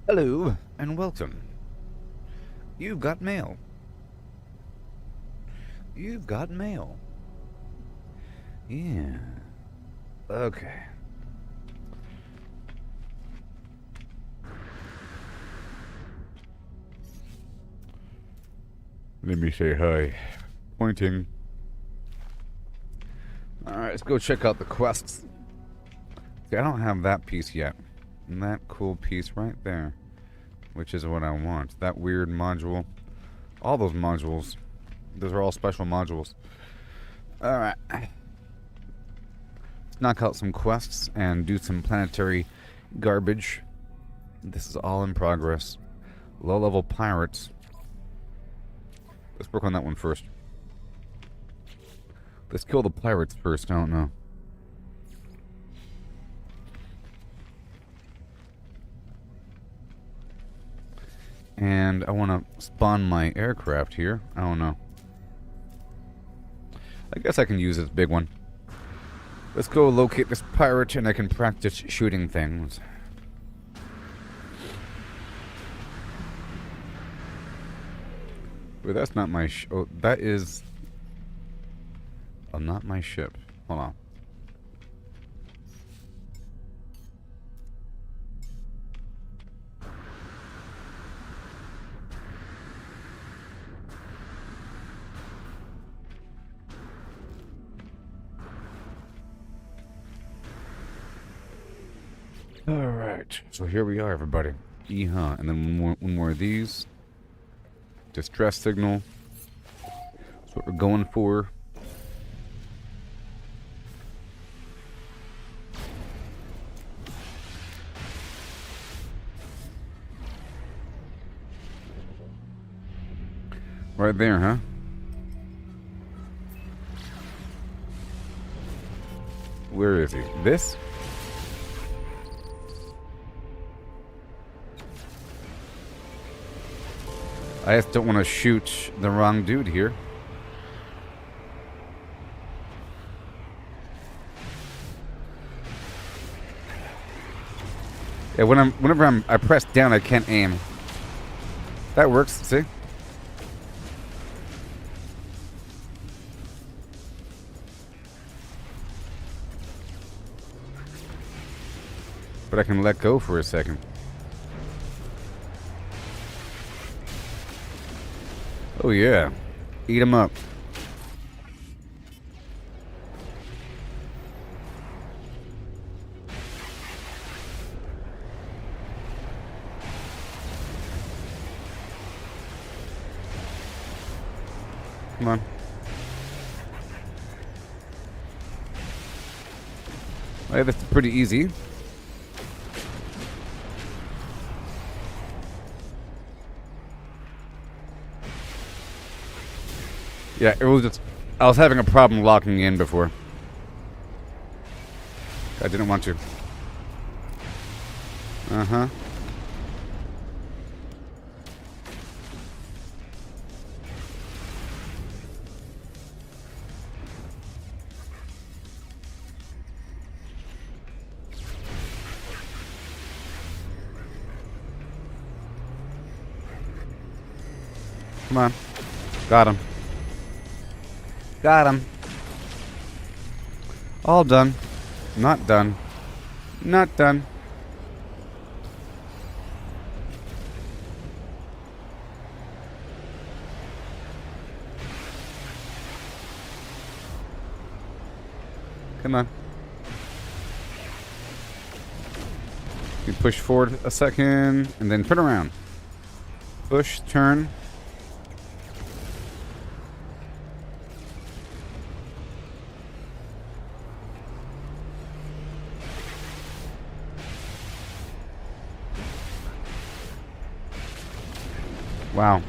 Hello, and welcome. You've got mail. You've got mail. Yeah. Okay. Let me say hi. Pointing. Alright, let's go check out the quests. See, I don't have that piece yet. And that cool piece right there. Which is what I want. That weird module. All those modules. Those are all special modules. Alright. Let's knock out some quests and do some planetary garbage. This is all in progress. Low-level pirates. Let's work on that one first. Let's kill the pirates first, I don't know. And I want to spawn my aircraft here. I don't know. I guess I can use this big one. Let's go locate this pirate and I can practice shooting things. Wait, that's not my oh, that is... Oh, not my ship. Hold on. Alright, so here we are, everybody. Yeehaw. And then one more of these. Distress signal. That's what we're going for. Right there, huh? Where is he? This? I just don't want to shoot the wrong dude here. Yeah, whenever I press down, I can't aim. That works. See? But I can let go for a second. Oh yeah, eat them up. Come on. Oh, yeah, that's pretty easy. Yeah, it was just... I was having a problem locking in before. I didn't want to. Uh-huh. Come on. Got him. Got him. All done. Not done. Not done. Come on. You push forward a second and then turn around. Push, turn. Wow.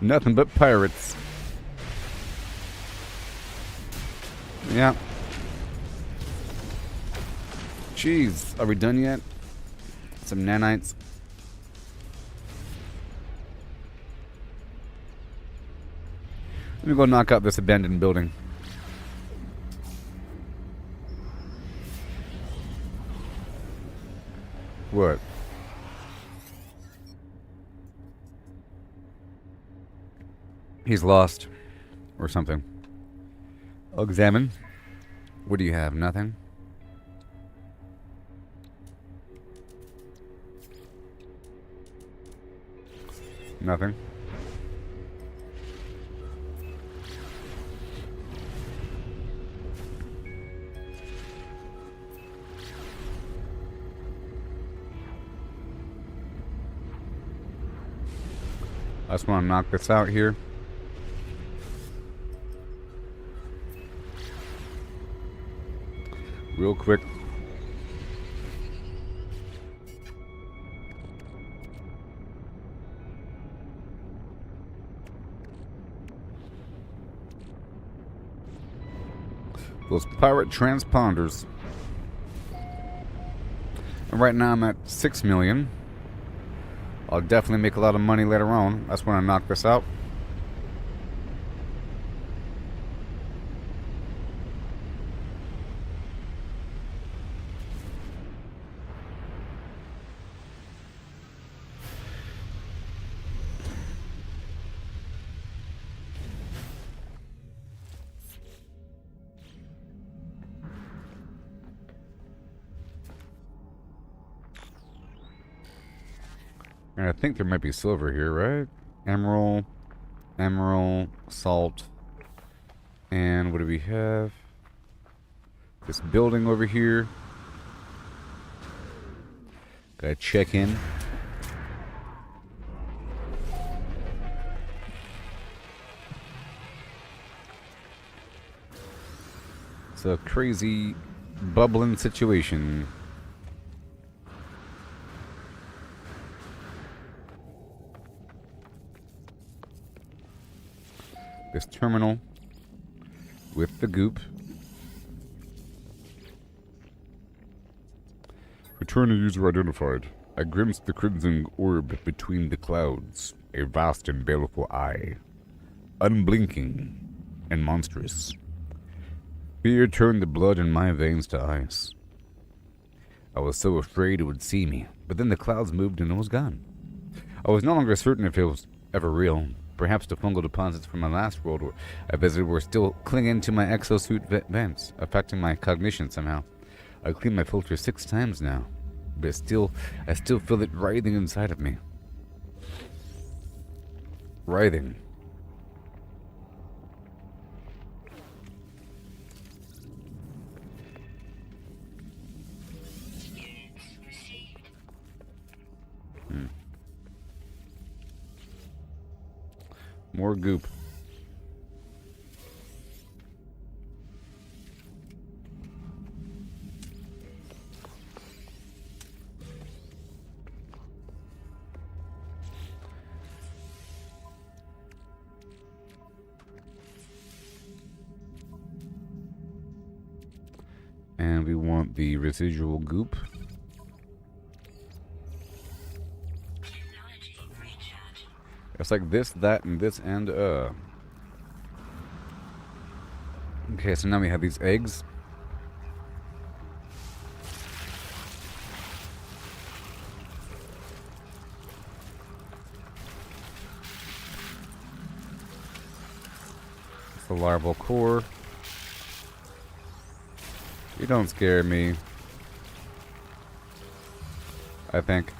Nothing but pirates. Yeah. Jeez, are we done yet? Some nanites. Let me go knock out this abandoned building. What? He's lost. Or something. I'll examine. What do you have? Nothing? Nothing. I just want to knock this out here. Real quick. Those pirate transponders. And right now I'm at 6 million. I'll definitely make a lot of money later on. I just want to knock this out. And I think there might be silver here, right? Emerald, salt, and what do we have? This building over here. Gotta check in. It's a crazy bubbling situation. This terminal with the goop. Return a user identified. I glimpsed the crimson orb between the clouds, a vast and baleful eye, unblinking and monstrous. Fear turned the blood in my veins to ice. I was so afraid it would see me, but then the clouds moved and it was gone. I was no longer certain if it was ever real. Perhaps the fungal deposits from my last world I visited were still clinging to my exosuit vents, affecting my cognition somehow. I cleaned my filter 6 times now, but I still feel it writhing inside of me. Writhing. More goop. And we want the residual goop. It's like this, that, and this, and Okay, so now we have these eggs. It's the larval core. You don't scare me. I think.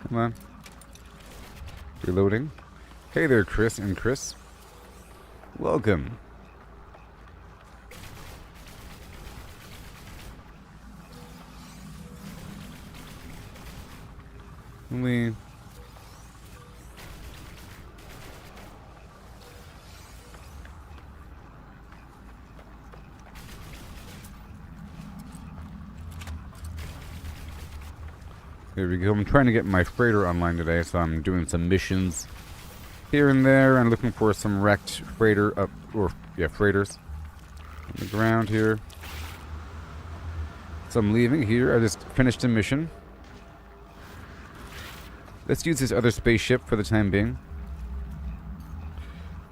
Come on. Reloading. Hey there, Chris and Chris. Welcome. We... There we go. I'm trying to get my freighter online today, so I'm doing some missions here and there and looking for some wrecked freighters on the ground here. So I'm leaving here. I just finished a mission. Let's use this other spaceship for the time being.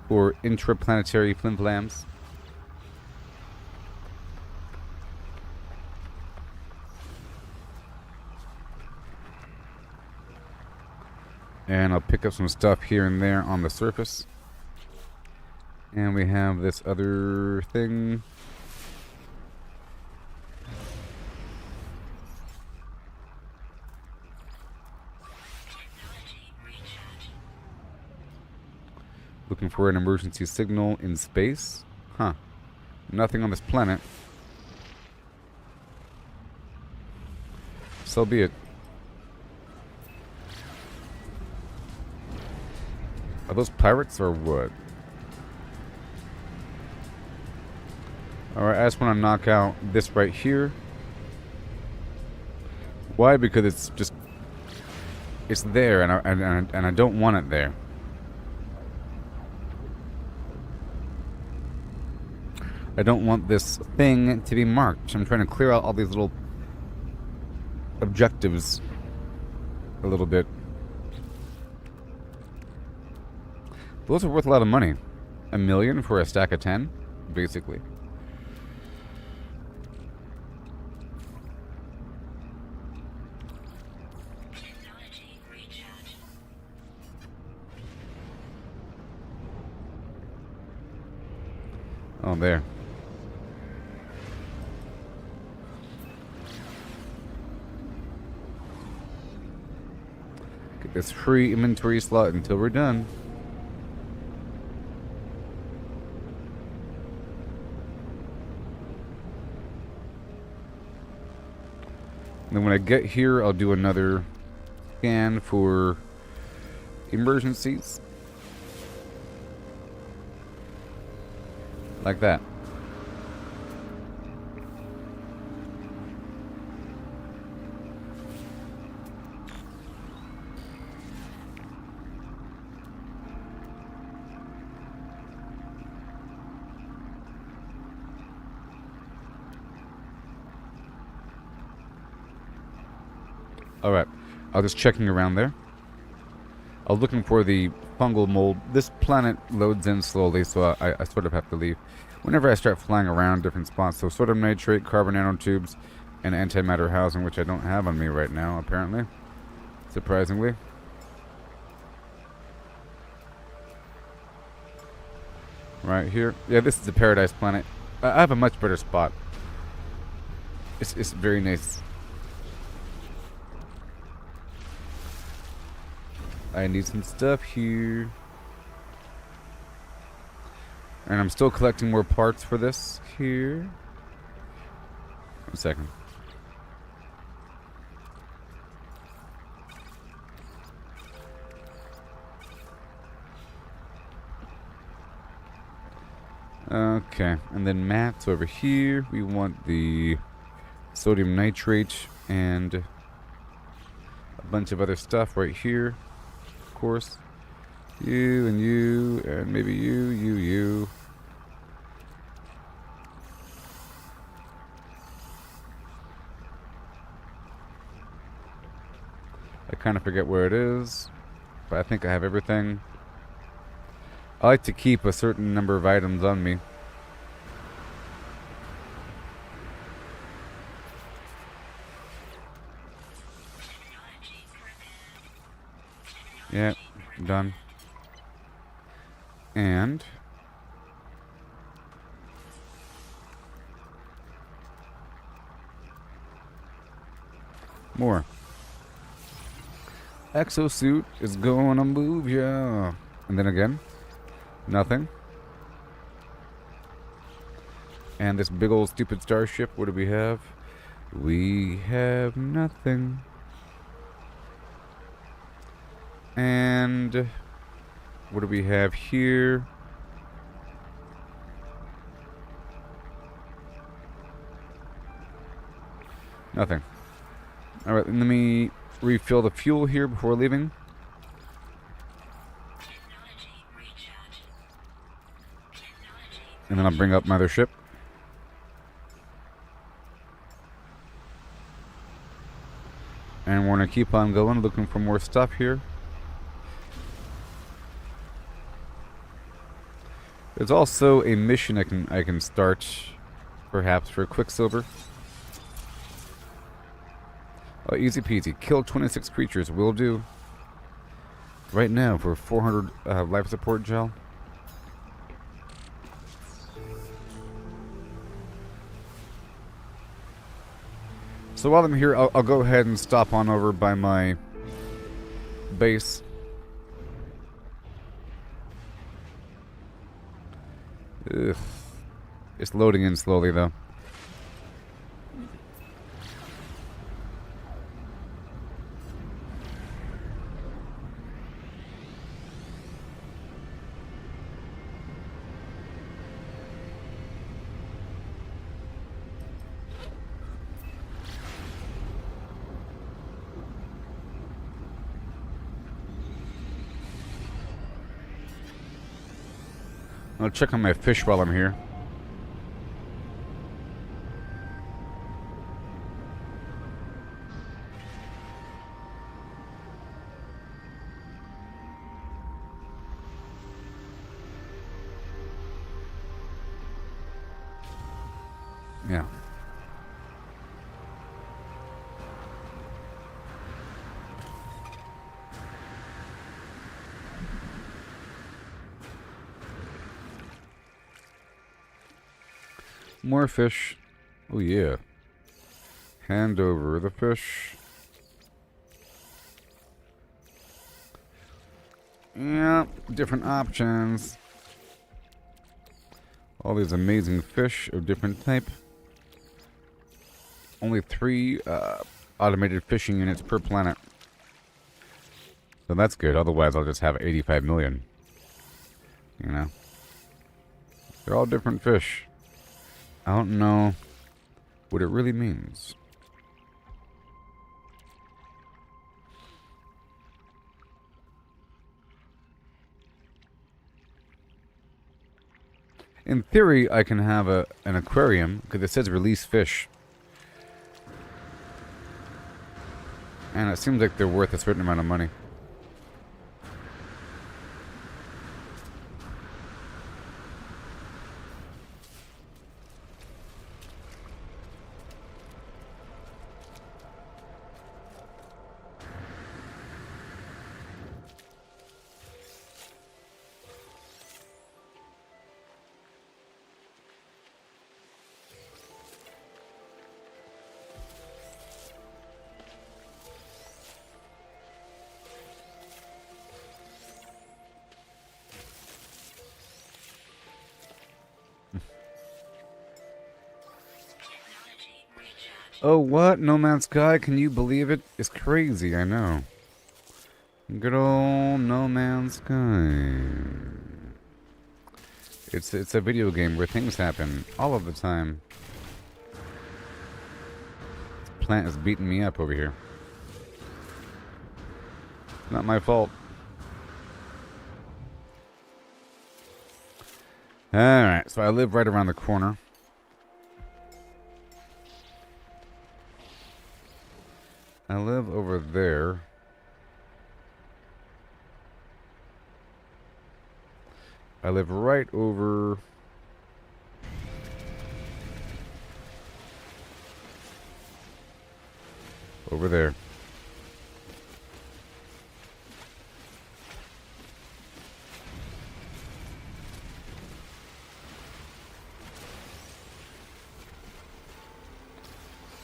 Or intraplanetary flimflams. And I'll pick up some stuff here and there on the surface. And we have this other thing. Looking for an emergency signal in space. Huh. Nothing on this planet. So be it. Are those pirates or what? Alright, I just want to knock out this right here. Why? Because it's just... It's there, and I don't want it there. I don't want this thing to be marked. I'm trying to clear out all these little objectives a little bit. Those are worth a lot of money. $1 million for a stack of 10, basically. Oh, there. Get this free inventory slot until we're done. And then when I get here, I'll do another scan for emergencies. Like that. Alright, I was just checking around there. I was looking for the fungal mold. This planet loads in slowly, so I sort of have to leave. Whenever I start flying around different spots, so sodium nitrate, carbon nanotubes, and antimatter housing, which I don't have on me right now, apparently. Surprisingly. Right here. Yeah, this is a paradise planet. I have a much better spot. It's very nice. I need some stuff here. And I'm still collecting more parts for this here. 1 second. Okay, and then mats over here. We want the sodium nitrate and a bunch of other stuff right here. Of course, you and maybe you. I kind of forget where it is, but I think I have everything. I like to keep a certain number of items on me. Yeah, done. And more. Exosuit is gonna move ya. And then again, nothing. And this big old stupid starship, what do we have? We have nothing. And what do we have here? Nothing. Alright, let me refill the fuel here before leaving. And then I'll bring up my other ship. And we're going to keep on going, looking for more stuff here. There's also a mission I can start, perhaps for Quicksilver. Oh, easy peasy. Kill 26 creatures. Will do. Right now for 400 life support gel. So while I'm here, I'll go ahead and stop on over by my base. Ugh. It's loading in slowly, though. I'll check on my fish while I'm here. Yeah. More fish. Oh yeah. Hand over the fish. Yeah, different options. All these amazing fish of different type. Only 3 automated fishing units per planet. So that's good, otherwise I'll just have 85 million. You know? They're all different fish. I don't know what it really means. In theory, I can have an aquarium, because it says release fish. And it seems like they're worth a certain amount of money. Oh, what? No Man's Sky? Can you believe it? It's crazy, I know. Good old No Man's Sky. It's a video game where things happen all of the time. This plant is beating me up over here. Not my fault. Alright, so I live right around the corner. I live over there. I live right over... over there.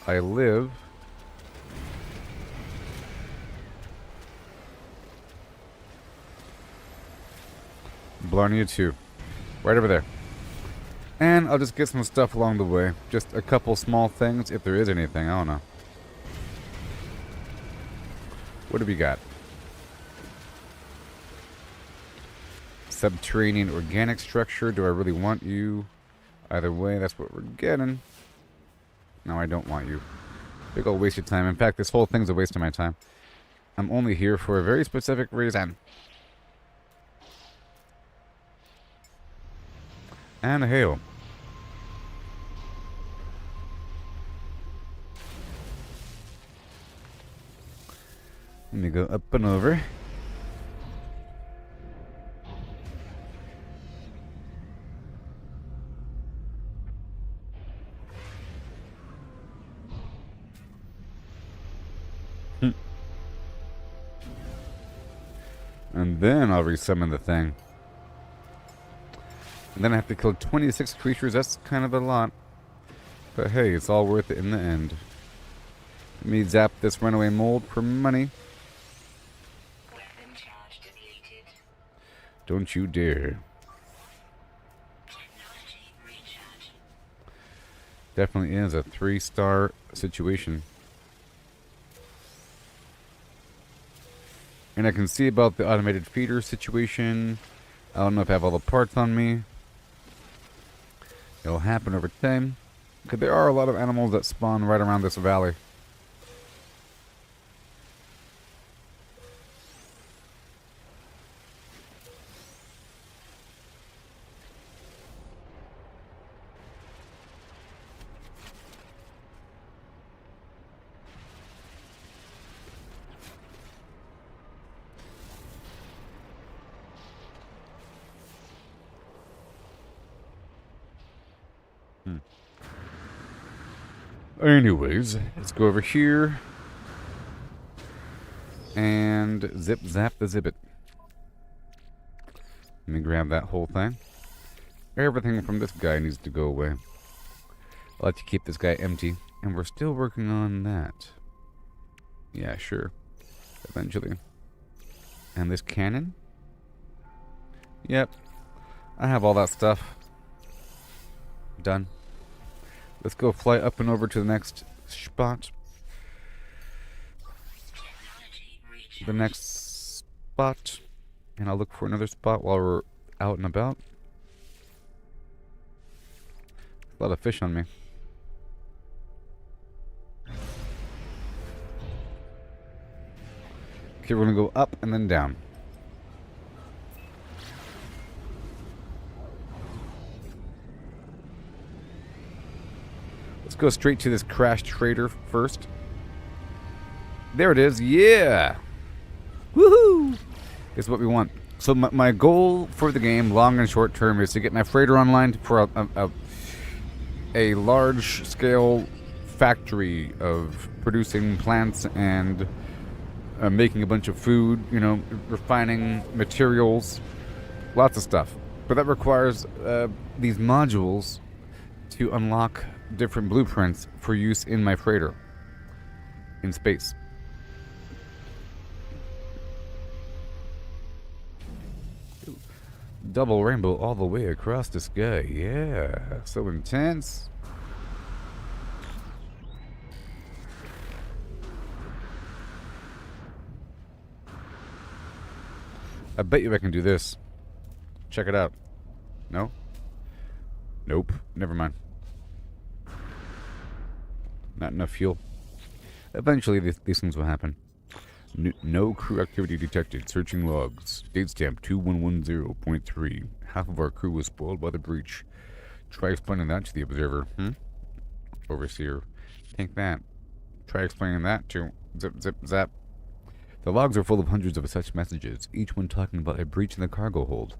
I live... Blarney 2. Right over there. And I'll just get some stuff along the way. Just a couple small things, if there is anything. I don't know. What do we got? Subterranean organic structure. Do I really want you? Either way, that's what we're getting. No, I don't want you. Big ol' waste of time. In fact, this whole thing's a waste of my time. I'm only here for a very specific reason. And a hail. Let me go up and over. And then I'll resummon the thing. And then I have to kill 26 creatures. That's kind of a lot. But hey, it's all worth it in the end. Let me zap this runaway mold for money. Weapon charge depleted. Don't you dare. Technology recharge. Definitely is a 3-star situation. And I can see about the automated feeder situation. I don't know if I have all the parts on me. It'll happen over time. Because there are a lot of animals that spawn right around this valley. Anyways, let's go over here. And zip zap the zibbit. Let me grab that whole thing. Everything from this guy needs to go away. I'll let you keep this guy empty. And we're still working on that. Yeah, sure. Eventually. And this cannon? Yep. I have all that stuff. Done. Let's go fly up and over to the next spot. The next spot. And I'll look for another spot while we're out and about. A lot of fish on me. Okay, we're gonna go up and then down. Let's go straight to this crashed freighter first. There it is. Yeah! Woohoo! Is what we want. So my goal for the game, long and short term, is to get my freighter online for a large-scale factory of producing plants and making a bunch of food, you know, refining materials, lots of stuff. But that requires these modules to unlock different blueprints for use in my freighter in space. Double rainbow all the way across the sky. Yeah, so intense. I bet you I can do this. Check it out. No? Nope. Never mind. Not enough fuel. Eventually, these things will happen. No crew activity detected. Searching logs. Date stamp 2110.3. Half of our crew was spoiled by the breach. Try explaining that to the observer. Overseer. Take that. Try explaining that to... Zip, zip, zap. The logs are full of hundreds of such messages, each one talking about a breach in the cargo hold.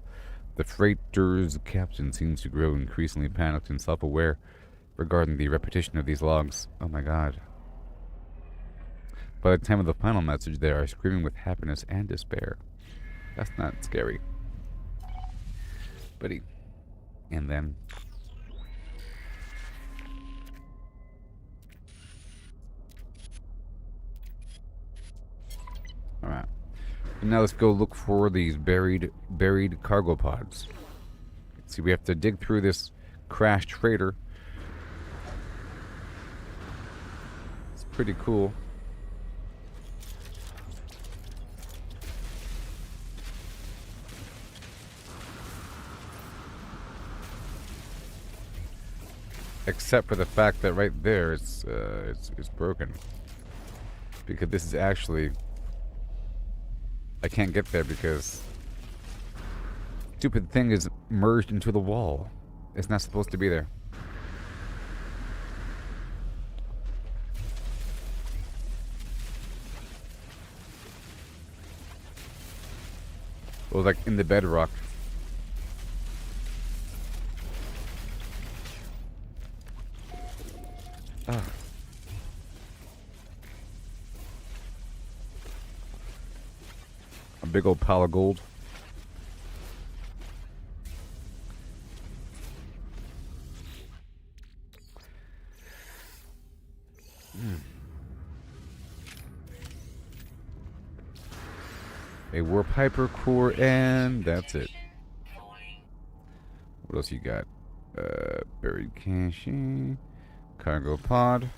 The freighter's captain seems to grow increasingly panicked and self-aware regarding the repetition of these logs. Oh my god. By the time of the final message, they are screaming with happiness and despair. That's not scary. Buddy. And then... Alright. Now let's go look for these buried cargo pods. See, we have to dig through this crashed freighter. It's pretty cool. Except for the fact that right there it's broken. Because this is actually... I can't get there because stupid thing is merged into the wall. It's not supposed to be there. It was like in the bedrock. Ah. big old pile of gold. A warp hyper core, and that's it. What else you got? Buried cache, cargo pod.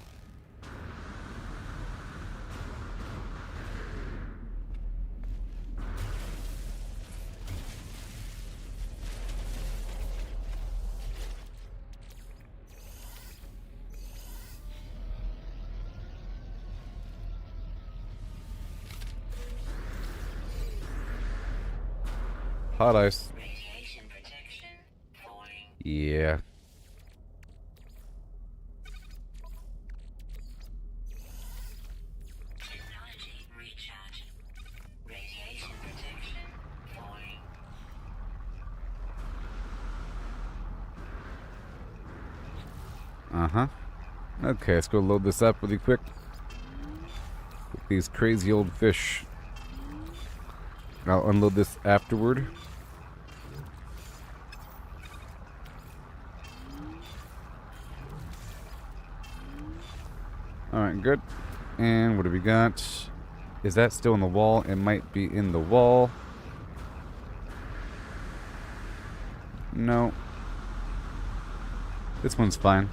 Hot ice. Radiation protection falling. Yeah. Technology recharge. Radiation protection falling. Uh-huh. Okay, let's go load this up really quick. With these crazy old fish. I'll unload this afterward. Alright, good. And what do we got? Is that still in the wall? It might be in the wall. No. This one's fine.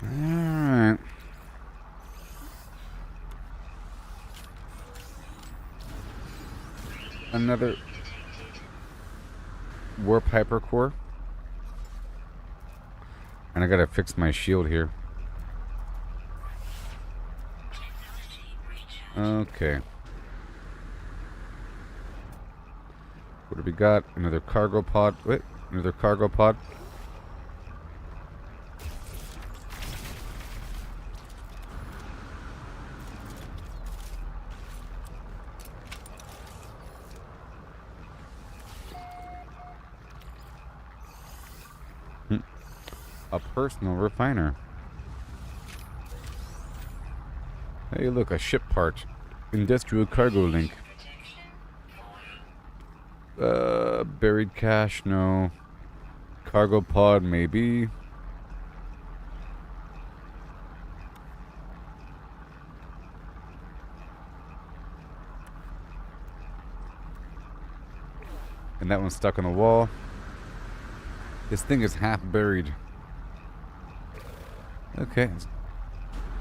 Alright. Another warp hypercore. And I gotta fix my shield here. Okay. What do we got? Another cargo pod. Wait, another cargo pod. A personal refiner. Hey, look, a ship part. Industrial cargo link. Buried cache, no. Cargo pod, maybe. And that one's stuck on the wall. This thing is half buried. Okay.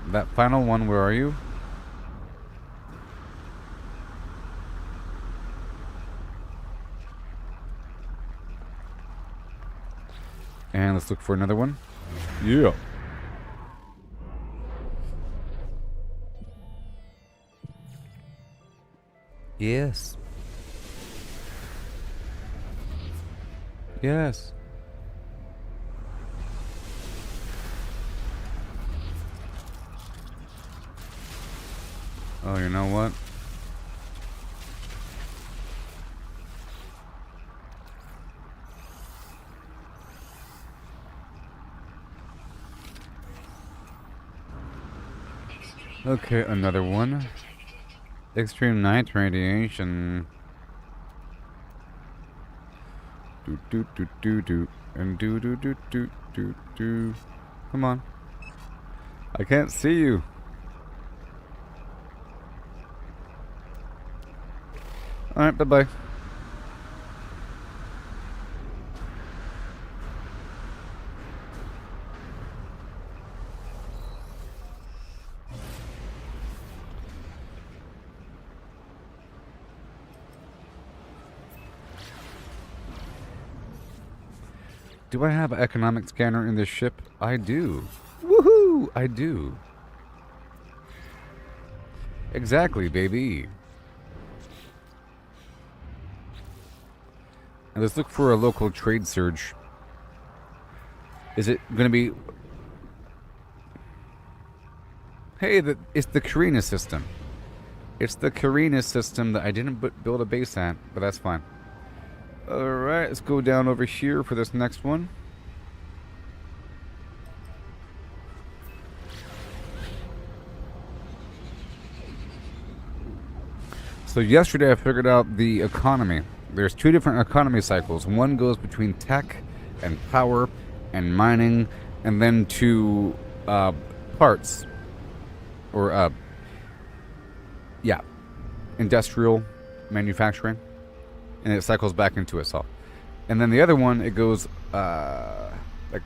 That final one, where are you? And let's look for another one. Yeah. Yes. Yes. Oh, you know what? Okay, another one. Extreme night radiation. Do do do do do and do do do do do do. Come on. I can't see you. Alright, bye-bye. Do I have an economic scanner in this ship? I do. Woohoo! I do. Exactly, baby. And let's look for a local trade surge. Is it going to be... Hey, it's the Carina system. It's the Carina system that I didn't build a base at, but that's fine. Alright, let's go down over here for this next one. So yesterday I figured out the economy. There's 2 different economy cycles. One goes between tech and power and mining, and then to parts. Or, yeah, industrial manufacturing. And it cycles back into itself. And then the other one, it goes like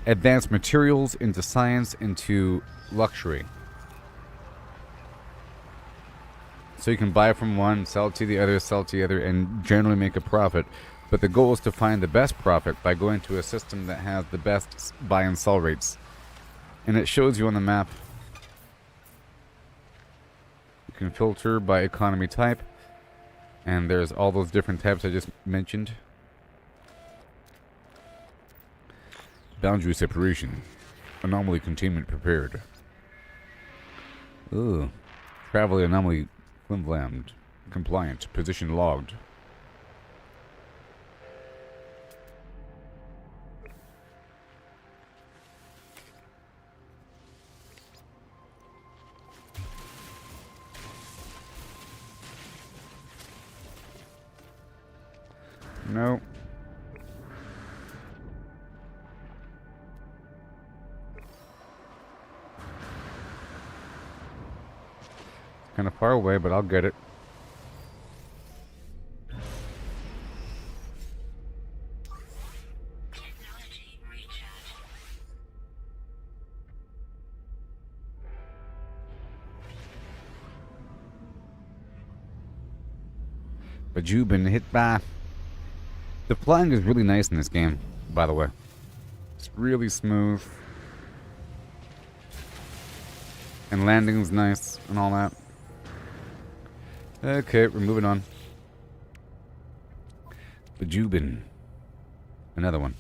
advanced materials into science into luxury. So you can buy from one, sell to the other, sell to the other, and generally make a profit. But the goal is to find the best profit by going to a system that has the best buy and sell rates. And it shows you on the map. You can filter by economy type. And there's all those different types I just mentioned. Boundary separation. Anomaly containment prepared. Ugh. Travel anomaly flimflammed. Compliant. Position logged. No. Kind of far away, but I'll get it. Technology recharge. But you've been hit by. The flying is really nice in this game, by the way. It's really smooth. And landing's nice and all that. Okay, we're moving on. Bajubin. Another one.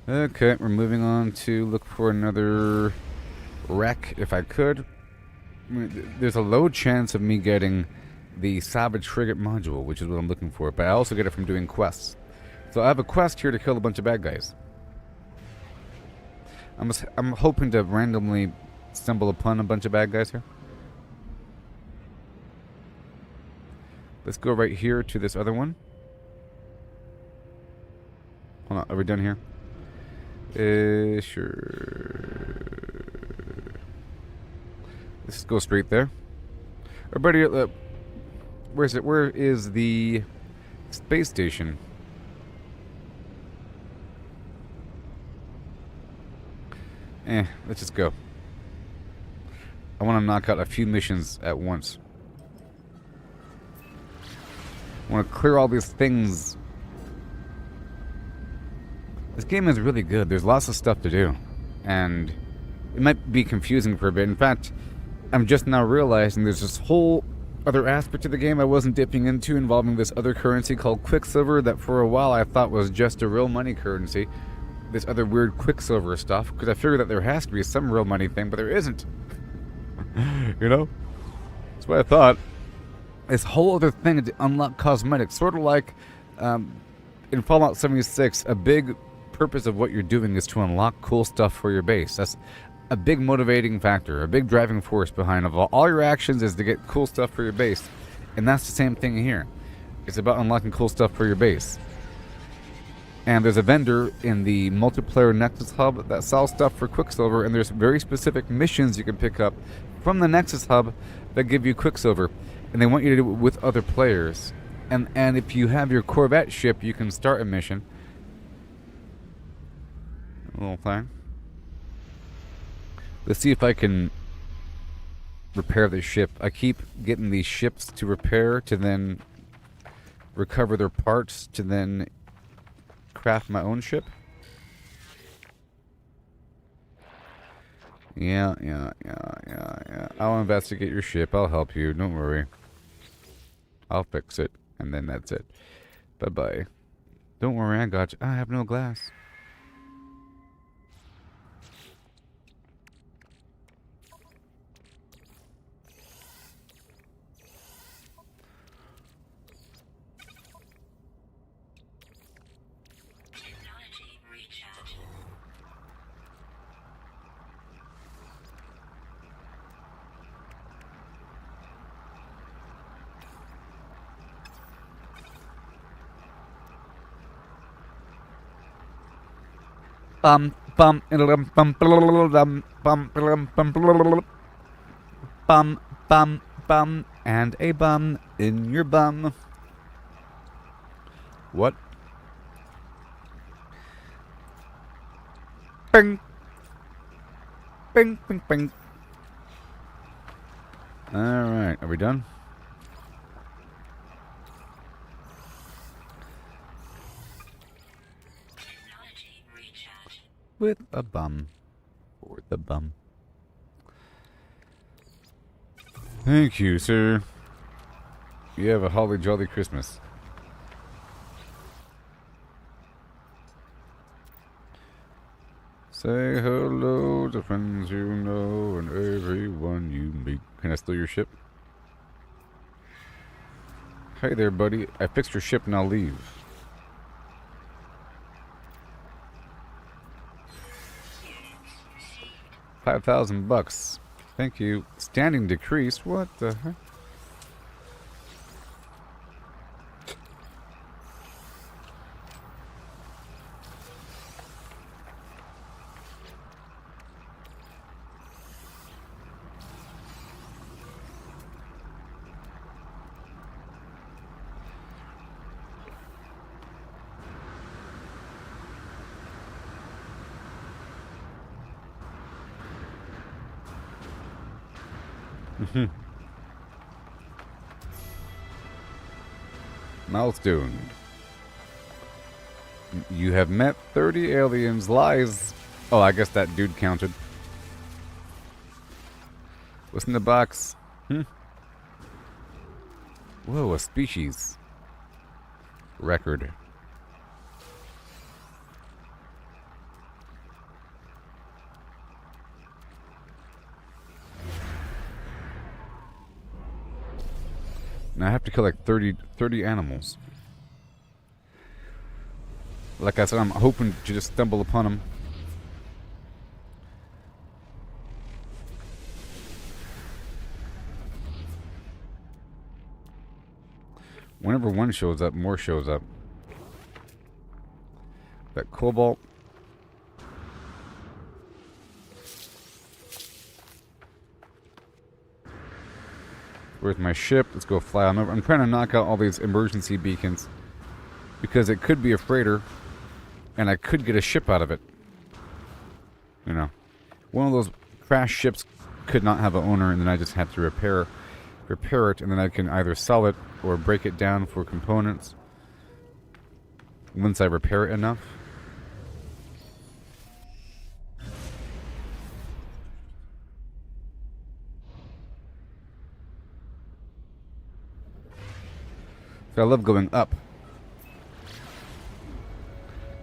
Okay, we're moving on to look for another wreck if I could. There's a low chance of me getting the Salvage Frigate module, which is what I'm looking for, but I also get it from doing quests. So I have a quest here to kill a bunch of bad guys. I'm hoping to randomly stumble upon a bunch of bad guys here. Let's go right here to this other one. Hold on, are we done here? Sure. Let's go straight there. Everybody, where is it? Where is the space station? Let's just go. I want to knock out a few missions at once. I want to clear all these things. This game is really good. There's lots of stuff to do. And it might be confusing for a bit. In fact, I'm just now realizing there's this whole other aspect of the game I wasn't dipping into involving this other currency called Quicksilver that for a while I thought was just a real money currency. This other weird Quicksilver stuff, because I figured that there has to be some real money thing, but there isn't. You know? That's what I thought. This whole other thing to unlock cosmetics, sort of like in Fallout 76, a big purpose of what you're doing is to unlock cool stuff for your base. That's a big motivating factor, a big driving force behind of all your actions is to get cool stuff for your base. And that's the same thing here. It's about unlocking cool stuff for your base. And there's a vendor in the multiplayer Nexus Hub that sells stuff for Quicksilver, and there's very specific missions you can pick up from the Nexus Hub that give you Quicksilver. And they want you to do it with other players. And if you have your Corvette ship, you can start a mission. A little thing. Let's see if I can repair the ship. I keep getting these ships to repair, to then recover their parts, to then craft my own ship. Yeah. I'll investigate your ship. I'll help you. Don't worry. I'll fix it. And then that's it. Bye-bye. Don't worry, I got you. I have no glass. Bum bum bum bum bum bum bum bum bum bum and a bum in your bum. What? Bing. Bing bing bing. Alright, are we done? Technology recharge. With a bum. For the bum. Thank you, sir. You have a holly jolly Christmas. Say hello to friends you know and everyone you meet. Can I steal your ship? Hey there, buddy. I fixed your ship and I'll leave. 5,000 bucks. Thank you. Standing decreased? What the heck? Milestone. You have met 30 aliens. Lies. Oh, I guess that dude counted. What's in the box? Whoa, a species. Record. Now I have to kill like 30 animals. Like I said, I'm hoping to just stumble upon them. Whenever one shows up, more shows up. That cobalt. Where's my ship? Let's go fly on over. I'm trying to knock out all these emergency beacons because it could be a freighter and I could get a ship out of it. You know, one of those crashed ships could not have an owner, and then I just have to repair it, and then I can either sell it or break it down for components once I repair it enough. So I love going up.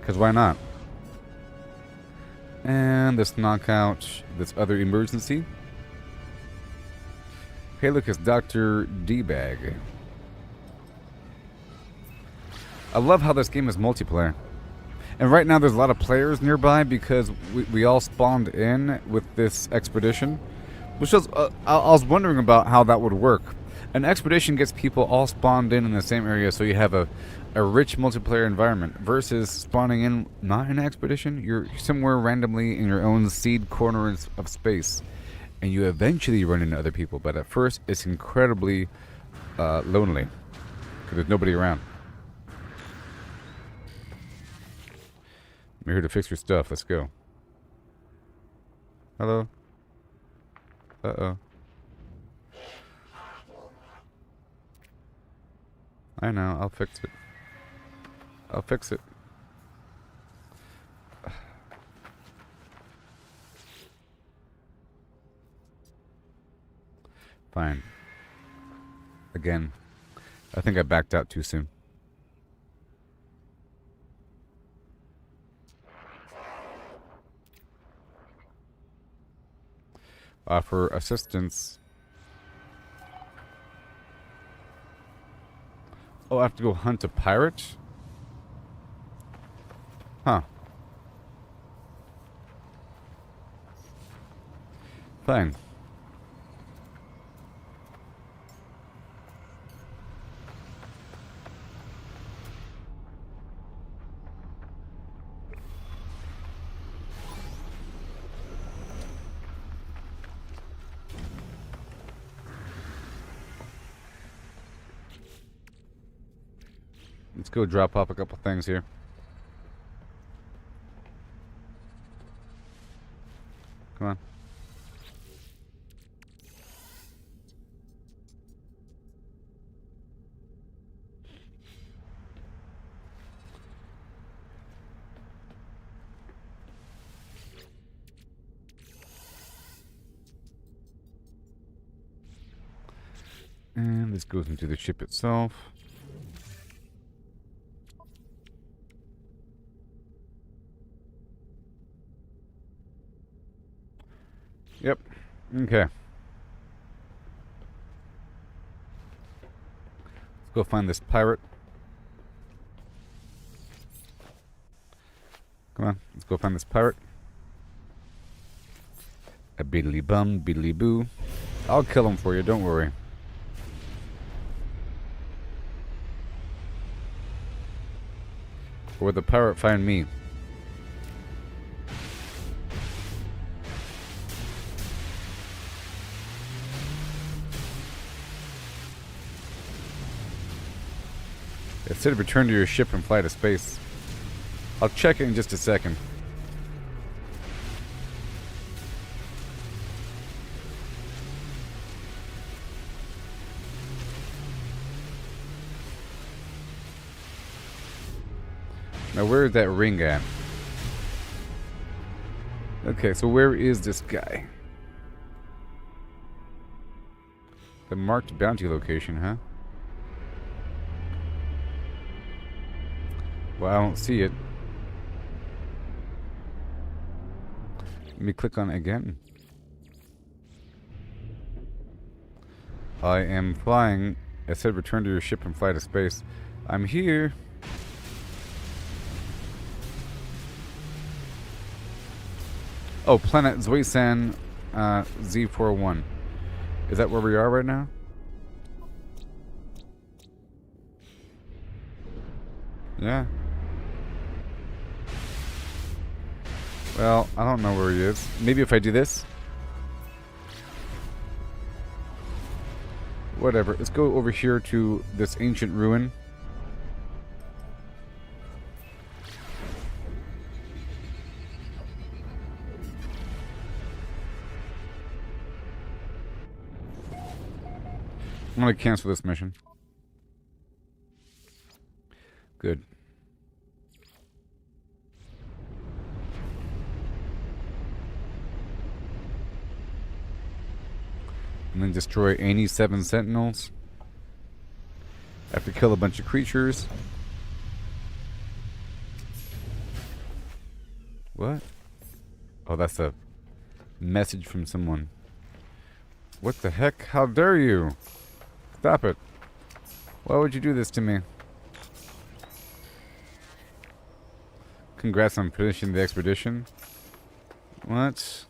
Because why not? And let's knock out this other emergency. Hey, look, it's Dr. D-Bag. I love how this game is multiplayer. And right now there's a lot of players nearby because we all spawned in with this expedition. Which was, I was wondering about how that would work. An expedition gets people all spawned in the same area, so you have a rich multiplayer environment versus spawning in not in an expedition. You're somewhere randomly in your own seed corner of space, and you eventually run into other people. But at first, it's incredibly lonely because there's nobody around. I'm here to fix your stuff. Let's go. Hello. Uh-oh. I know, I'll fix it. I'll fix it. Fine. Again, I think I backed out too soon. Offer assistance. Oh, I have to go hunt a pirate? Huh. Fine. Let's go drop off a couple things here. Come on. And this goes into the ship itself. Yep. Okay. Let's go find this pirate. Come on, let's go find this pirate. A beedly bum, beedly boo. I'll kill him for you, don't worry. Or would the pirate find me? It said return to your ship and fly to space. I'll check it in just a second. Now where is that ring at? Okay, so where is this guy? The marked bounty location, huh? Well, I don't see it. Let me click on it again. I am flying. It said return to your ship and fly to space. I'm here. Oh, planet Zoisan Z41. Is that where we are right now? Yeah. Well, I don't know where he is. Maybe if I do this? Whatever. Let's go over here to this ancient ruin. I'm going to cancel this mission. Good. And then destroy any 7 sentinels. I have to kill a bunch of creatures. What? Oh, that's a message from someone. What the heck? How dare you? Stop it. Why would you do this to me? Congrats on finishing the expedition. What?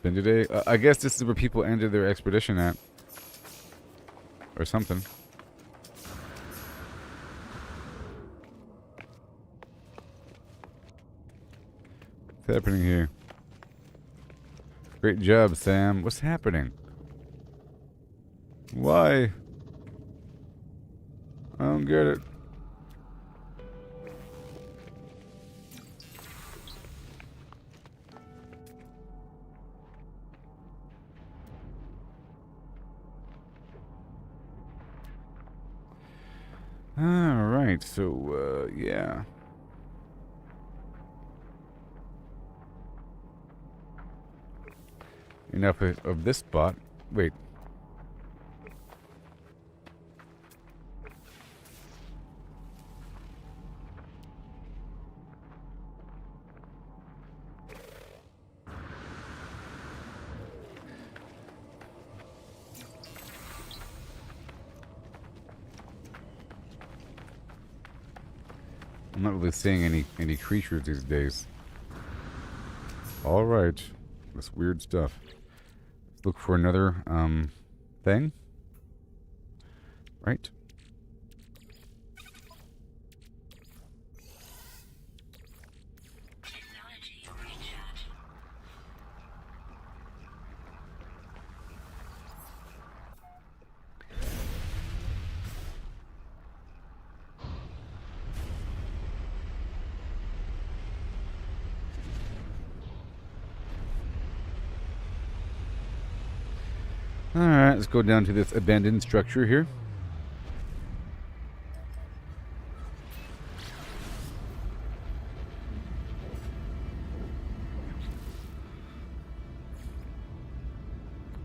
Been today? I guess this is where people ended their expedition at. Or something. What's happening here? Great job, Sam. What's happening? Why? I don't get it. Alright, so, yeah. Enough of this spot. Wait. I'm not really seeing any creatures these days. Alright. This weird stuff. Let's look for another thing. Right? Technology recharge. Alright, let's go down to this abandoned structure here.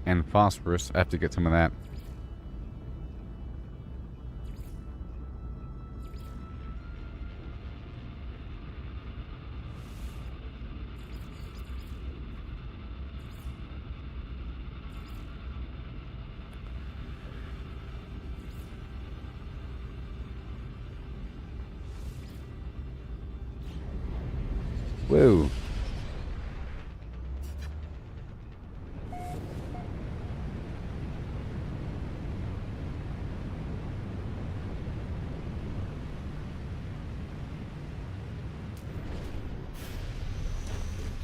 And phosphorus. I have to get some of that. Whoa.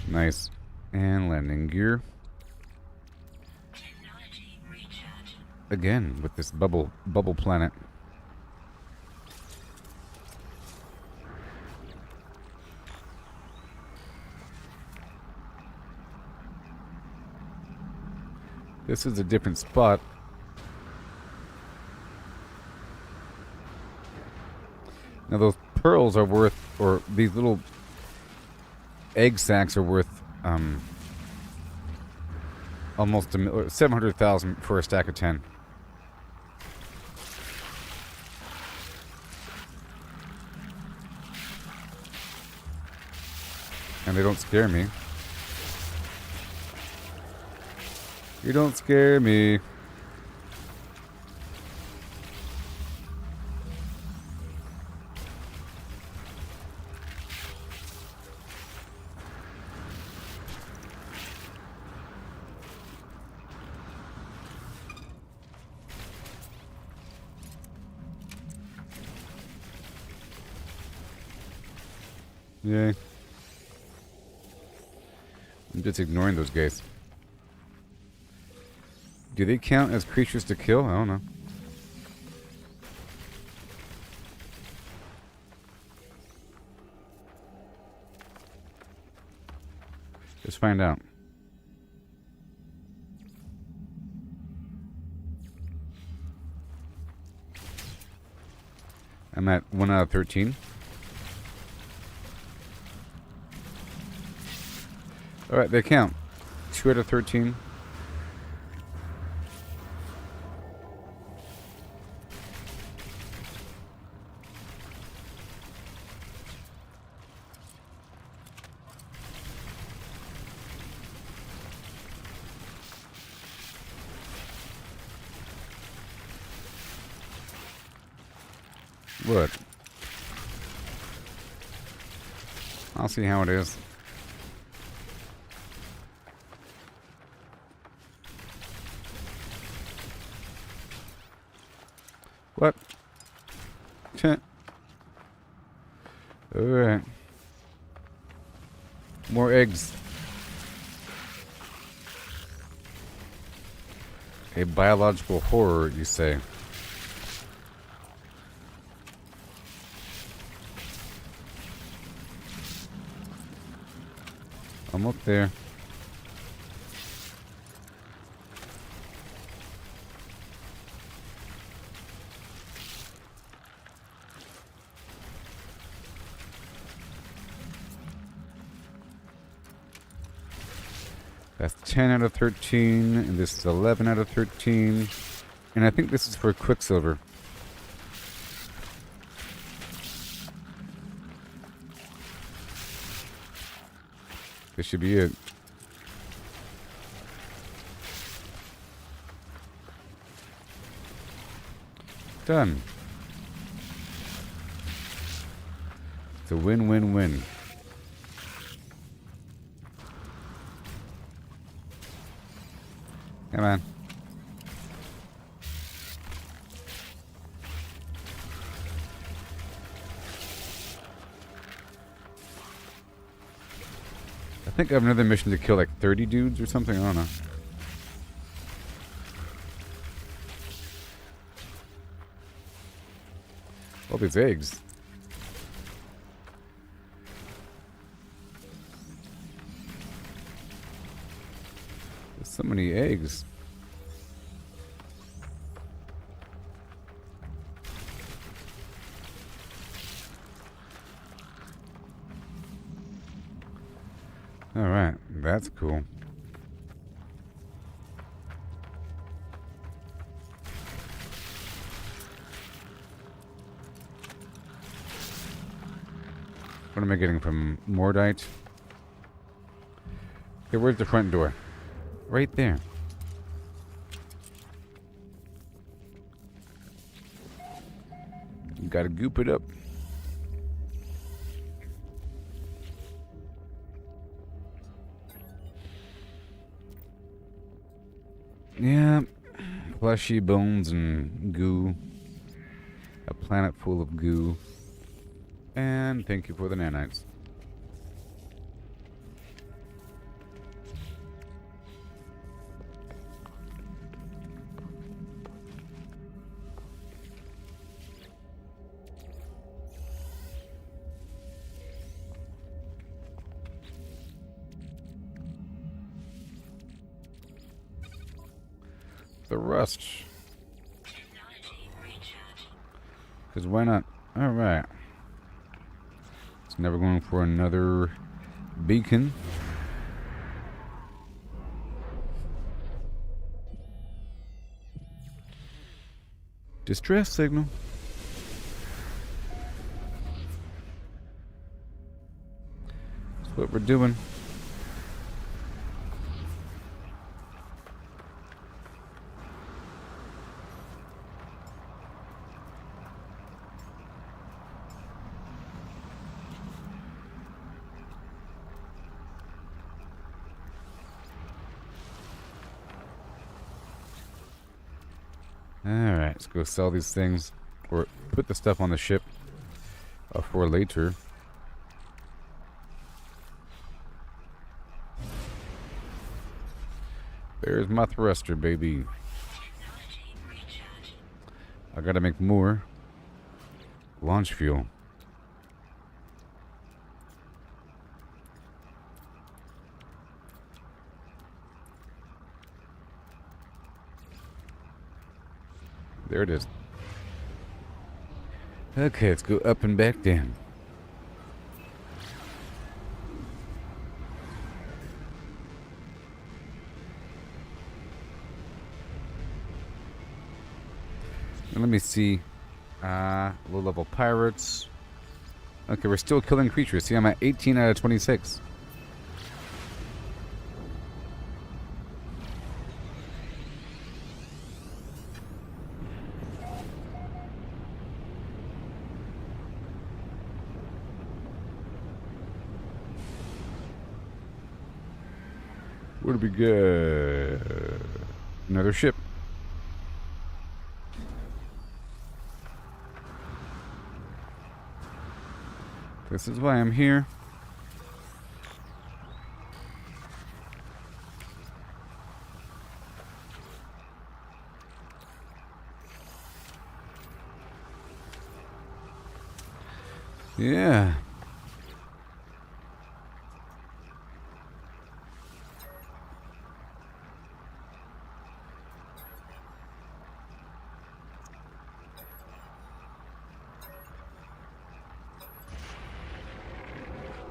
Nice. And landing gear. Technology recharge. Again, with this bubble planet. This is a different spot. Now those pearls are worth, or these little egg sacs are worth almost 700,000 for a stack of 10. And they don't scare me. You don't scare me. Yay. I'm just ignoring those guys. Do they count as creatures to kill? I don't know. Let's find out. I'm at 1 out of 13. Alright, they count. 2 out of 13. What? I'll see how it is. What? Alright. More eggs. A biological horror, you say? I'm up there. That's 10 out of 13, and this is 11 out of 13. And I think this is for Quicksilver. This should be it. Done. It's a win-win-win. Come on. I think I have another mission to kill like 30 dudes or something. I don't know. All these eggs. There's so many eggs. Alright, that's cool. What am I getting from Mordite? Okay, where's the front door? Right there. You gotta goop it up. Yeah, fleshy bones and goo. A planet full of goo. And thank you for the nanites. The rust. Technology recharge. Because why not? Alright. It's never going for another beacon. Distress signal. That's what we're doing. Alright, let's go sell these things. Or put the stuff on the ship for later. There's my thruster, baby. Technology recharge. I gotta make more launch fuel. There it is. Okay, let's go up and back down. Now let me see. Low level pirates. Okay, we're still killing creatures. See, I'm at 18 out of 26. What do we get? Another ship. This is why I'm here. Yeah.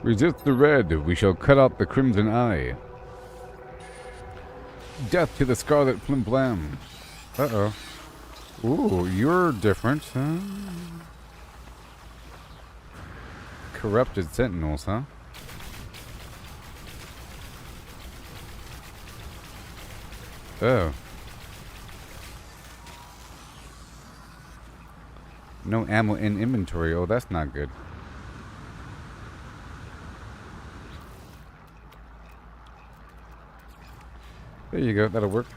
Resist the red, we shall cut out the crimson eye. Death to the scarlet flimflam. Uh-oh. Ooh, you're different, huh? Corrupted sentinels, huh? Oh. No ammo in inventory. Oh, that's not good. There you go, that'll work.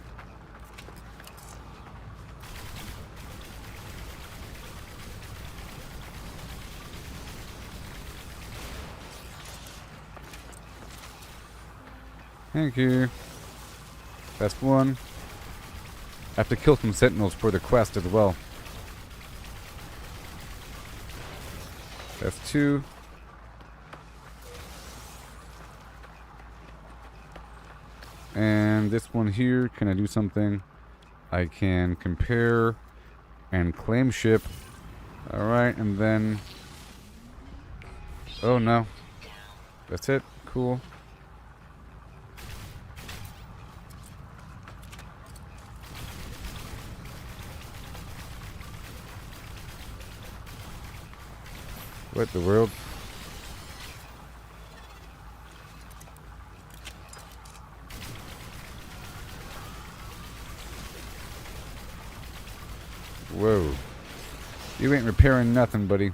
Thank you. That's one. I have to kill some sentinels for the quest as well. That's two. And this one here, can I do something? I can compare and claim ship. Alright, and then... Oh no. That's it. Cool. What the world? Whoa. You ain't repairing nothing, buddy.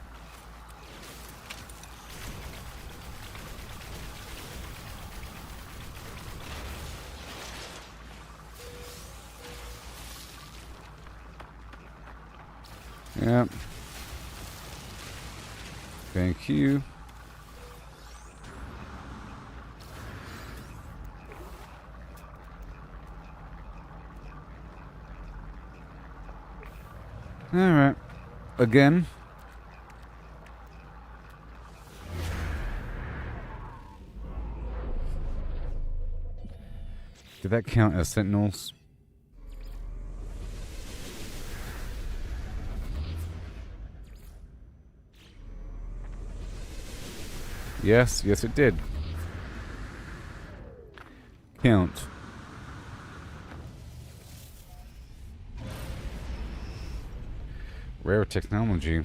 Yep. Thank you. Alright. Again. Did that count as sentinels? Yes, yes it did. Count. Rare technology.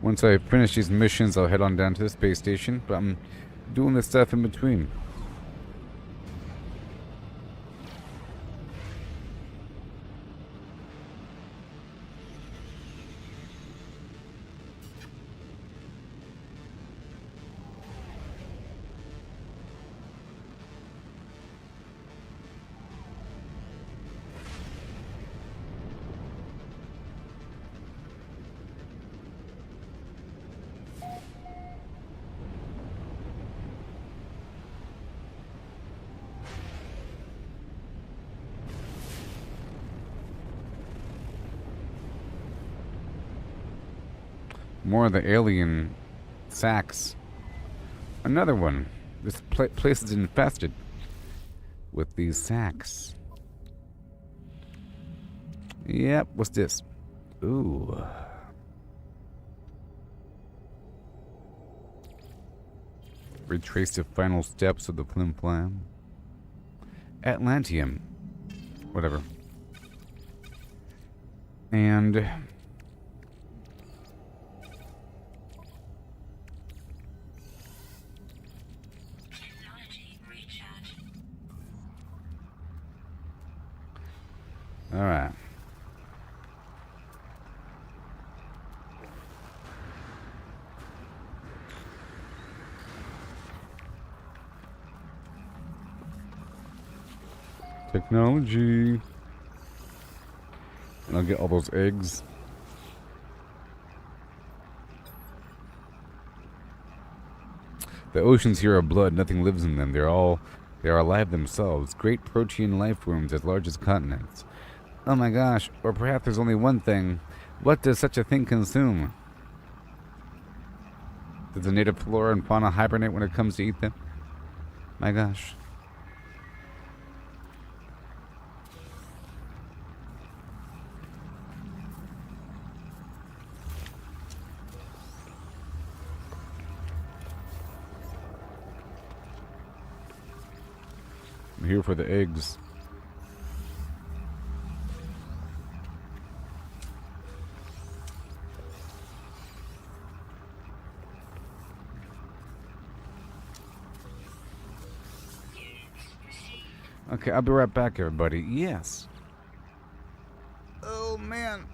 Once I finish these missions, I'll head on down to the space station, but I'm doing this stuff in between. More of the alien sacks. Another one. This place is infested with these sacks. Yep, what's this? Ooh. Retrace the final steps of the Flimflam. Atlantium. Whatever. And Technology recharge. alright. Technology. And I'll get all those eggs. The oceans here are blood. Nothing lives in them. They are alive themselves. Great protein life forms as large as continents. Oh my gosh. Or perhaps there's only one thing. What does such a thing consume? Does the native flora and fauna hibernate when it comes to eat them? My gosh. I'm here for the eggs. Okay, I'll be right back, everybody. Yes. Oh, man.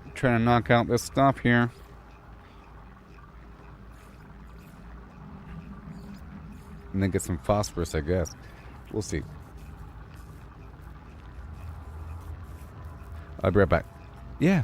I'm trying to knock out this stuff here. And then get some phosphorus, I guess. We'll see. I'll be right back. Yeah.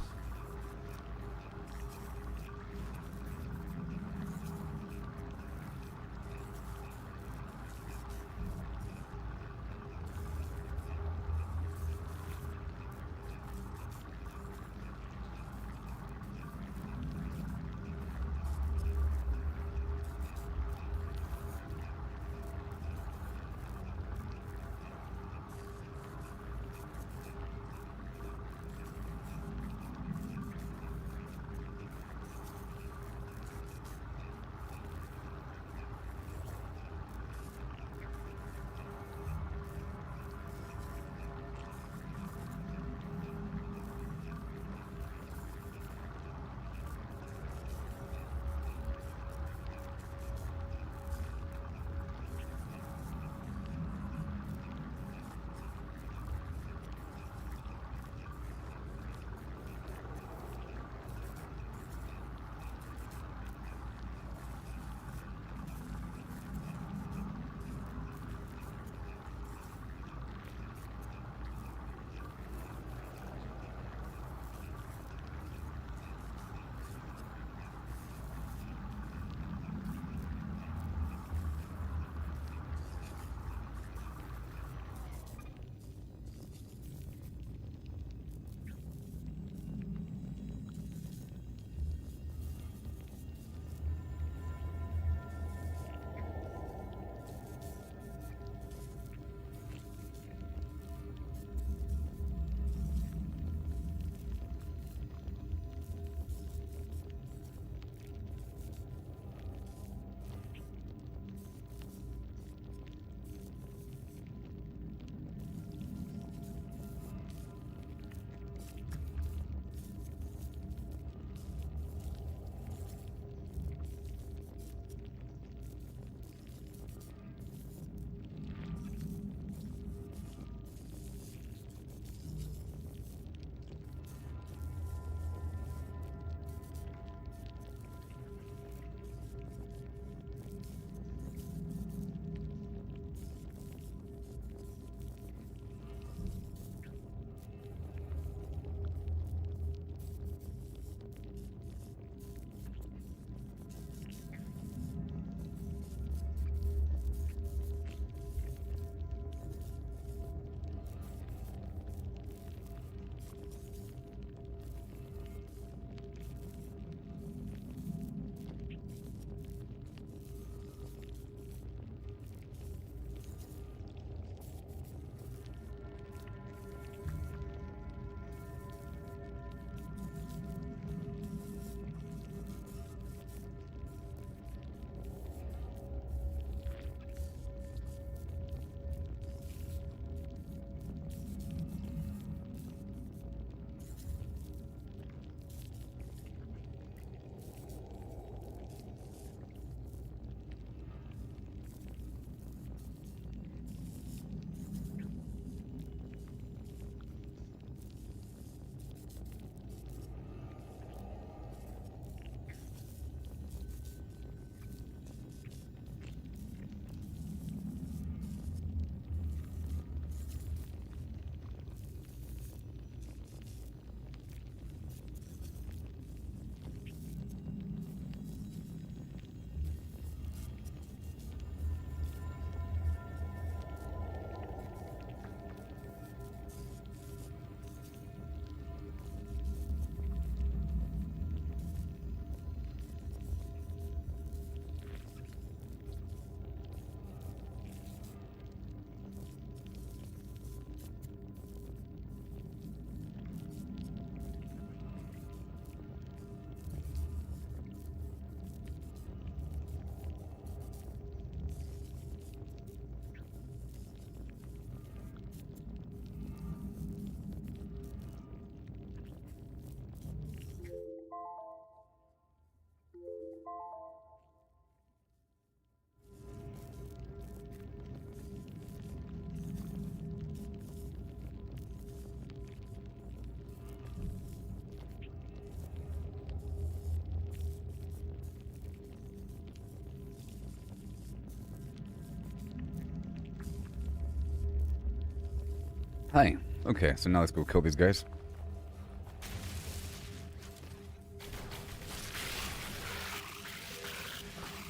Hi. Okay, so now let's go kill these guys.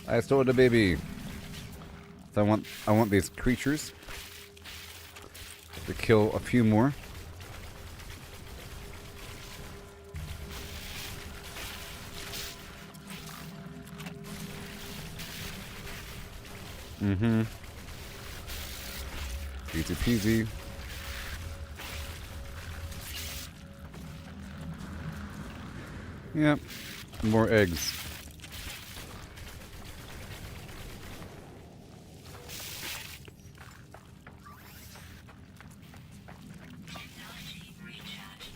I stole the baby. So I want these creatures to kill a few more. Mm-hmm. Easy peasy. Yep. More eggs. Technology recharge.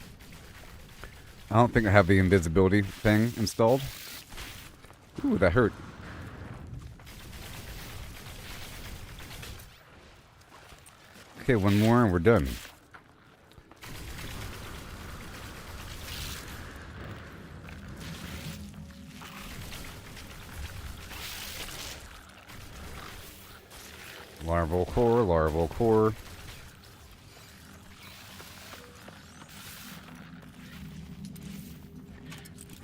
I don't think I have the invisibility thing installed. Ooh, that hurt. Okay, one more and we're done. Larval core, larval core.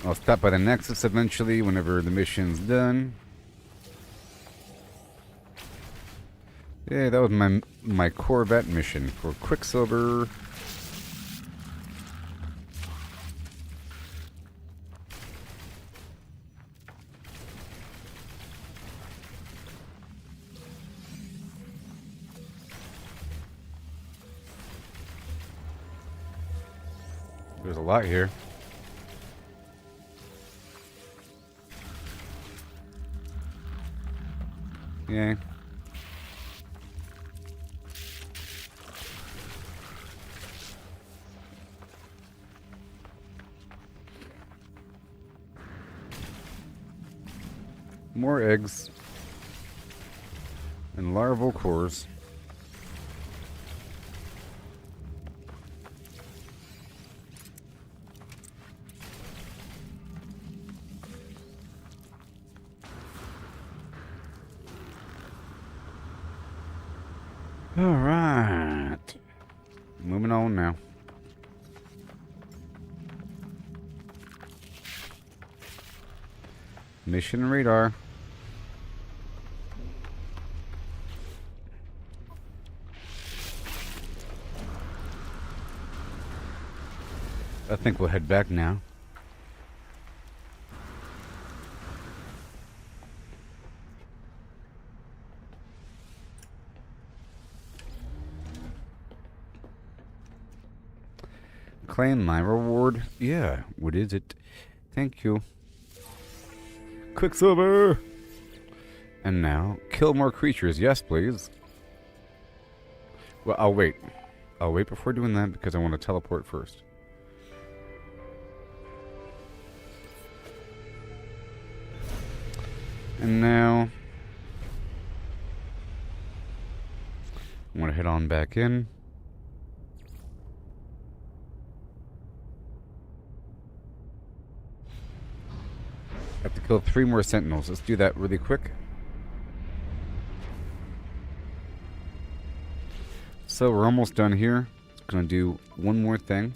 I'll stop by the Nexus eventually whenever the mission's done. Yeah, that was my Corvette mission for Quicksilver. There's a lot here. Yay. More eggs. And larval cores. Alright. Moving on now. Mission radar. I think we'll head back now. Claim my reward. Yeah, what is it? Thank you. Quicksilver! And now, kill more creatures. Yes, please. Well, I'll wait. I'll wait before doing that because I want to teleport first. And now, I want to head on back in. I have to kill 3 more sentinels. Let's do that really quick. So we're almost done here. It's gonna do one more thing.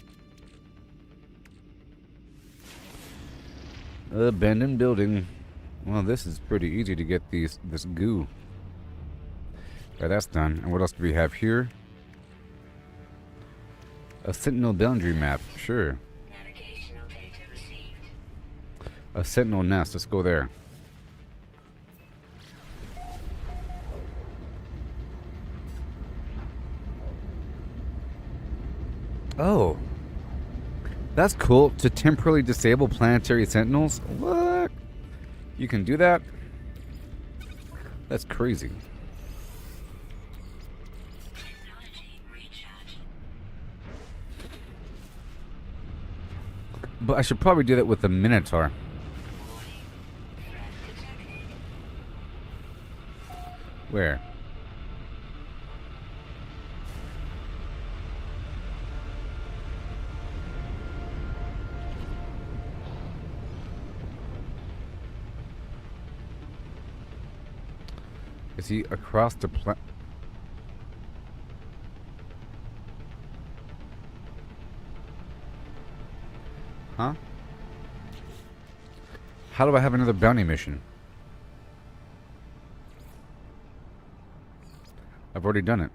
Abandoned building. Well, this is pretty easy to get this goo. Yeah, that's done. And what else do we have here? A sentinel boundary map. Sure. Navigational data received. A sentinel nest. Let's go there. Oh. That's cool. To temporarily disable planetary sentinels? What? You can do that? That's crazy. Technology recharge. But I should probably do that with the Minotaur. Warning. Threat detected. Where? Is he across the How do I have another bounty mission? I've already done it.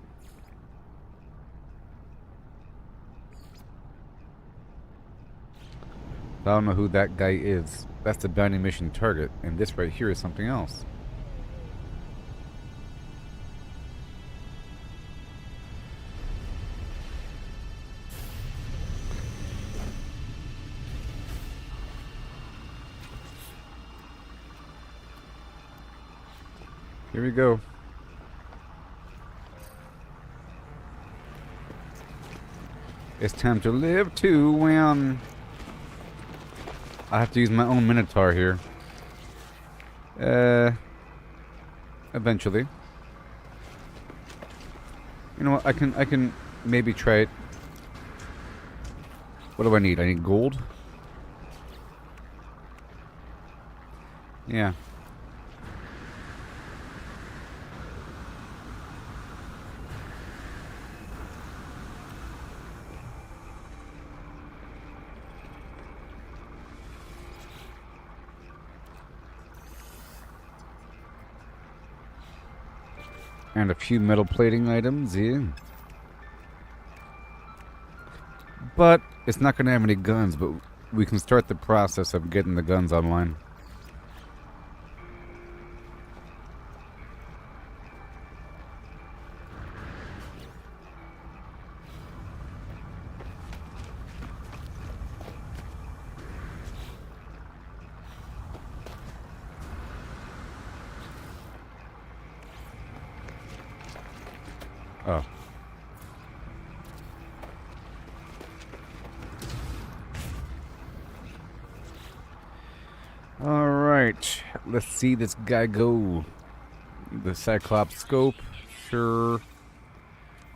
I don't know who that guy is. That's the bounty mission target, and this right here is something else. Here we go. It's time to live to win. I have to use my own Minotaur here. Eventually. You know what? I can maybe try it. What do I need? I need gold. Yeah. And a few metal plating items, yeah. But it's not going to have any guns, but we can start the process of getting the guns online. Oh. Alright. Let's see this guy go. The Cyclops scope. Sure.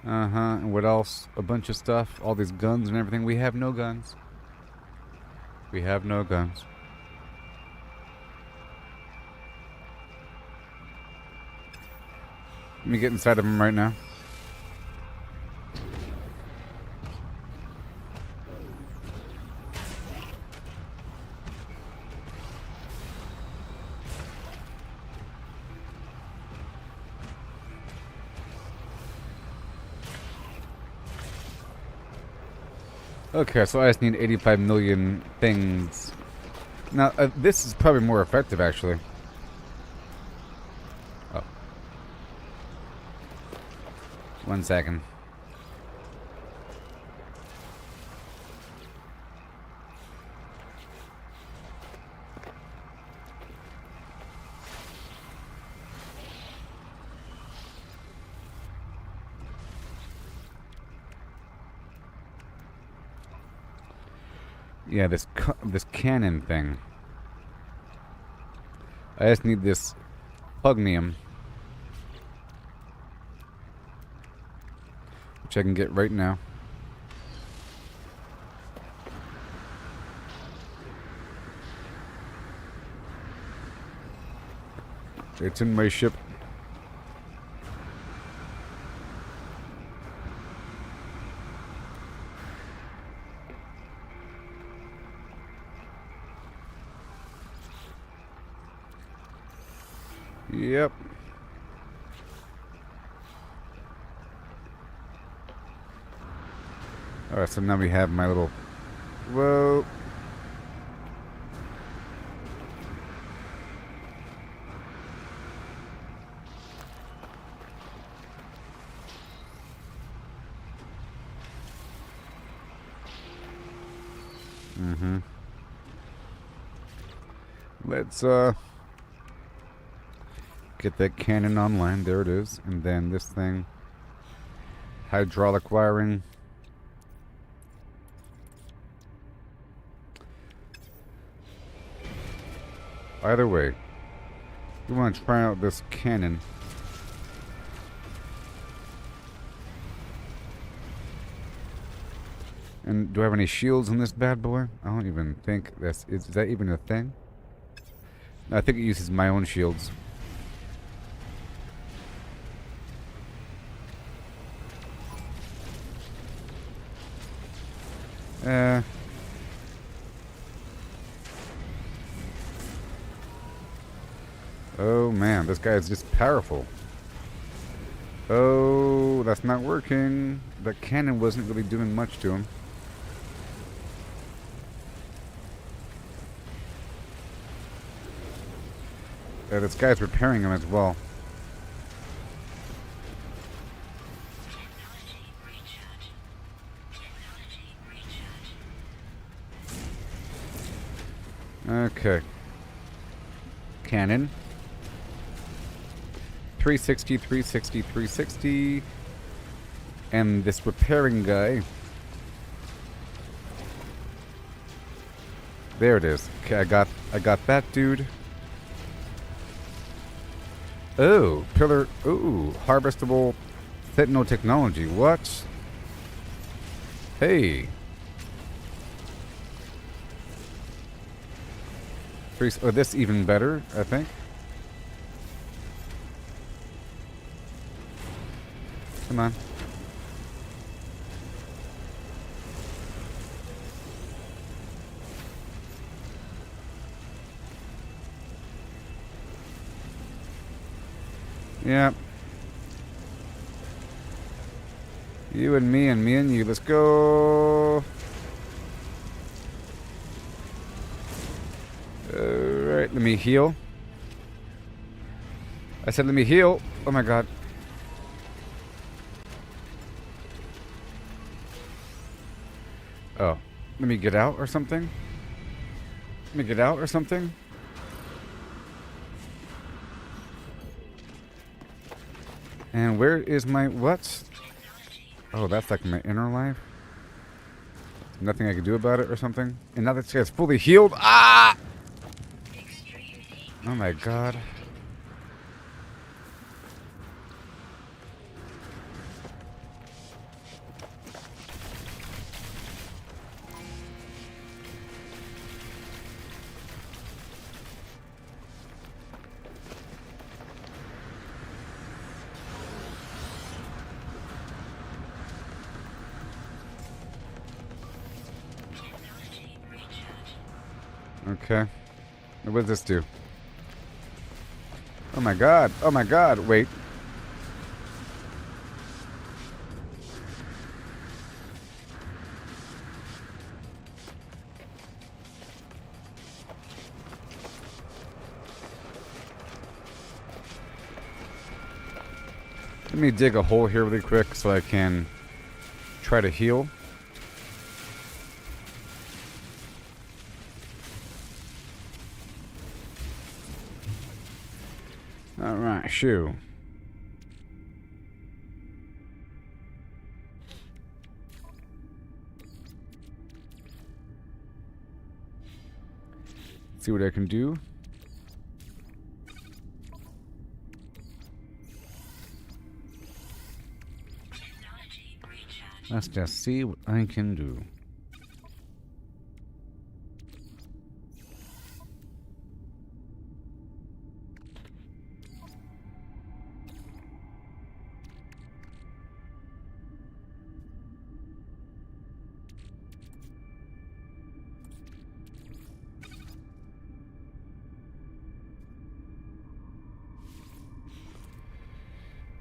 And what else? A bunch of stuff. All these guns and everything. We have no guns. We have no guns. Let me get inside of him right now. Okay, so I just need 85 million things. Now, this is probably more effective, actually. Oh. 1 second. Yeah, this cannon thing. I just need this pugnium, which I can get right now. It's in my ship. Yep. Alright, so now we have my little... Whoa. Let's, get that cannon online. There it is. And then this thing. Hydraulic wiring. Either way, we want to try out this cannon. And do I have any shields in this bad boy? I don't even think that's... Is that even a thing? I think it uses my own shields. Oh man, this guy is just powerful. Oh, that's not working. The cannon wasn't really doing much to him. This guy's repairing him as well. Technology recharge. Technology recharge. Okay. Cannon. 360, 360, 360. And this repairing guy. There it is. Okay, I got that dude. Oh, pillar. Ooh, harvestable Sentinel technology. What? Hey. Oh, this even better, I think. Come on. Yeah. You and me and me and you. Let's go. Alright, let me heal. I said let me heal. Oh my god. Oh. Let me get out or something? Let me get out or something? And where is my what? Oh, that's like my inner life. Nothing I can do about it or something. And now that this guy's fully healed. Ah! Oh my god. Okay. What does this do? Oh my god. Oh my god. Wait. Let me dig a hole here really quick so I can try to heal. Alright, shoe. See what I can do. Let's just see what I can do.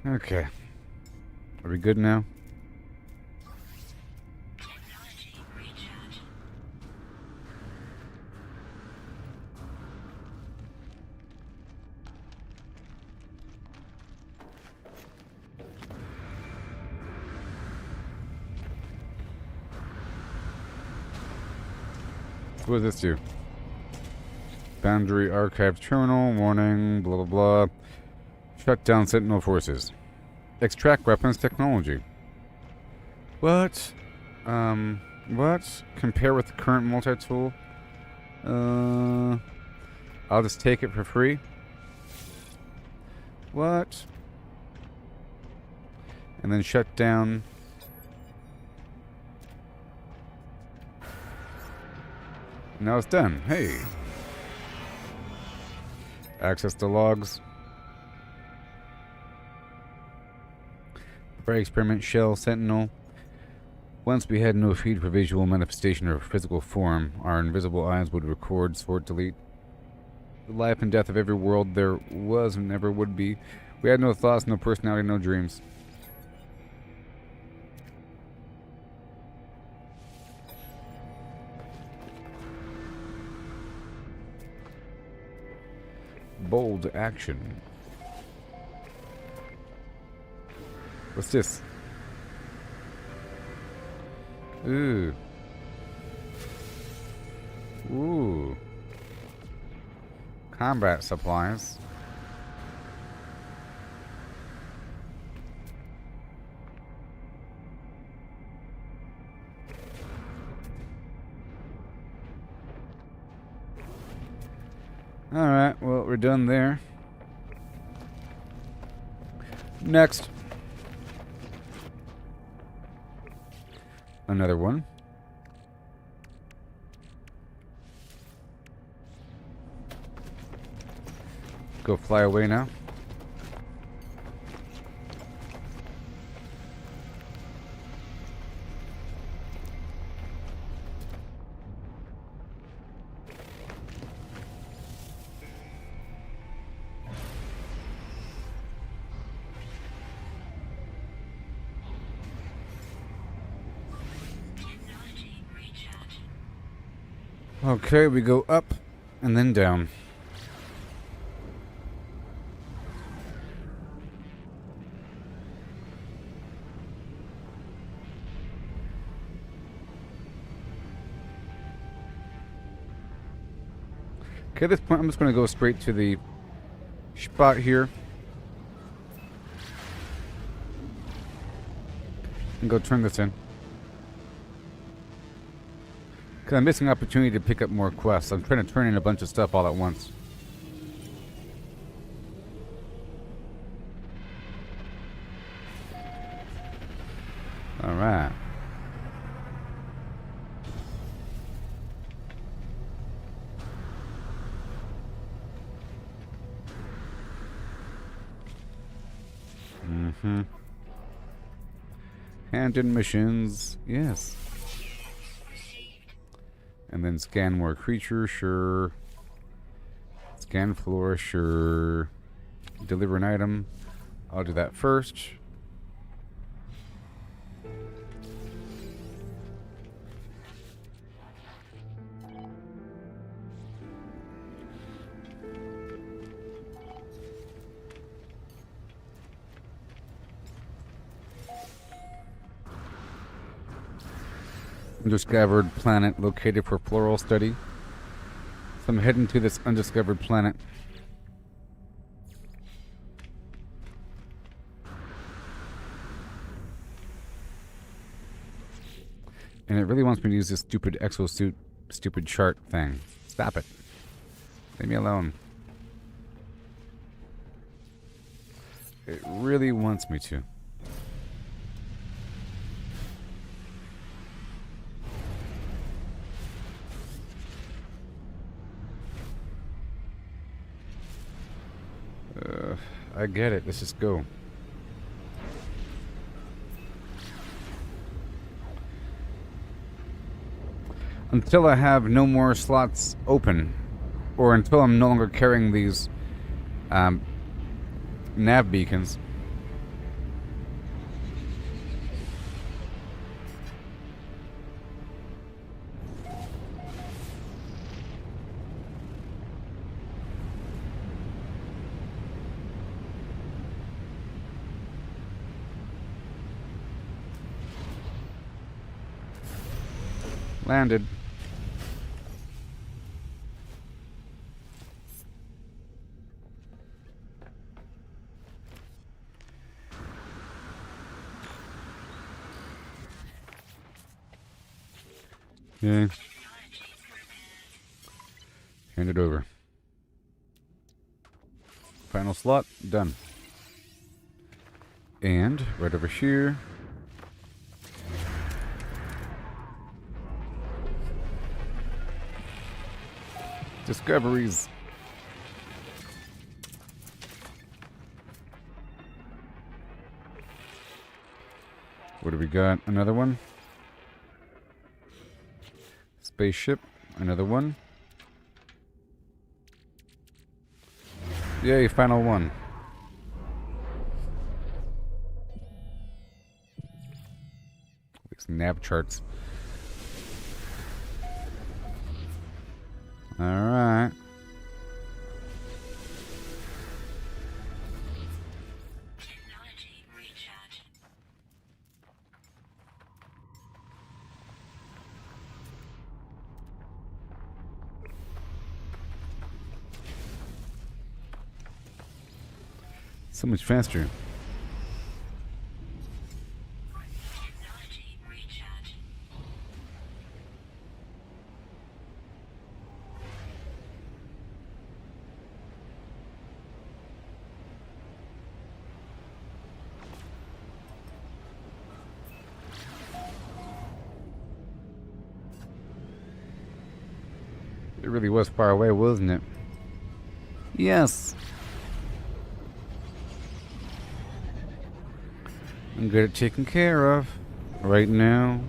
Okay. Are we good now? Technology recharge. What does this do? Boundary archive terminal, warning, blah blah blah. Shut down Sentinel forces. Extract weapons technology. What? What? Compare with the current multi-tool? I'll just take it for free. What? And then shut down. Now it's done. Hey. Access the logs. For experiment shell sentinel. Once we had no feed for visual manifestation or physical form, our invisible eyes would record, sort, delete. The life and death of every world there was and never would be. We had no thoughts, no personality, no dreams. Bold action. What's this? Ooh. Ooh. Combat supplies. Alright, well, we're done there. Next. Another one. Go fly away now. Technology recharge. Okay, we go up and then down. Okay, at this point, I'm just going to go straight to the spot here. And go turn this in. Because I'm missing opportunity to pick up more quests. I'm trying to turn in a bunch of stuff all at once. Alright. Mm-hmm. Hand-in missions. Yes. And then scan more creatures, sure. Scan floor, sure. Deliver an item. I'll do that first. Undiscovered planet located for floral study. So I'm heading to this undiscovered planet. And it really wants me to use this stupid exosuit, stupid chart thing. Stop it. Leave me alone. It really wants me to. I get it. Let's just go. Until I have no more slots open, or until I'm no longer carrying these nav beacons. Landed. Okay. Hand it over. Final slot, done. And right over here. Discoveries. What do we got? Another one. Spaceship. Another one. Yay, final one. These nav charts. Alright. Technology recharge. So much faster. Technology recharge. It really was far away, wasn't it? Yes. I'm good at taking care of right now.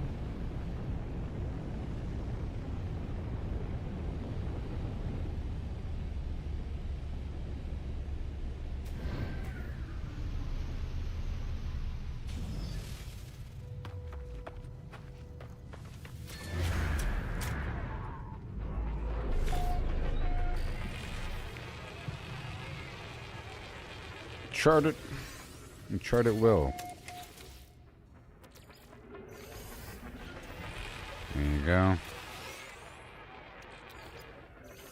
Chart it, and chart it well. There you go.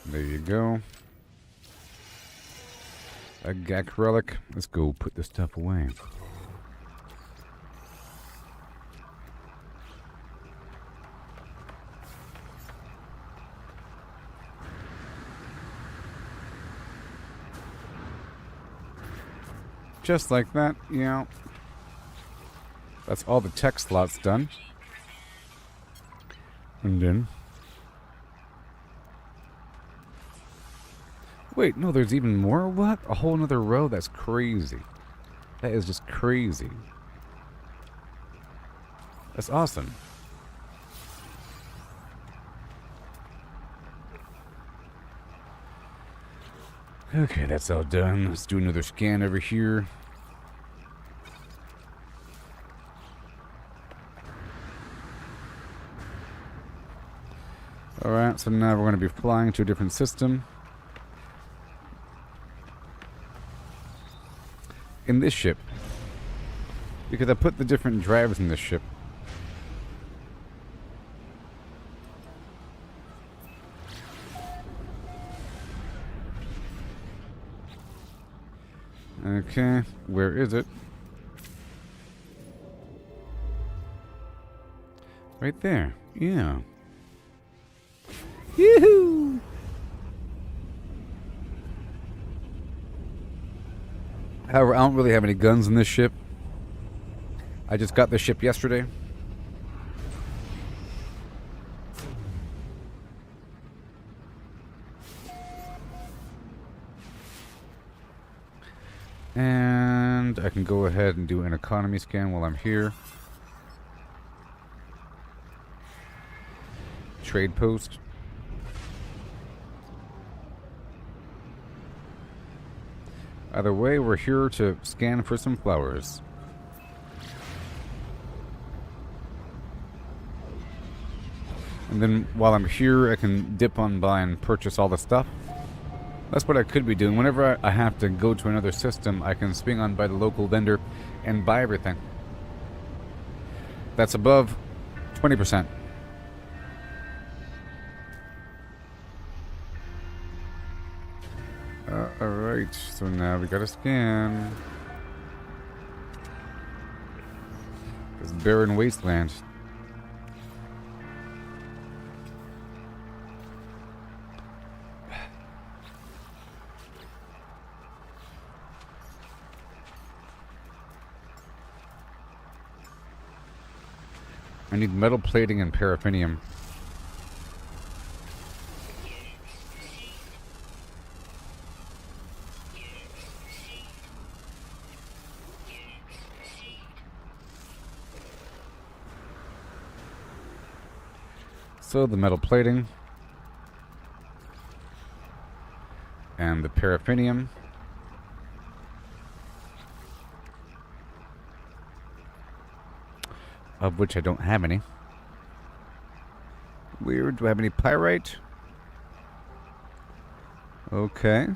There you go. A Gak relic. Let's go put this stuff away. Just like that, yeah. That's all the tech slots done. And then... Wait, no, there's even more? What? A whole nother row? That's crazy. That is just crazy. That's awesome. Okay, that's all done. Let's do another scan over here. Alright, so now we're going to be flying to a different system. In this ship. Because I put the different drives in this ship. Okay, where is it? Right there. Yeah. Yoo-hoo! However, I don't really have any guns in this ship. I just got this ship yesterday. And I can go ahead and do an economy scan while I'm here. Trade post. Either way, we're here to scan for some flowers. And then while I'm here, I can dip on by and purchase all the stuff. That's what I could be doing. Whenever I have to go to another system, I can swing on by the local vendor and buy everything. That's above 20%. Alright, so now we gotta scan this barren wasteland. I need metal plating and paraffinium. So the metal plating and the paraffinium of which I don't have any. Weird. Do I have any pyrite? Okay.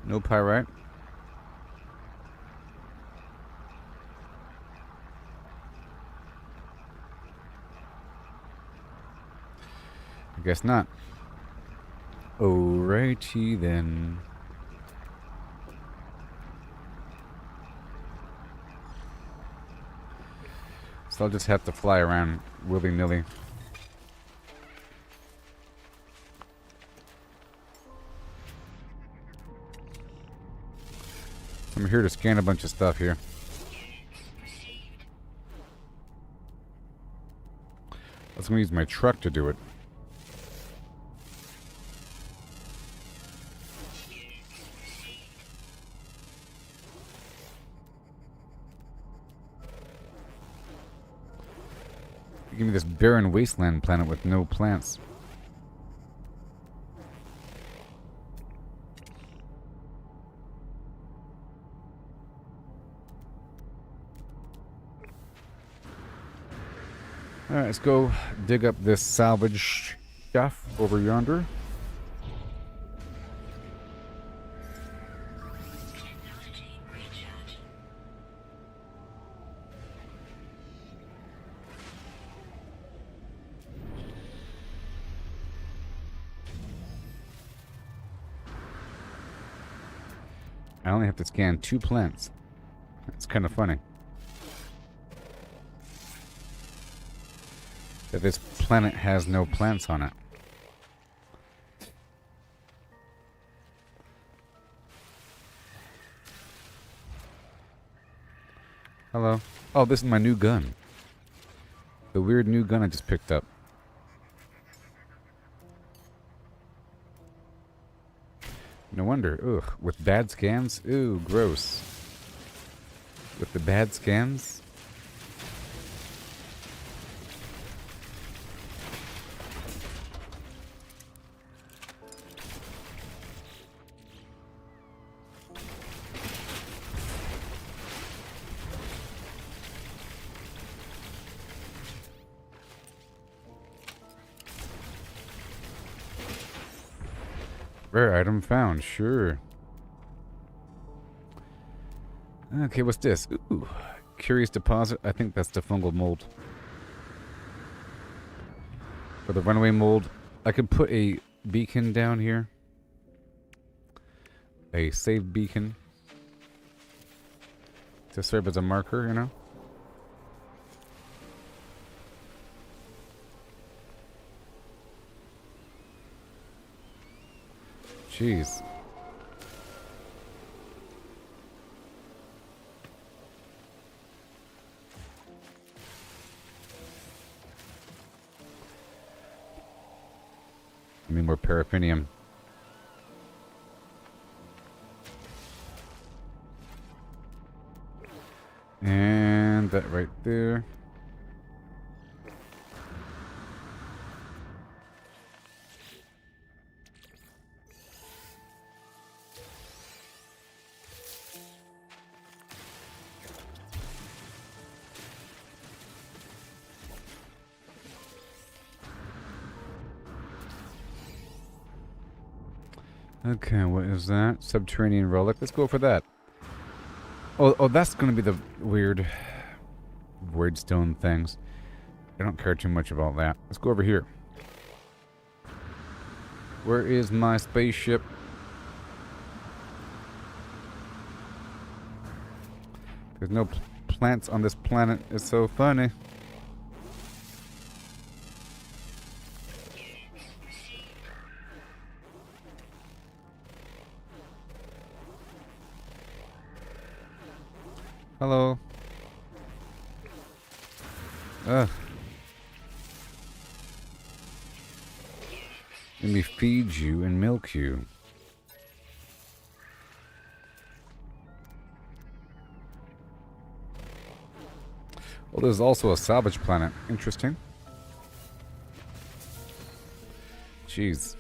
No pyrite. I guess not. Alrighty then. So I'll just have to fly around willy-nilly. I'm here to scan a bunch of stuff here. I was going to use my truck to do it. Give me this barren wasteland planet with no plants. Alright, let's go dig up this salvage stuff over yonder. Technology recharge. I only have to scan 2 plants. That's kind of funny. That this planet has no plants on it. Hello. Oh, this is my new gun. The weird new gun I just picked up. No wonder. Ugh. With bad scans? Ooh, gross. With the bad scans? Rare item found, sure. Okay, what's this? Ooh, curious deposit. I think that's the fungal mold. For the runaway mold, I could put a beacon down here. A save beacon. To serve as a marker, you know? Jeez. I mean, more paraffinium. And that right there. Okay, what is that? Subterranean relic. Let's go for that. Oh, that's going to be the weird void stone things. I don't care too much about that. Let's go over here. Where is my spaceship? There's no plants on this planet. It's so funny. Hello. Ugh. Let me feed you and milk you. Well, there's also a salvage planet. Interesting. Jeez.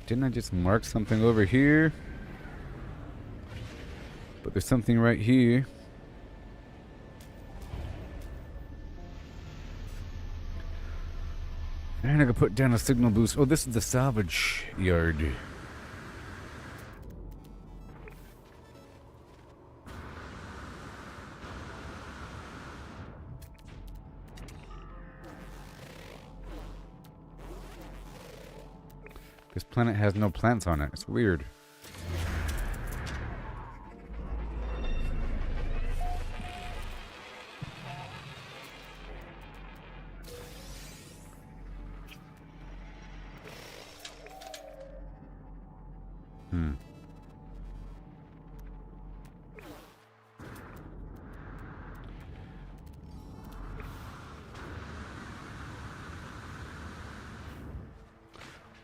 Didn't I just mark something over here? But there's something right here. And I can put down a signal boost. Oh, this is the salvage yard. This planet has no plants on it. It's weird.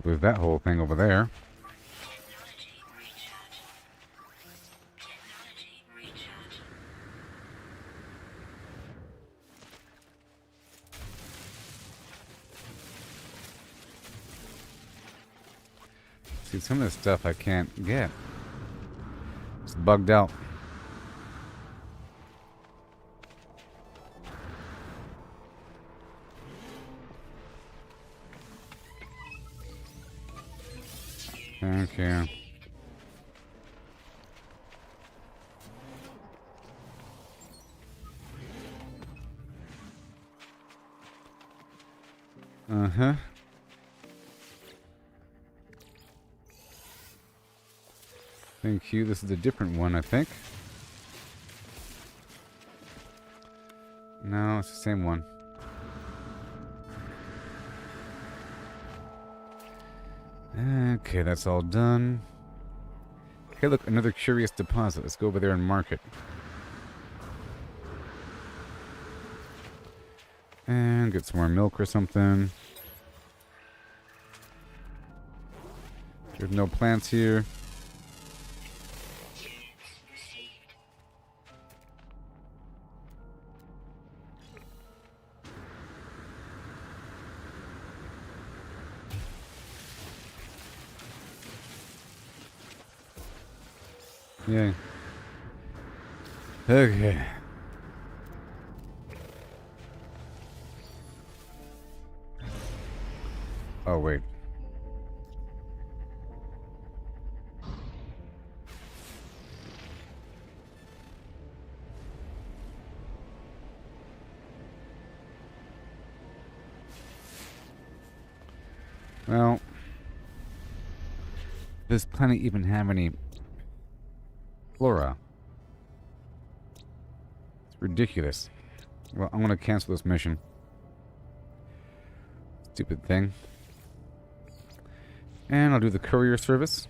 With that whole thing over there. Technology recharge. Technology recharge. See, some of this stuff I can't get. It's bugged out. Okay. Uh-huh. Thank you. This is a different one, I think. No, it's the same one. Okay, that's all done. Hey, look, another curious deposit. Let's go over there and mark it. And get some more milk or something. There's no plants here. Yay. Okay. Oh, wait. Well, does this planet even have any flora? It's ridiculous. Well, I'm going to cancel this mission. Stupid thing. And I'll do the courier service.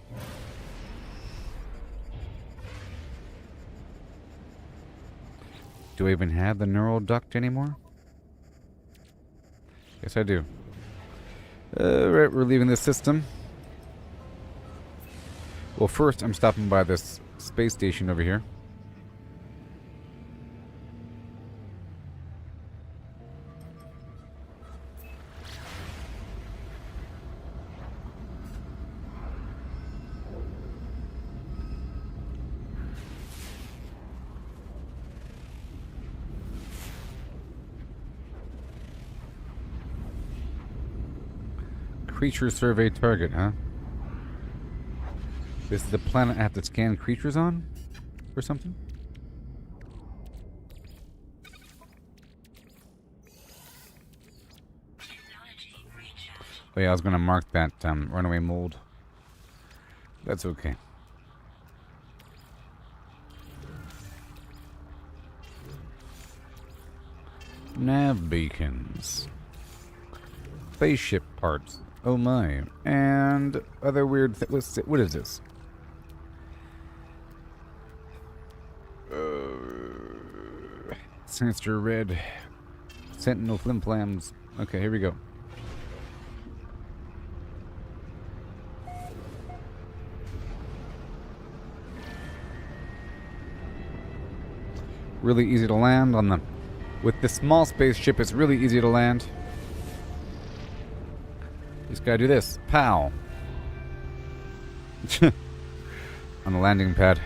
Do I even have the neural duct anymore? Yes, I do. Right, we're leaving this system. Well, first I'm stopping by this space station over here. Creature survey target, huh? This is the planet I have to scan creatures on? Or something? Technology recharge. Oh yeah, I was gonna mark that runaway mold. That's okay. Nav beacons. Spaceship parts. Oh my. And other weird what is this? Sinister red. Sentinel Flimflams. Okay, here we go. Really easy to land on the... With this small spaceship, it's really easy to land. Just gotta do this. Pow. On the landing pad.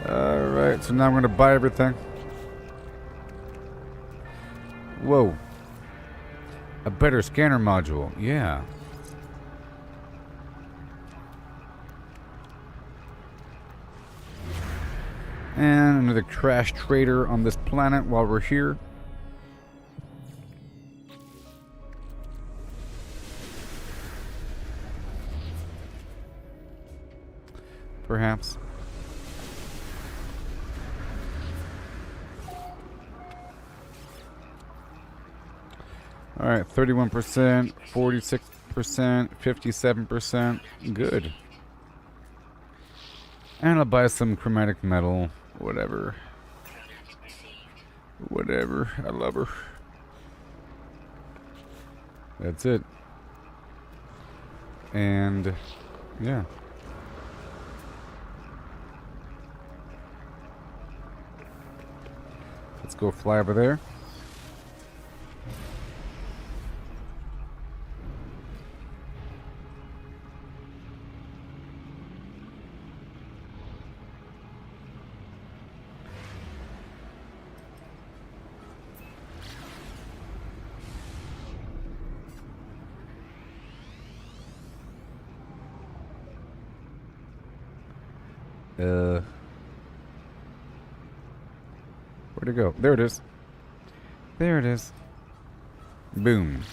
Alright, so now I'm going to buy everything. Whoa. A better scanner module. Yeah. And another trash trader on this planet while we're here. Perhaps. Alright, 31%, 46%, 57%. Good. And I'll buy some chromatic metal. Whatever. Whatever. I love her. That's it. And yeah. Let's go fly over there. Where'd it go? There it is. There it is. Boom.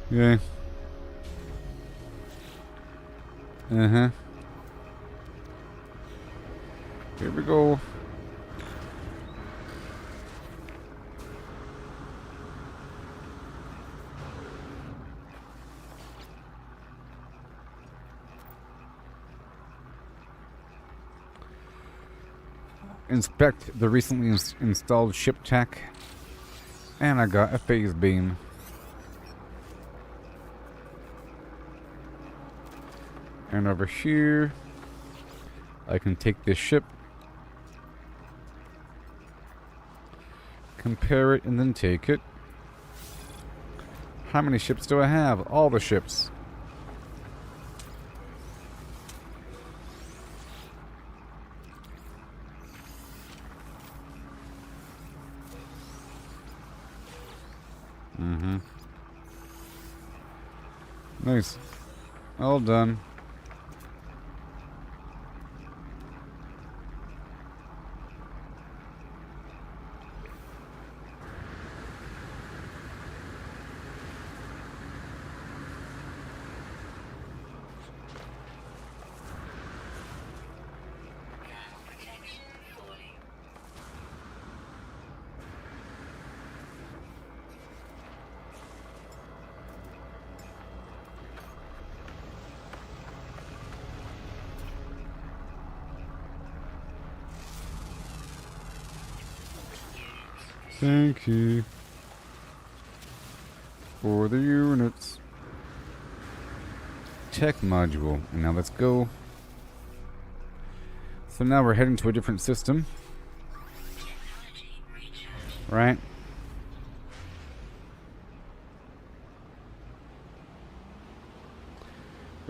Yeah. Uh-huh. Here we go. Inspect the recently installed ship tech. And I got a phase beam. And over here, I can take this ship, compare it, and then take it. How many ships do I have? All the ships. Mm-hmm. Nice. All done. Thank you for the units. Tech module. And now let's go. So now we're heading to a different system. Right?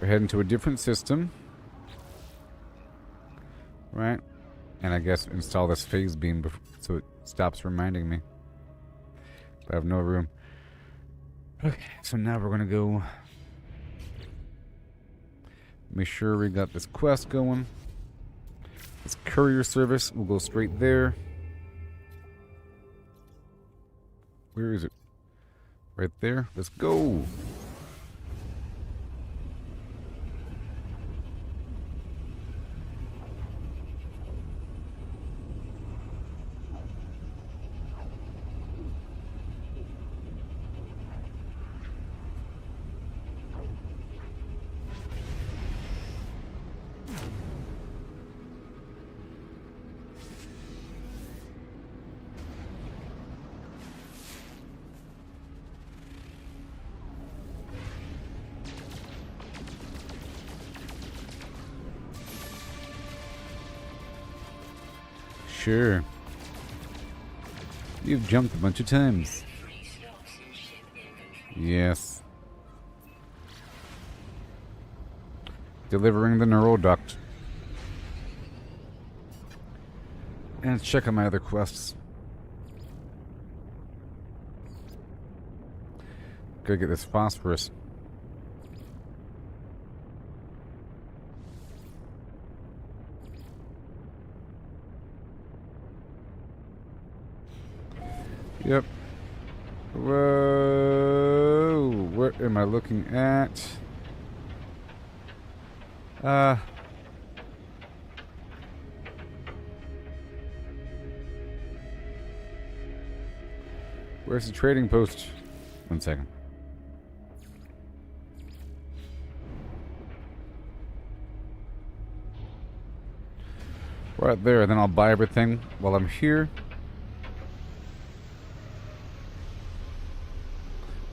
We're heading to a different system. Right? And I guess install this phase beam so it stops reminding me. But I have no room. Okay, so now we're gonna go make sure we got this quest going. This courier service will go straight there. Where is it? Right there. Let's go. sure. You've jumped a bunch of times. Yes. Delivering the neural duct. And let's check on my other quests. Gotta get this phosphorus. Yep. Whoa. What am I looking at? Where's the trading post? 1 second. Right there, then I'll buy everything while I'm here.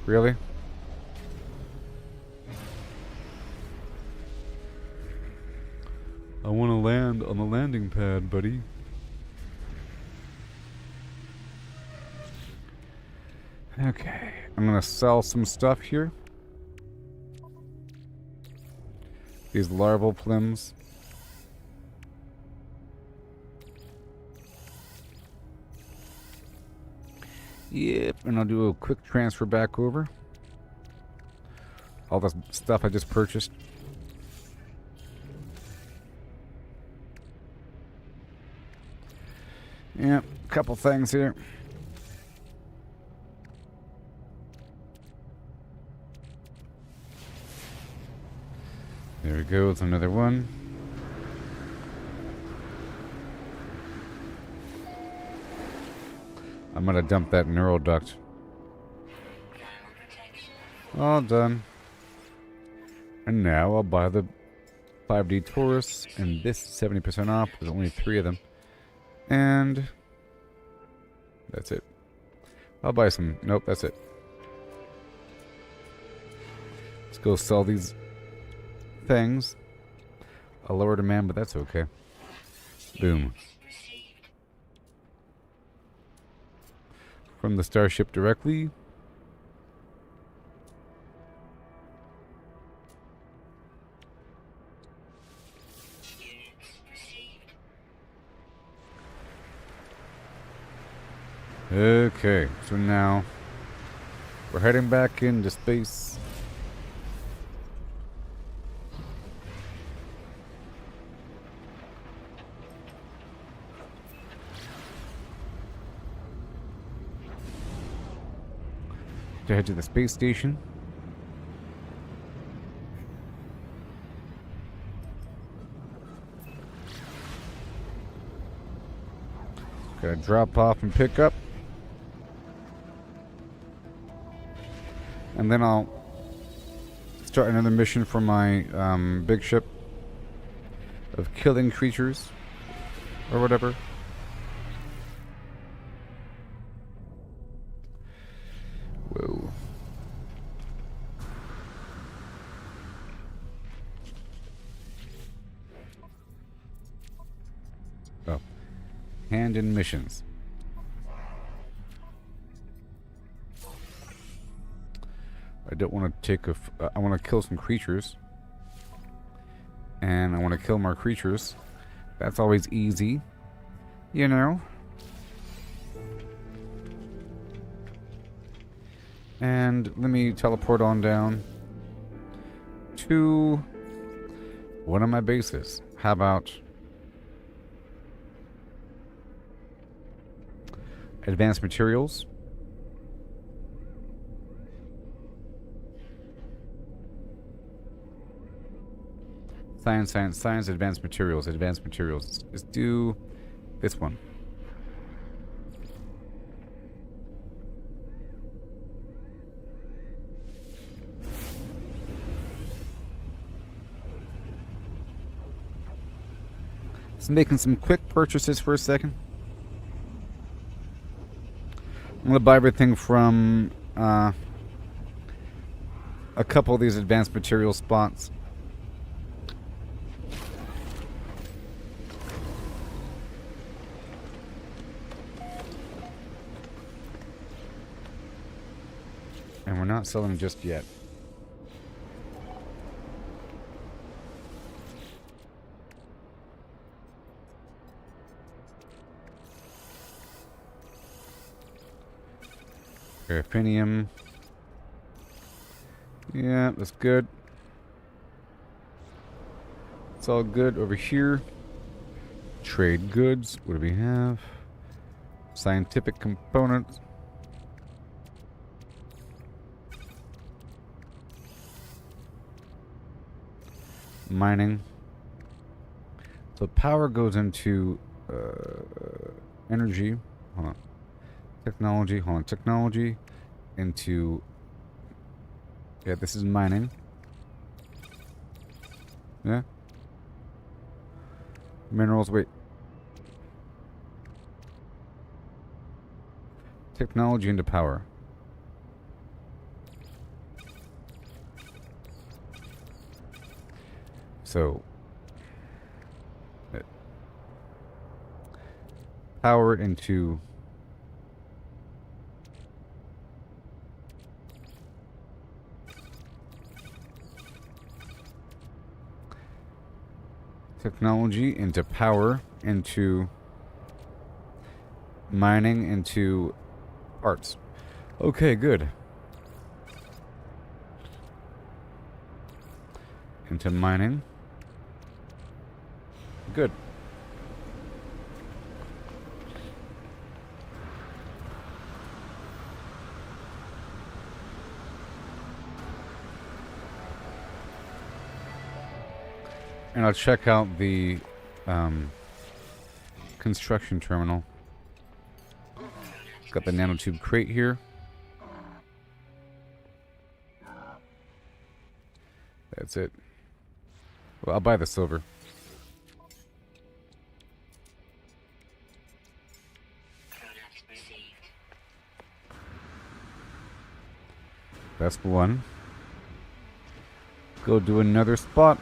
Really? I want to land on the landing pad, buddy. Okay, I'm gonna sell some stuff here. These larval flimflams. Yep, and I'll do a quick transfer back over. All the stuff I just purchased. Yep, a couple things here. There we go, it's another one. I'm gonna dump that neural duct. All done. And now I'll buy the 5D Taurus and this 70% off. There's only 3 of them. And that's it. I'll buy some. Nope, that's it. Let's go sell these things. A lower demand, but that's okay. Boom. From the starship directly. Okay, so now we're heading back into space. To head to the space station. Gotta drop off and pick up. And then I'll start another mission for my big ship of killing creatures or whatever. Whoa. Oh. Hand in missions. I don't want to take I want to kill some creatures. And I want to kill more creatures. That's always easy. You know? And let me teleport on down to one of my bases. How about advanced materials? Science, science, science, advanced materials, advanced materials. Let's do this one. Just making some quick purchases for a second. I'm going to buy everything from a couple of these advanced material spots. And we're not selling just yet. Paraffinium. Yeah, that's good. It's all good over here. Trade goods. What do we have? Scientific components. Mining. So power goes into energy. Hold on. Technology. Hold on. Technology into... Yeah, this is mining. Yeah. Minerals, wait. Technology into power. So... power into... technology into power into mining into parts. Okay, good. Into mining. Good. And I'll check out the construction terminal. Got the nanotube crate here. That's it. Well, I'll buy the silver. That's one. Go do another spot.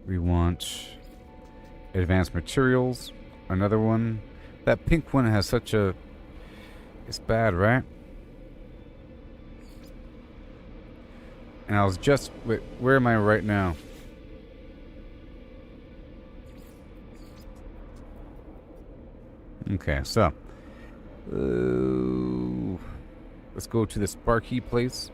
We want advanced materials. Another one. That pink one has such a... It's bad, right? And I was just... Wait, where am I right now? Okay, so... let's go to the Sparky place.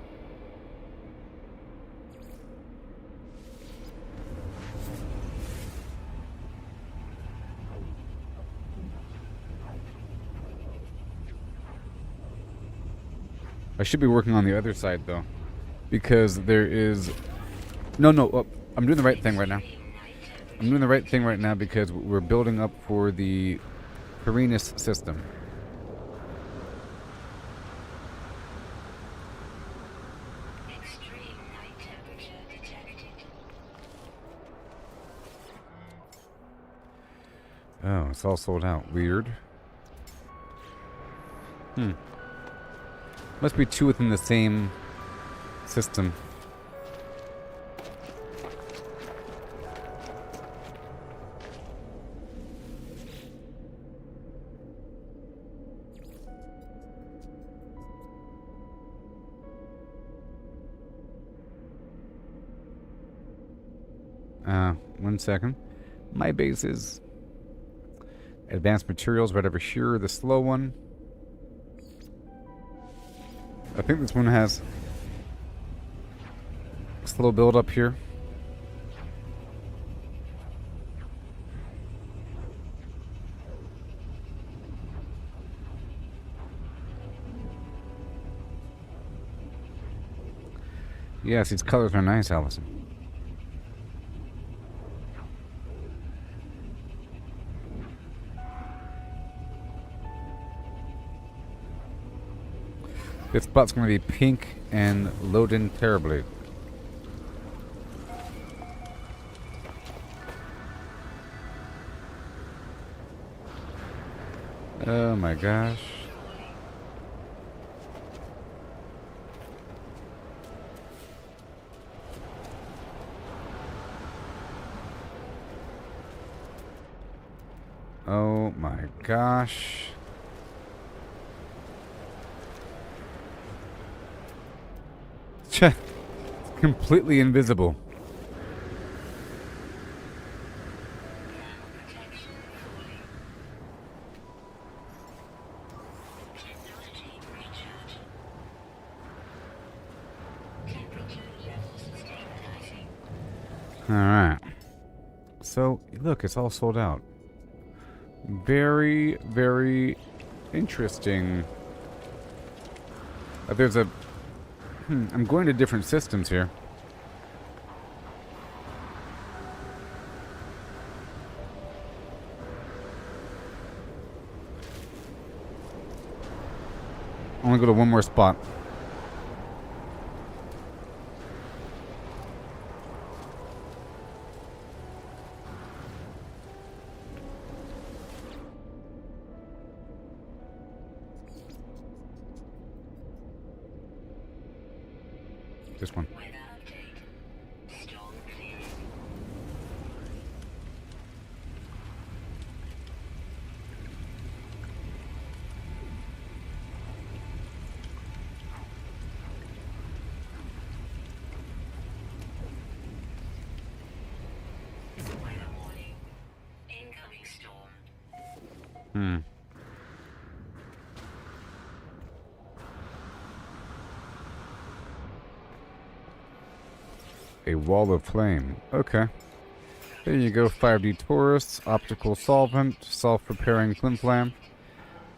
I should be working on the other side, though. Because there is... No, I'm doing the right thing right now. I'm doing the right thing right now because we're building up for the Carinus system. Extreme night temperature detected. Oh, it's all sold out. Weird. Must be two within the same system. One second. My base is advanced materials right over here, the slow one. I think this one has slow build up here. Yes, these colors are nice, Allison. This spot's going to be pink and loading terribly. Oh my gosh. Oh my gosh. It's completely invisible. Protection fully. Technology recharge. Temperature levels stabilizing. Alright. So, look, it's all sold out. Very, very interesting. There's a... I'm going to different systems here. I'm gonna go to one more spot. This one. Weather update. Storm clearing. Weather warning. Incoming storm. A wall of flame. Okay. There you go, 5D tourists, optical solvent, self-repairing flimflam,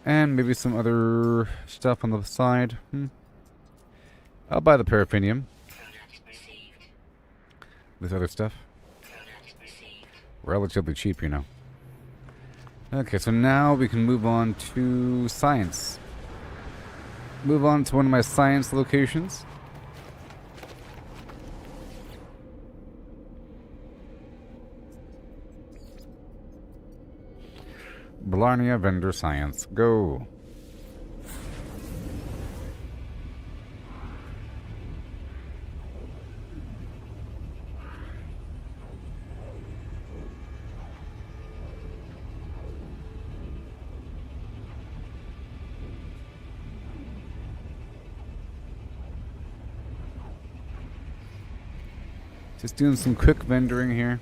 and maybe some other stuff on the side. I'll buy the paraffinium. Product received. This other stuff. Product received. Relatively cheap, you know. Okay, so now we can move on to science. Move on to one of my science locations. Blarnea Vendor Science. Go. Just doing some quick vendoring here.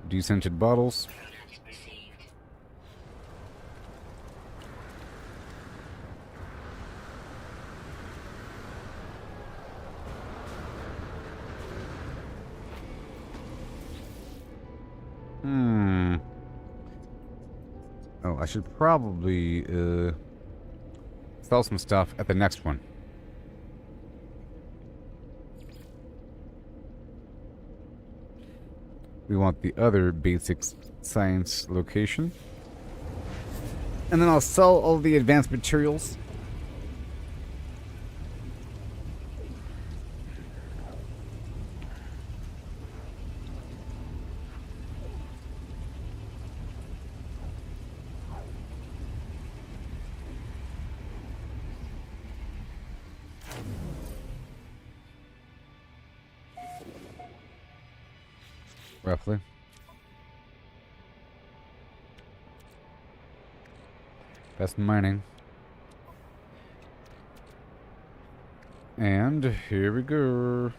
Descented bottles. Product received. Oh, I should probably sell some stuff at the next one. We want the other basic science location. And then I'll sell all the advanced materials. Roughly. That's mining. And here we go.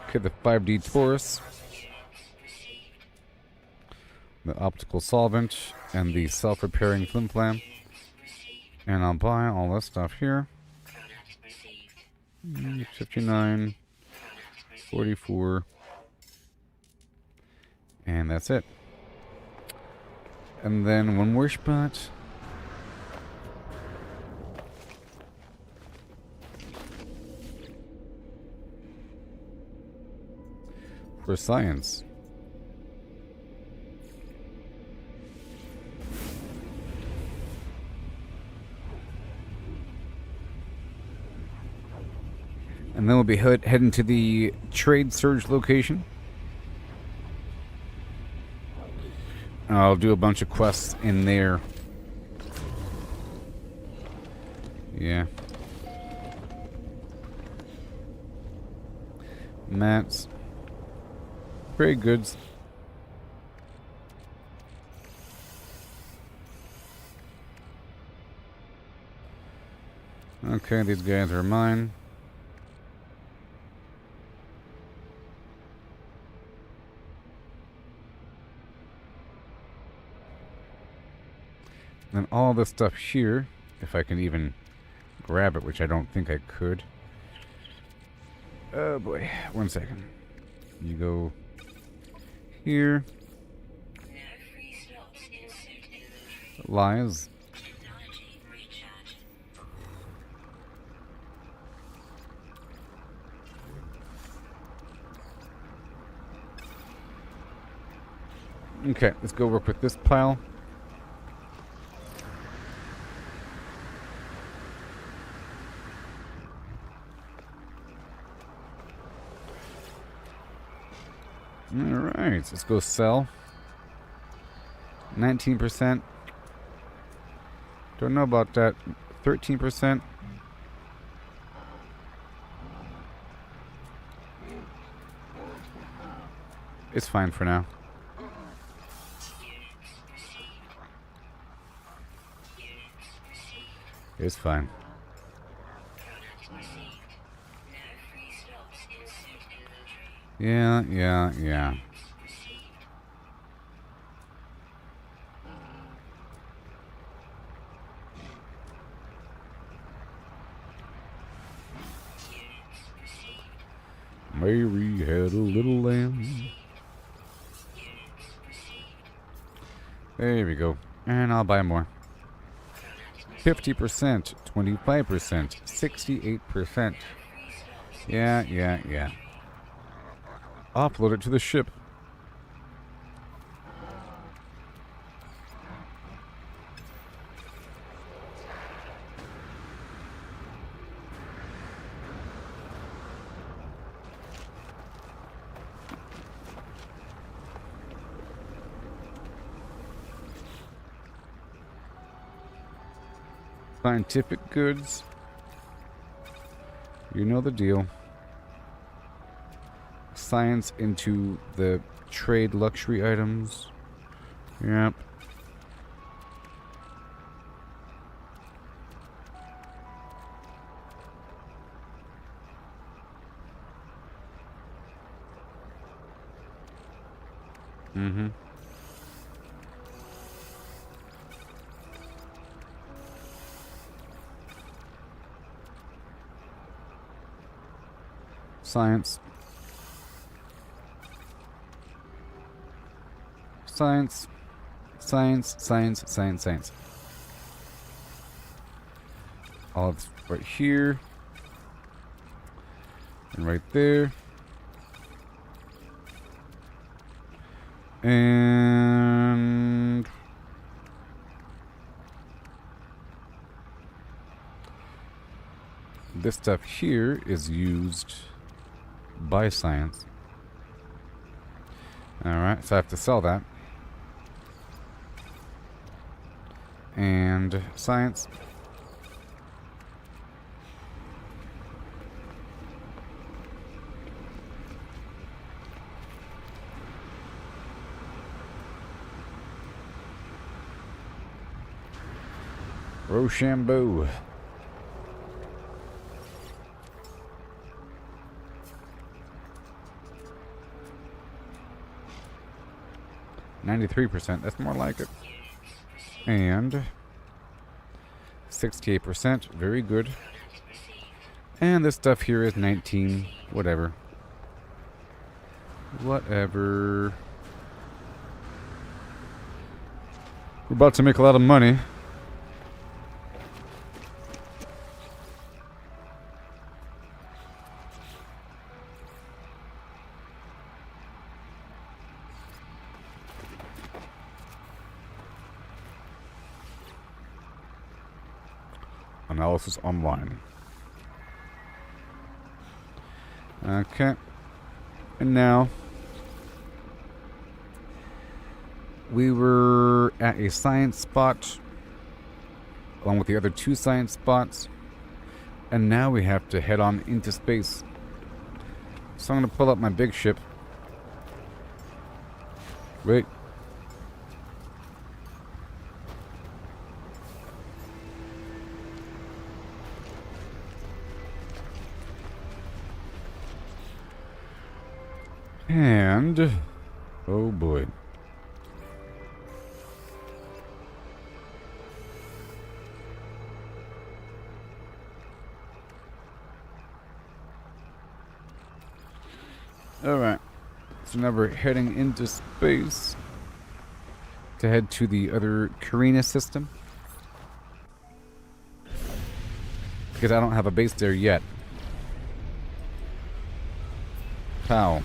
Okay, the 5D Taurus. The optical solvent and the self-repairing flimflam. And I'll buy all this stuff here. 59, 44, and that's it. And then one more spot. For science. And then we'll be heading to the trade surge location. I'll do a bunch of quests in there. Yeah. Mats. Very goods. Okay, these guys are mine. And all this stuff here, if I can even grab it, which I don't think I could. Oh boy, 1 second. You go here. No free slots in suit inventory. Lies. Technology recharge. Okay, let's go work with this pile. Alright, let's go sell. 19%. Don't know about that. 13%. It's fine for now. Units received. Units received. It's fine. Product received. No free slots in suit inventory. Yeah. Units received. Units received. Mary had a little lamb. Units received. There we go. And I'll buy more. Product received. 50%, 25%, 68%. Free slots. Yeah. Offload it to the ship. Scientific goods. You know the deal. Science into the trade luxury items. Yep. Mm-hmm. Science. Science. Science. All it's right here. And right there. And this stuff here is used by science. Alright, so I have to sell that. And science. Rochambeau. %. That's more like it. And 68%. Very good. And this stuff here is 19. Whatever. We're about to make a lot of money. Analysis online. Okay. And now we were at a science spot along with the other 2 science spots. And now we have to head on into space. So I'm going to pull up my big ship. Wait. And... oh boy. Alright. So now we're heading into space to head to the other Carina system. Because I don't have a base there yet. Pow.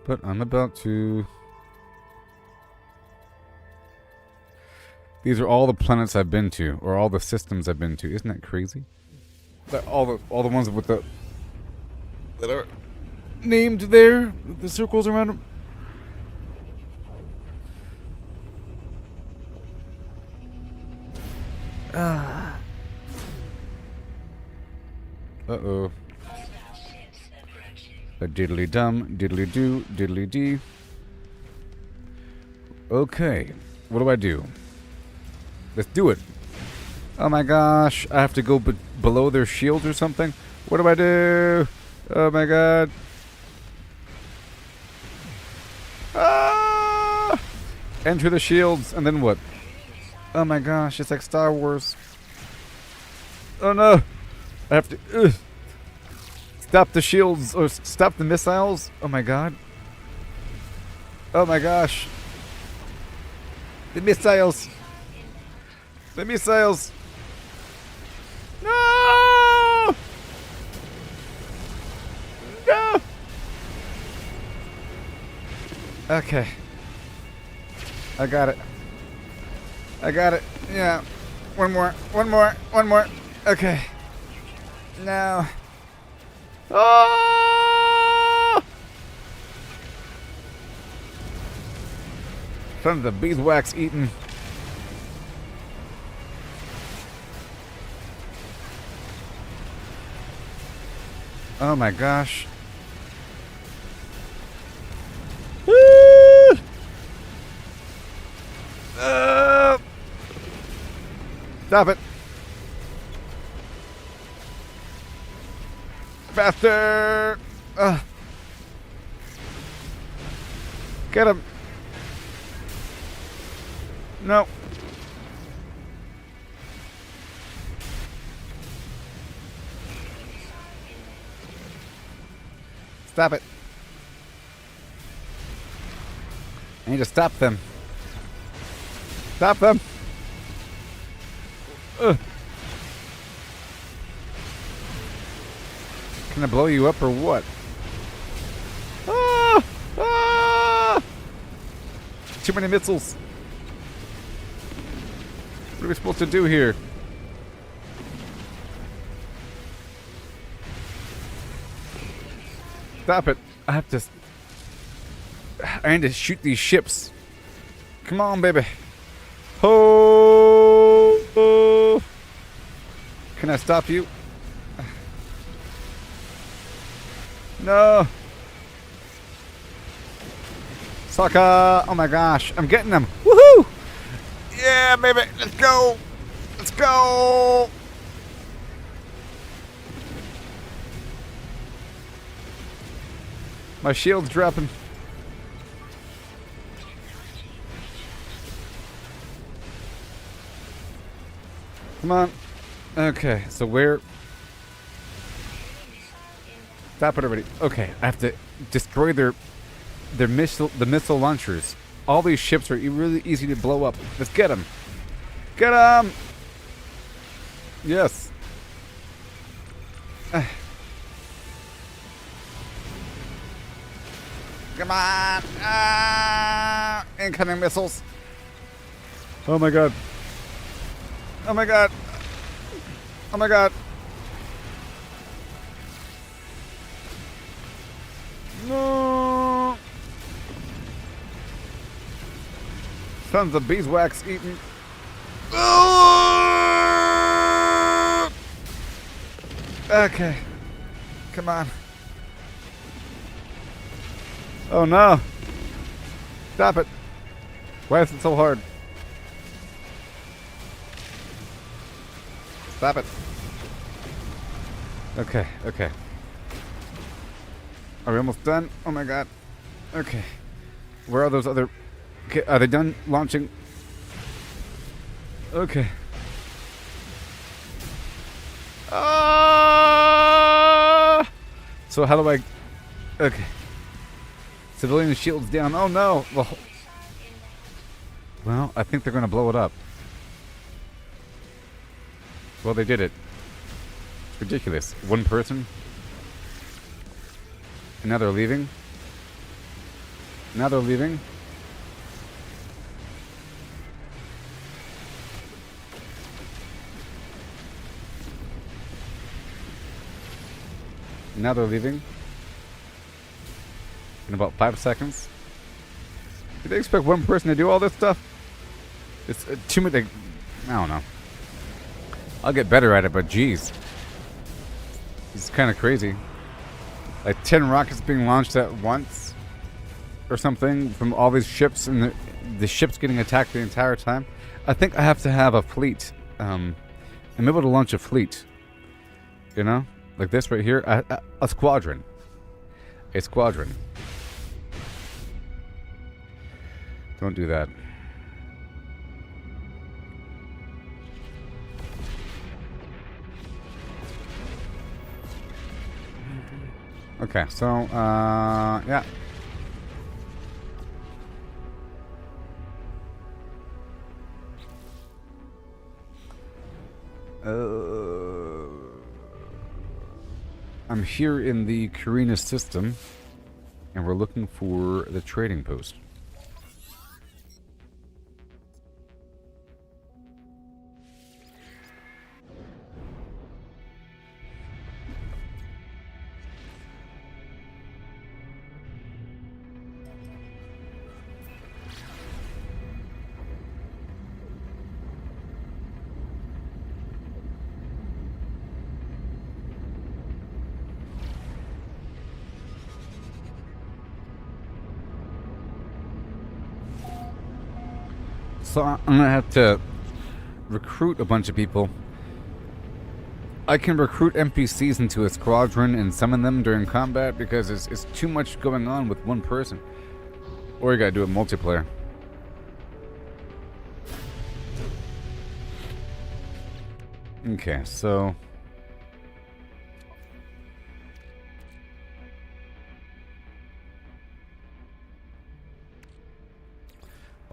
But I'm about to... these are all the planets I've been to, or all the systems I've been to. Isn't that crazy? All the ones with the... that are named there, the circles around them. Uh-oh. A diddly dum, diddly do, diddly dee. Okay, what do I do? Let's do it. Oh my gosh, I have to go below their shields or something? What do I do? Oh my god. Ah! Enter the shields, and then what? Oh my gosh, it's like Star Wars. Oh no! I have to... stop the shields, or stop the missiles. Oh my god. Oh my gosh. The missiles. The missiles. No! No! Okay. I got it. I got it. Yeah. One more. One more. One more. Okay. Now. Oh! Son of the beeswax eating. Oh my gosh. Woo! Stop it. Faster! Get him! No. Stop it. I need to stop them. Stop them! Ugh. Can I blow you up or what? Ah! Ah! Too many missiles. What are we supposed to do here? Stop it. I have to... I need to shoot these ships. Come on, baby. Oh! Oh. Can I stop you? No. Sucker. Oh my gosh. I'm getting them. Woohoo! Yeah, baby. Let's go. Let's go. My shield's dropping. Come on. Okay, so where... Stop it, everybody. Okay, I have to destroy the missile launchers. All these ships are really easy to blow up. Let's get them. Get them! Yes. Come on! Incoming missiles. Oh my god. Oh my god. Oh my god. No. Tons of beeswax eaten. Okay. Come on. Oh no. Stop it. Why is it so hard? Stop it. Okay, okay. Are we almost done? Oh my god. Okay. Where are those other... Okay, are they done launching? Okay. Ah! So how do I... Okay. Civilian shields down. Oh no! Well, I think they're going to blow it up. Well, they did it. It's ridiculous. One person. And now they're leaving. Now they're leaving. Now they're leaving. In about 5 seconds. Did they expect one person to do all this stuff? It's too much. I don't know. I'll get better at it, but geez. It's kind of crazy. Like 10 rockets being launched at once. Or something from all these ships, and the ships getting attacked the entire time. I think I have to have a fleet. I'm able to launch a fleet. You know? Like this right here. A squadron. A squadron. Don't do that. Okay, so, yeah. I'm here in the Carina system, and we're looking for the trading post. So I'm gonna have to recruit a bunch of people. I can recruit NPCs into a squadron and summon them during combat because it's too much going on with one person. Or you gotta do it multiplayer. Okay, so...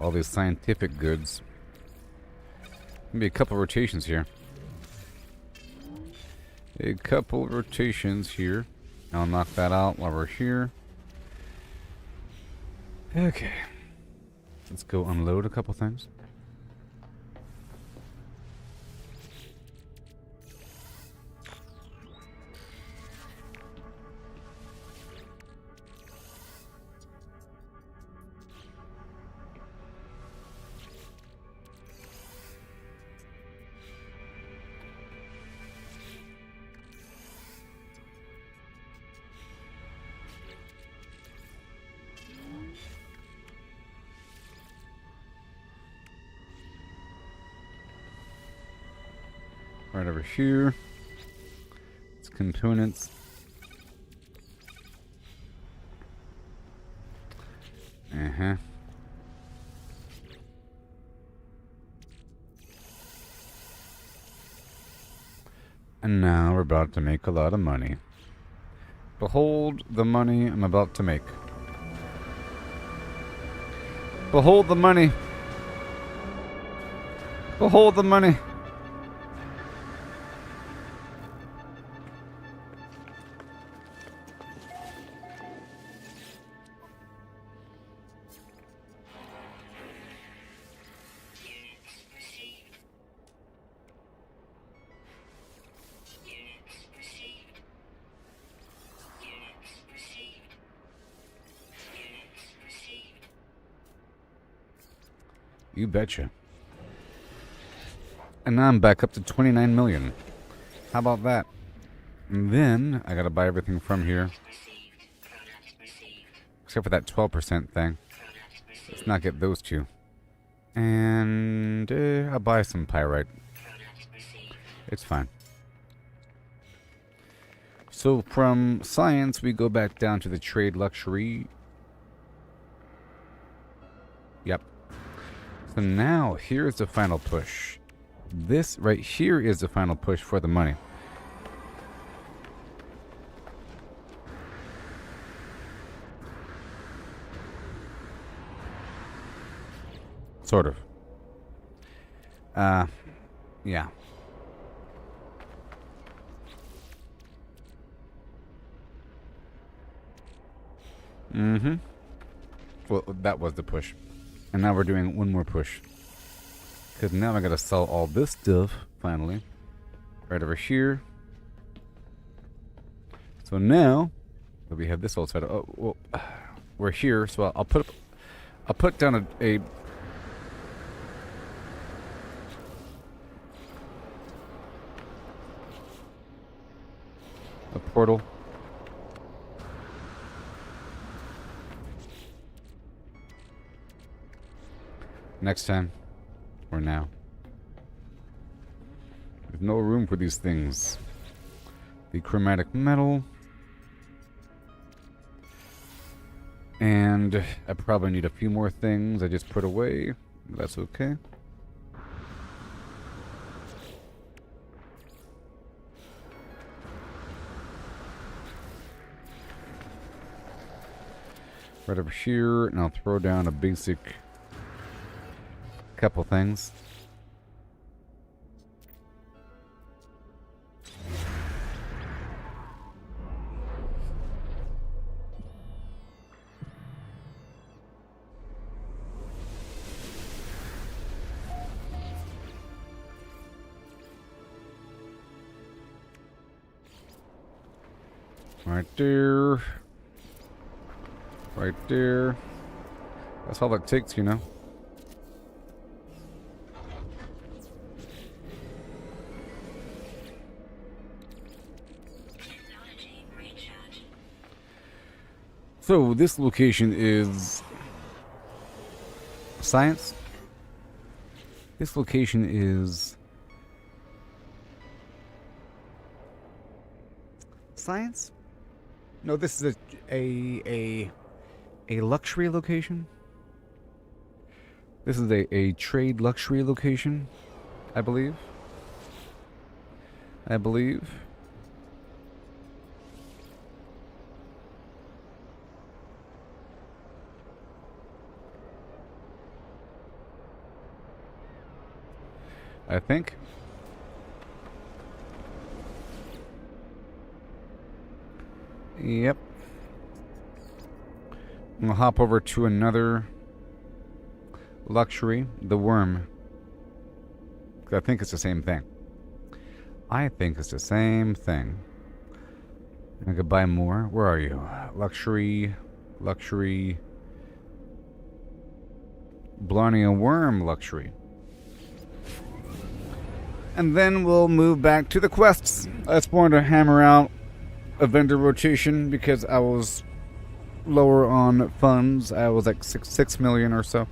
all these scientific goods. Maybe a couple rotations here. A couple rotations here. I'll knock that out while we're here. Okay. Let's go unload a couple things. Right over here. It's components. Uh-huh. And now we're about to make a lot of money. Behold the money I'm about to make. Behold the money. Behold the money. You betcha. And now I'm back up to 29 million. How about that? And then I gotta buy everything from here. Except for that 12% thing. Let's not get those two. And I'll buy some pyrite. It's fine. So from science, we go back down to the trade luxury. Yep. So now, here's the final push. This right here is the final push for the money. Sort of. Yeah. Mm-hmm. Well, that was the push. And now we're doing one more push. Because now I gotta sell all this stuff, finally. Right over here. So now that we have this all set up, oh, well, we're here, so I'll put down a portal. Next time. Or now. There's no room for these things. The chromatic metal. And I probably need a few more things I just put away. But that's okay. Right over here, and I'll throw down a basic couple things. Right there. Right there. That's all it takes, you know. So this location is science. This location is science. No, this is a luxury location. This is a trade luxury location, I believe. I think. Yep. We'll hop over to another luxury, the worm. I think it's the same thing. I could buy more. Where are you? Luxury. Blarney a worm luxury. And then we'll move back to the quests. I just wanted to hammer out a vendor rotation because I was lower on funds. I was like 6 million or so.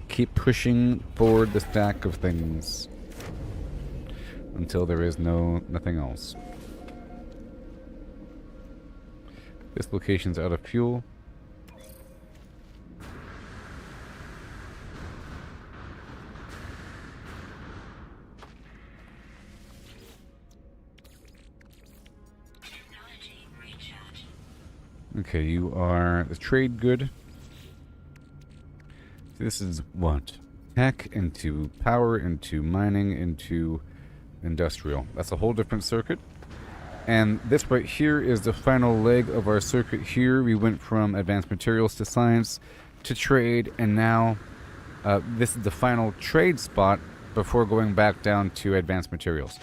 Keep pushing forward the stack of things until there is nothing else. This location's out of fuel. Okay, you are the trade good. This is what? Tech into power, into mining, into industrial. That's a whole different circuit. And this right here is the final leg of our circuit here. We went from advanced materials to science to trade, and now this is the final trade spot before going back down to advanced materials.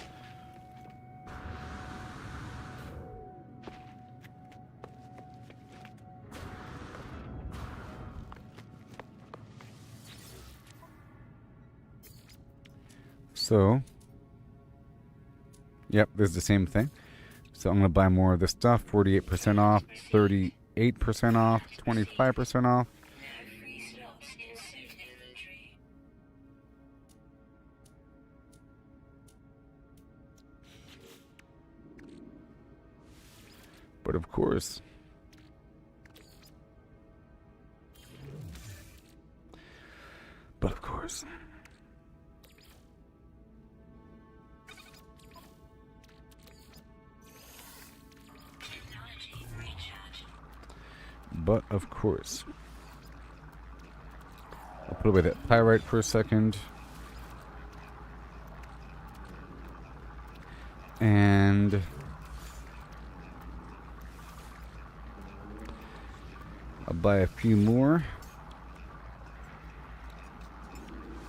So, yep, there's the same thing. So I'm going to buy more of this stuff. 48% off, 38% off, 25% off. Add free slots in suit inventory. But of course, Technology recharge. but of course, I'll put away that pyrite for a second. And I'll buy a few more.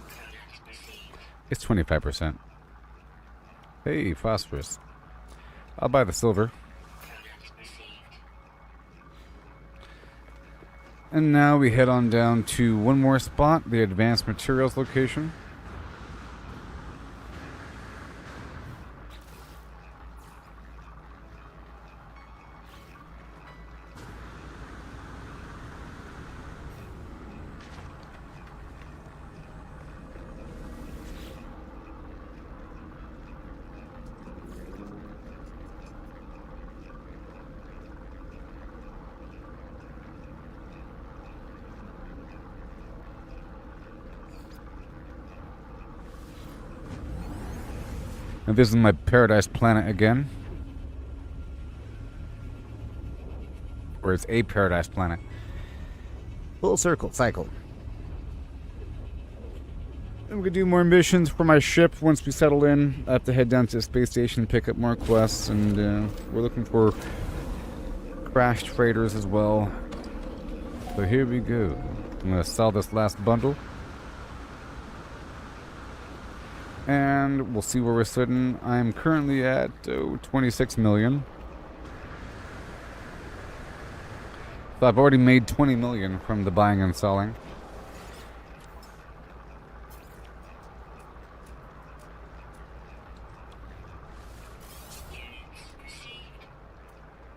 Product received. It's 25%. Hey, phosphorus. I'll buy the silver. Product received. And now we head on down to one more spot, the advanced materials location. And this is my paradise planet again. Or it's a paradise planet. Full circle, cycle. And we can do more missions for my ship once we settle in. I have to head down to the space station, pick up more quests, and we're looking for crashed freighters as well. So here we go. I'm going to sell this last bundle. And we'll see where we're sitting. I'm currently at 26 million. So I've already made 20 million from the buying and selling. Units received. Units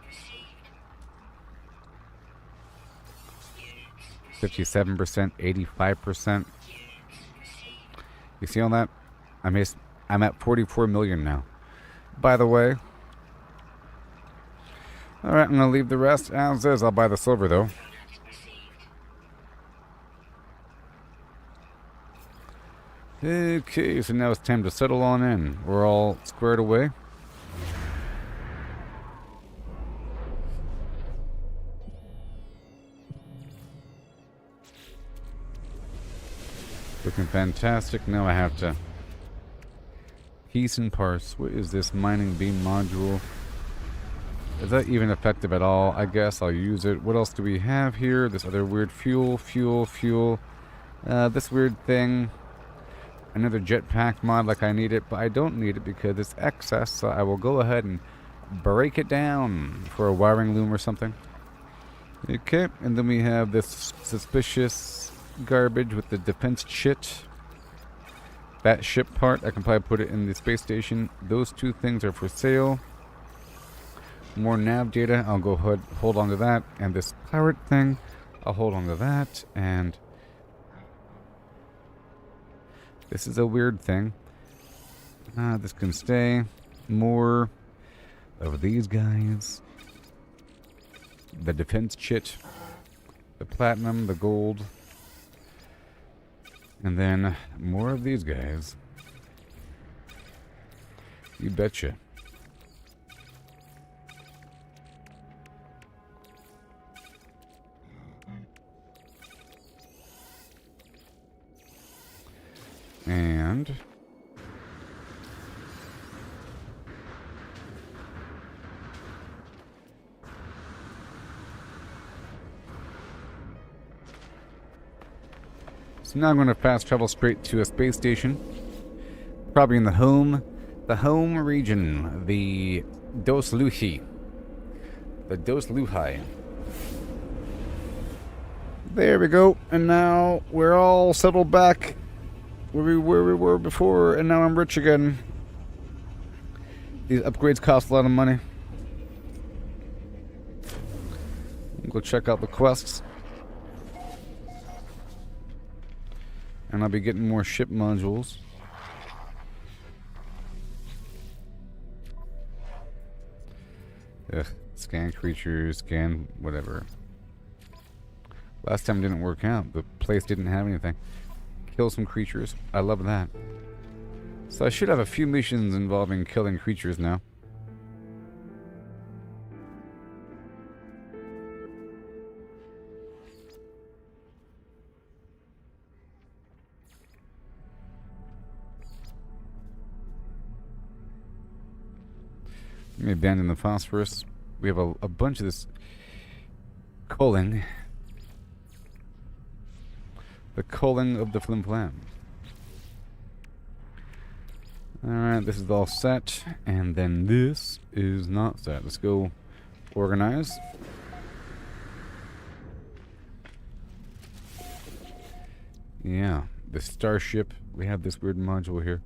received. Units received. 57%, 85%. Units received. You see on that? I'm at 44 million now. By the way. Alright, I'm going to leave the rest as is. I'll buy the silver though. Product received. Okay, so now it's time to settle on in. We're all squared away. Looking fantastic. Now I have to piece and parse. What is this mining beam module? Is that even effective at all? I guess I'll use it. What else do we have here? This other weird fuel. This weird thing. Another jetpack mod like I need it, but I don't need it because it's excess, so I will go ahead and break it down for a wiring loom or something. Okay, and then we have this suspicious garbage with the defense shit. That ship part, I can probably put it in the space station. Those two things are for sale. More nav data, I'll go ahead, hold on to that. And this pirate thing, I'll hold on to that. And this is a weird thing. This can stay. More of these guys. The defense chit. The platinum, the gold. And then more of these guys. You betcha. And so now I'm going to fast travel straight to a space station. Probably in the home region, the Dos Luchi. The Dos Luhai. There we go. And now we're all settled back where we were before, and now I'm rich again. These upgrades cost a lot of money. Go check out the quests. And I'll be getting more ship modules. Ugh, scan creatures, scan whatever. Last time didn't work out. The place didn't have anything. Kill some creatures. I love that. So I should have a few missions involving killing creatures now. Let me abandon the phosphorus. We have a bunch of this coaling. The coaling of the Flimflam. Alright, this is all set. And then this is not set. Let's go organize. Yeah, the starship. We have this weird module here.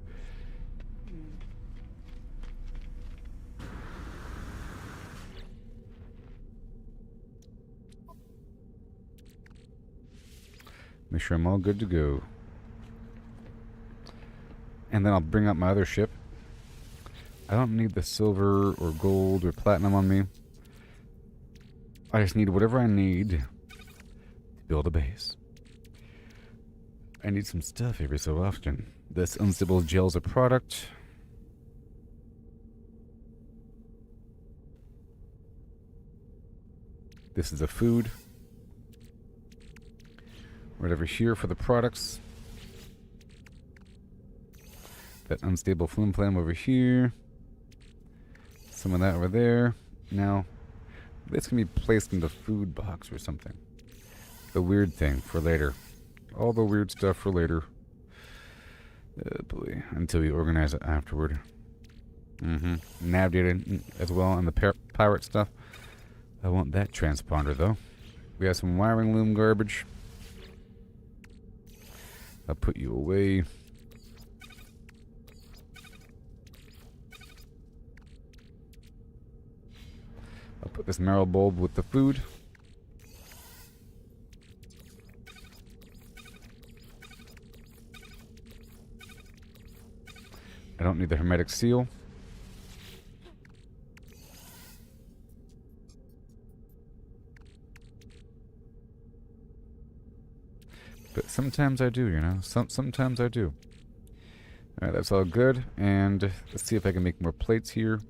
Make sure I'm all good to go. And then I'll bring up my other ship. I don't need the silver or gold or platinum on me. I just need whatever I need to build a base. I need some stuff every so often. This unstable gel is a product. This is a food. Right over here for the products. That unstable flimflam over here. Some of that over there. Now, this can be placed in the food box or something. The weird thing for later. All the weird stuff for later. Oh boy. Until we organize it afterward. Nav data as well, and the pirate stuff. I want that transponder though. We have some wiring loom garbage. I'll put you away. I'll put this marrow bulb with the food. I don't need the hermetic seal. But sometimes I do, you know. Sometimes I do. Alright, that's all good. And let's see if I can make more plates here.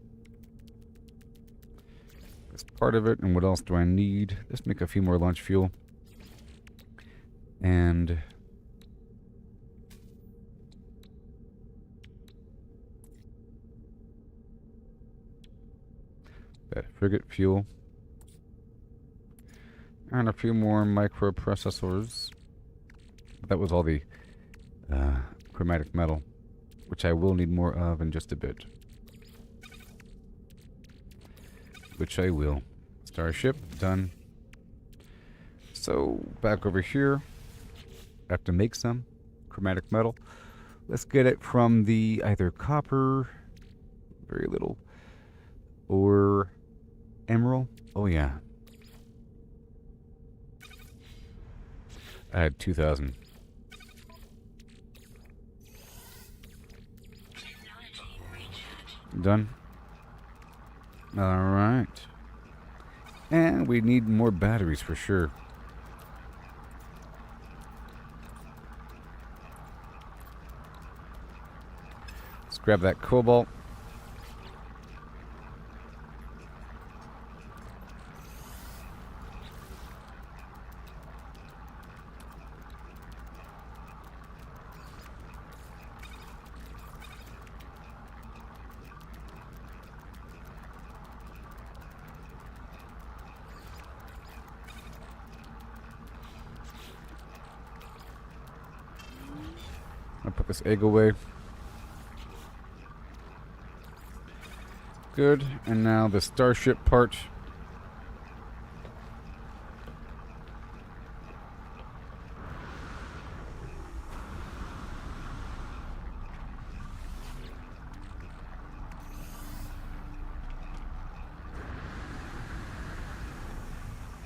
That's part of it. And what else do I need? Let's make a few more launch fuel. And that frigate fuel. And a few more microprocessors. That was all the chromatic metal, which I will need more of in just a bit. Which I will. Starship, done. So, back over here. I have to make some chromatic metal. Let's get it from the either copper, very little, or emerald. Oh yeah. I had 2,000. Done. Alright. And we need more batteries for sure. Let's grab that cobalt. I'll put this egg away. Good. And now the starship part.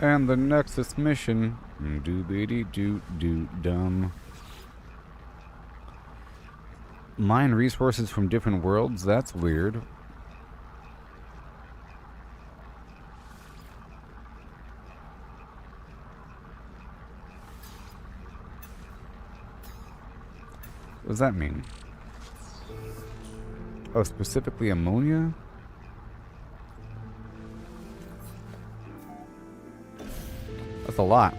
And the Nexus mission. Doobity doo doo dum. Mine resources from different worlds? That's weird. What does that mean? Oh, specifically ammonia? That's a lot.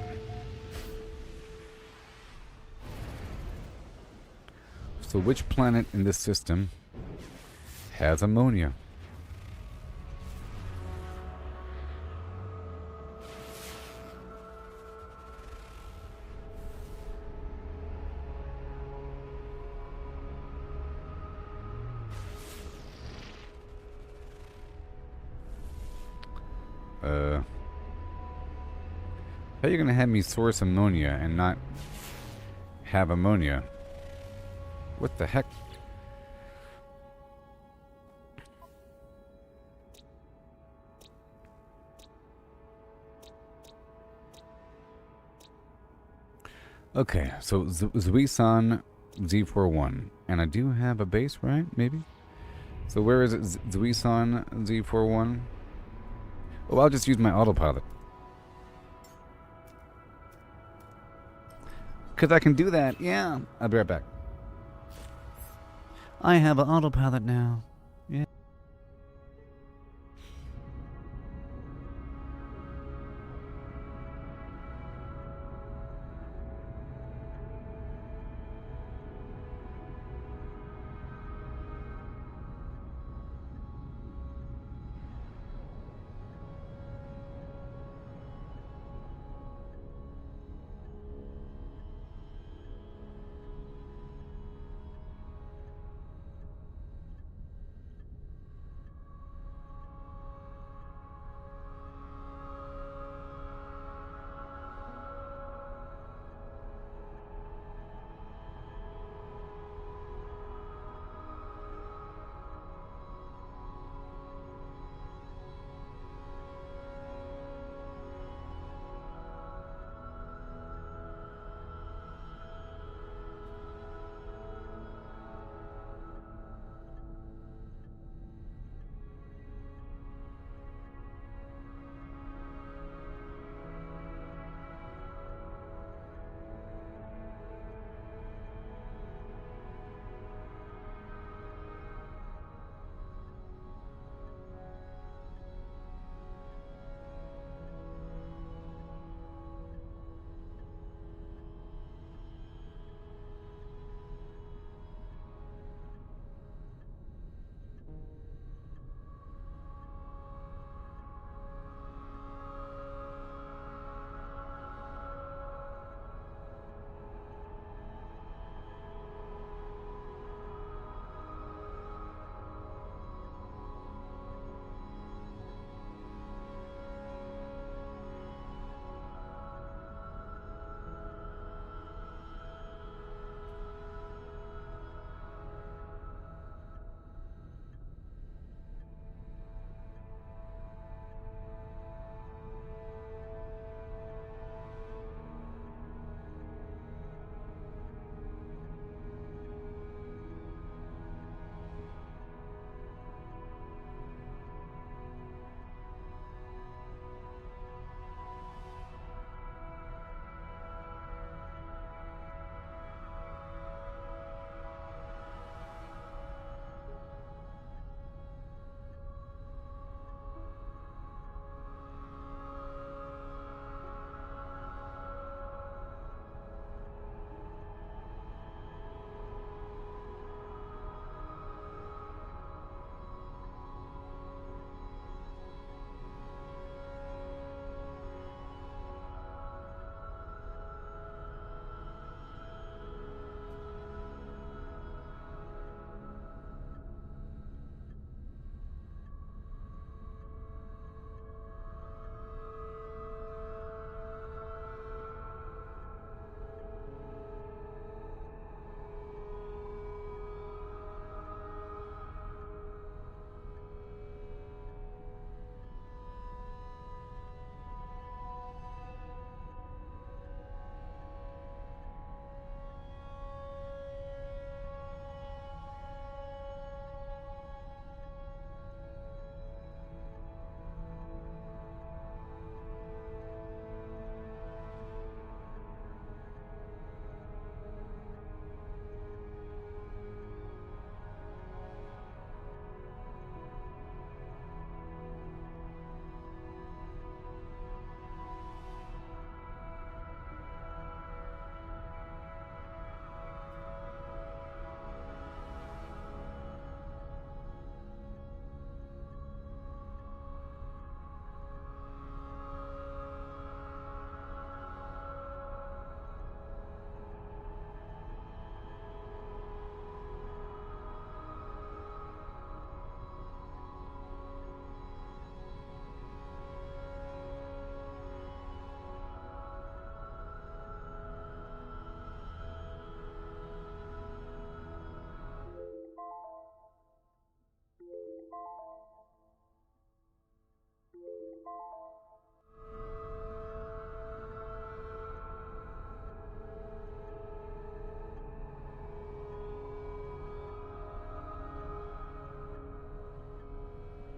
So which planet in this system has ammonia? How are you gonna have me source ammonia and not have ammonia? What the heck? Okay, so Zuisan Z41. And I do have a base, right? Maybe? So where is it? Zuisan Z41? Oh, I'll just use my autopilot. Because I can do that, yeah. I'll be right back. I have an autopilot now. Yeah.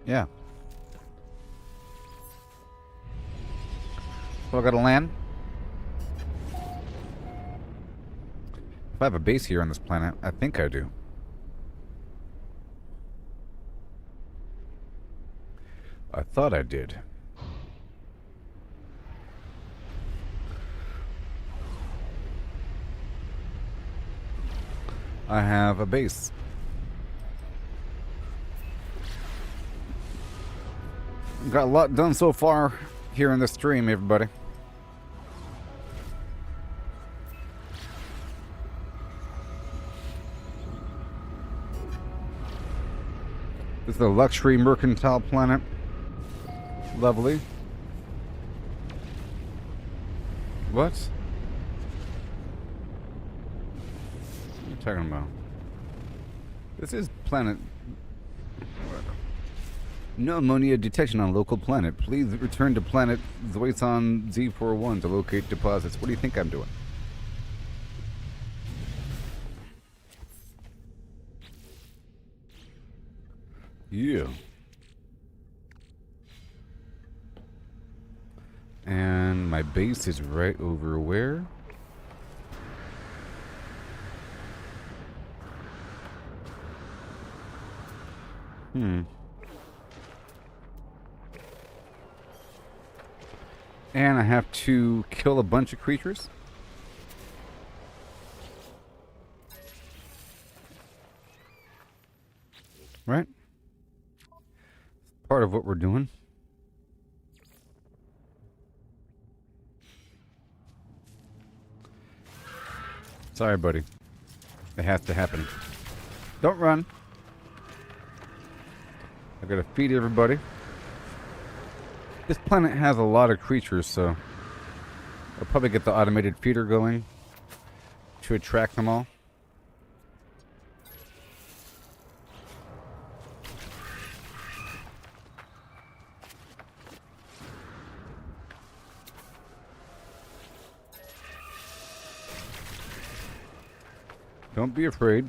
Yeah. So I gotta land. If I have a base here on this planet, I think I do. I thought I did. I have a base. Got a lot done so far here in the stream, everybody. This is a luxury mercantile planet. Lovely. What? What are you talking about? This is planet... No ammonia detection on local planet. Please return to planet Zoisan Z41 to locate deposits. What do you think I'm doing? Yeah. And my base is right over where? And I have to kill a bunch of creatures? Right? Part of what we're doing. Sorry, buddy. It has to happen. Don't run. I gotta feed everybody. This planet has a lot of creatures, so I'll probably get the automated feeder going to attract them all. Don't be afraid.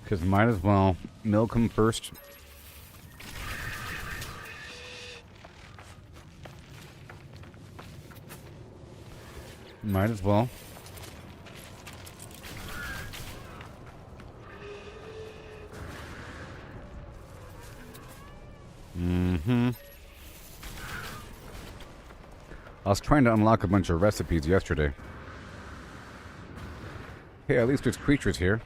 Because might as well milk them first. Might as well. I was trying to unlock a bunch of recipes yesterday. Hey, at least there's creatures here.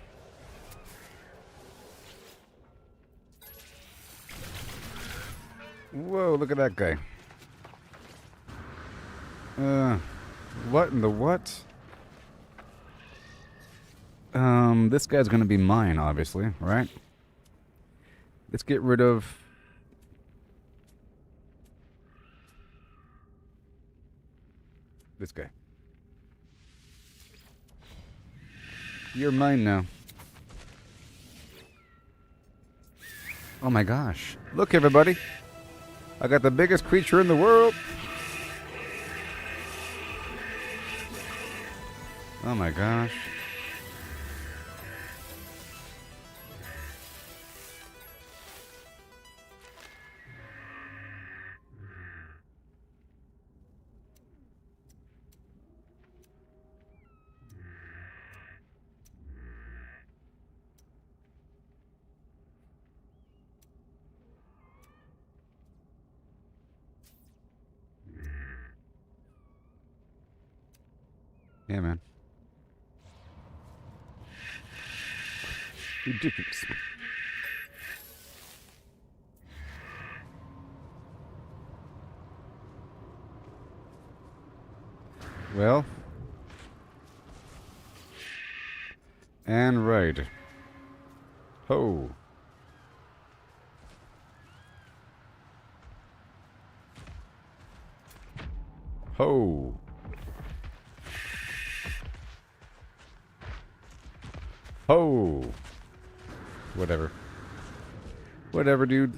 Whoa, look at that guy. What in the what? This guy's gonna be mine, obviously, right? Let's get rid of... this guy. You're mine now. Oh my gosh. Look, everybody. I got the biggest creature in the world. Oh my gosh. Yeah, man. Ridiculous. Well. And right. Ho. Ho. Oh! Whatever. Whatever, dude.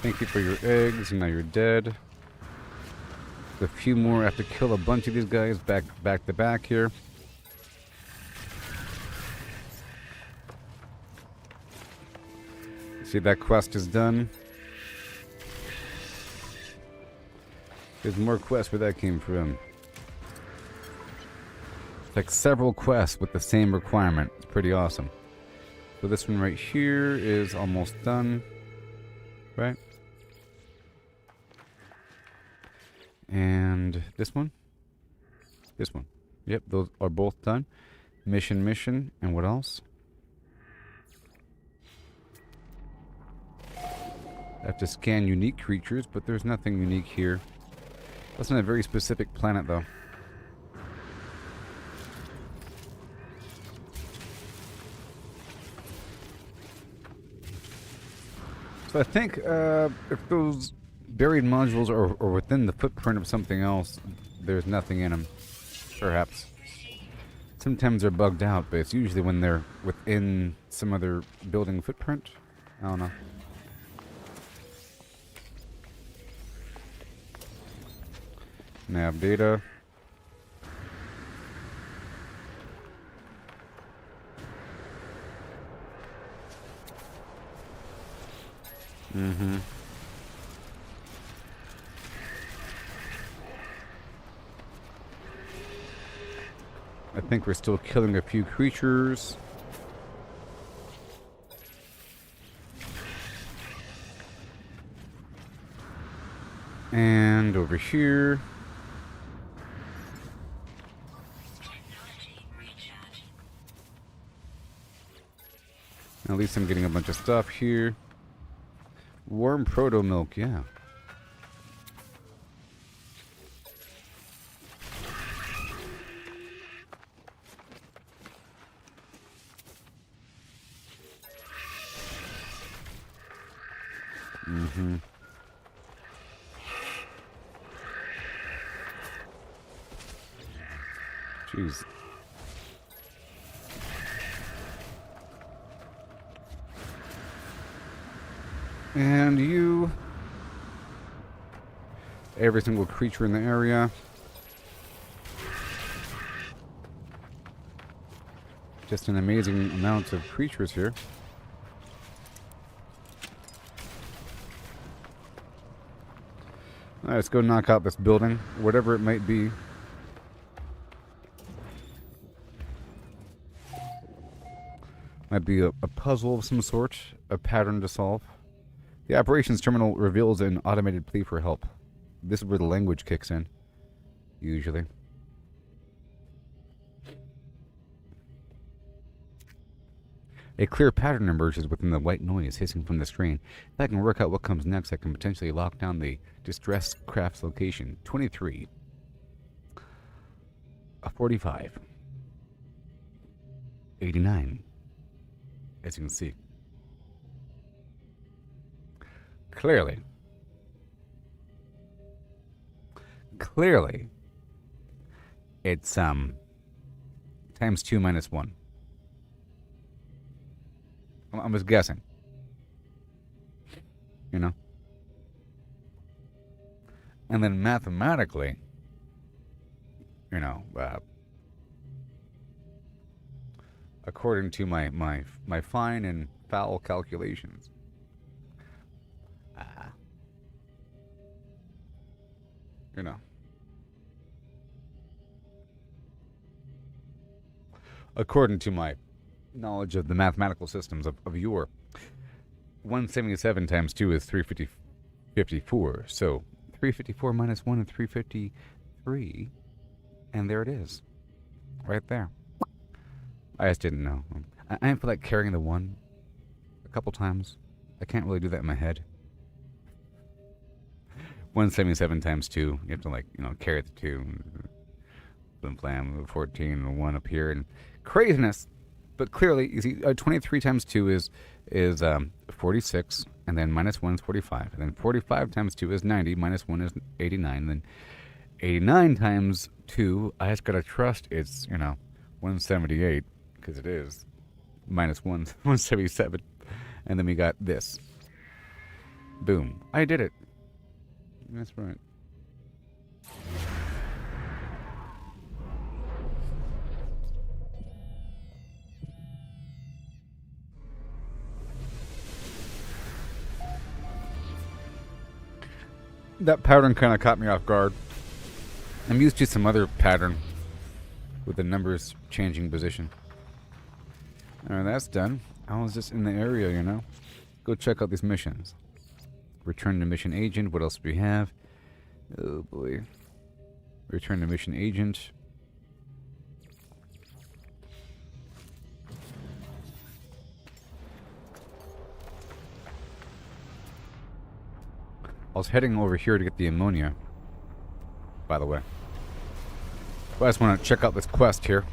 Thank you for your eggs, and now you're dead. A few more. I have to kill a bunch of these guys back to back here. See, that quest is done. There's more quests where that came from. Like several quests with the same requirement. It's pretty awesome. So this one right here is almost done. Right? And this one? This one. Yep, those are both done. Mission. And what else? I have to scan unique creatures, but there's nothing unique here. That's on a very specific planet, though. So I think if those buried modules are within the footprint of something else, there's nothing in them. Perhaps. Sometimes they're bugged out, but it's usually when they're within some other building footprint. I don't know. Nav data. I think we're still killing a few creatures. And over here. At least I'm getting a bunch of stuff here. Warm proto milk, yeah. Jeez. And you. Every single creature in the area. Just an amazing amount of creatures here. Alright, let's go knock out this building, whatever it might be. Might be a puzzle of some sort, a pattern to solve. The operations terminal reveals an automated plea for help. This is where the language kicks in, usually. A clear pattern emerges within the white noise hissing from the screen. If I can work out what comes next, I can potentially lock down the distressed craft's location. 23. 45. 89. As you can see. Clearly, it's times 2 minus 1. I'm just guessing. You know? And then mathematically, you know, according to my fine and foul calculations, you know, according to my knowledge of the mathematical systems of your 177 times 2 is 354. So 354 minus 1 is 353. And there it is. Right there. I just didn't know. I didn't feel like carrying the 1 a couple times. I can't really do that in my head. 177 times 2. You have to, like, you know, carry the 2. Flimflam, 14, and 1 up here. And craziness. But clearly, you see, 23 times 2 is 46. And then minus 1 is 45. And then 45 times 2 is 90. Minus 1 is 89. And then 89 times 2, I just gotta trust it's, 178. Because it is. Minus 1, 177. And then we got this. Boom. I did it. That's right. That pattern kind of caught me off guard. I'm used to some other pattern with the numbers changing position. Alright, that's done. I was just in the area, Go check out these missions. Return to mission agent. What else do we have? Oh boy. Return to mission agent. I was heading over here to get the ammonia, by the way. But I just want to check out this quest here.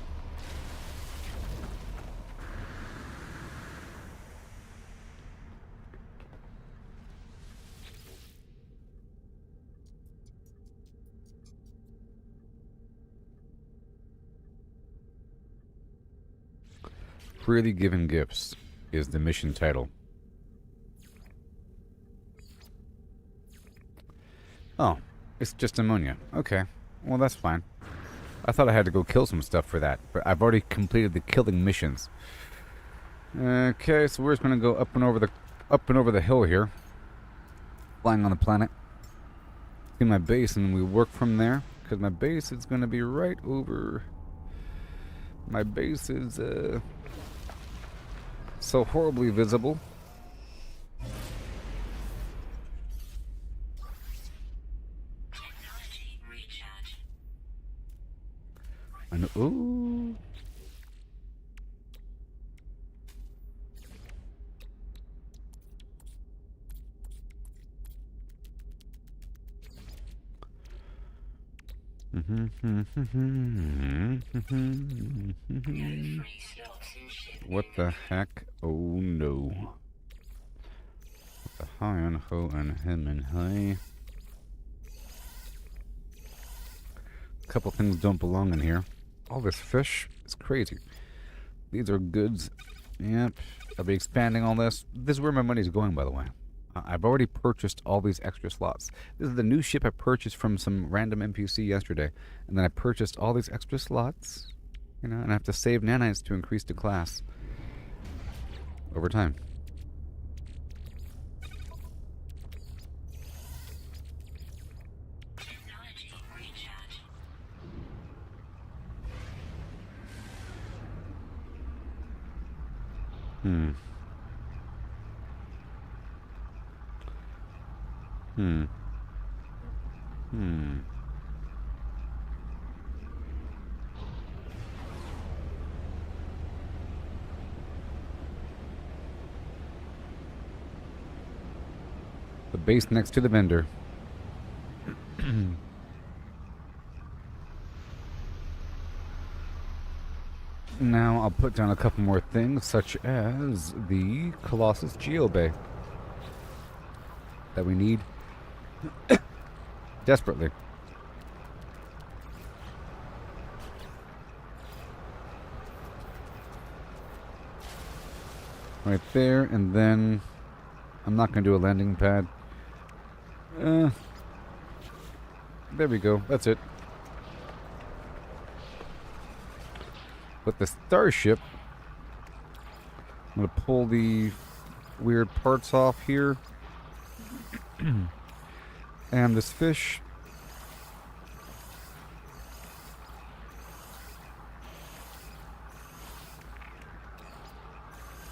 Freely Given Gifts is the mission title. Oh, it's just ammonia. Okay, well that's fine. I thought I had to go kill some stuff for that, but I've already completed the killing missions. Okay, so we're just gonna go up and over the hill here, flying on the planet. See my base, and we work from there because my base is gonna be right over. My base is so horribly visible. And ooh. What the heck? Oh no. What the high and ho and him and high. A couple things don't belong in here. All this fish is crazy. These are goods. Yep. I'll be expanding all this. This is where my money's going, by the way. I've already purchased all these extra slots. This is the new ship I purchased from some random NPC yesterday. And then I purchased all these extra slots. And I have to save nanites to increase the class over time. The base next to the vendor. Now I'll put down a couple more things, such as the Colossus Geobay that we need desperately. Right there, and then I'm not going to do a landing pad. There we go. That's it. But the starship, I'm going to pull the weird parts off here. And this fish.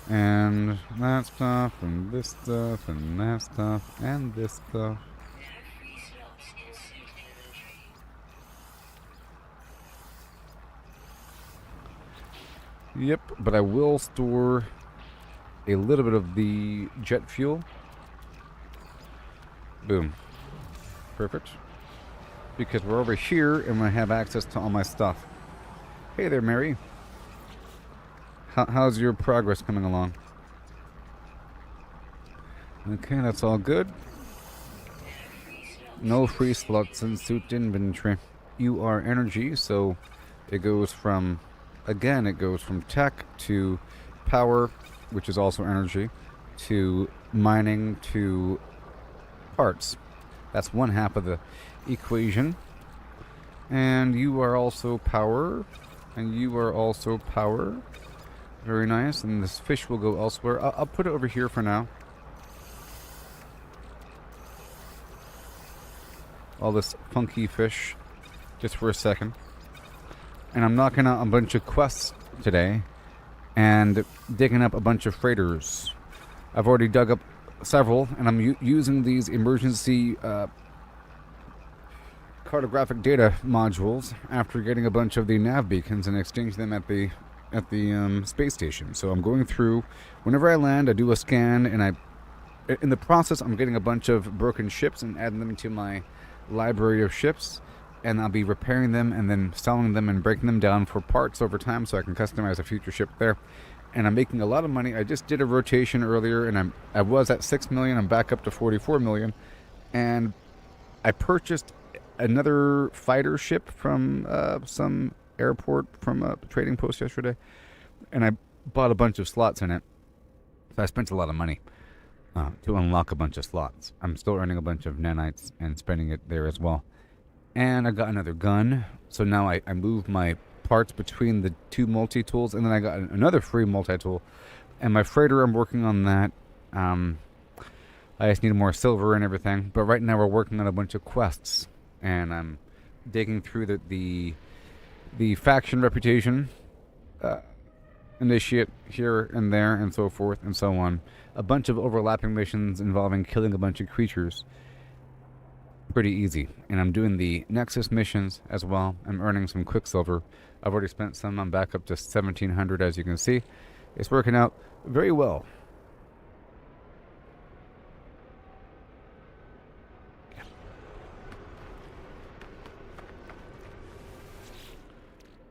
And that stuff, and this stuff, and that stuff, and this stuff. Yep, but I will store a little bit of the jet fuel. Boom. Perfect. Because we're over here and I have access to all my stuff. Hey there, Mary. How's your progress coming along? Okay, that's all good. No free slots in suit inventory. You are energy, so it goes from, again, it goes from tech to power, which is also energy, to mining to parts. That's one half of the equation. And you are also power, and you are also power. Very nice. And this fish will go elsewhere. I'll put it over here for now. All this funky fish, just for a second. And I'm knocking out a bunch of quests today, and digging up a bunch of freighters. I've already dug up several, and I'm using these emergency cartographic data modules after getting a bunch of the nav beacons and exchanging them at the space station. So I'm going through. Whenever I land, I do a scan, and in the process, I'm getting a bunch of broken ships and adding them to my library of ships, and I'll be repairing them and then selling them and breaking them down for parts over time so I can customize a future ship there. And I'm making a lot of money. I just did a rotation earlier, and I was at 6 million. I'm back up to 44 million, and I purchased another fighter ship from some airport from a trading post yesterday, and I bought a bunch of slots in it. So I spent a lot of money to unlock a bunch of slots. I'm still earning a bunch of nanites and spending it there as well. And I got another gun, so now I move my parts between the two multi-tools, and then I got another free multi-tool. And my freighter, I'm working on that. I just need more silver and everything. But right now we're working on a bunch of quests, and I'm digging through the faction reputation, initiate here and there, and so forth and so on. A bunch of overlapping missions involving killing a bunch of creatures. Pretty easy. And I'm doing the Nexus missions as well. I'm earning some Quicksilver. I've already spent some. I'm back up to 1,700, as you can see. It's working out very well.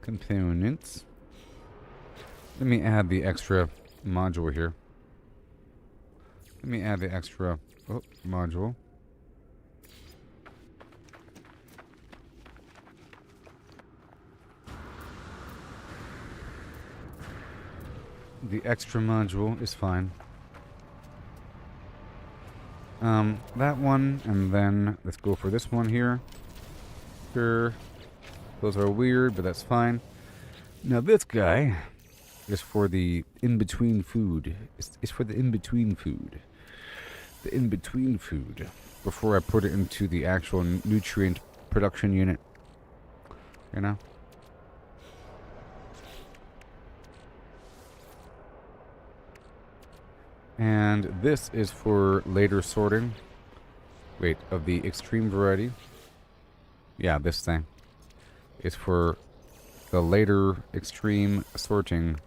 Components. Let me add the extra module here. Let me add the extra module. The extra module is fine. That one, and then let's go for this one here. Sure. Those are weird, but that's fine. Now this guy is for the in-between food. It's for the in-between food. The in-between food. Before I put it into the actual nutrient production unit. You know? And this is for later sorting. Wait, of the extreme variety. Yeah, this thing is for the later extreme sorting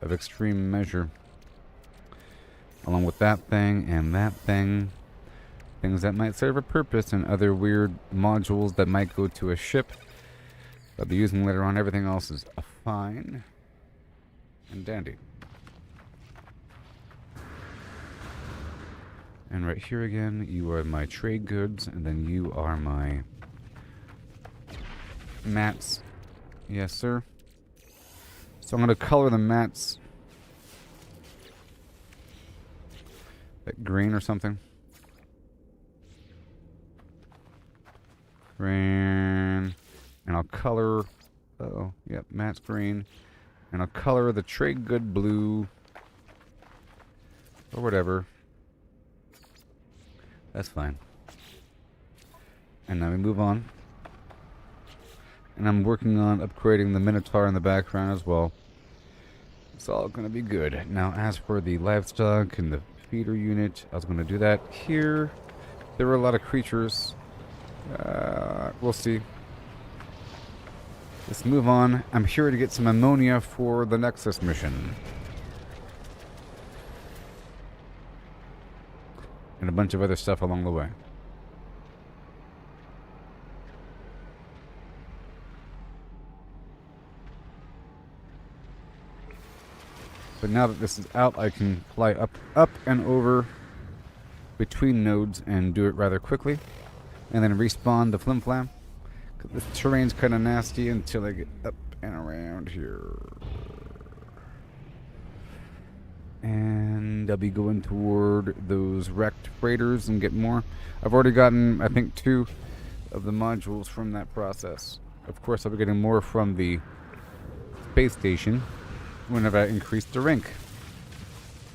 of extreme measure. Along with that thing and that thing. Things that might serve a purpose and other weird modules that might go to a ship. I'll be using later on. Everything else is fine and dandy. And right here again, you are my trade goods, and then you are my mats. Yes, sir. So I'm going to color the mats like green or something. Green. And I'll color... Uh-oh. Yep, mats green. And I'll color the trade good blue. Or whatever. That's fine. And now we move on. And I'm working on upgrading the Minotaur in the background as well. It's all going to be good. Now, as for the livestock and the feeder unit, I was going to do that here. There were a lot of creatures. We'll see. Let's move on. I'm here to get some ammonia for the Nexus mission. And a bunch of other stuff along the way. But now that this is out, I can fly up and over between nodes and do it rather quickly. And then respawn the Flimflam. This terrain's kind of nasty until I get up and around here. And I'll be going toward those wrecked freighters and get more. I've already gotten, I think, 2 of the modules from that process. Of course, I'll be getting more from the space station whenever I increase the rank.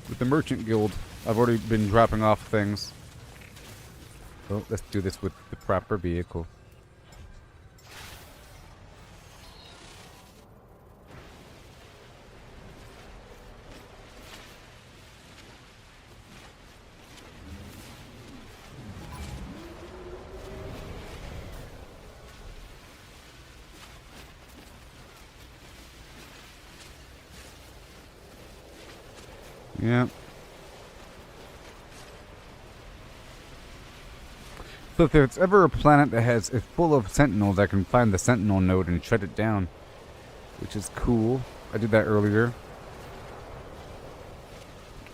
With the Merchant Guild, I've already been dropping off things. So let's do this with the proper vehicle. Yep. So if there's ever a planet that is full of sentinels, I can find the sentinel node and shut it down, which is cool. I did that earlier.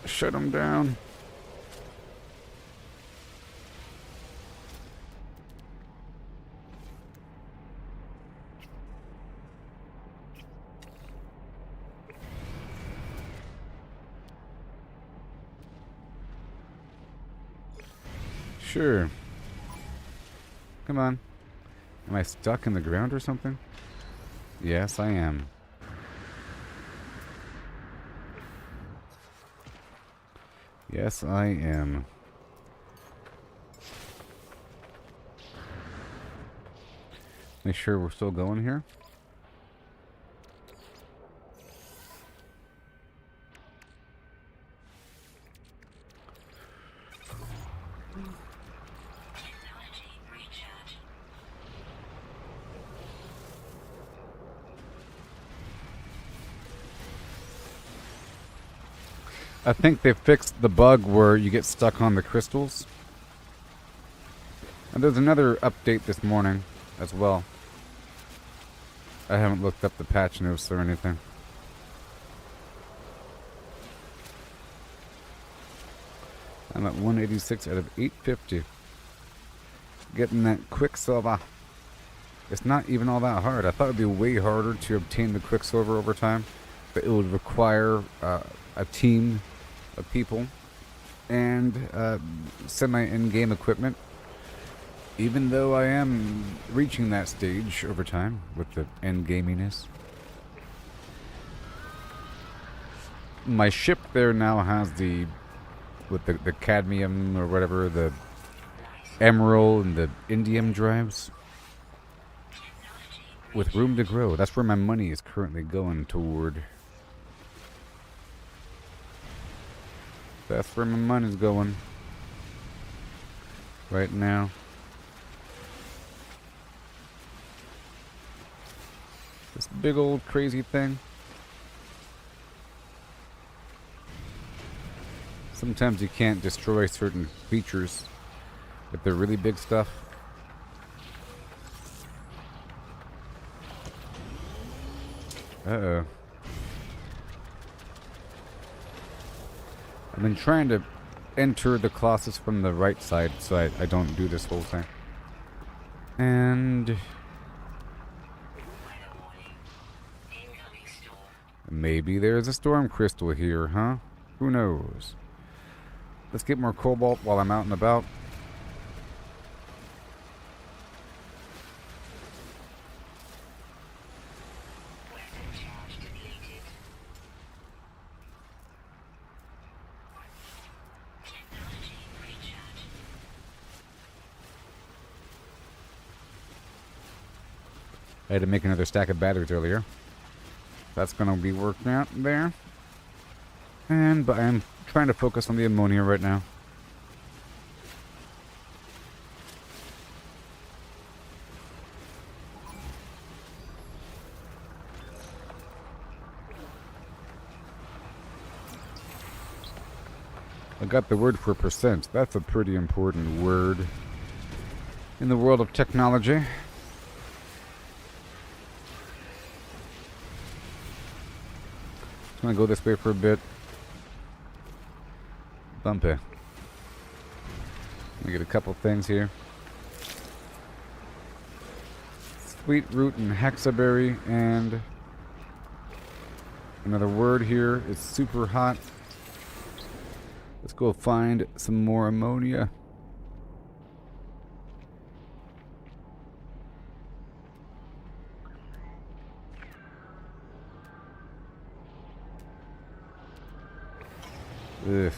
Shut them down. Sure. Come on. Am I stuck in the ground or something? Yes, I am. Yes, I am. Make sure we're still going here. I think they fixed the bug where you get stuck on the crystals. And there's another update this morning as well. I haven't looked up the patch notes or anything. I'm at 186 out of 850. Getting that Quicksilver. It's not even all that hard. I thought it would be way harder to obtain the Quicksilver over time. But it would require a team of people and semi-in-game equipment. Even though I am reaching that stage over time with the end-gaminess. My ship there now has the cadmium or whatever, the emerald and the indium drives. With room to grow. That's where my money is currently going toward. That's where my money's going. Right now. This big old crazy thing. Sometimes you can't destroy certain features if they're really big stuff. Uh-oh. I've been trying to enter the Colossus from the right side so I don't do this whole thing. And maybe there's a storm crystal here, huh? Who knows? Let's get more cobalt while I'm out and about. I had to make another stack of batteries earlier. That's going to be working out there. But I'm trying to focus on the ammonia right now. I got the word for percent. That's a pretty important word in the world of technology. I'm gonna go this way for a bit. Bumpy. We get a couple things here. Sweet root and hexaberry, and another word here. It's super hot. Let's go find some more ammonia. Ugh.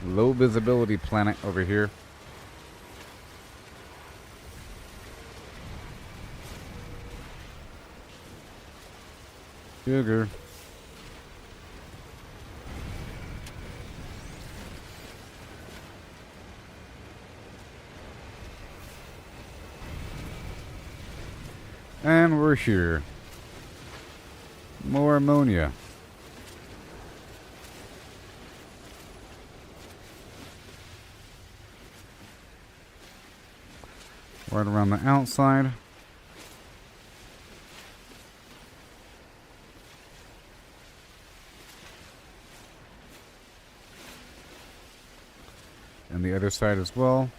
Low visibility planet over here. Sugar. And we're here. More ammonia. Right around the outside. And the other side as well.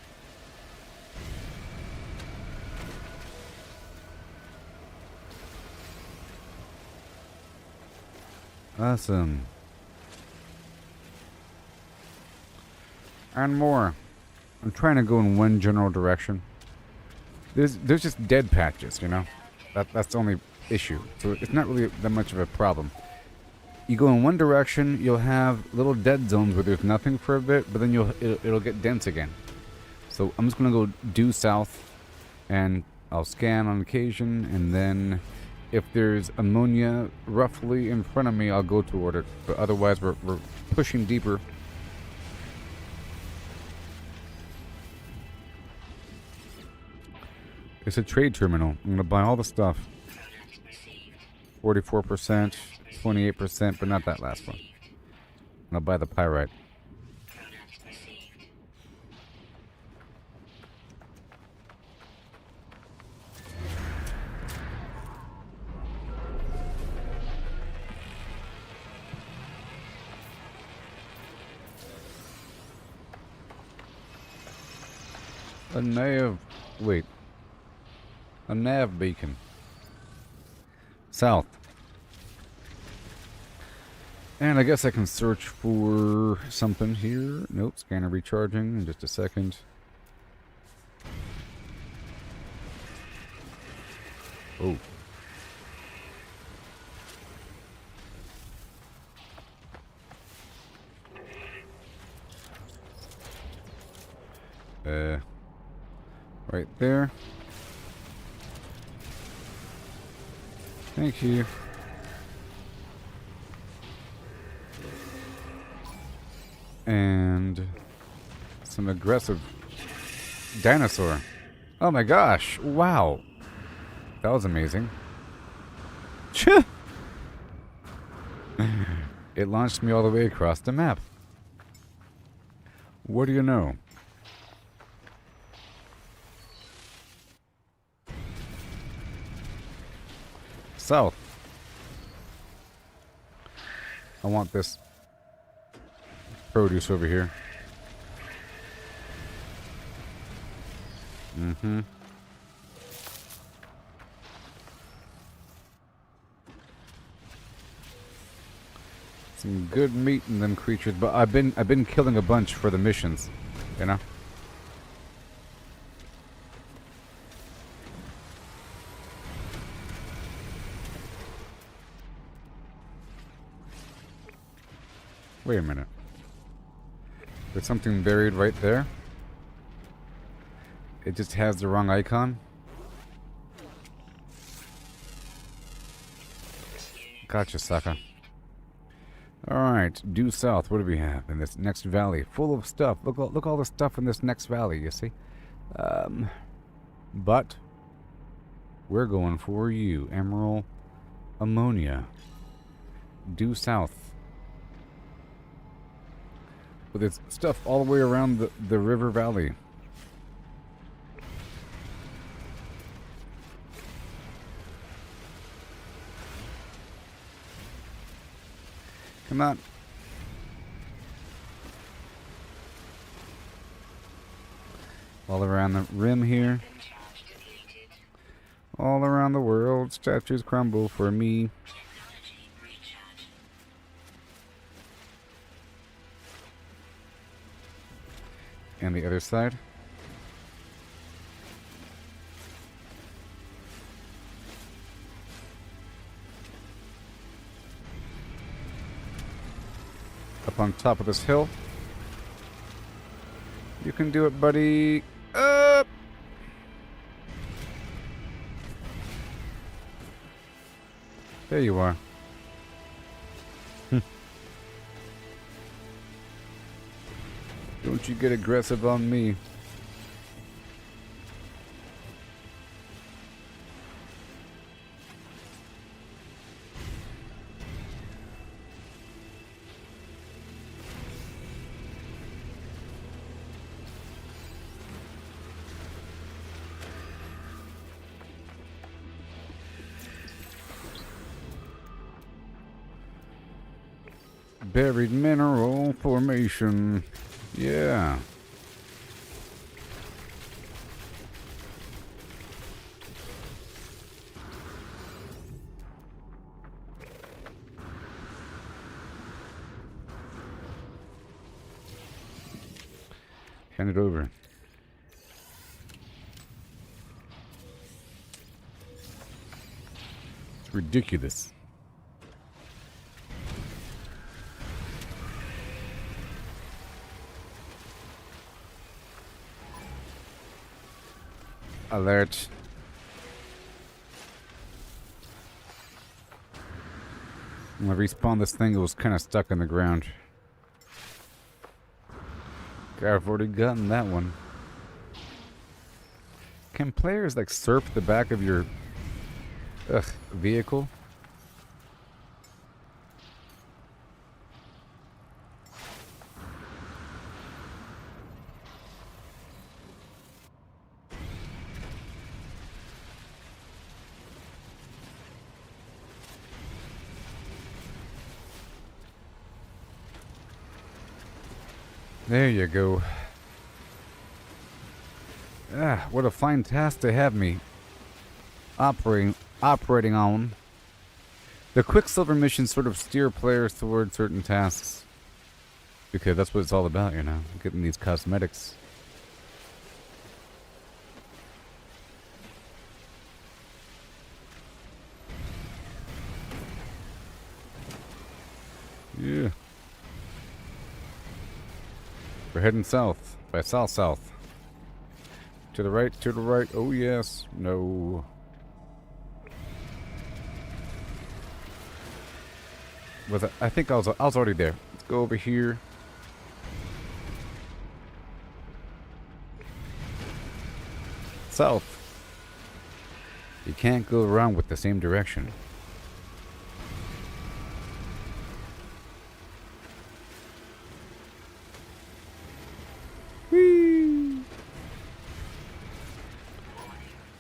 Awesome. And more. I'm trying to go in one general direction. There's just dead patches, you know? That's the only issue. So it's not really that much of a problem. You go in one direction, you'll have little dead zones where there's nothing for a bit, but then it'll get dense again. So I'm just gonna go due south, and I'll scan on occasion, and then if there's ammonia roughly in front of me, I'll go toward it. But otherwise, we're pushing deeper. It's a trade terminal. I'm gonna buy all the stuff. 44%, 28%, but not that last one. I'll buy the pyrite. A nav. Wait. A nav beacon. South. And I guess I can search for something here. Nope, scanner recharging in just a second. Oh. Right there. Thank you. And some aggressive dinosaur. Oh my gosh. Wow. That was amazing. It launched me all the way across the map. What do you know? South. I want this produce over here. Mm-hmm. Some good meat in them creatures, but I've been killing a bunch for the missions, you know? Wait a minute. There's something buried right there. It just has the wrong icon. Gotcha, sucker. Alright, due south. What do we have in this next valley? Full of stuff. Look all the stuff in this next valley, you see? But we're going for you. Emerald ammonia. Due south. But there's stuff all the way around the river valley. Come on. All around the rim here. Charge depleted. All around the world, statues crumble for me. Technology recharge. And the other side. Up on top of this hill. You can do it, buddy. Up! There you are. Don't you get aggressive on me. Buried mineral formation. Yeah. Hand it over. It's ridiculous. Alert. When I respawned this thing, it was kind of stuck in the ground. Okay, I've already gotten that one. Can players like surf the back of your vehicle? There you go. Ah, what a fine task to have me operating on. The Quicksilver missions sort of steer players towards certain tasks. Because that's what it's all about, you know, getting these cosmetics. Yeah. We're heading south, by south-south. To the right, oh yes, no. I think I was already there. Let's go over here. South. You can't go wrong with the same direction.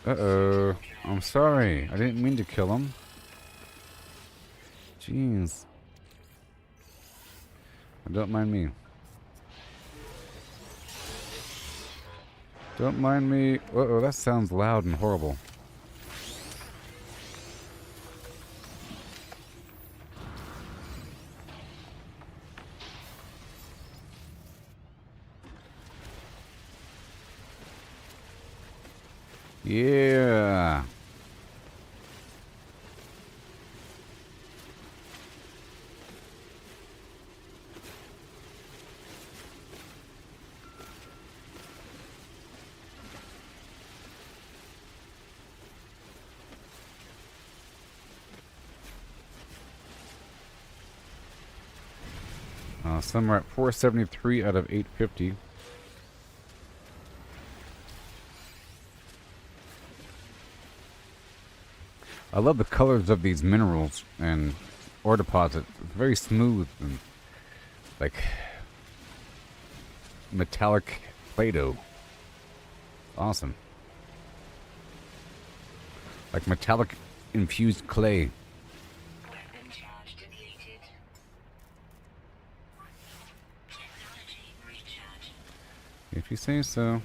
Uh-oh. I'm sorry. I didn't mean to kill him. Jeez. Don't mind me. Don't mind me. Uh-oh, that sounds loud and horrible. Yeah. Some are at 473 out of 850. I love the colors of these minerals and ore deposits. It's very smooth and like metallic Play-Doh. Awesome. Like metallic infused clay. Weapon charge depleted. Technology recharge. If you say so.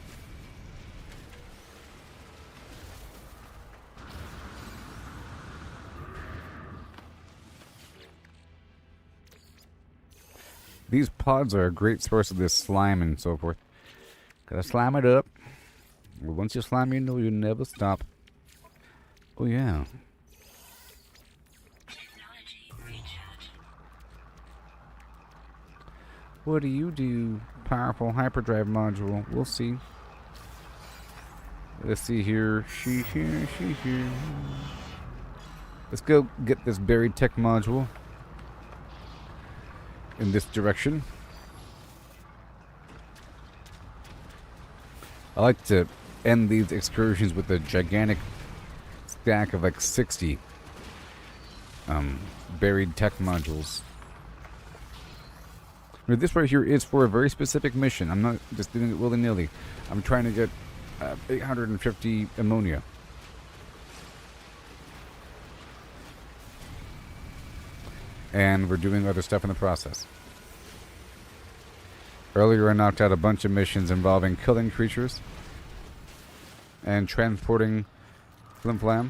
These pods are a great source of this slime and so forth. Gotta slime it up. Once you slime, you know you never stop. Oh yeah. Technology recharge. What do you do? Powerful hyperdrive module. We'll see. Let's see here. She here. She here. Let's go get this buried tech module. In this direction. I like to end these excursions with a gigantic stack of like 60 buried tech modules. Now, this right here is for a very specific mission. I'm not just doing it willy-nilly. I'm trying to get 850 ammonia. And we're doing other stuff in the process. Earlier I knocked out a bunch of missions involving killing creatures and transporting Flimflam.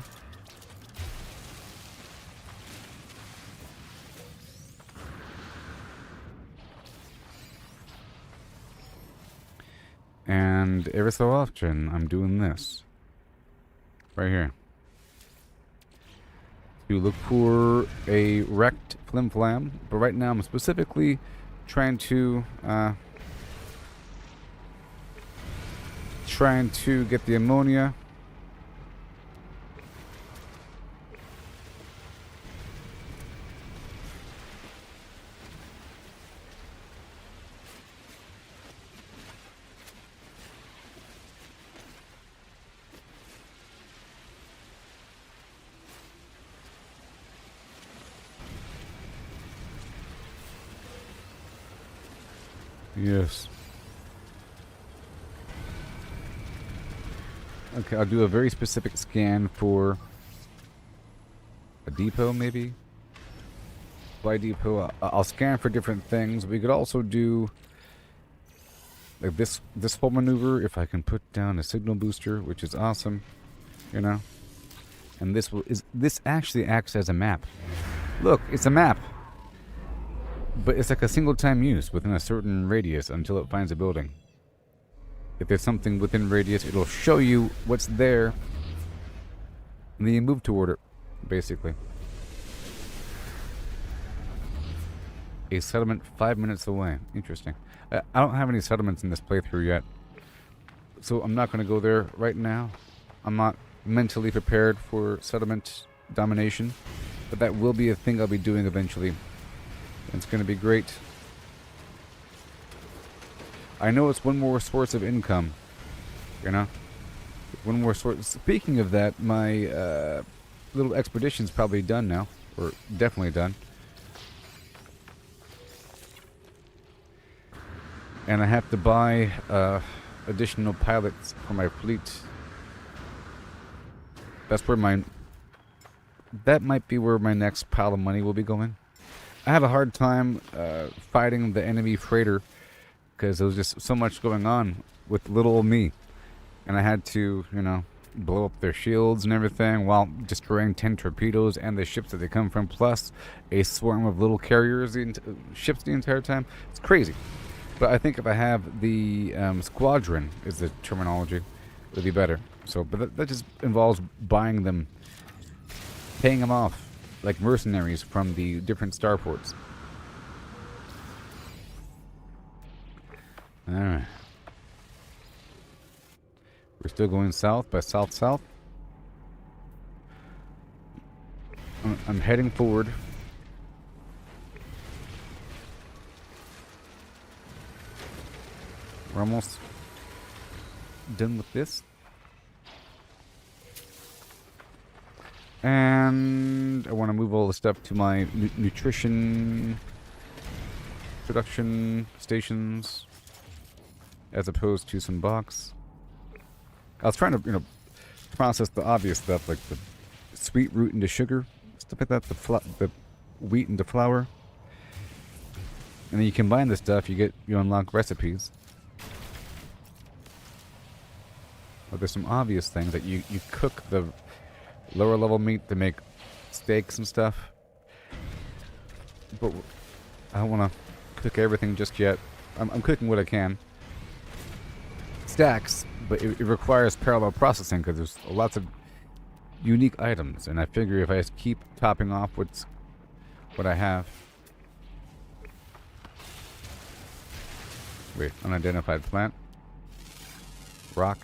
And every so often I'm doing this. Right here. To look for a wrecked Flimflam, but right now I'm specifically trying to get the ammonia. Yes. Okay, I'll do a very specific scan for a depot, maybe? Supply depot. I'll scan for different things. We could also do like this whole maneuver if I can put down a signal booster, which is awesome, you know. And this actually acts as a map. Look, it's a map. But it's like a single time use within a certain radius until it finds a building. If there's something within radius, it'll show you what's there. And then you move toward it, basically. A settlement 5 minutes away. Interesting. I don't have any settlements in this playthrough yet. So I'm not going to go there right now. I'm not mentally prepared for settlement domination. But that will be a thing I'll be doing eventually. It's going to be great. I know it's one more source of income. You know? One more source. Speaking of that, my little expedition's probably done now. Or definitely done. And I have to buy additional pilots for my fleet. That's where that might be where my next pile of money will be going. I have a hard time fighting the enemy freighter because there was just so much going on with little old me. And I had to, you know, blow up their shields and everything while destroying 10 torpedoes and the ships that they come from, plus a swarm of little carriers, ships the entire time. It's crazy. But I think if I have the squadron, is the terminology, it would be better. So, but that just involves buying them, paying them off like mercenaries from the different starports. Alright. We're still going south by south-south. I'm heading forward. We're almost done with this. And I want to move all the stuff to my nutrition production stations as opposed to some box. I was trying to, process the obvious stuff like the sweet root into sugar, stuff like that, the wheat into flour. And then you combine this stuff, you unlock recipes. But there's some obvious things that you cook the lower level meat to make steaks and stuff. But I don't want to cook everything just yet. I'm cooking what I can. Stacks, but it requires parallel processing because there's lots of unique items. And I figure if I just keep topping off what I have. Wait, unidentified plant. Rock.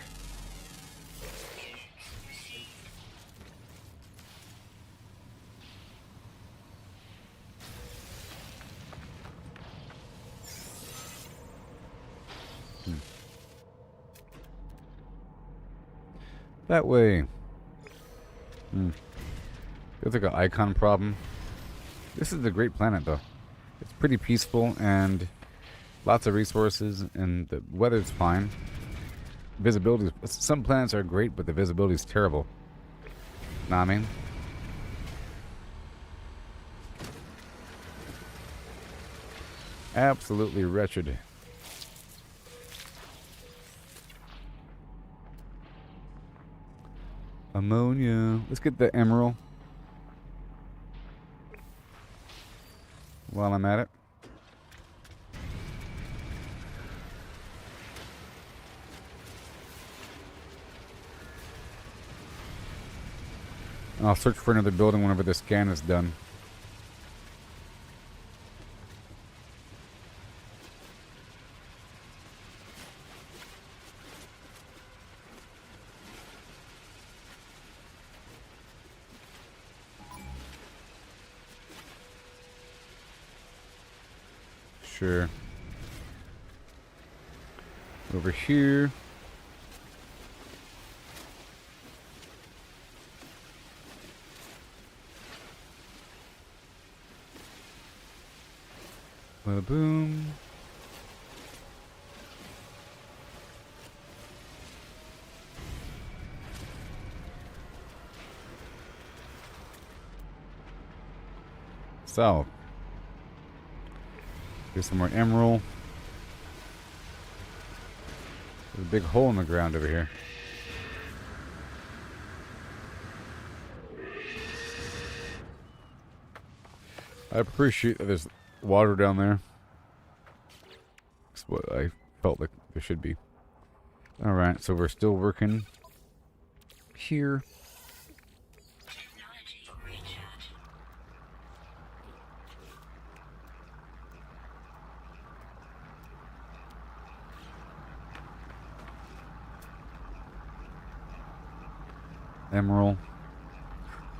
That way. Feels like an icon problem. This is a great planet, though. It's pretty peaceful and lots of resources, and the weather's fine. Visibility. Some planets are great, but the visibility is terrible. Know what I mean? Absolutely wretched. Ammonia. Let's get the emerald while I'm at it. I'll search for another building whenever the scan is done. Sure. Over here. Bada boom. So. Here's some more emerald. There's a big hole in the ground over here. I appreciate that there's water down there. That's what I felt like there should be. Alright, so we're still working here. Technology recharge. Emerald.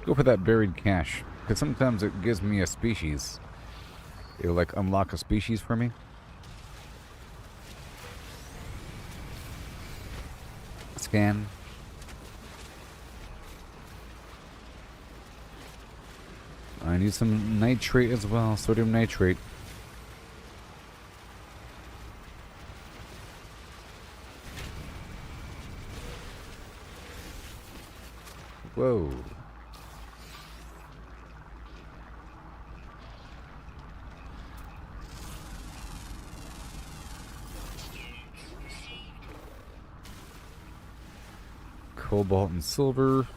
Go for that buried cache. Because sometimes it gives me a species. It'll like unlock a species for me. Scan. I need some nitrate as well. Sodium nitrate. Whoa. Cobalt and silver.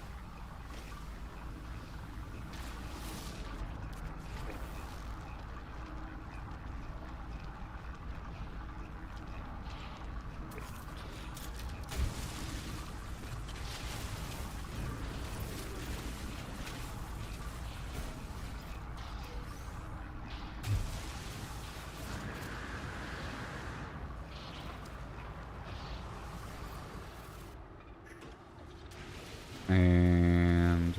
And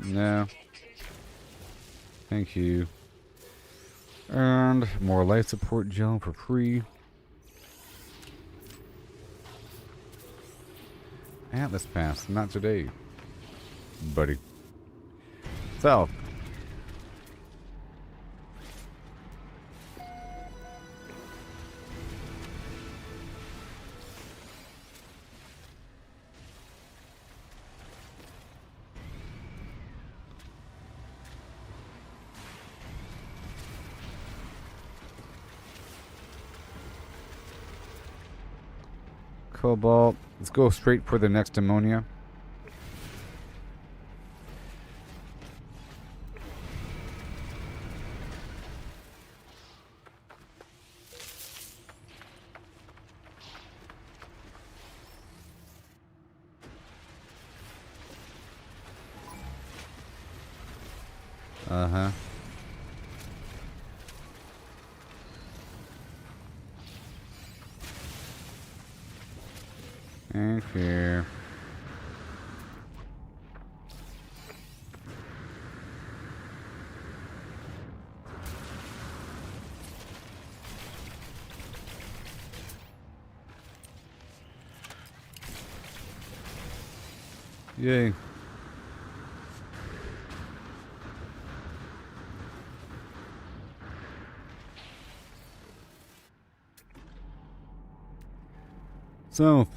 No. Thank you. And more life support gel for free. Atlas pass, not today, buddy. South. Cobalt. Let's go straight for the next ammonia. Uh-huh. And here. Yay. South.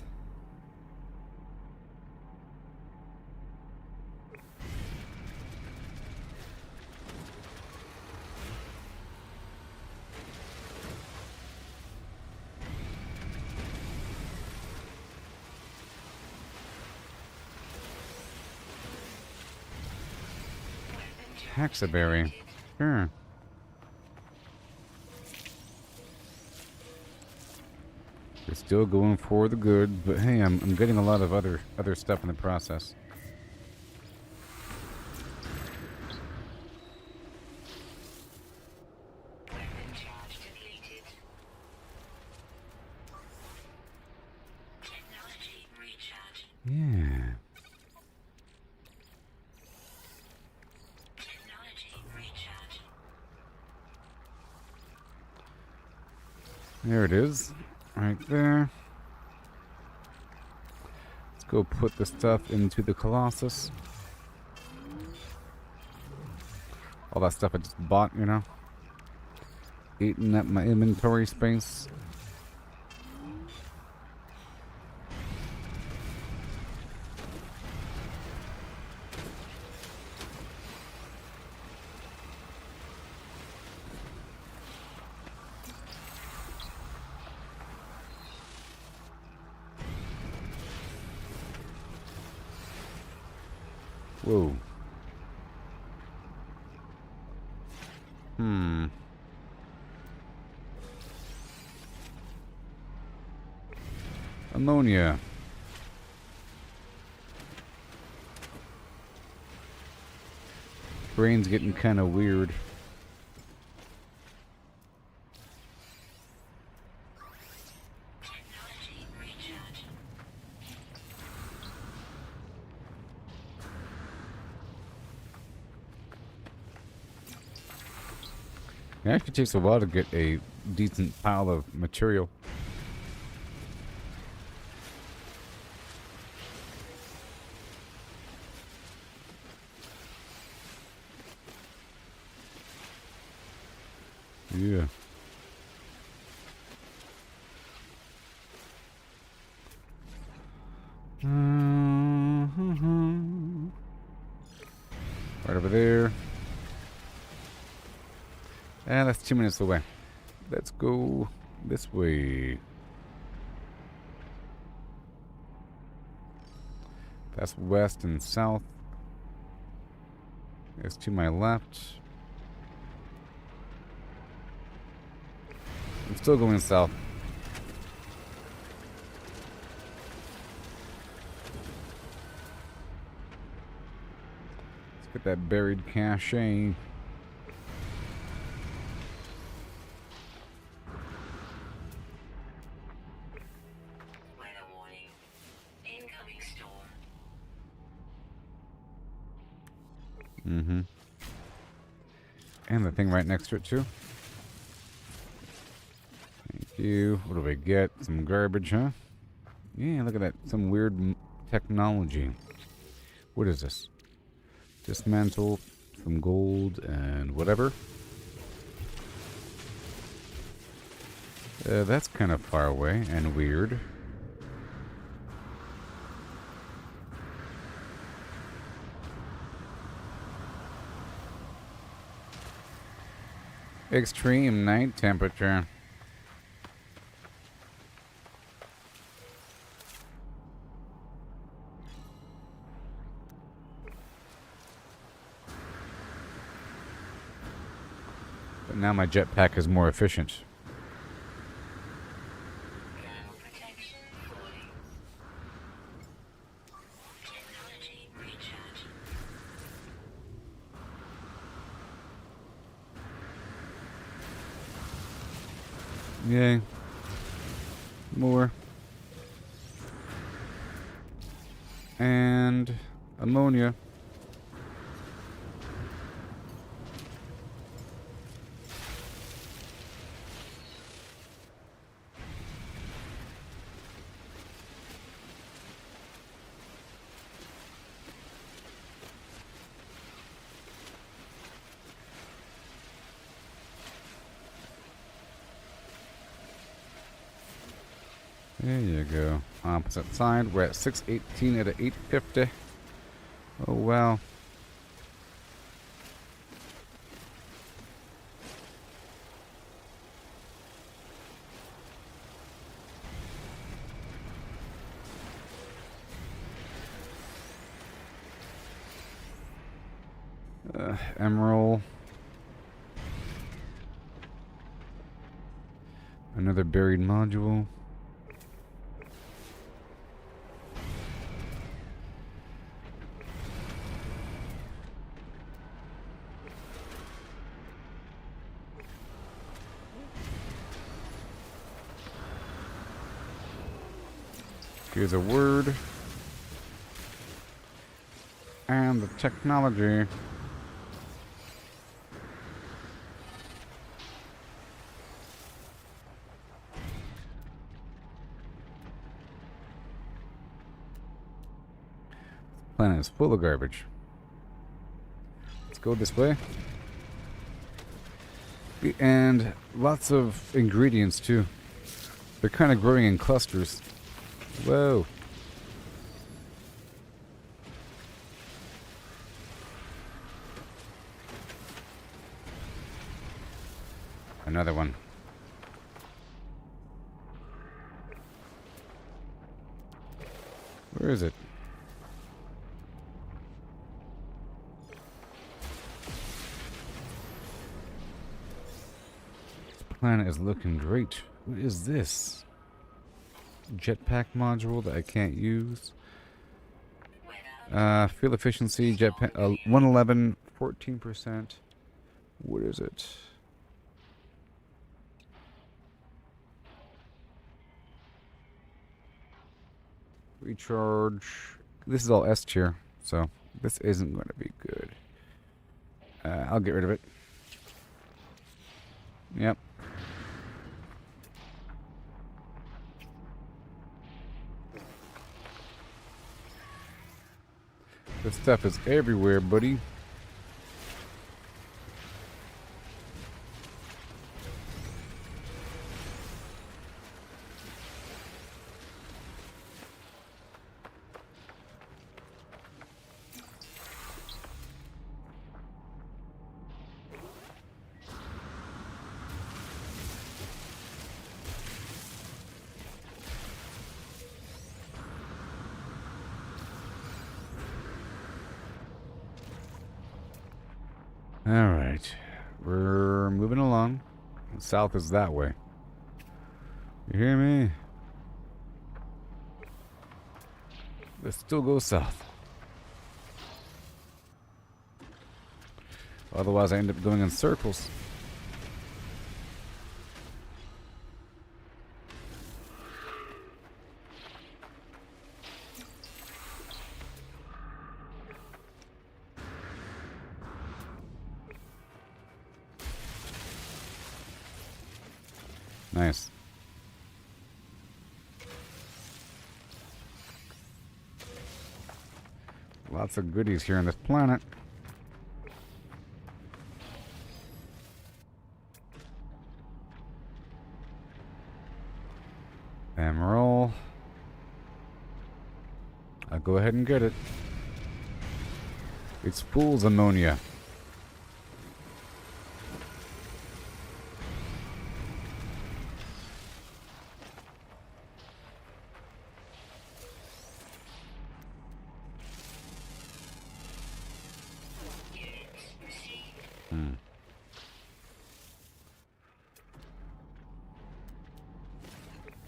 Hexaberry. Sure. We're still going for the good, but hey, I'm getting a lot of other stuff in the process. Weapon charge depleted. Technology recharge. Yeah. Technology recharge. There it is. Right there. Let's go put the stuff into the Colossus. All that stuff I just bought, you know. Eating up my inventory space. Whoa. Ammonia. Brain's getting kind of weird. Technology recharge. It actually takes a while to get a decent pile of material. Yeah. Right over there. And that's 2 minutes away. Let's go this way. That's west and south. It's to my left. I'm still going south. Let's get that buried cache. Weather warning. Incoming storm. Mm-hmm. And the thing right next to it, too. Thank you. What do we get? Some garbage, huh? Yeah, look at that. Some weird technology. What is this? Dismantle some gold and whatever. That's kind of far away and weird. Extreme night temperature. But now my jetpack is more efficient. Thermal protection falling. Technology recharge. Yay. More. And ammonia. There you go. Opposite side. We're at 618 at a 850. Oh, wow. Emerald. Another buried module. Here's a word. And the technology. Planet is full of garbage. Let's go this way. And lots of ingredients too. They're kind of growing in clusters. Whoa. Another one. Where is it? This planet is looking great. What is this? Jetpack module that I can't use. Fuel efficiency, jetpack, 111, 14%. What is it? Recharge. This is all S tier, so this isn't going to be good. I'll get rid of it. Yep. This stuff is everywhere, buddy. Alright. We're moving along. South is that way. You hear me? Let's still go south. Otherwise I end up going in circles. Nice. Lots of goodies here on this planet. Emerald. I'll go ahead and get it. It's fool's ammonia.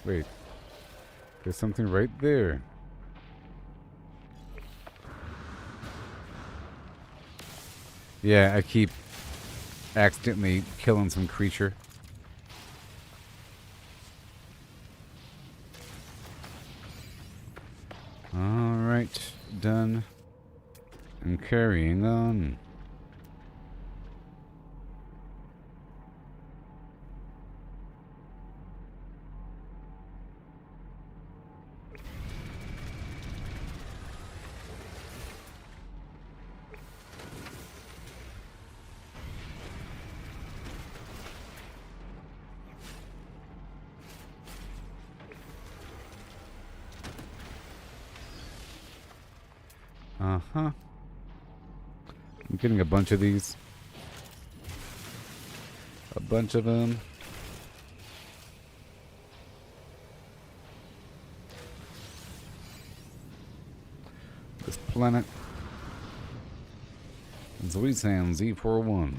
Wait. There's something right there. Yeah, I keep accidentally killing some creature. Alright, done. And carrying on. Uh-huh. I'm getting a bunch of these. A bunch of them. This planet. Zoisan Z41.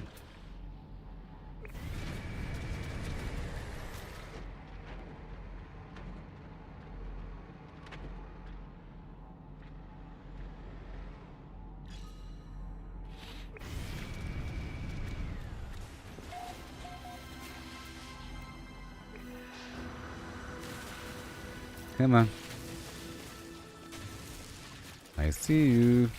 Come on. I see you.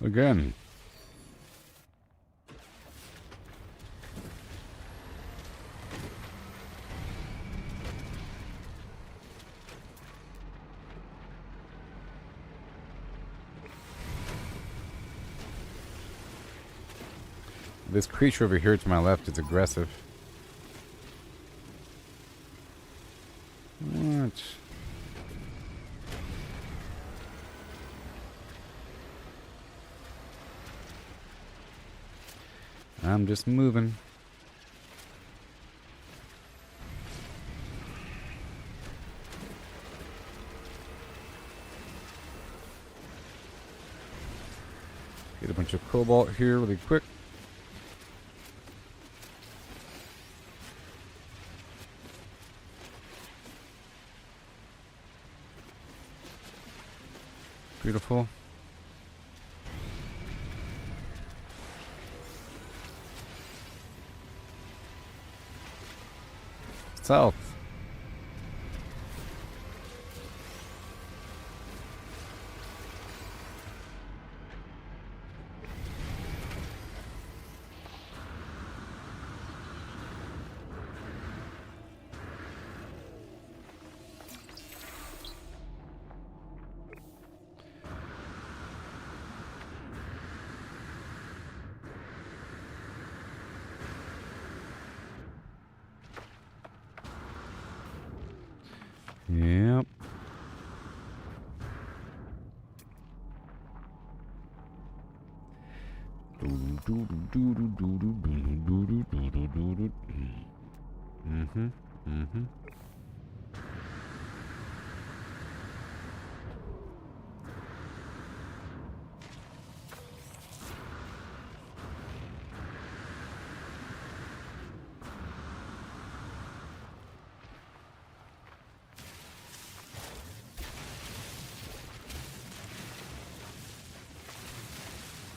Again. This creature over here to my left is aggressive. What? I'm just moving. Get a bunch of cobalt here really quick. Beautiful. South. Yep. Mm-hmm. Mm-hmm.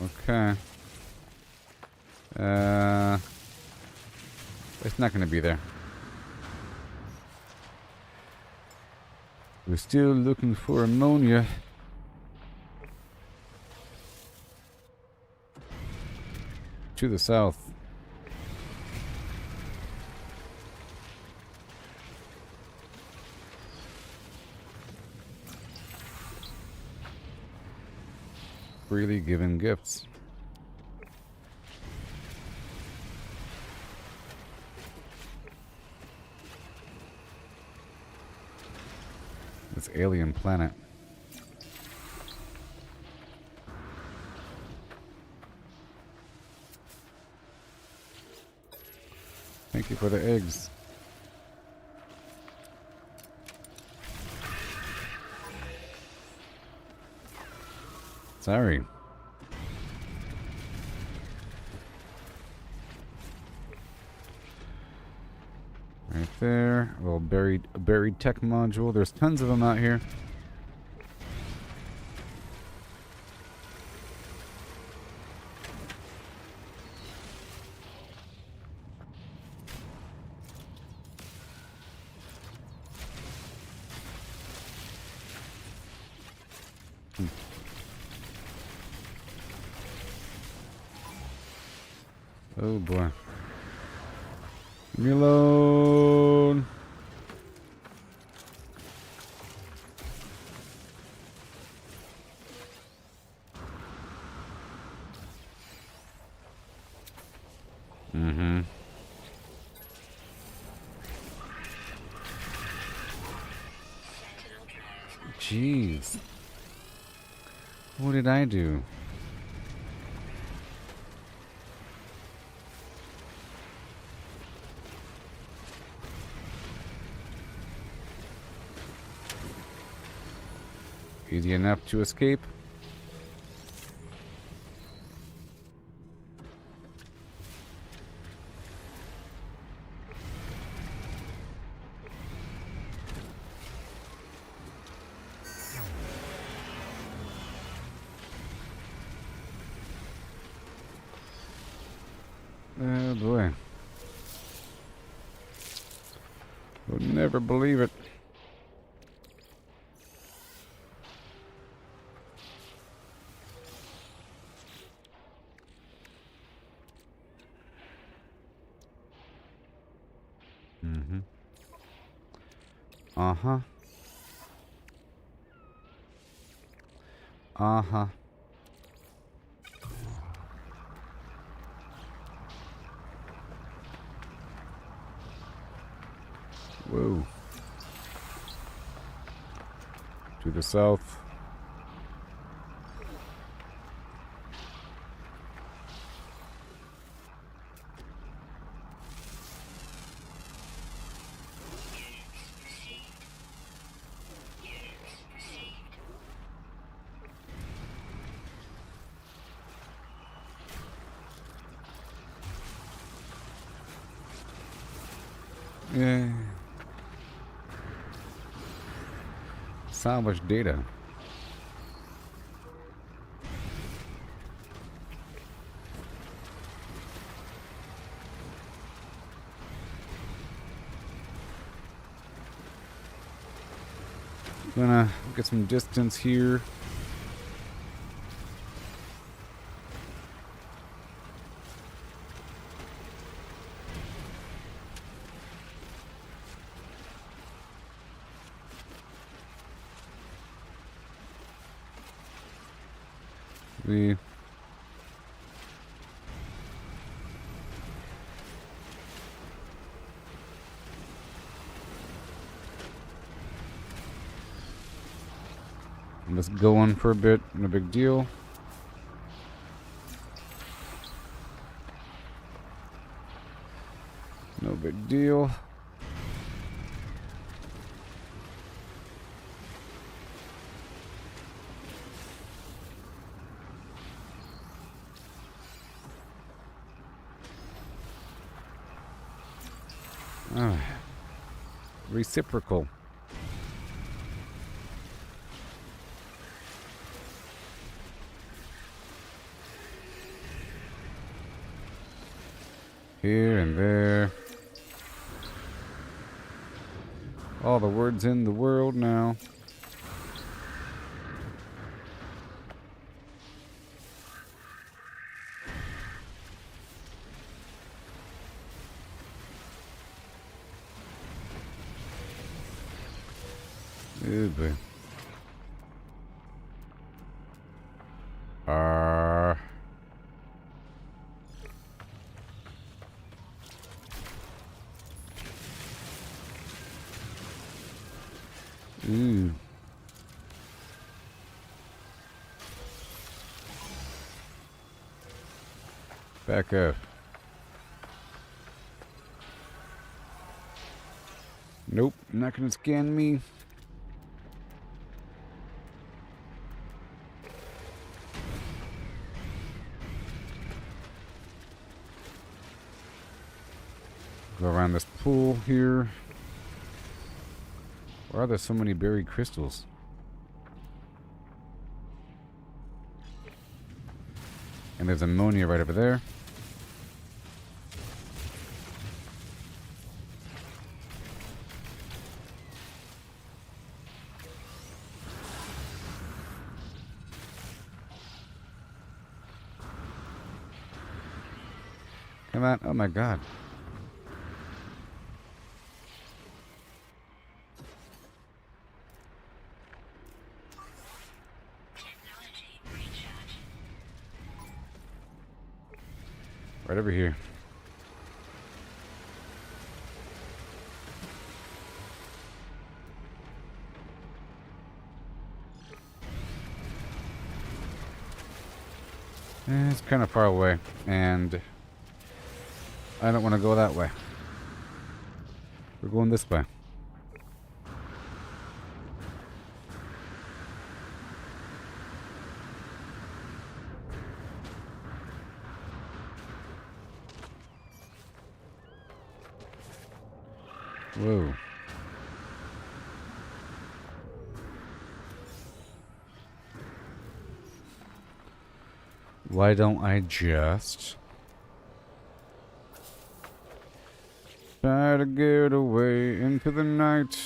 Okay. It's not going to be there. We're still looking for ammonia. to the south. Freely given gifts. This alien planet. Thank you for the eggs. Sorry. Right there. A little buried tech module. There's tons of them out here. Oh boy. Leave me alone. Mm-hmm. Jeez. What did I do? Easy enough to escape. Oh boy. Would never believe it. Mm-hmm. Uh-huh. Uh-huh. Whoa. To the south. Yeah. Salvage data. Gonna get some distance here. Let's go on for a bit. No big deal. No big deal. Reciprocal. Here and there. All the words in the world now. Oh boy. Arr. Ooh. Back up. Nope, not gonna scan me. Go around this pool here. Why are there so many buried crystals? And there's ammonia right over there. Come on. Oh my god. Technology recharge. Right over here. It's kind of far away, and I don't want to go that way. We're going this way. Whoa. Why don't I just try to get away into the night?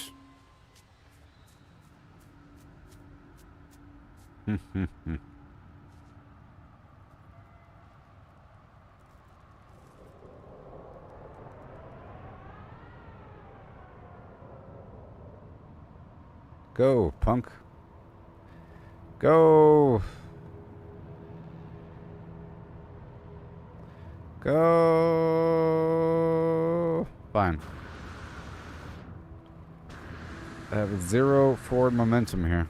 Go, punk. Go. Go. Fine. I have 0 forward momentum here.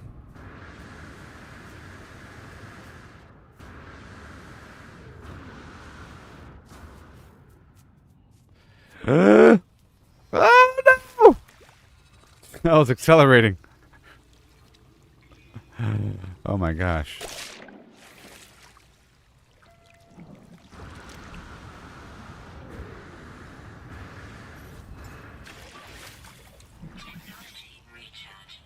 Oh no! I was accelerating. Oh my gosh. Technology recharge.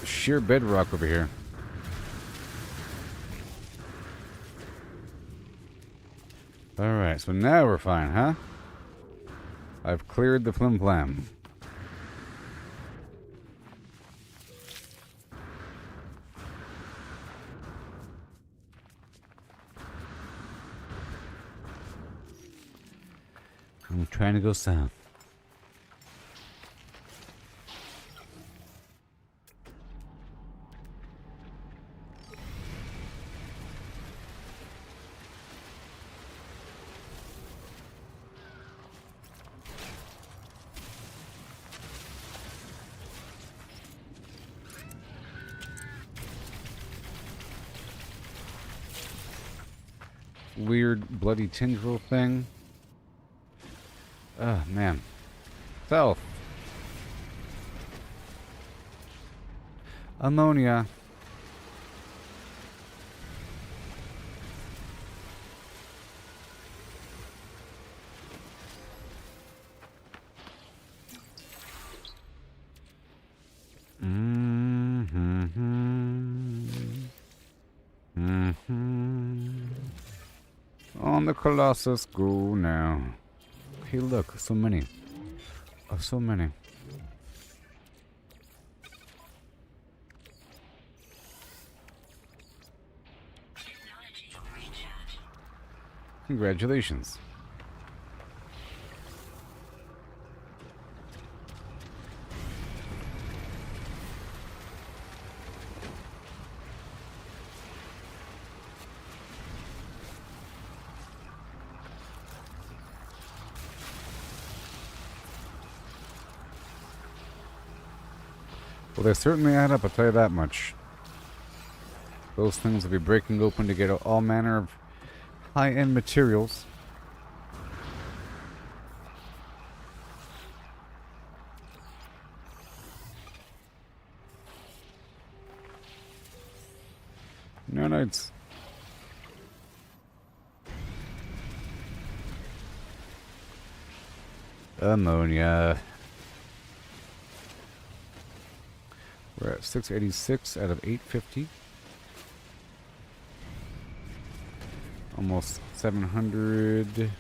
Sheer bedrock over here. Alright, so now we're fine, huh? I've cleared the flimflam. I'm trying to go south. Weird bloody tendril thing. Oh man. Self. Ammonia. On the Colossus, go now. Hey, look, so many. Oh, so many. Technology recharge. Congratulations. Well, they certainly add up, I'll tell you that much. Those things will be breaking open to get all manner of high-end materials. No nights. Ammonia. We're at 686 out of 850. Almost 700.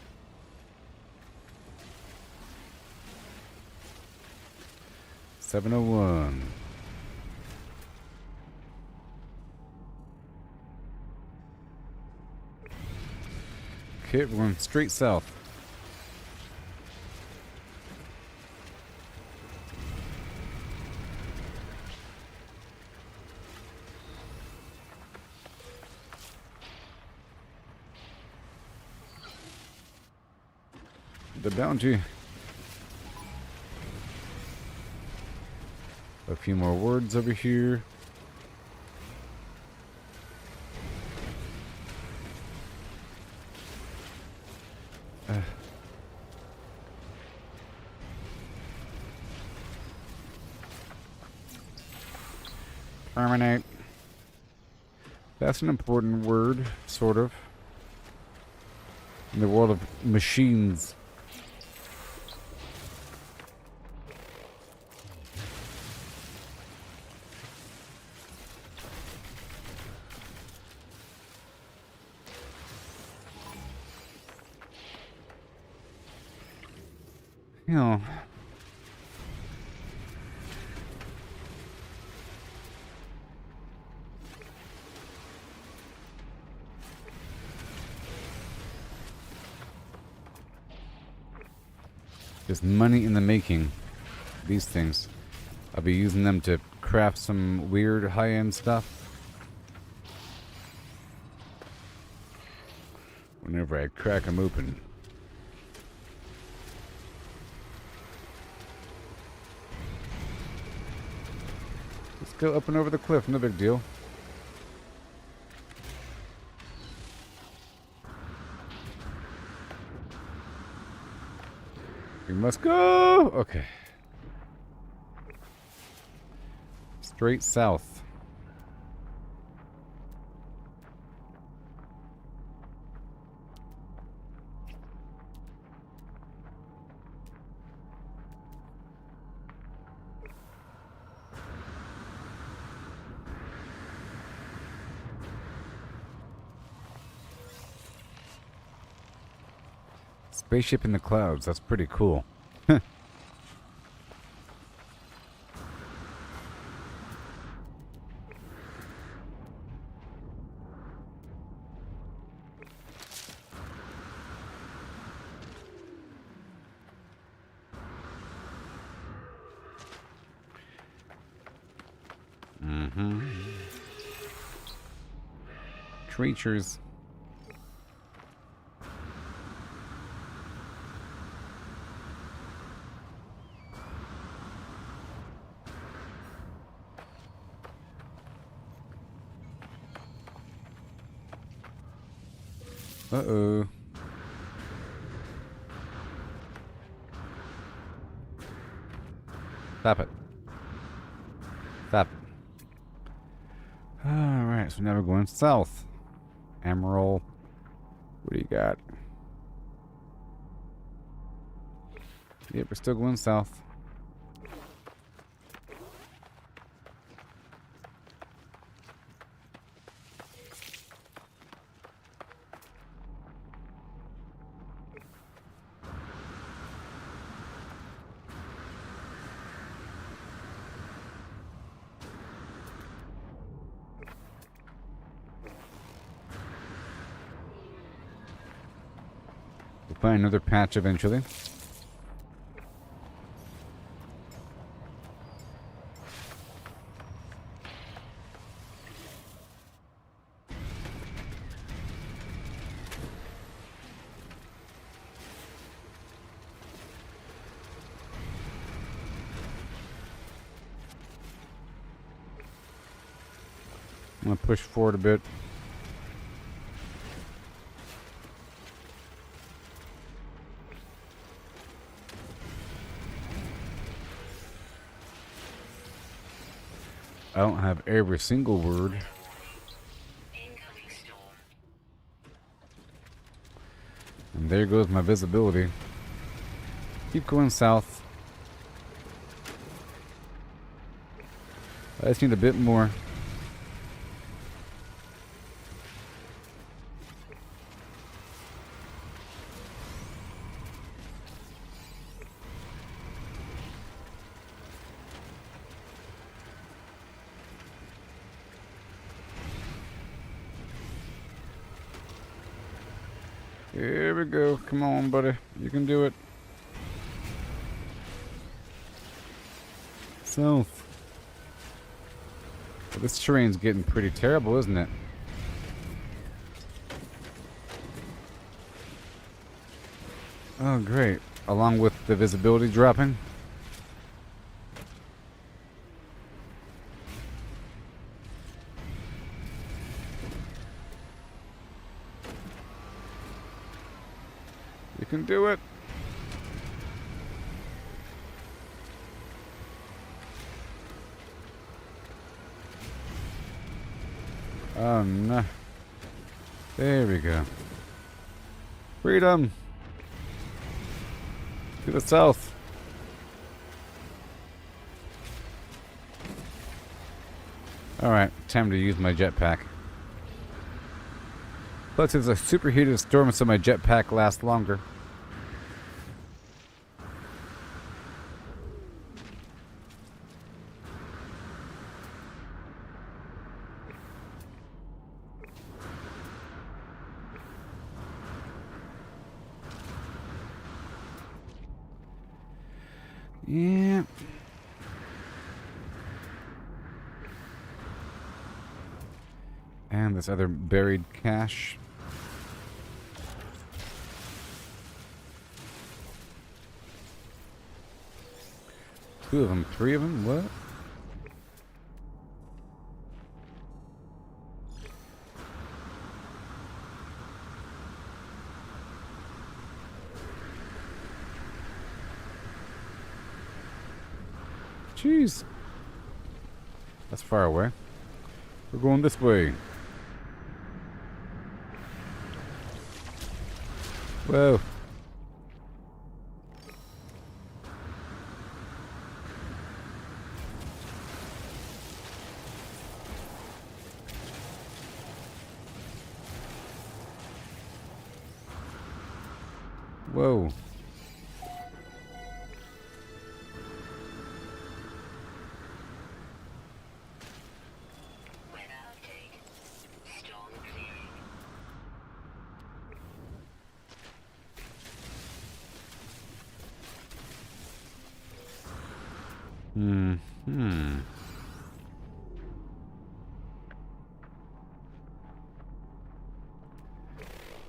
$701. Okay, we're going straight south. The bounty. A few more words over here. Terminate. That's an important word, sort of. In the world of machines. You know, there's money in the making. These things. I'll be using them to craft some weird high-end stuff. Whenever I crack them open. Let's go up and over the cliff, no big deal. We must go! Okay. Straight south. Spaceship in the clouds, that's pretty cool. Creatures. Uh-oh. Stop it. Stop it. Alright, so now we're going south. Emerald. What do you got? Yep, we're still going south. find another patch eventually. I'm gonna push forward a bit. I don't have every single word. Incoming storm. And there goes my visibility. Keep going south. I just need a bit more. Here we go. Come on, buddy. You can do it. South. Well, this terrain's getting pretty terrible, isn't it? Oh, great. Along with the visibility dropping. You can do it. Oh no. There we go. Freedom. To the south. Alright, time to use my jetpack. Plus it's a superheated storm, so my jetpack lasts longer. Yeah. And this other buried cache. Two of them, three of them, what? Jeez. That's far away. We're going this way. Whoa. Whoa.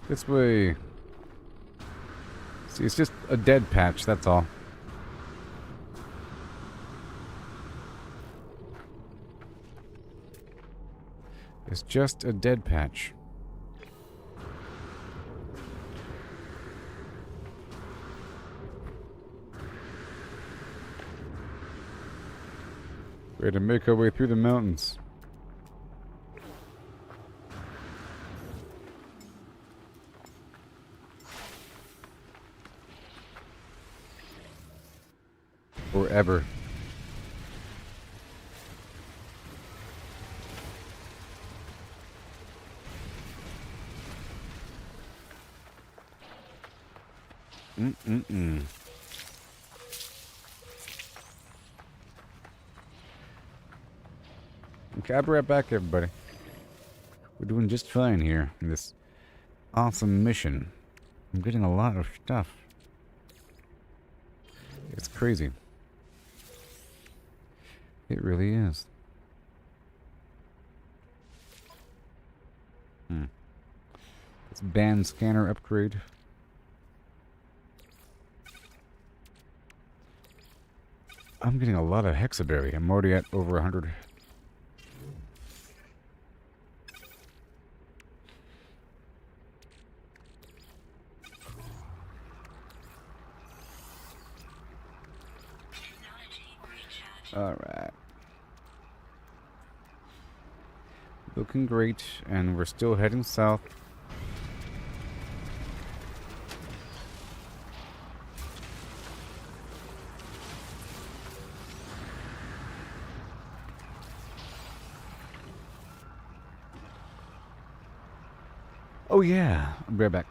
This way. See, it's just a dead patch, that's all. It's just a dead patch. We're to make our way through the mountains. Forever. Okay, I'll be right back, everybody. We're doing just fine here in this awesome mission. I'm getting a lot of stuff. It's crazy. It really is. Let's band scanner upgrade. I'm getting a lot of hexaberry. I'm already at over 100. Alright. Looking great, and we're still heading south. Oh yeah, I'll be right back.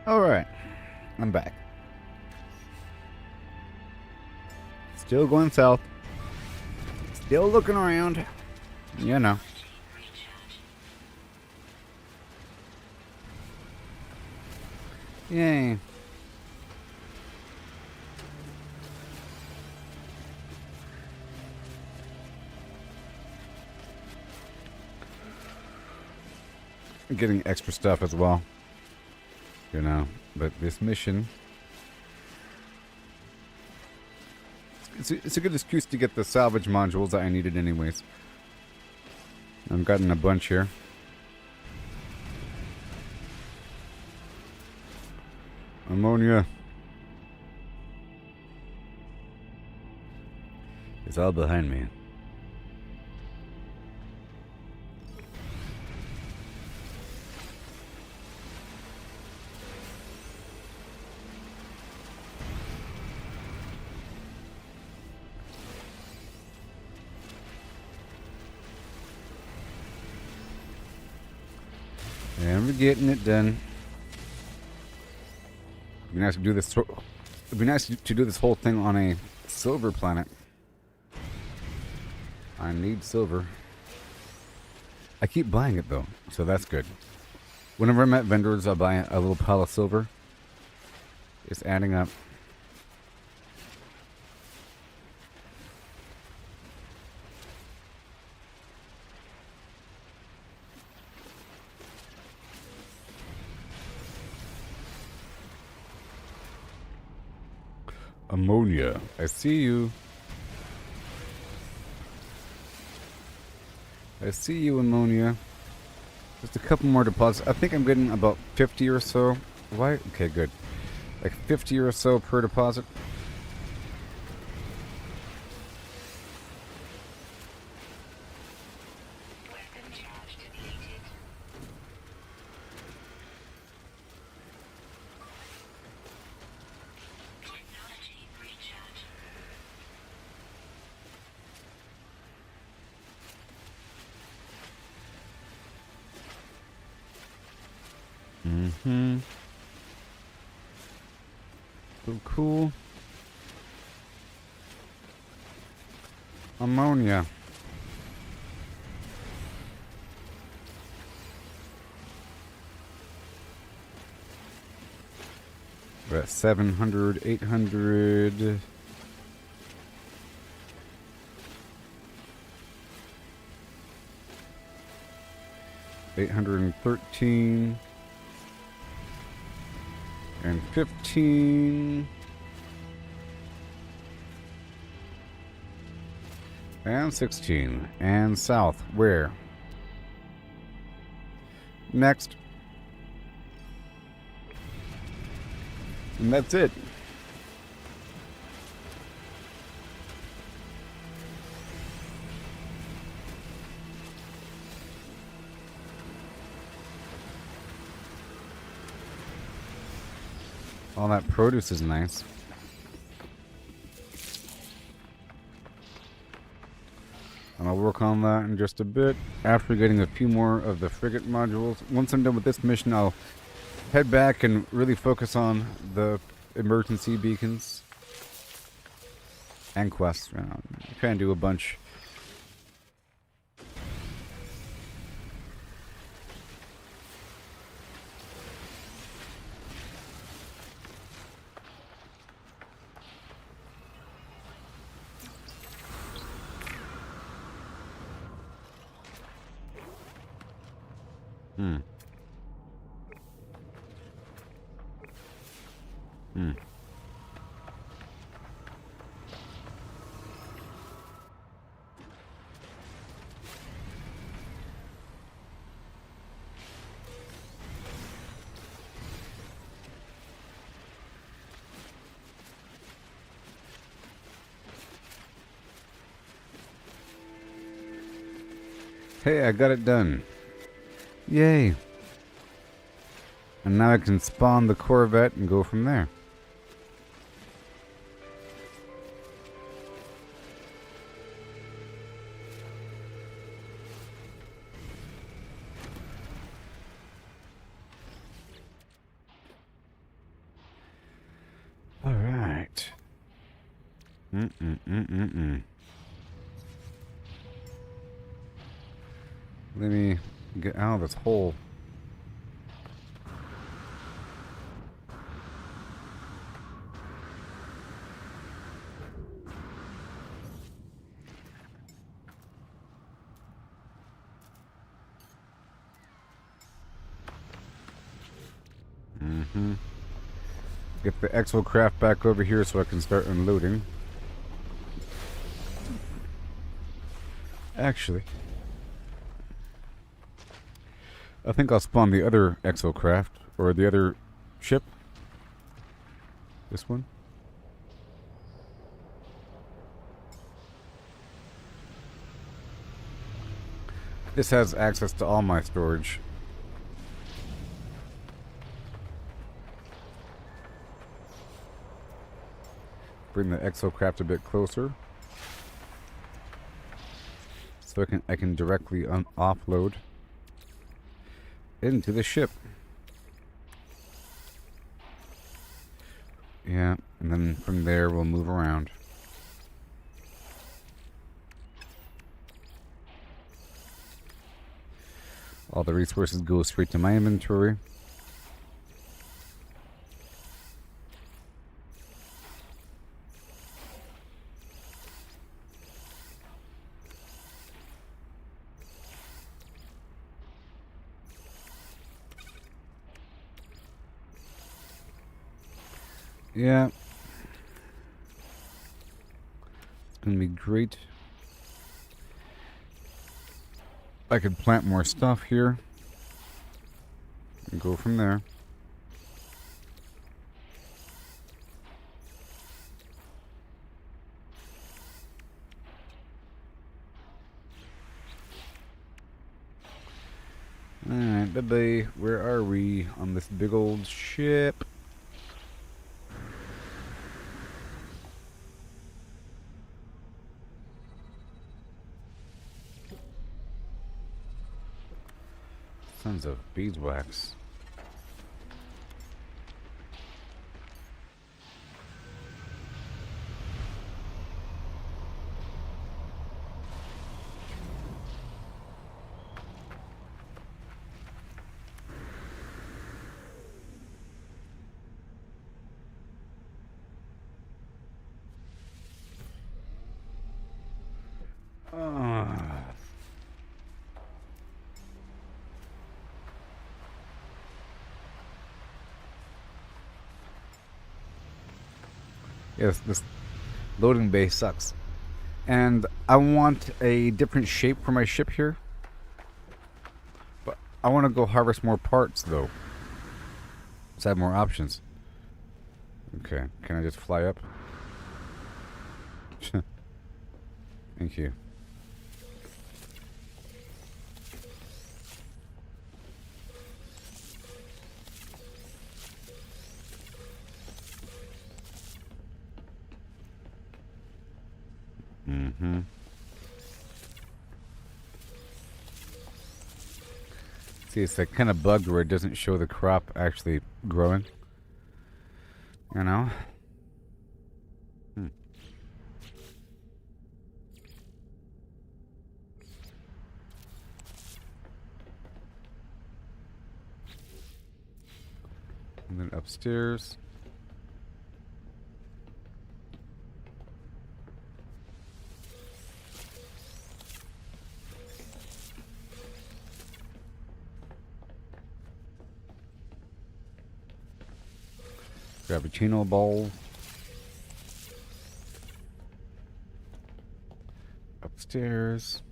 Alright, I'm back. Still going south. Still looking around. You know. Yay. Getting extra stuff as well. You know, but this mission... It's a good excuse to get the salvage modules that I needed anyways. I've gotten a bunch here. Ammonia. It's all behind me. And we're getting it done. It'd be nice to do this. It'd be nice to do this whole thing on a silver planet. I need silver. I keep buying it though, so that's good. Whenever I'm at vendors, I'll buy a little pile of silver. It's adding up. Ammonia. I see you. I see you, ammonia. Just a couple more deposits. I think I'm getting about 50 or so. Why? Okay, good. Like 50 or so per deposit. Weapon charge depleted. Technology recharge. Mm-hmm. So cool. Ammonia. We're at 700, 800. $813 and 15 and 16 and south. Where? Next. And that's it. All that produce is nice. And I'll work on that in just a bit after getting a few more of the frigate modules. Once I'm done with this mission, I'll head back and really focus on the emergency beacons and quests. Try and do a bunch. Hey, I got it done. Yay. And now I can spawn the Corvette and go from there. Let me get out of this hole. Get the exocraft back over here so I can start unloading. Actually, I think I'll spawn the other exocraft, or the other ship. This one. This has access to all my storage. Bring the exocraft a bit closer, so I can directly offload into the ship. Yeah, and then from there we'll move around. All the resources go straight to my inventory. Yeah. It's gonna be great. I could plant more stuff here and go from there. Alright, bye-bye. Where are we on this big old ship? Sons of beeswax. Yes, this loading bay sucks. And I want a different shape for my ship here. But I want to go harvest more parts, though. Let's have more options. Okay, can I just fly up? Thank you. See, it's like kind of bugged where it doesn't show the crop actually growing. You know? And then upstairs. Cappuccino bowl. Upstairs.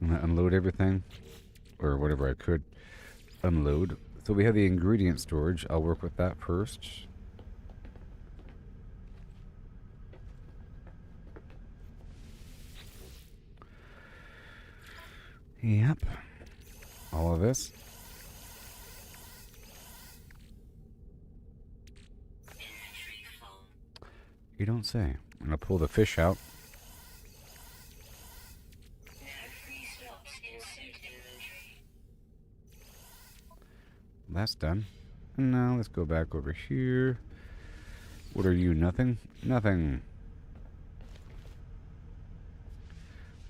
I'm gonna unload everything, or whatever I could unload. So we have the ingredient storage. I'll work with that first. Yep. All of this. You don't say. I'm gonna pull the fish out. No free slots in suit inventory. that's done. And now let's go back over here. What are you? Nothing? Nothing.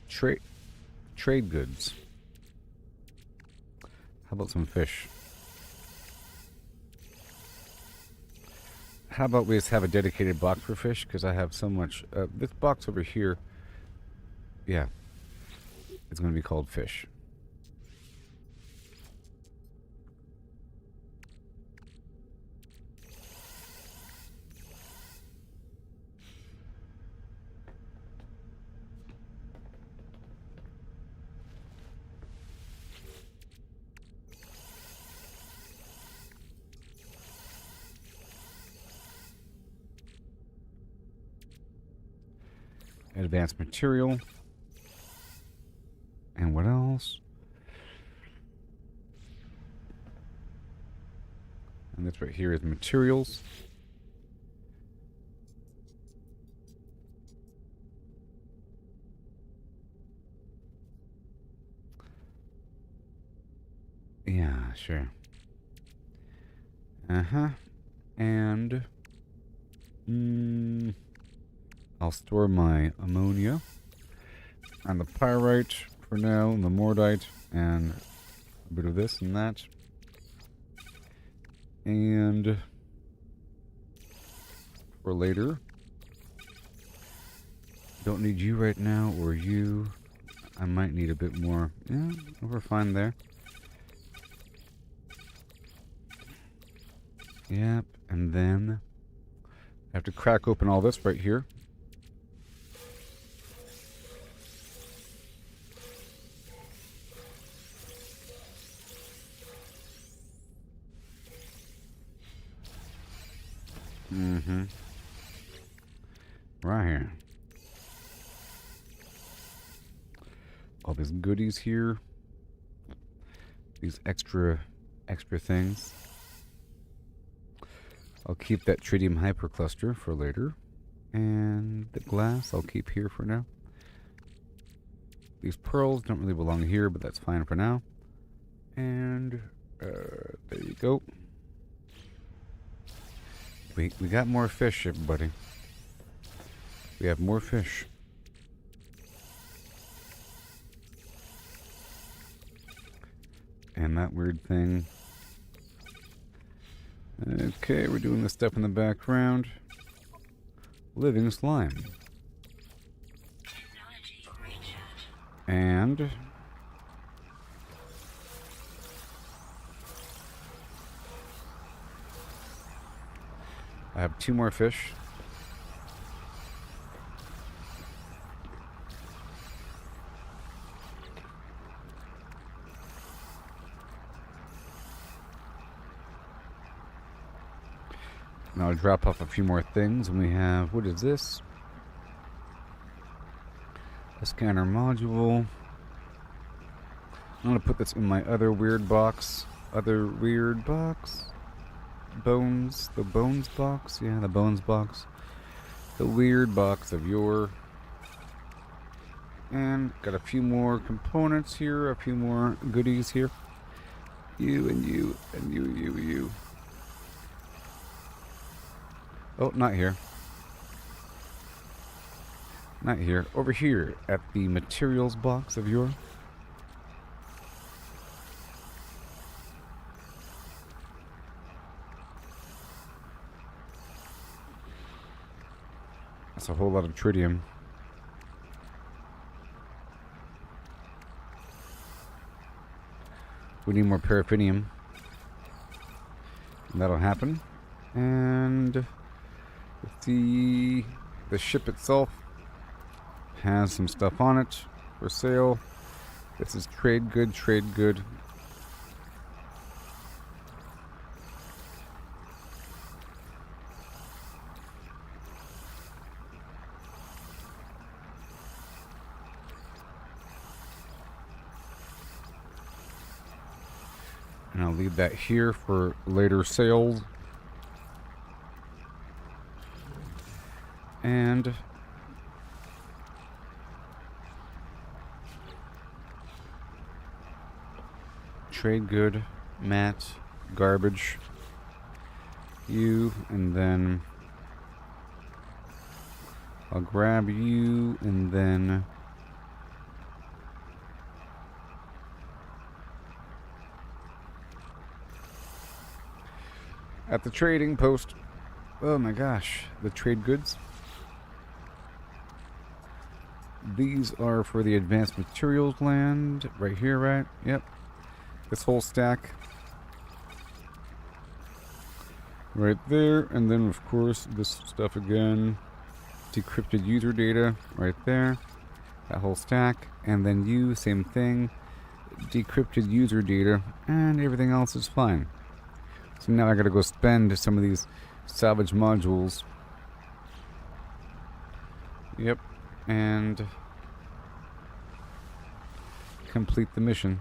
Trade goods. How about some fish? How about we just have a dedicated box for fish? Because I have so much. This box over here, yeah, it's going to be called fish. Advanced material. And what else? And this right here is materials. Yeah, sure. Uh-huh. And I'll store my ammonia and the pyrite for now, and the mordite, and a bit of this and that. And for later. Don't need you right now, or you. I might need a bit more. Yeah, we're fine there. Yep, and then I have to crack open all this right here. Right here. All these goodies here. These extra things. I'll keep that tritium hypercluster for later. And the glass I'll keep here for now. These pearls don't really belong here, but that's fine for now. And there you go. We got more fish, everybody. We have more fish. And that weird thing. Okay, we're doing this stuff in the background. Living slime. And I have 2 more fish. And I'll drop off a few more things, and we have, what is this? A scanner module. I'm going to put this in my other weird box. Bones. The bones box? Yeah, the bones box. The weird box of your. And got a few more components here. A few more goodies here. You and you and you. Oh, not here. Not here. Over here at the materials box of your. That's a whole lot of tritium. We need more paraffinium. And that'll happen. And the ship itself has some stuff on it for sale. This is trade good. And I'll leave that here for later sales. And trade good, Matt, garbage. You, and then I'll grab you, and then at the trading post. Oh my gosh, the trade goods. These are for the advanced materials land right here, right? Yep. This whole stack right there, and then of course this stuff again. Decrypted user data right there. That whole stack, and then you, same thing. Decrypted user data, and everything else is fine. So now I gotta go spend some of these salvage modules. Yep, and complete the mission.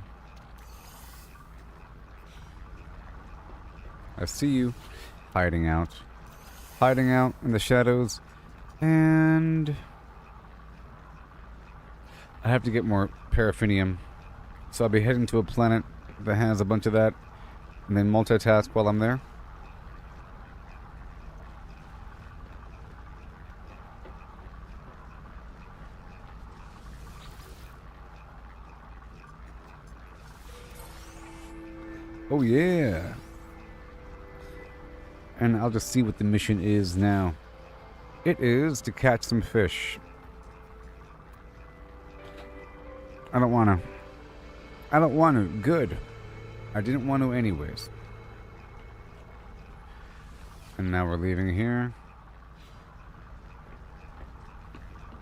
I see you hiding out in the shadows, and I have to get more paraffinium, so I'll be heading to a planet that has a bunch of that, and then multitask while I'm there. Oh yeah. And I'll just see what the mission is now. It is to catch some fish. I don't want to. Good. I didn't want to anyways. And now we're leaving here.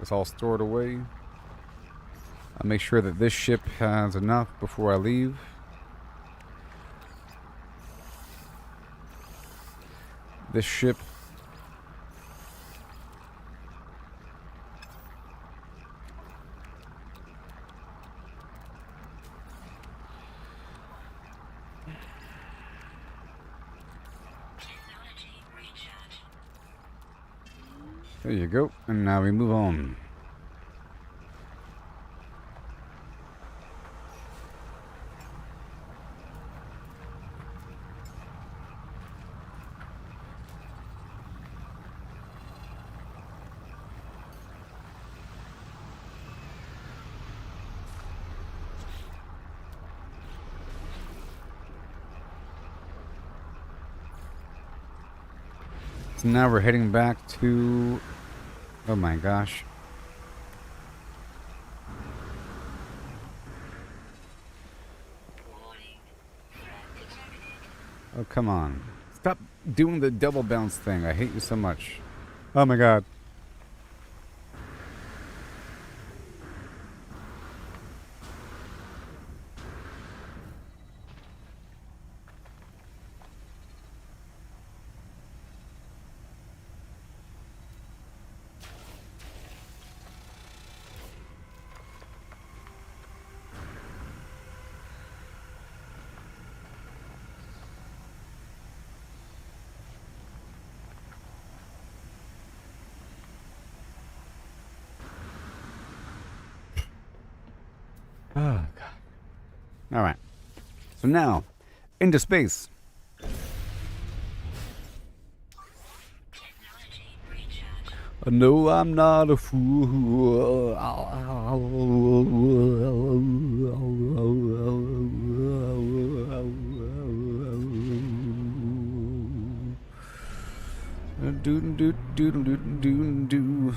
It's all stored away. I'll make sure that this ship has enough before I leave. This ship there you go, and now we move on. So now we're heading back to... Oh my gosh. Oh, come on. Stop doing the double bounce thing. I hate you so much. Oh my god. Oh, God. Alright. So now, into space. No, I'm not a fool. Do do do do do do.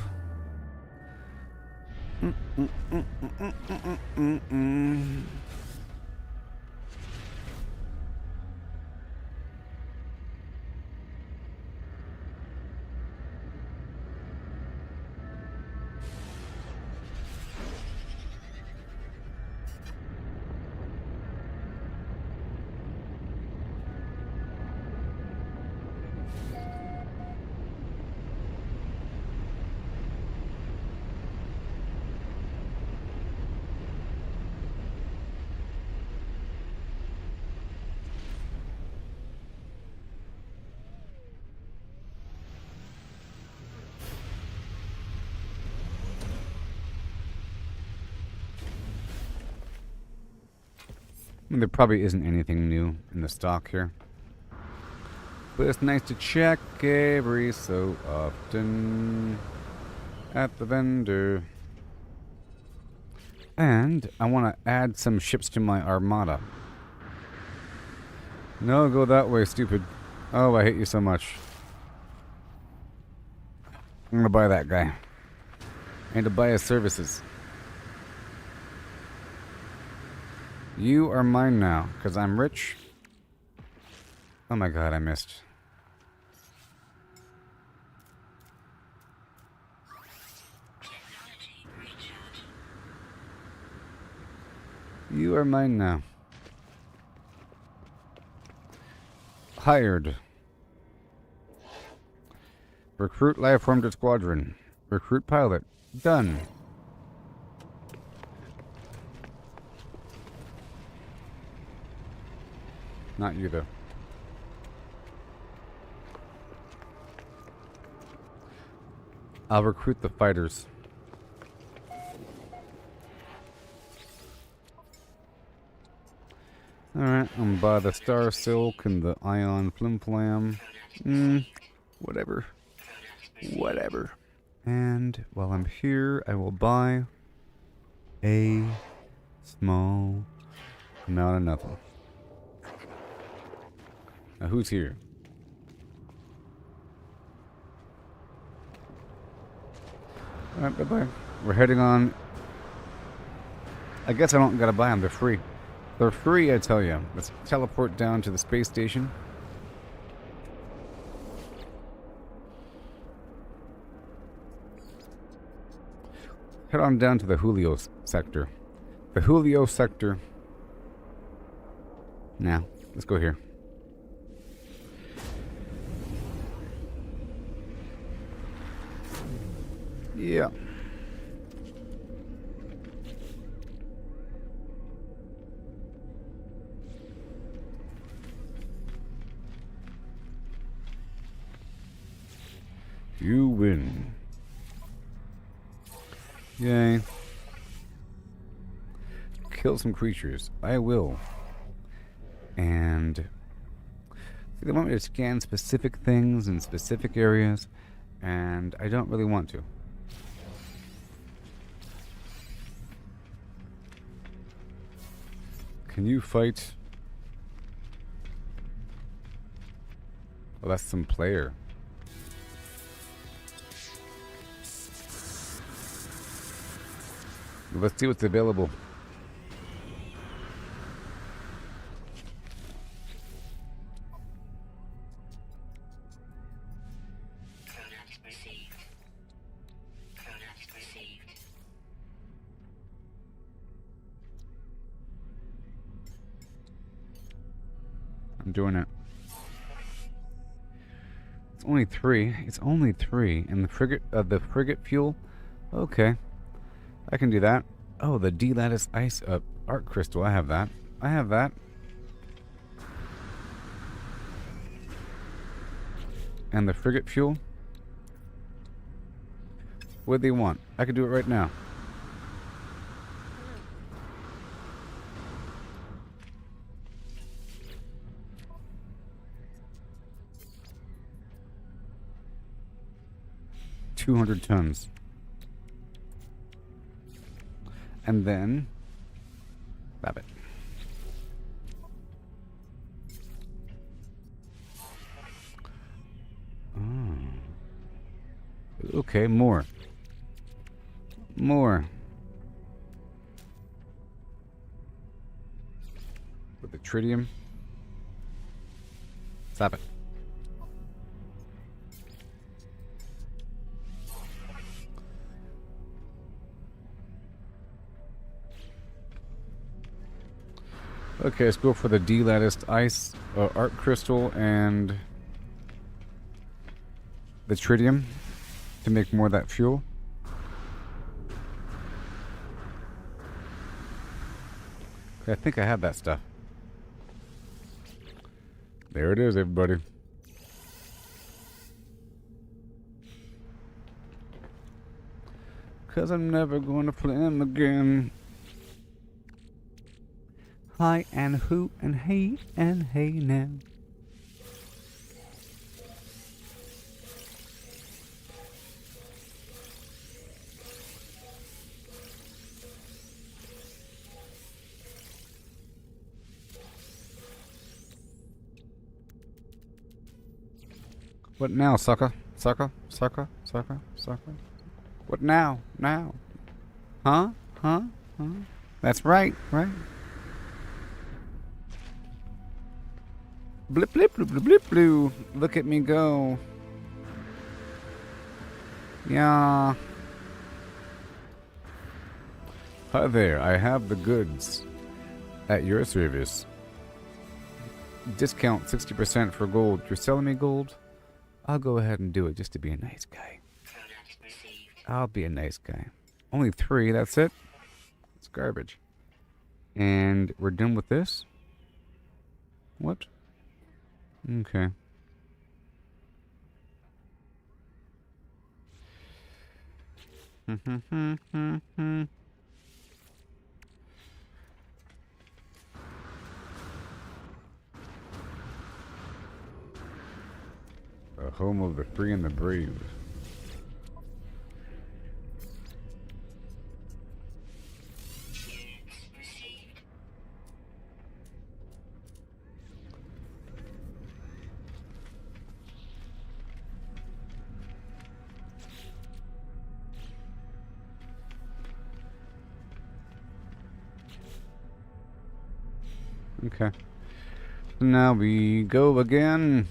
I mean, there probably isn't anything new in the stock here. But it's nice to check every so often at the vendor. And I want to add some ships to my armada. No, go that way, stupid. Oh, I hate you so much. I'm gonna buy that guy. And to buy his services. You are mine now, because I'm rich. Oh my god, I missed. Technology recharge. You are mine now. Hired. Recruit lifeform to squadron. Recruit pilot. Done. Not you, though. I'll recruit the fighters. Alright, I'm by the Star Silk and the Ion Flimflam. Whatever. Whatever. And while I'm here, I will buy a small amount of nothing. Now, who's here? Alright, bye-bye. We're heading on. I guess I don't gotta buy them. They're free. They're free, I tell you. Let's teleport down to the space station. Head on down to the Julio sector. The Julio sector. Now, let's go here. Yeah. You win. Yay. Kill some creatures. I will. And they want me to scan specific things in specific areas, and I don't really want to. Can you fight? Oh, that's some player. Let's see what's available. Pronouns received. Pronouns received. I'm doing it. It's only 3. It's only 3. And the frigate fuel? Okay. I can do that. Oh, the D-lattice ice art crystal. I have that. I have that. And the frigate fuel? What do they want? I can do it right now. $200 tons. And then, grab it. Oh. Okay, more. More. With the tritium. Stop it. Okay, let's go for the D-latticed ice art crystal and the tritium to make more of that fuel. I think I have that stuff. There it is, everybody. Cause I'm never gonna play him again. Hi and who and hey now. What now, sucker? Sucker? Sucker? Sucker? Sucker? What now? Now? Huh? Huh? Huh? That's right, right? Blip, blip, blip, blip, blip, blue. Look at me go. Yeah. Hi there, I have the goods at your service. Discount 60% for gold. You're selling me gold? I'll go ahead and do it just to be a nice guy. Product received. I'll be a nice guy. Only 3, that's it? It's garbage. And we're done with this? What? Okay. The home of the free and the brave. Units received. Okay. Now we go again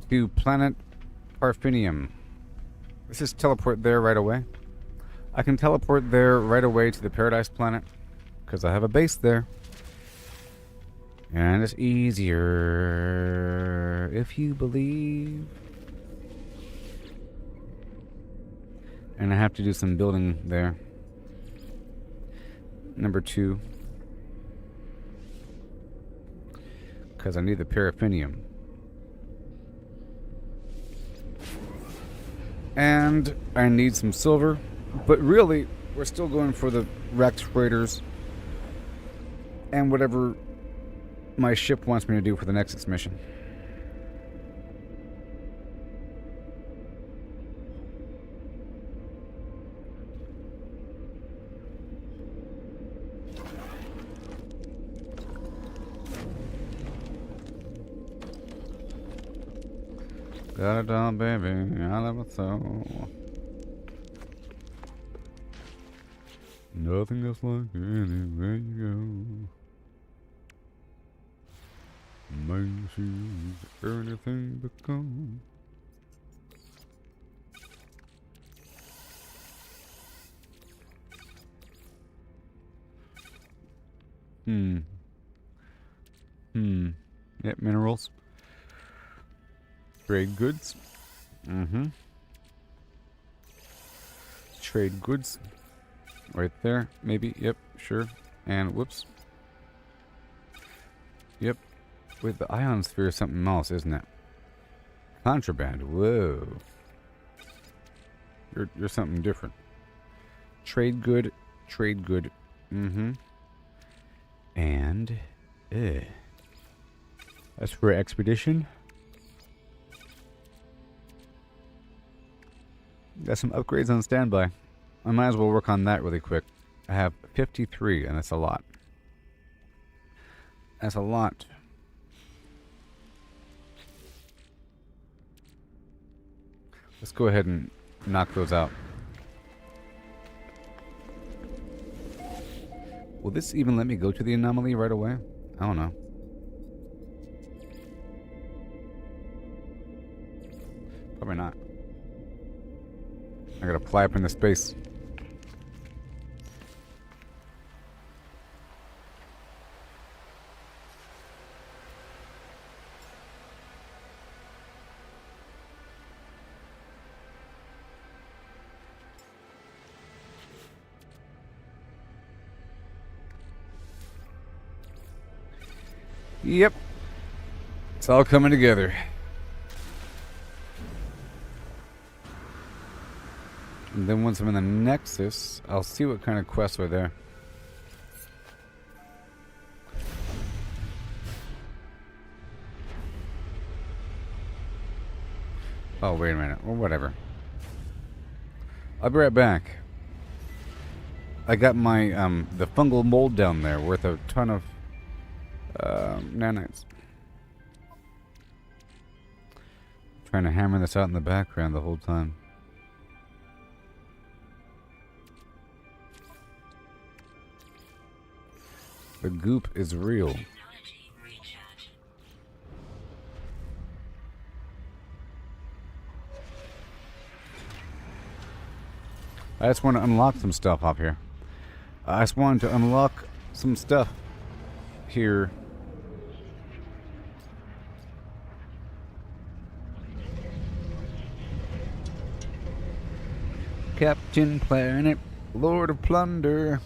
to planet Parfinium. Let's just teleport there right away. I can teleport there right away to the Paradise Planet because I have a base there. And it's easier if you believe. And I have to do some building there. Number 2. Because I need the Paraffinium. And I need some silver. But really, we're still going for the Rex Raiders. And whatever my ship wants me to do for the Nexus mission. Got it all, baby. I love it so. Nothing else like anywhere you go. Main shoes, anything but come. Yep, minerals. Trade goods. Trade goods. Right there. Maybe. Yep. Sure. And whoops. Yep. With the ion sphere is something else, isn't it? Contraband. Whoa. You're something different. Trade good. Trade good. And that's for expedition. Got some upgrades on standby. I might as well work on that really quick. I have 53, and that's a lot. That's a lot. Let's go ahead and knock those out. Will this even let me go to the anomaly right away? I don't know. Probably not. I gotta fly up into space. Yep. It's all coming together. And then once I'm in the Nexus, I'll see what kind of quests are there. Oh, wait a minute. Well, whatever. I'll be right back. I got my, the fungal mold down there worth a ton of, nanites. Trying to hammer this out in the background the whole time. The goop is real. Technology recharge. I just want to unlock some stuff up here. I just wanted to unlock some stuff here. Captain Planet, Lord of Plunder.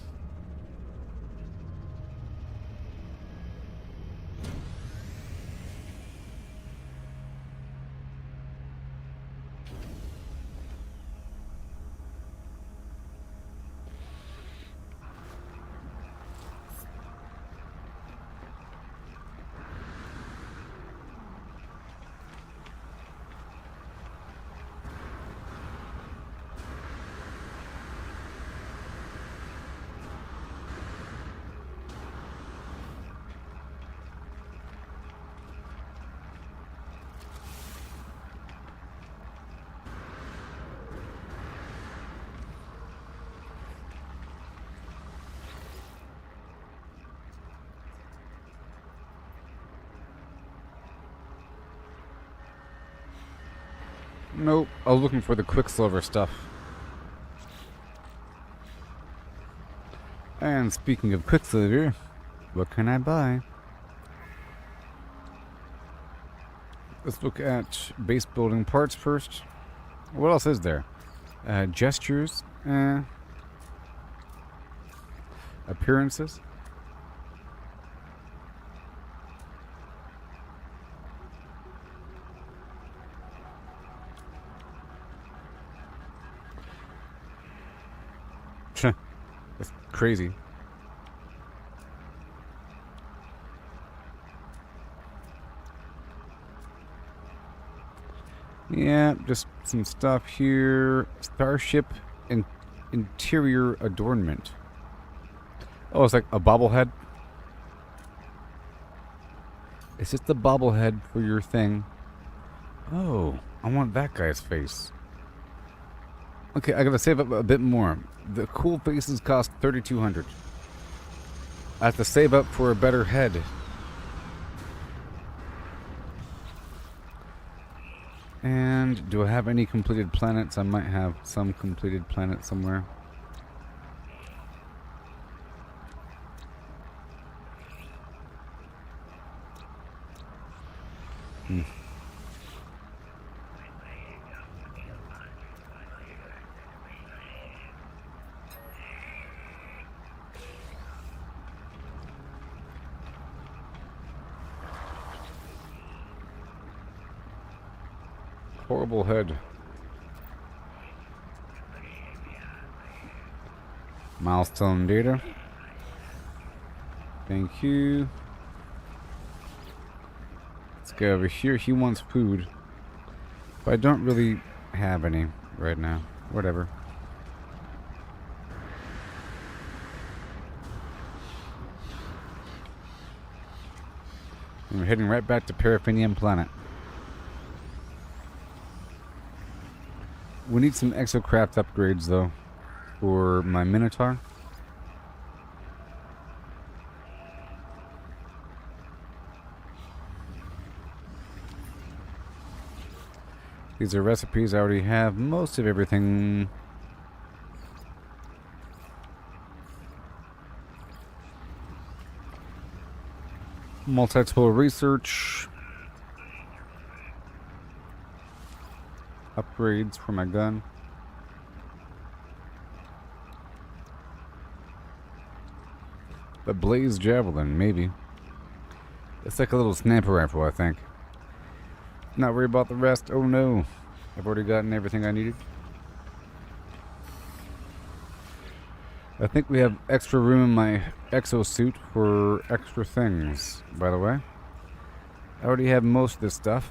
Nope, I was looking for the Quicksilver stuff. And speaking of Quicksilver, what can I buy? Let's look at base building parts first. What else is there? Gestures. Appearances. That's crazy. Yeah, just some stuff here. Starship interior adornment. Oh, it's like a bobblehead. It's just a bobblehead for your thing. Oh, I want that guy's face. Okay, I gotta save up a bit more. The cool faces cost 3,200. I have to save up for a better head. And do I have any completed planets? I might have some completed planets somewhere. Horrible head. Milestone data. Thank you. Let's go over here. He wants food. But I don't really have any right now. Whatever. And we're heading right back to Paraffinium Planet. We need some exocraft upgrades, though, for my Minotaur. These are recipes. I already have most of everything. Multi-tool research. Upgrades for my gun. The Blaze Javelin, maybe. It's like a little sniper rifle, I think. Not worry about the rest. Oh no. I've already gotten everything I needed. I think we have extra room in my exosuit for extra things, by the way. I already have most of this stuff.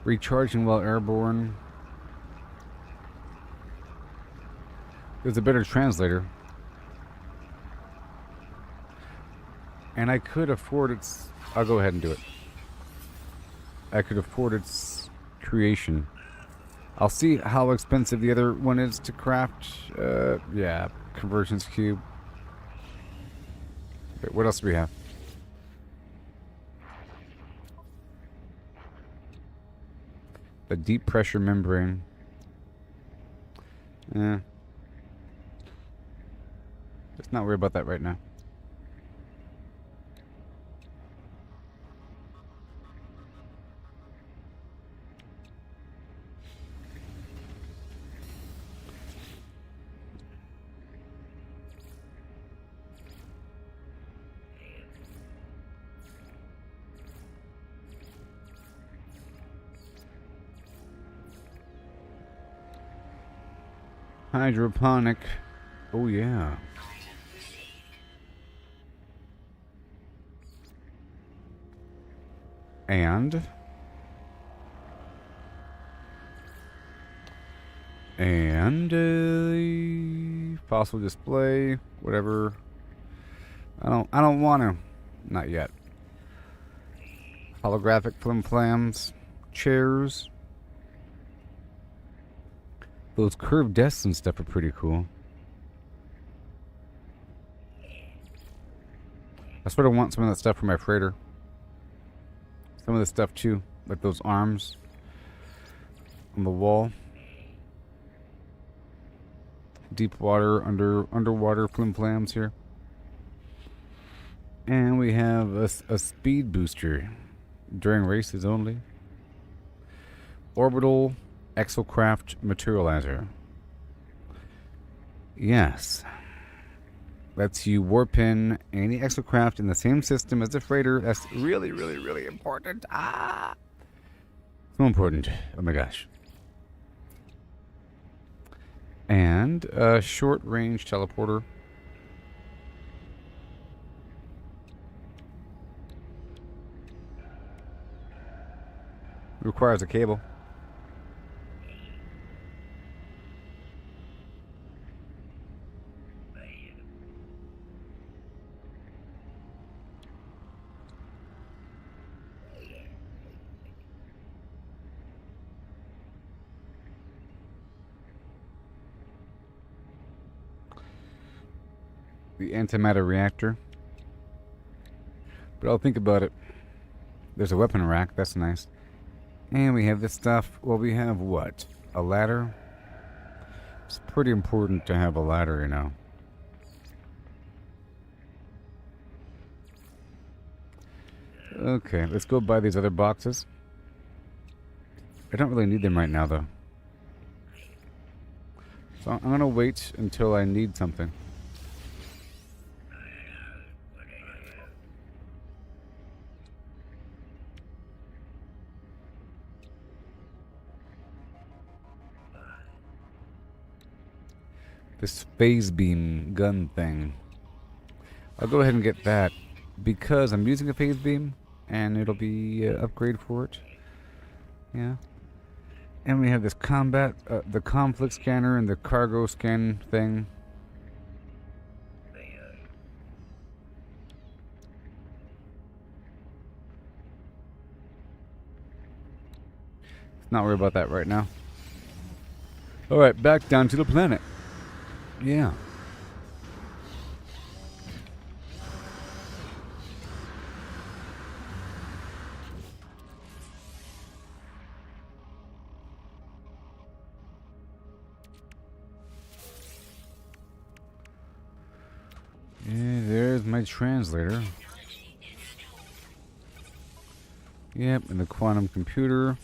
Recharging while airborne. There's a better translator. And I could afford it. I'll go ahead and do it. I could afford its creation. I'll see how expensive the other one is to craft. Yeah, conversions cube. Wait, what else do we have? The deep pressure membrane. Yeah. Let's not worry about that right now. Hydroponic. Oh, yeah. And fossil display, whatever. I don't want to. Not yet. Holographic flimflams, chairs. Those curved desks and stuff are pretty cool. I sort of want some of that stuff for my freighter. Some of the stuff too, like those arms on the wall. Deep water, underwater flimflams here. And we have a speed booster during races only. Orbital exocraft materializer. Yes. Lets you warp in any exocraft in the same system as the freighter. That's really, really, really important. Ah! So important. Oh my gosh. And a short range teleporter. Requires a cable. The antimatter reactor. But I'll think about it. There's a weapon rack. That's nice. And we have this stuff. Well, we have what? A ladder? It's pretty important to have a ladder, you know. Okay, let's go buy these other boxes. I don't really need them right now, though. So I'm going to wait until I need something. This phase beam gun thing. I'll go ahead and get that because I'm using a phase beam and it'll be upgrade for it. Yeah. And we have this combat, the conflict scanner and the cargo scan thing. Let's not worry about that right now. Alright, back down to the planet. Yeah. There's my translator. Yep, and the quantum computer.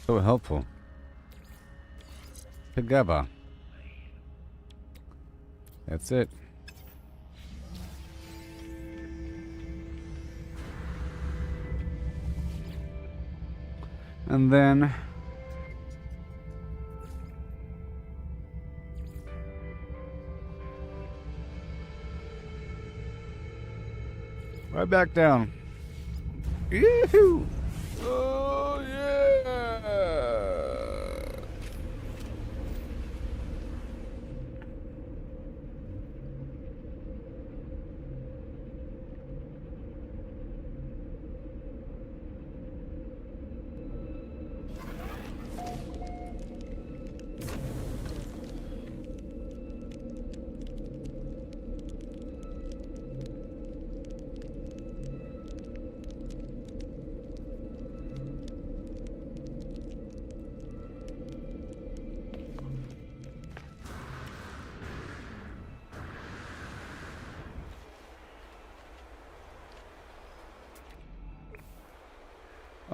So helpful. Together. That's it. And then right back down. Yoo-hoo! Oh yeah!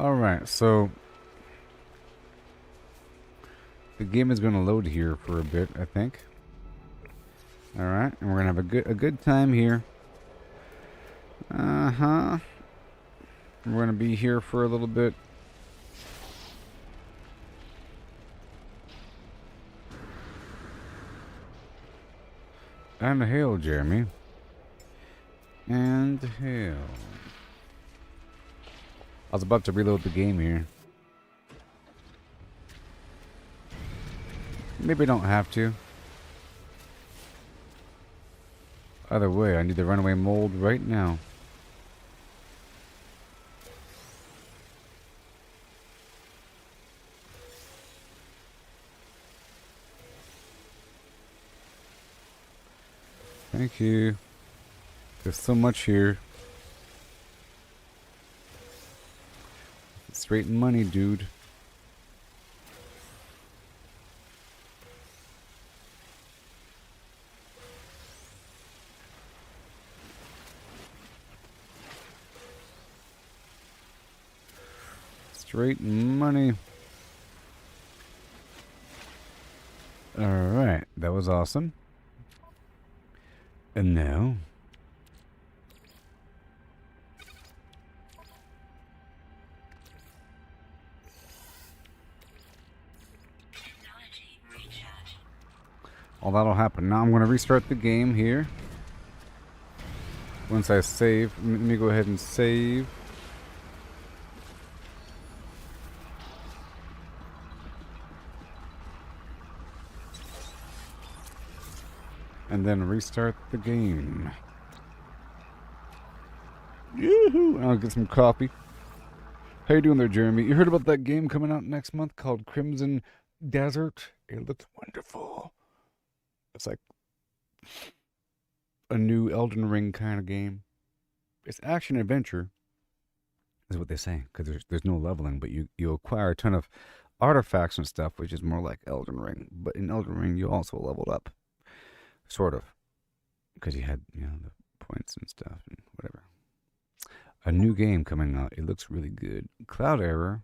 Alright, so the game is going to load here for a bit, I think. Alright, and we're going to have a good time here. Uh-huh. We're going to be here for a little bit. And hail, Jeremy. And hail. I was about to reload the game here. Maybe I don't have to. Either way, I need the runaway mold right now. Thank you. There's so much here. Straight money, dude. Straight money. Alright, that was awesome. And now... all that'll happen. Now I'm going to restart the game here. Once I save, let me go ahead and save. And then restart the game. Yoo-hoo! I'll get some coffee. How you doing there, Jeremy? You heard about that game coming out next month called Crimson Desert? It looks wonderful. It's like a new Elden Ring kind of game. It's action adventure, is what they say, because there's no leveling, but you acquire a ton of artifacts and stuff, which is more like Elden Ring. But in Elden Ring, you also leveled up, sort of, because you had the points and stuff and whatever. A new game coming out. It looks really good. Cloud Error.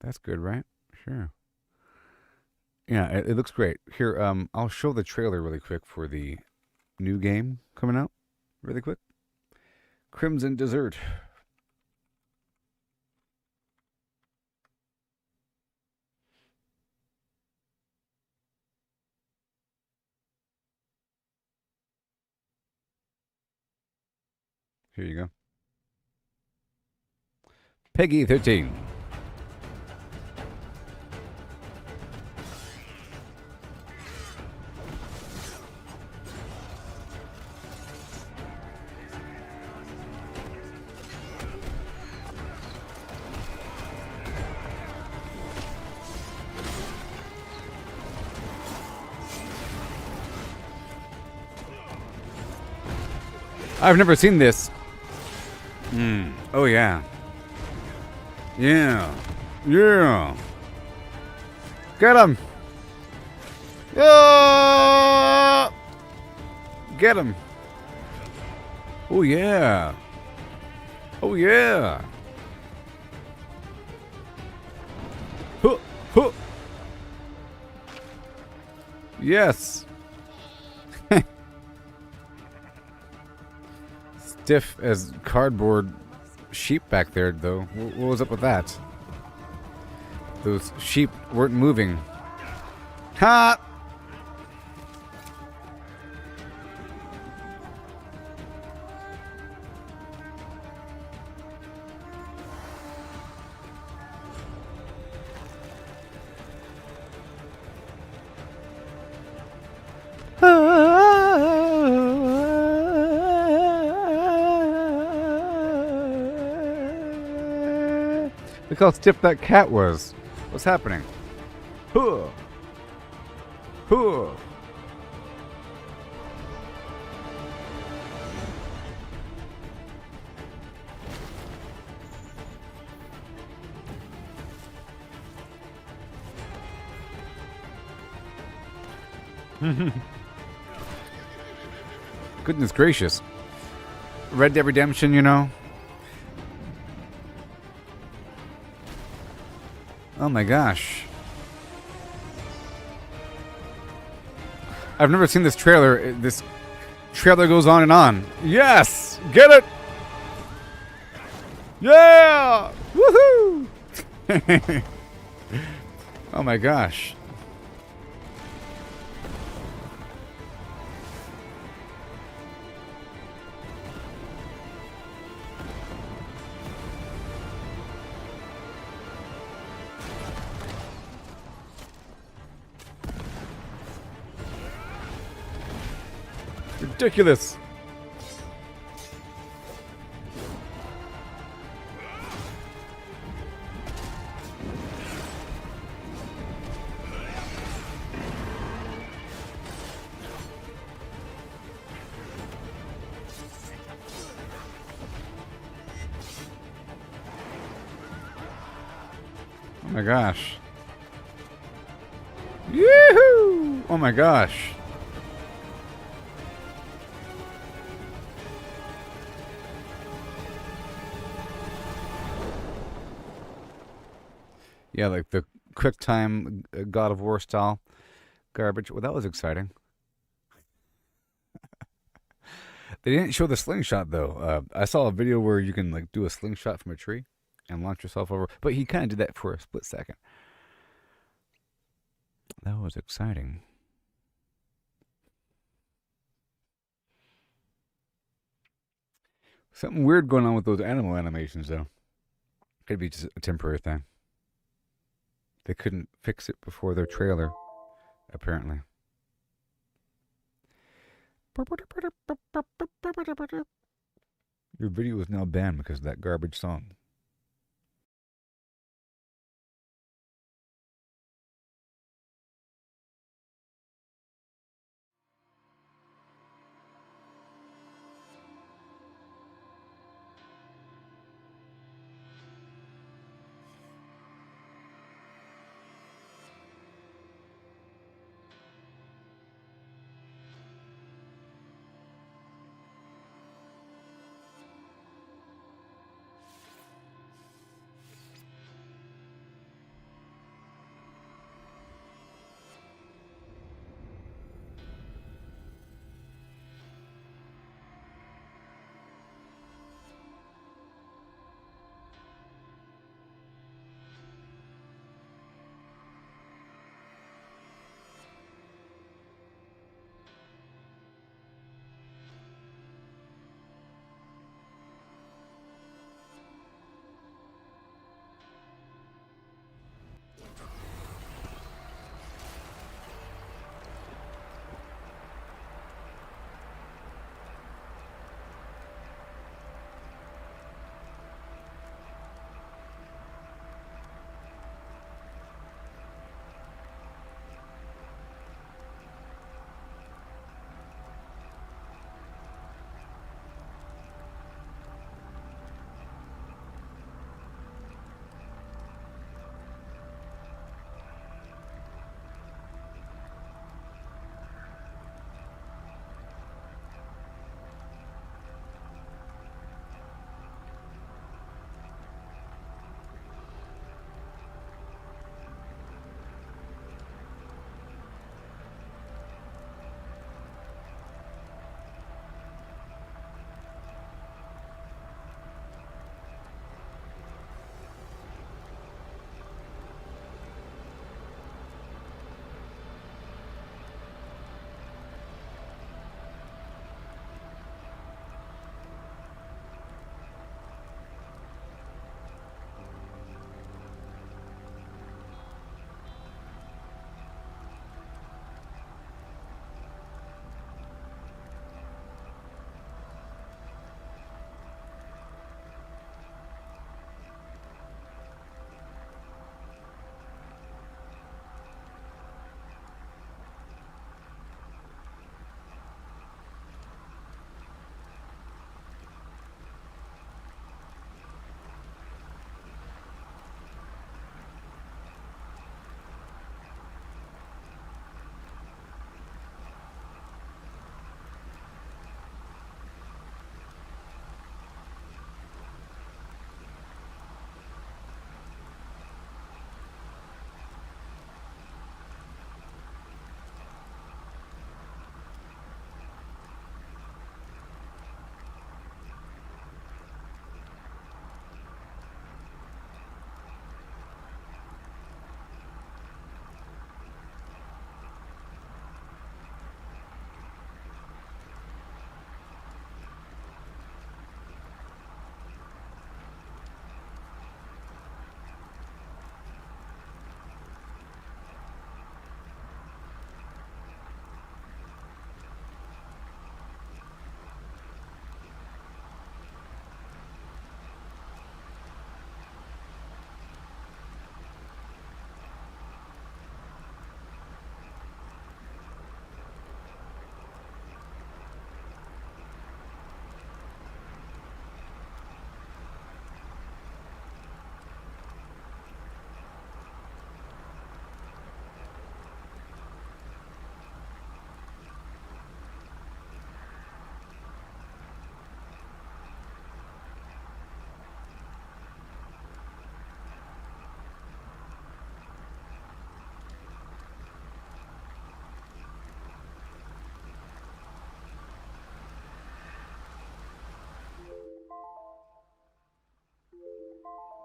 That's good, right? Sure. Yeah, it looks great. Here, I'll show the trailer really quick for the new game coming out. Really quick. Crimson Desert. Here you go. Peggy 13. I've never seen this. Oh yeah. Yeah. Yeah. Get him. Yeah. Get him. Oh yeah. Oh yeah. Huh, huh. Yes. Stiff as cardboard sheep back there, though. What was up with that? Those sheep weren't moving. Ha! Look how stiff that cat was. What's happening? Huh. Huh. Goodness gracious. Red Dead Redemption, Oh my gosh. I've never seen this trailer. This trailer goes on and on. Yes! Get it! Yeah! Woohoo! Oh my gosh. Ridiculous. Oh my gosh. Yoo-hoo! Oh my gosh. Yeah, like the quick time God of War style garbage. Well, that was exciting. They didn't show the slingshot though. I saw a video where you can like do a slingshot from a tree and launch yourself over, but he kind of did that for a split second. That was exciting. Something weird going on with those animal animations though. Could be just a temporary thing. They couldn't fix it before their trailer, apparently. Your video is now banned because of that garbage song.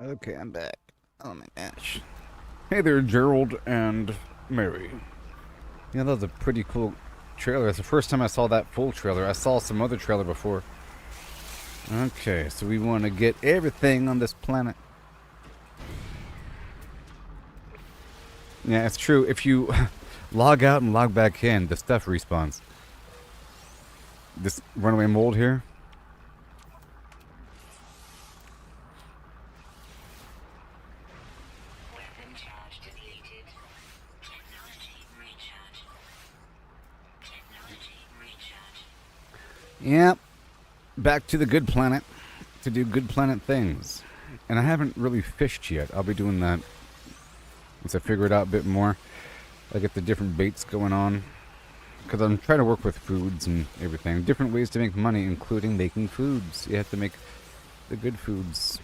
Okay, I'm back. Oh my gosh. Hey there, Gerald and Mary. Yeah, that was a pretty cool trailer. It's the first time I saw that full trailer. I saw some other trailer before. Okay, so we want to get everything on this planet. Yeah, it's true. If you log out and log back in, the stuff respawns. This runaway mold here. Weapon charge deleted. Technology recharge. Technology recharge. Yep. Back to the good planet to do good planet things. And I haven't really fished yet. I'll be doing that once I figure it out a bit more. I get the different baits going on. Because I'm trying to work with foods and everything. Different ways to make money, including making foods. You have to make the good foods.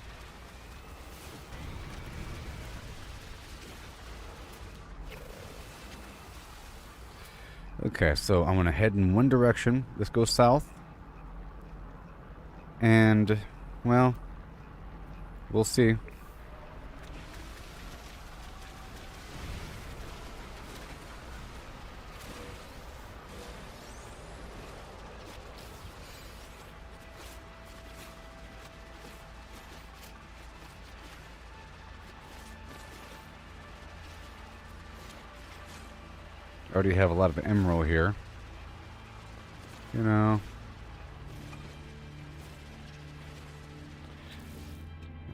Okay, so I'm going to head in one direction. Let's go south. And, well, we'll see. I already have a lot of emerald here. You know.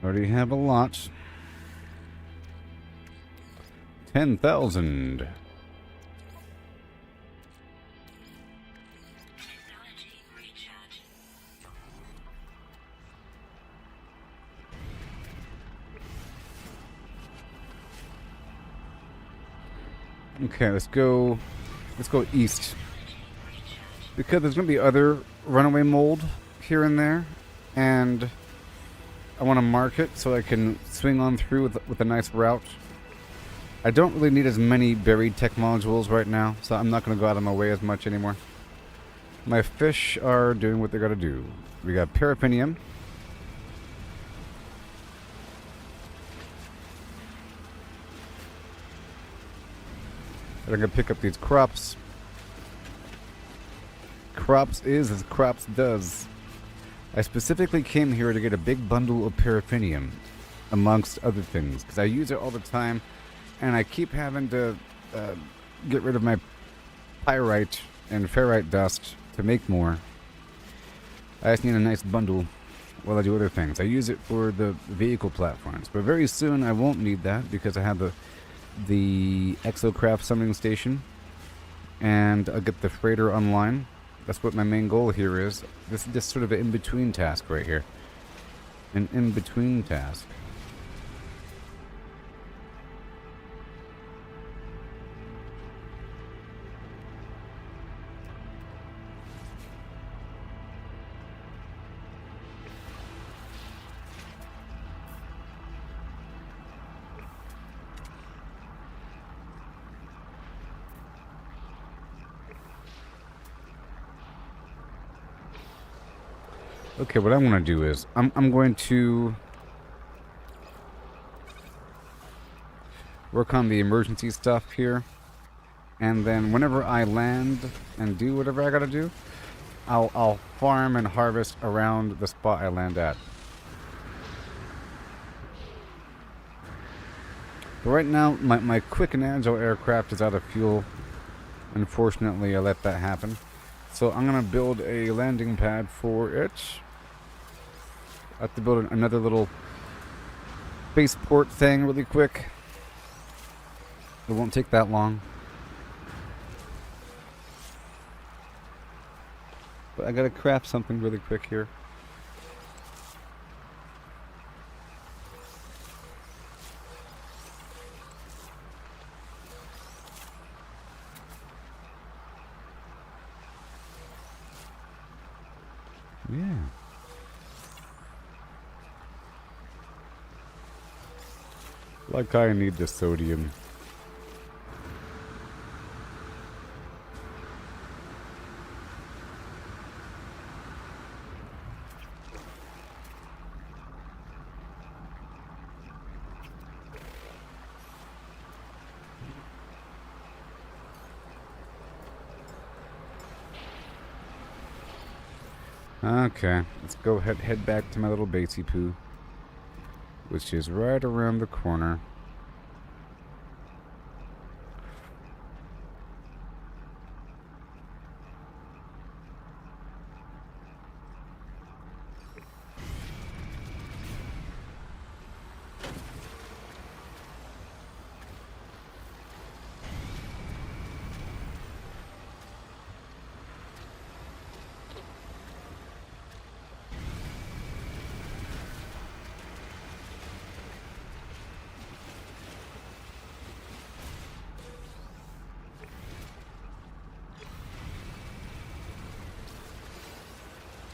Already have a lot. 10,000. Technology recharge. Okay, let's go east. Because there's going to be other runaway mold here and there. And I want to mark it so I can swing on through with a nice route. I don't really need as many buried tech modules right now, so I'm not going to go out of my way as much anymore. My fish are doing what they got to do. We got paraffinium. And I'm going to pick up these crops. Crops is as crops does. I specifically came here to get a big bundle of paraffinium, amongst other things, because I use it all the time, and I keep having to get rid of my pyrite and ferrite dust to make more. I just need a nice bundle while I do other things. I use it for the vehicle platforms, but very soon I won't need that because I have the Exocraft summoning station, and I'll get the freighter online. That's what my main goal here is. This is just sort of an in-between task right here. An in-between task. Okay, what I'm going to do is I'm going to work on the emergency stuff here, and then whenever I land and do whatever I got to do, I'll farm and harvest around the spot I land at. But right now, my quick and agile aircraft is out of fuel. Unfortunately, I let that happen. So I'm going to build a landing pad for it. I have to build another little spaceport thing really quick. It won't take that long. But I gotta craft something really quick here. Yeah. Like I need the sodium. Okay, let's go ahead, head back to my little basey poo, which is right around the corner.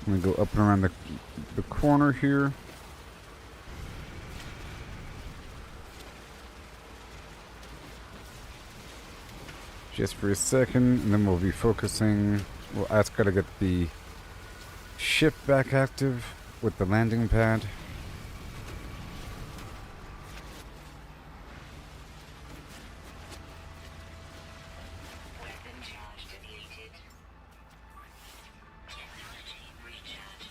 I'm gonna go up and around the corner here. Just for a second, and then we'll be focusing. Well, I just gotta get the ship back active with the landing pad. Weapon charge depleted. Technology recharge.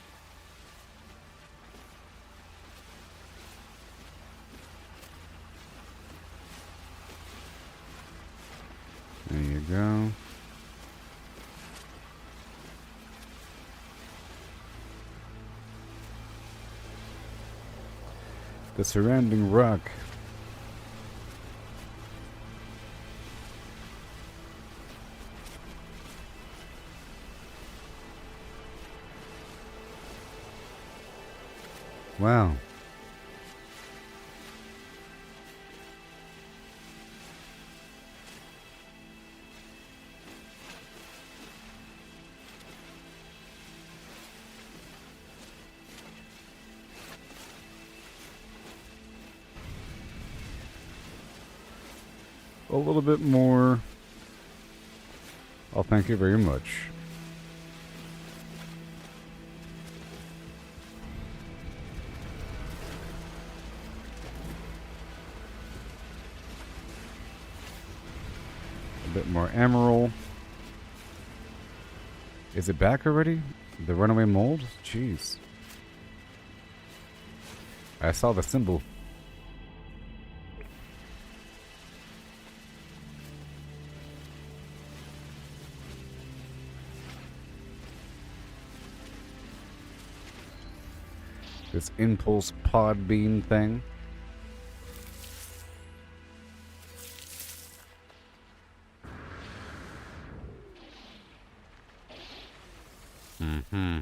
There you go. The surrounding rock. Wow. A little bit more. Oh, thank you very much. A bit more emerald. Is it back already? The runaway mold? Jeez. I saw the symbol. This impulse pod beam thing. Mm-hmm.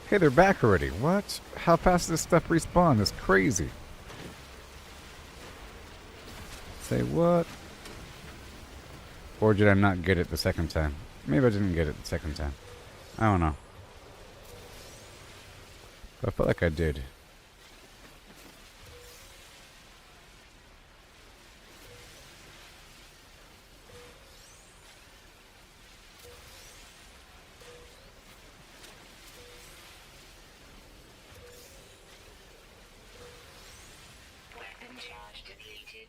Hey, they're back already. What? How fast does this stuff respawn? It's crazy. Say what? Or did I not get it the second time? Maybe I didn't get it the second time. I don't know. But I felt like I did. Weapon charge depleted.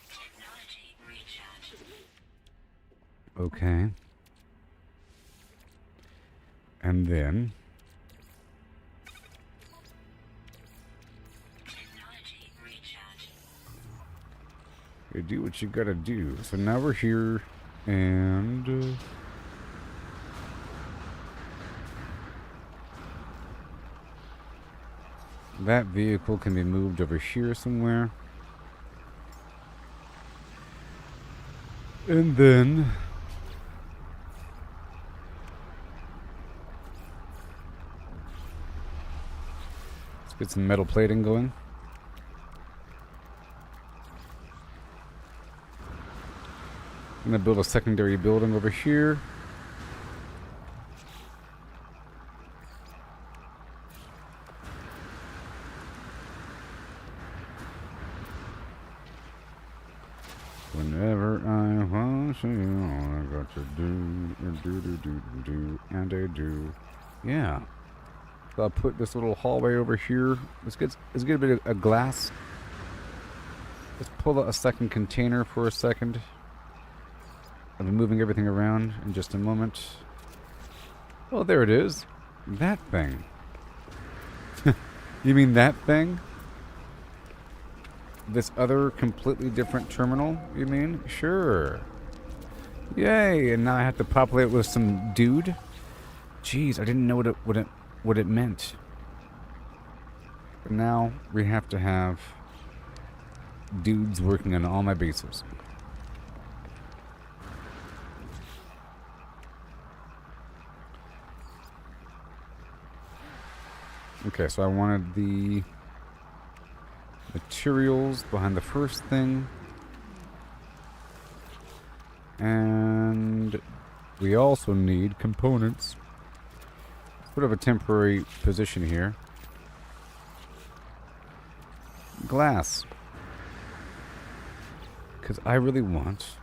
Technology recharge. Okay. And then Technology recharge. you do what you gotta do. So now we're here, and that vehicle can be moved over here somewhere. And then let's get some metal plating going. I'm gonna build a secondary building over here. Whenever I want I got to do, and I do. Yeah. So I'll put this little hallway over here. Let's get a bit of a glass. Let's pull out a second container for a second. I'll be moving everything around in just a moment. Oh, there it is. That thing. You mean that thing? This other completely different terminal, you mean? Sure. Yay, and now I have to populate it with some dude? Jeez, I didn't know what it meant. But now we have to have dudes working on all my bases. Okay, so I wanted the materials behind the first thing. And we also need components. Sort of a temporary position here. Glass. Because I really want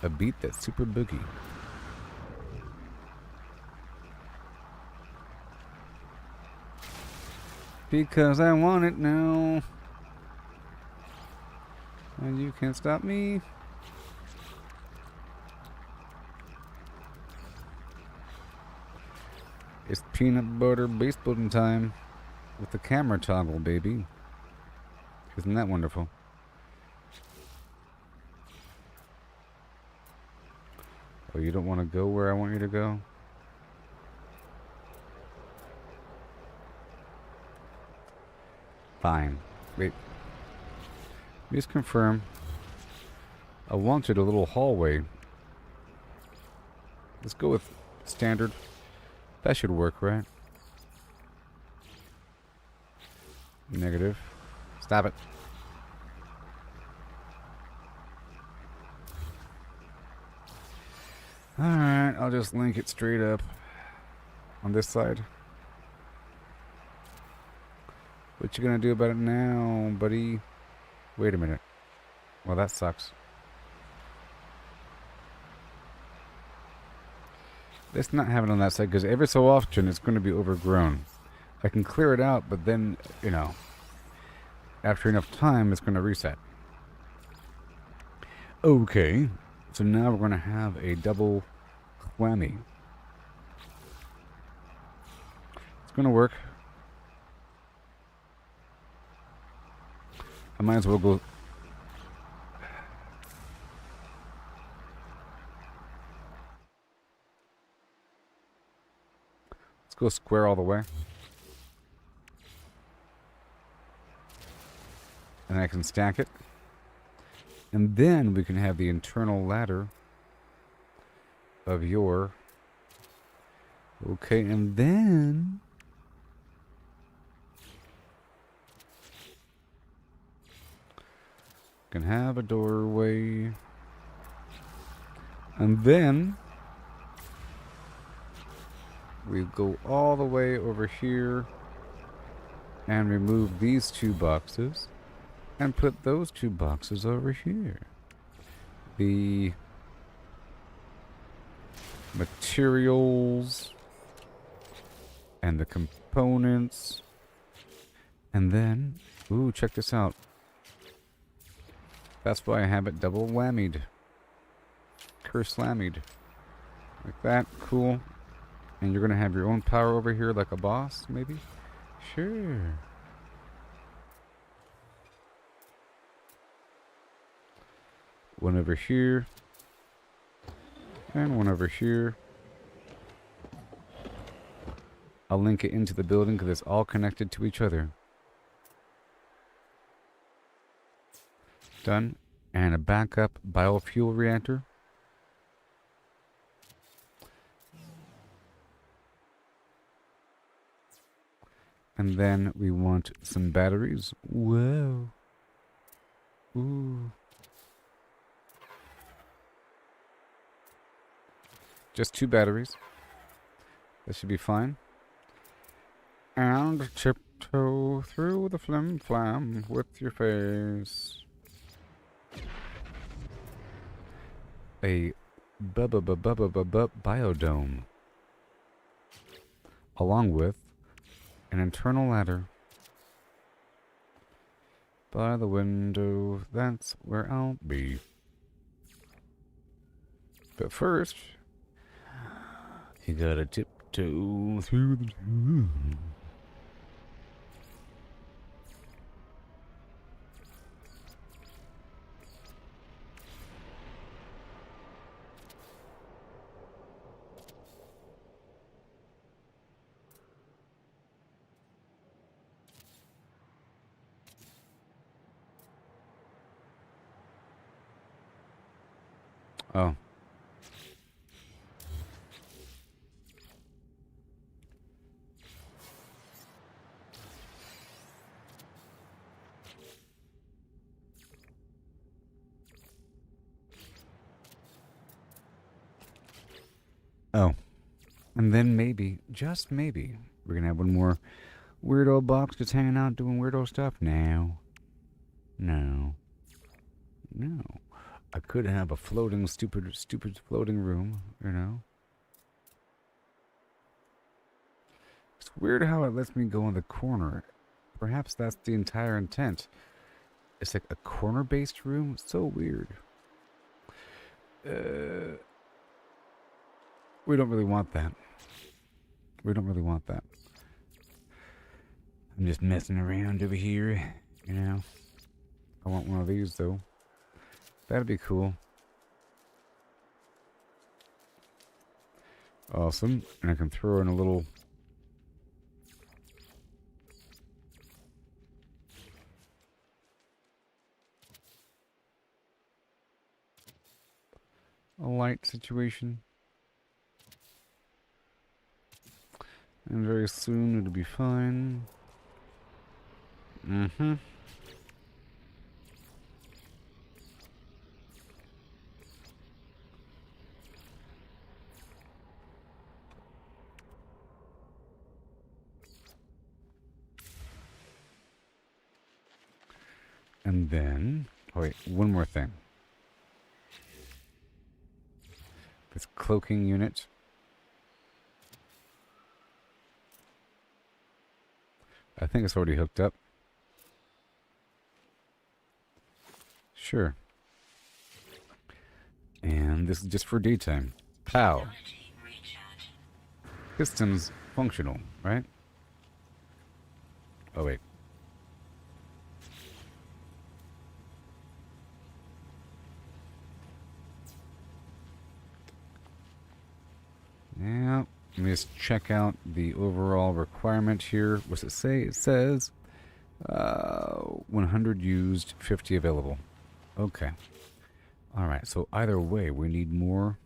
a beat that's super boogie. Because I want it now. And you can't stop me. It's peanut butter base building time with the camera toggle, baby. Isn't that wonderful? Oh, you don't want to go where I want you to go? Fine. Wait. Just confirm. I wanted a little hallway. Let's go with standard. That should work, right? Negative. Stop it. Alright, I'll just link it straight up on this side. What you gonna do about it now, buddy? Wait a minute. Well, that sucks. Let's not have it on that side, because every so often it's going to be overgrown. I can clear it out, but then, you know, after enough time, it's going to reset. Okay, so now we're going to have a double whammy. It's going to work. I might as well go. Let's go square all the way. And I can stack it. And then we can have the internal ladder of your. Okay, and then can have a doorway. And then we go all the way over here and remove these two boxes and put those two boxes over here. The materials and the components. And then, ooh, check this out. That's why I have it double whammied. Curse-slammied. Like that. Cool. And you're going to have your own power over here like a boss, maybe? Sure. One over here. And one over here. I'll link it into the building because it's all connected to each other. Done. And a backup biofuel reactor. And then we want some batteries. Whoa. Ooh. Just 2 batteries. That should be fine. And tiptoe through the flim flam with your face. a biodome, along with an internal ladder by the window. That's where I'll be. But first, you gotta tiptoe through the room. Oh. Oh. And then maybe, just maybe, we're gonna have one more weirdo box just hanging out doing weirdo stuff. No. No. No. I could have a floating, stupid floating room, you know? It's weird how it lets me go in the corner. Perhaps that's the entire intent. It's like a corner-based room. It's so weird. We don't really want that. We don't really want that. I'm just messing around over here, you know? I want one of these, though. That'd be cool. Awesome. And I can throw in a little... a light situation. And very soon it'll be fine. Mm-hmm. And then... oh wait, one more thing. This cloaking unit. I think it's already hooked up. Sure. And this is just for daytime. Pow. Systems functional, right? Oh, wait. Yeah. Let me just check out the overall requirement here. What's it say? It says 100 used, 50 available. Okay. All right. So either way, we need more.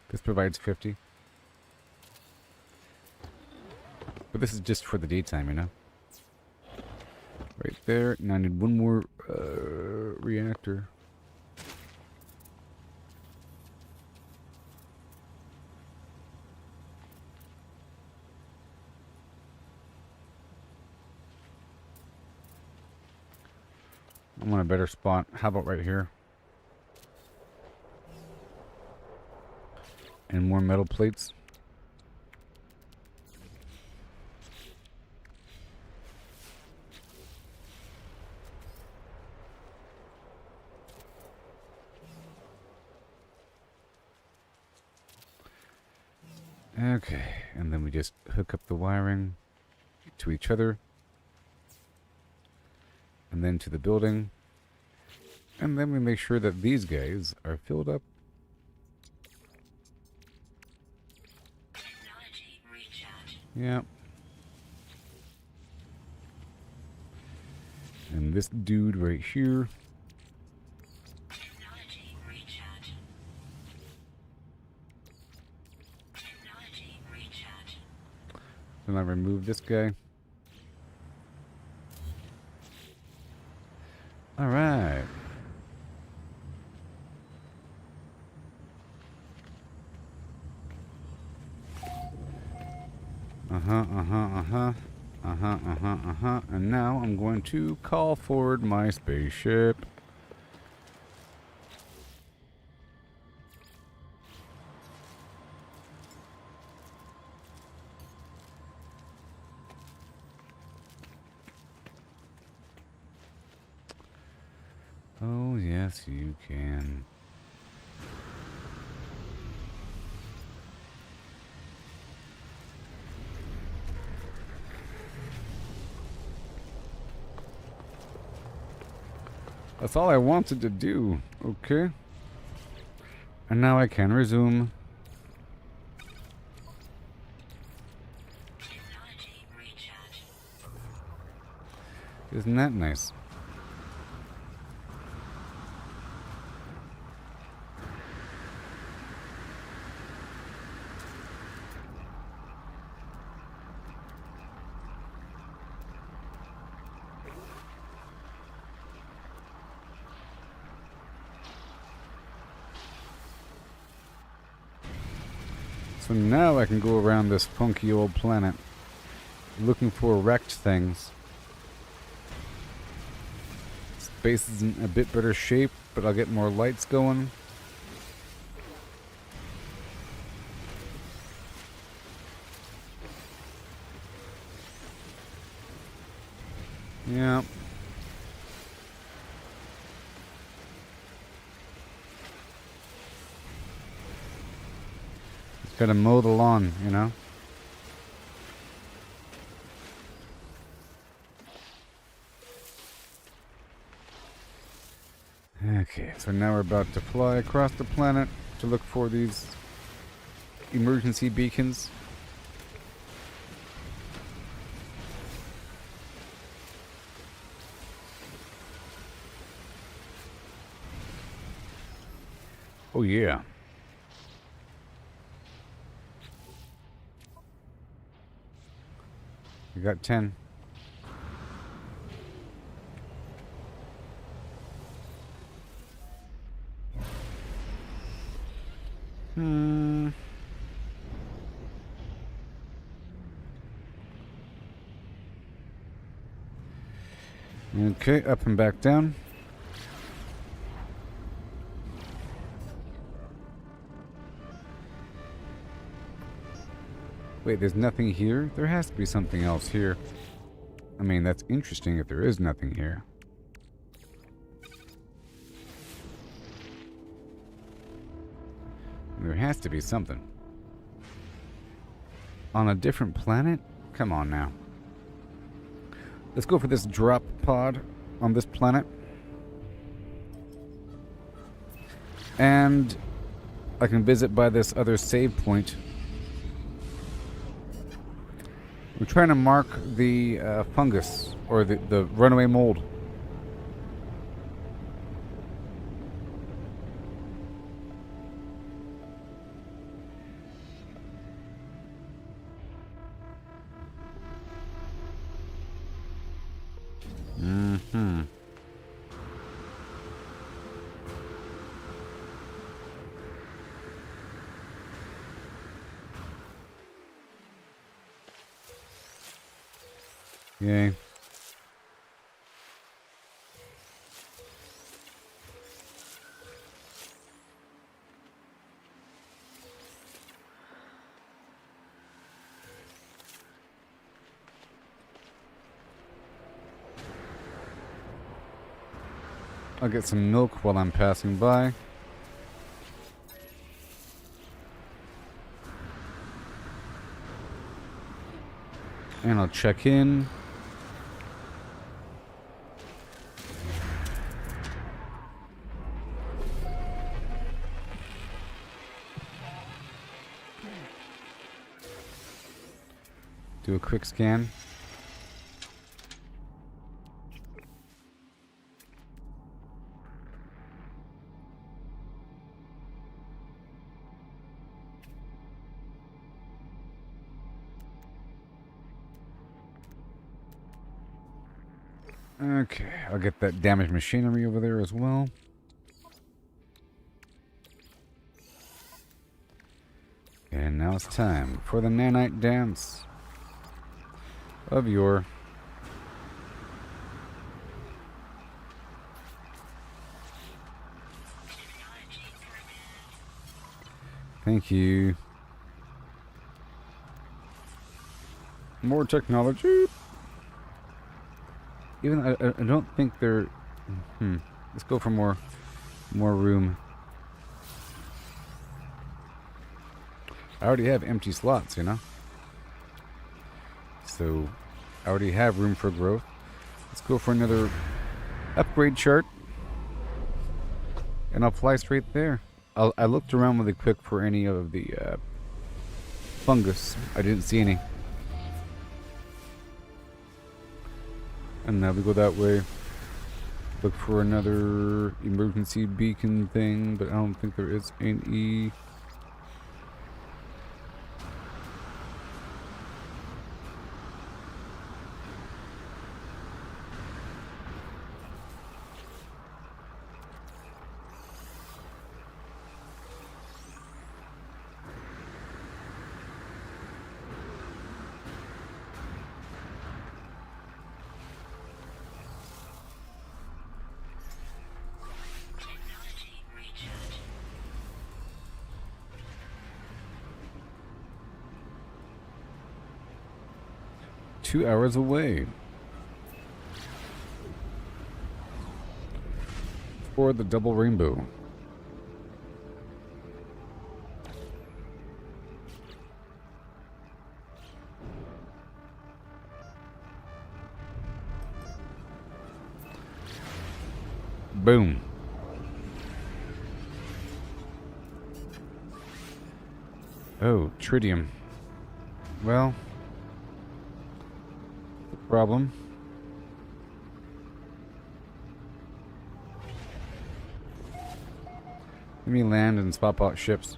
This provides 50. But this is just for the daytime, you know? Right there. Now I need one more reactor. I'm on a better spot. How about right here? And more metal plates. Okay, and then we just hook up the wiring to each other. And then to the building. And then we make sure that these guys are filled up. Yeah. And this dude right here. Then I remove this guy. All right. And now I'm going to call forward my spaceship. Oh, yes, you can. That's all I wanted to do. Okay. And now I can resume. Technology recharge. Isn't that nice? So now I can go around this funky old planet looking for wrecked things. Space is in a bit better shape, but I'll get more lights going. Yeah. Just gotta mow the lawn, you know? Okay, so now we're about to fly across the planet to look for these emergency beacons. Oh yeah. We got 10. Okay, up and back down. Wait, there's nothing here? There has to be something else here. I mean, that's interesting if there is nothing here. There has to be something. On a different planet? Come on now. Let's go for this drop pod on this planet. And I can visit by this other save point. We're trying to mark the fungus, or the runaway mold. Yay. I'll get some milk while I'm passing by. And I'll check in. Do a quick scan. Okay, I'll get that damaged machinery over there as well. And now it's time for the nanite dance. of your... Thank you. More technology. Even I don't think they're... Let's go for more room. I already have empty slots, you know? So, I already have room for growth. Let's go for another upgrade chart. And I'll fly straight there. I looked around really quick for any of the fungus. I didn't see any. And now we go that way. Look for another emergency beacon thing, but I don't think there is any. Technology recharge. 2 hours away. For the double rainbow. Boom. Oh, tritium. Well, the problem. Let me land and swap out ships.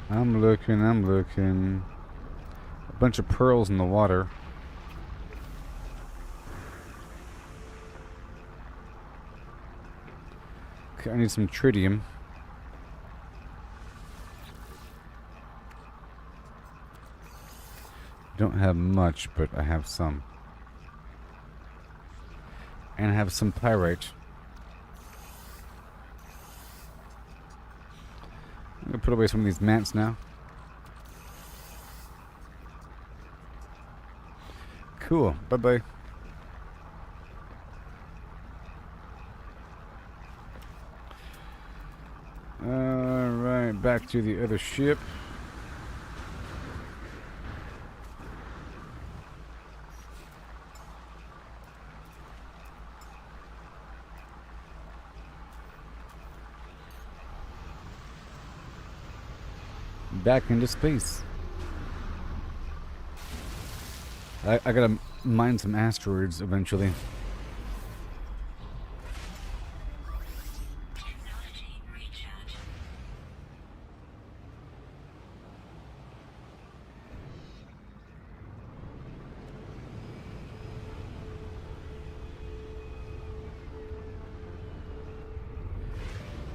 I'm looking. A bunch of pearls in the water. Okay, I need some tritium. Don't have much, but I have some. And I have some pyrite. I'm gonna put away some of these mats now. Cool. Bye-bye. Alright, back to the other ship. Back into space. I gotta mine some asteroids eventually. Technology recharge.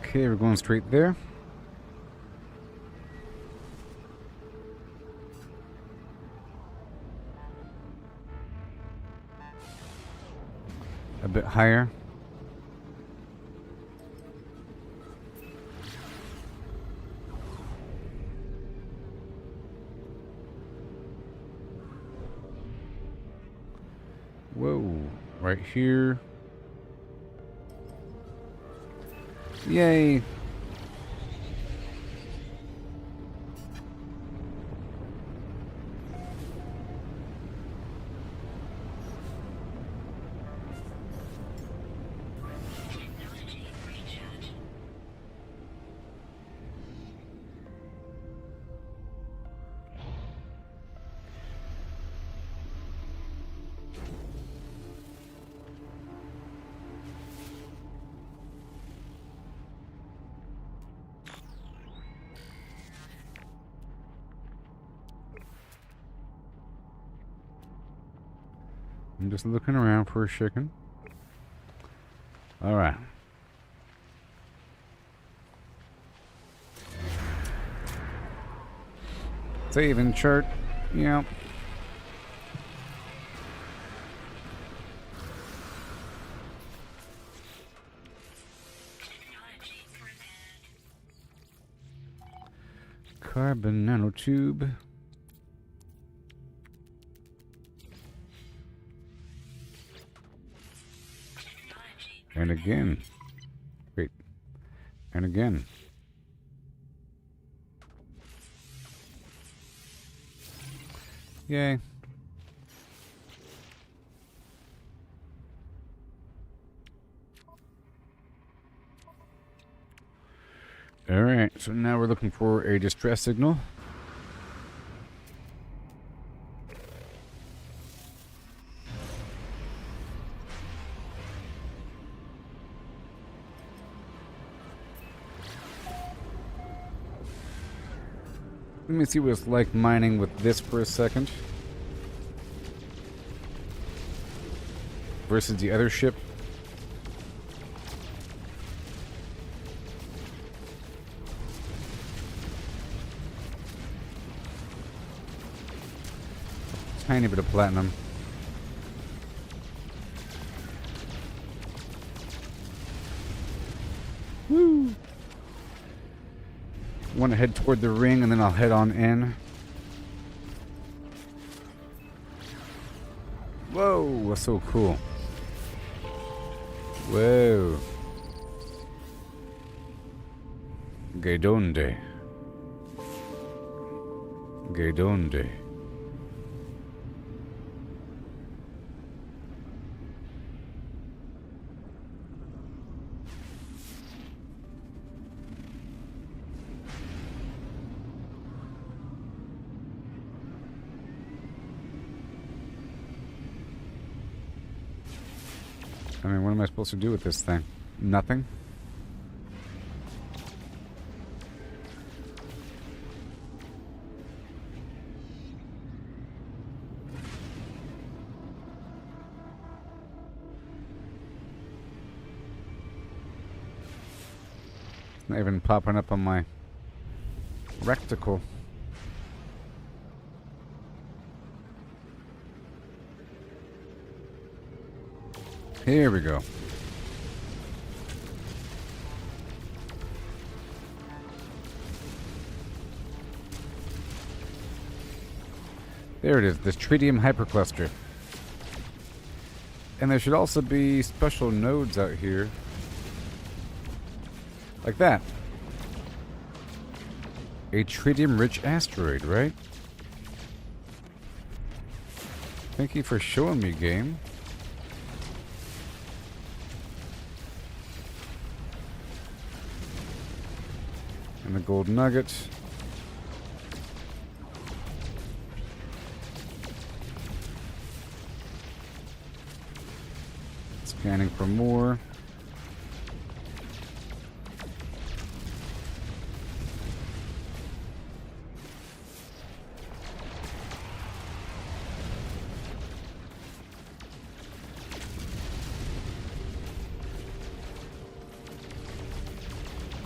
Okay, we're going straight there. A bit higher. Whoa, right here. Yay. I'm just looking around for a chicken. Alright. Save and chart. Yep. Technology prepared. Carbon nanotube. Technology And again. Wait. And again. Yay. Alright, so now we're looking for a distress signal. Let me see what it's like mining with this for a second. Versus the other ship. Tiny bit of platinum. Woo! Want to head toward the ring and then I'll head on in. Whoa, that's so cool. Whoa. Gedonde. Gedonde. I mean, what am I supposed to do with this thing? Nothing? It's not even popping up on my reticle. Here we go. There it is, this tritium hypercluster. And there should also be special nodes out here. Like that. A tritium-rich asteroid, right? Thank you for showing me, game. And the gold nugget. Scanning for more.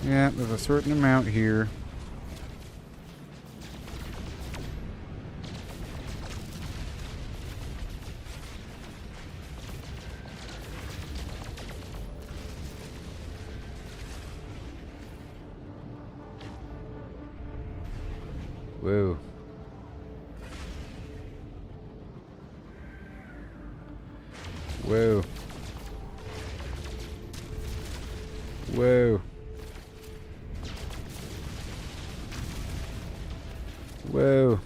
Yeah, there's a certain amount here. Whoa. Whoa. Whoa. Whoa.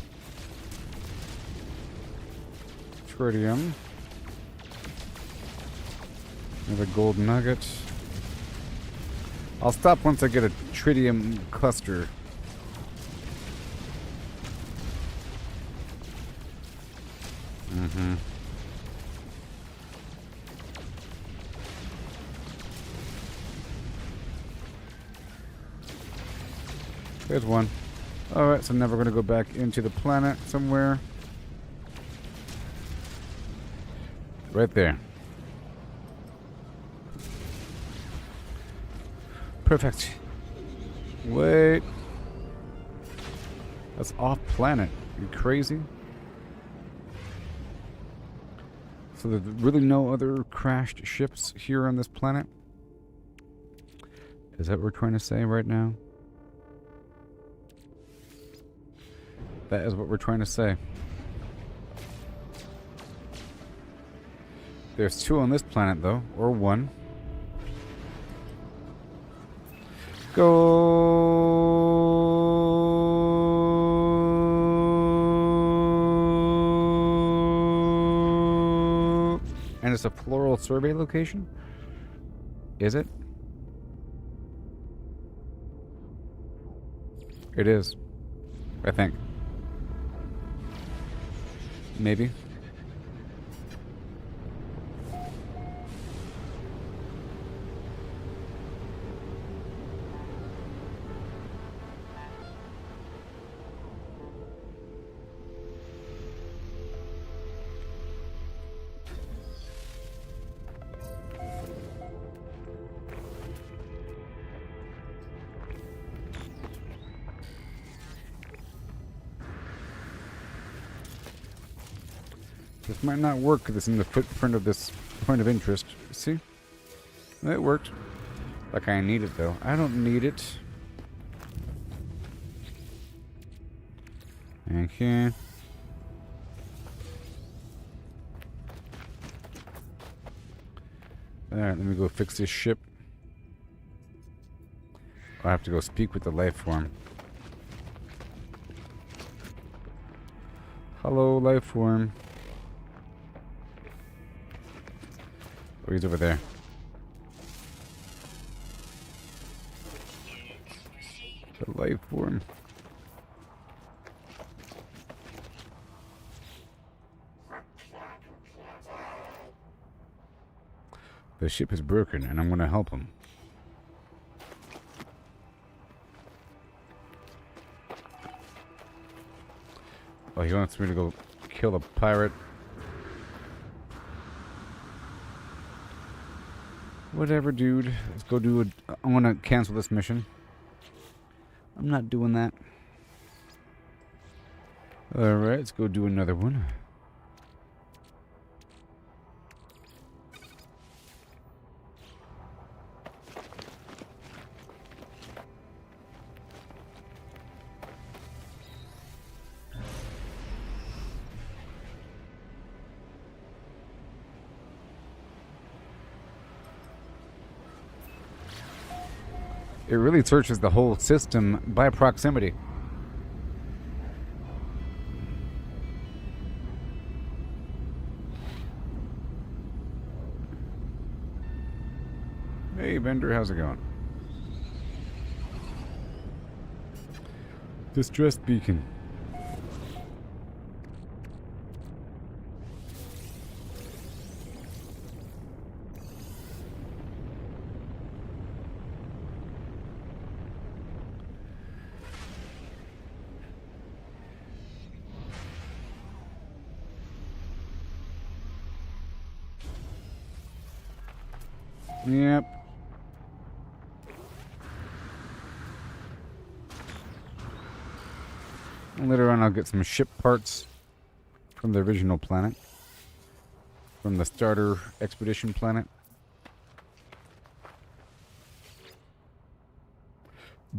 Tritium. Another gold nugget. I'll stop once I get a tritium cluster. Mm-hmm. There's one. Alright, so now we're going to go back into the planet somewhere. Right there. Perfect. Wait. That's off planet. You crazy? So there's really no other crashed ships here on this planet? Is that what we're trying to say right now? That is what we're trying to say. There's 2 on this planet, though. Or 1. Go. And it's a floral survey location? Is it? It is. I think. Maybe. This might not work because it's in the footprint of this point of interest. See? It worked. Like I need it, though. I don't need it. Okay. Alright, let me go fix this ship. I have to go speak with the life form. Hello, life form. Oh, he's over there. The life form. The ship is broken, and I'm going to help him. Oh, he wants me to go kill a pirate. Whatever, dude. Let's go do it. I want to cancel this mission. I'm not doing that. Alright, let's go do another one. It really searches the whole system by proximity. Hey, Bender, how's it going? Distress beacon. Yep. Later on, I'll get some ship parts from the original planet. From the starter expedition planet.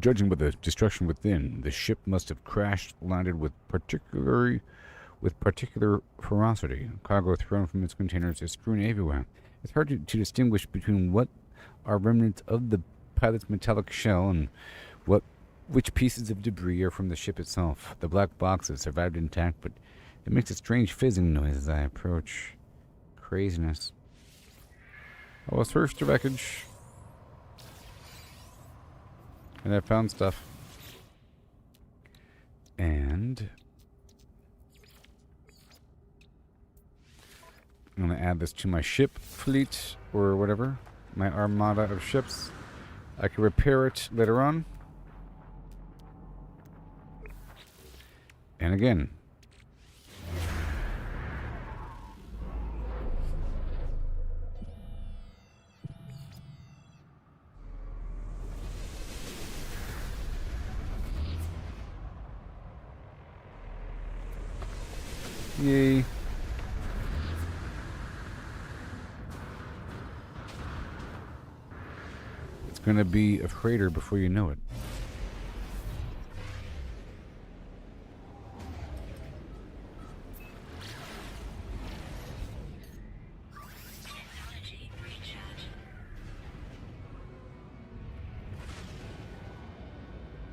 Judging by the destruction within, the ship must have crash landed with particular ferocity. Cargo thrown from its containers is strewn everywhere. It's hard to distinguish between what are remnants of the pilot's metallic shell and which pieces of debris are from the ship itself. The black boxes survived intact, but it makes a strange fizzing noise as I approach. Craziness. I will search the wreckage. And I found stuff. And I'm going to add this to my ship fleet or whatever. My armada of ships. I can repair it later on. And again. Yay. It's gonna be a freighter before you know it. Technology recharge.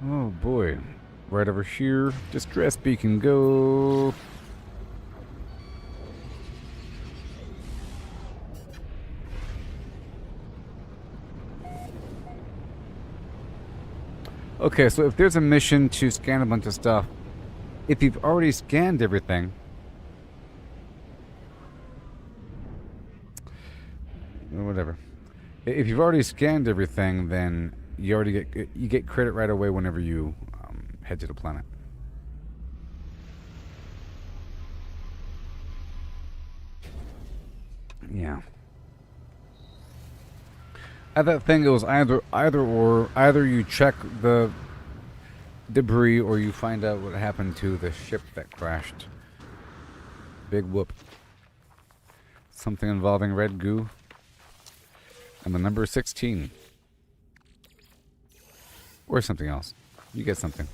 Oh boy. Right over here. Distress beacon, go. Okay, so if there's a mission to scan a bunch of stuff, if you've already scanned everything, or whatever. If you've already scanned everything, then you get credit right away whenever you head to the planet. Yeah. At that thing, it was either you check the debris or you find out what happened to the ship that crashed. Big whoop. Something involving red goo. And the number 16. Or something else. You get something.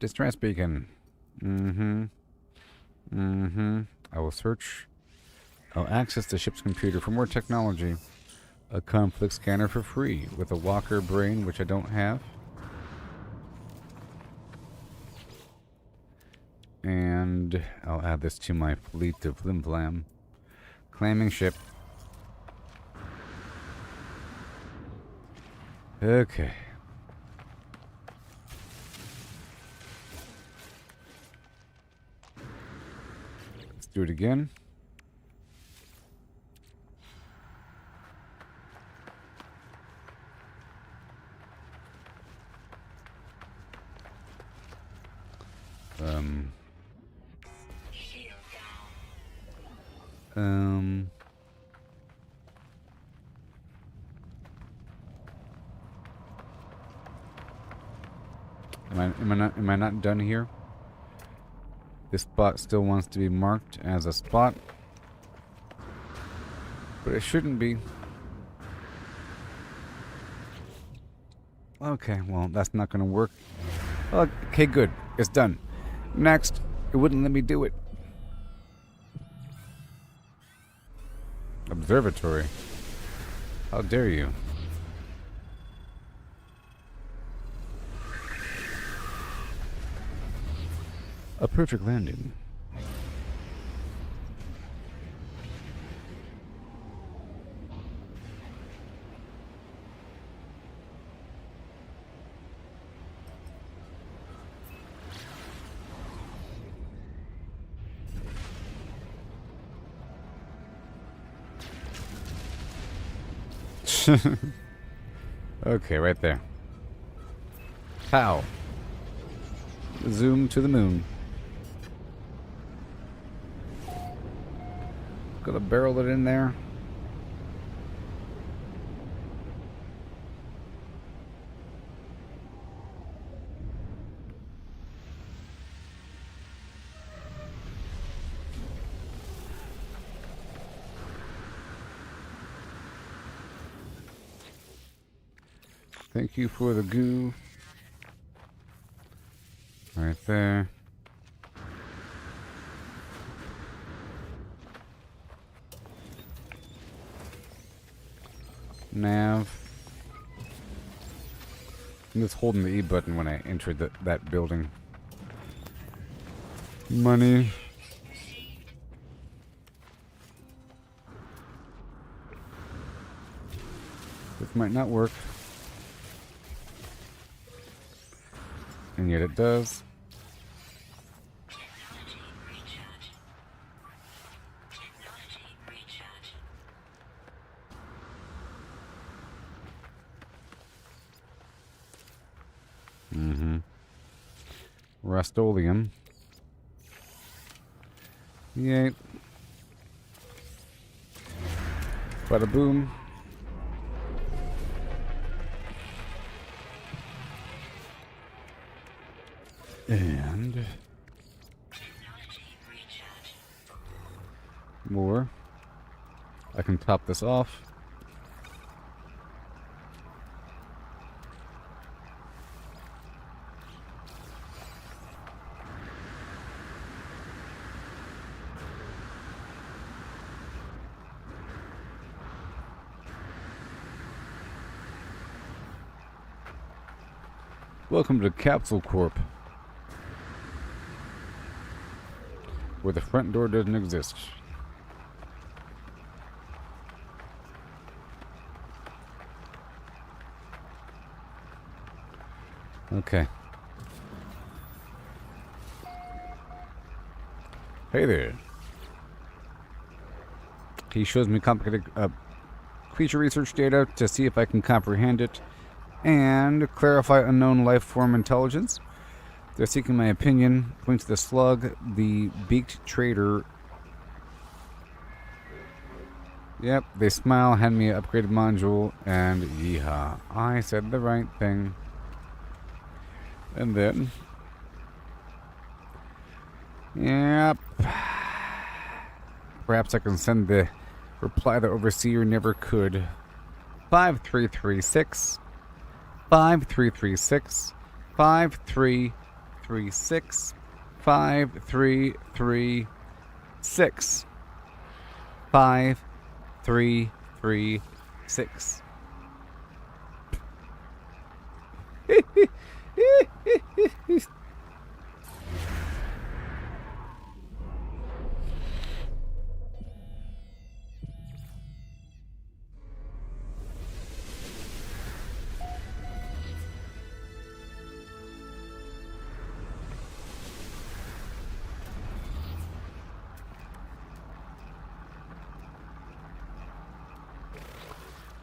Distress beacon. I will search. I'll access the ship's computer for more technology. A conflict scanner for free with a walker brain, which I don't have. And I'll add this to my fleet of Flimflam. Claiming ship. Okay. Let's do it again. Shield down. Am I not done here? This spot still wants to be marked as a spot, but it shouldn't be. Okay, well, that's not going to work. Okay, good. It's done. Next. It wouldn't let me do it. Observatory. How dare you? A perfect landing. Okay, right there. Pow. Zoom to the moon. Gotta barrel it in there. Thank you for the goo. Right there. Nav. I'm just holding the E button when I entered that building. Money. This might not work. And yet it does. Technology recharge. Technology recharge. Rustolium. Yay. Bada boom. And Technology recharge. more. I can top this off. Welcome to Capsule Corp, where the front door doesn't exist. Okay. Hey there. He shows me complicated creature research data to see if I can comprehend it and clarify unknown life form intelligence. They're seeking my opinion. Point to the slug, the beaked trader. Yep, they smile, hand me an upgraded module, and yeehaw. I said the right thing. And then... Yep. Perhaps I can send the reply the overseer never could. 5336. 5336. 5336. 5336. 5336.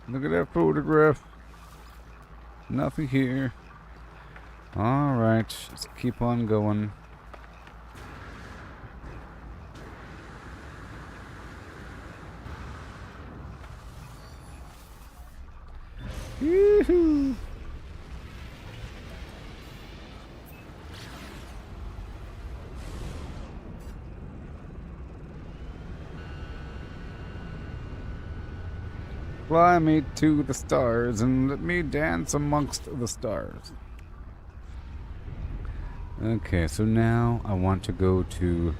Look at that photograph. Nothing here. Alright, let's keep on going. Yoo-hoo! Fly me to the stars and let me dance amongst the stars. Okay, so now I want to go to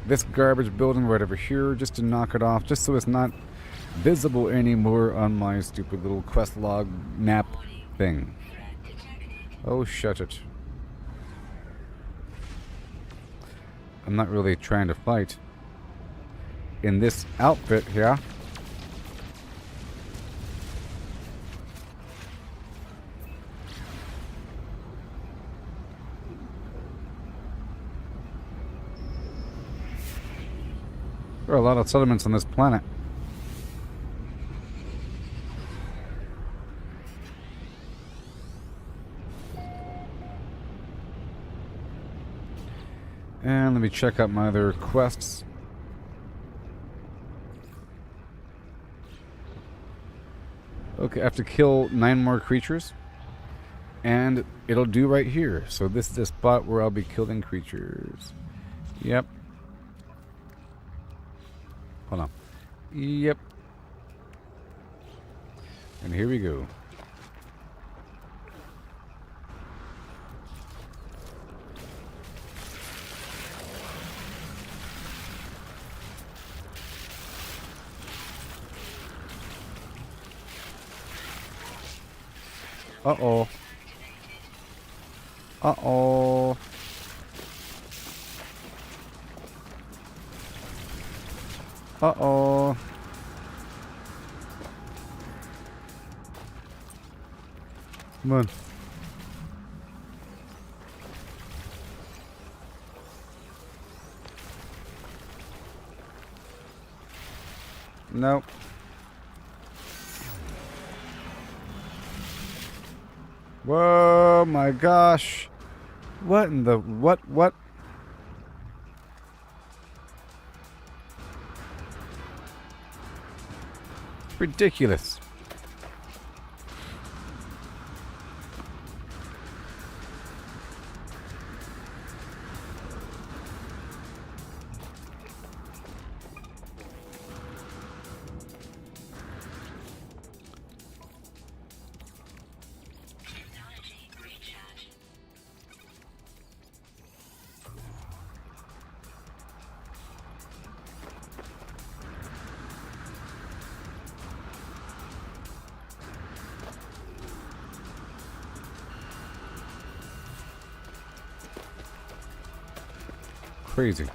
this garbage building right over here just to knock it off, just so it's not visible anymore on my stupid little quest log map thing. Oh, shut it. I'm not really trying to fight in this outfit here. There are a lot of settlements on this planet. And let me check out my other quests. Okay, I have to kill 9 more creatures. And it'll do right here. So this is the spot where I'll be killing creatures. Yep. Hold on. Yep. And here we go. Uh-oh. Uh-oh. Uh-oh. Come on. Nope. Whoa, my gosh. What in the... What? Ridiculous. crazy.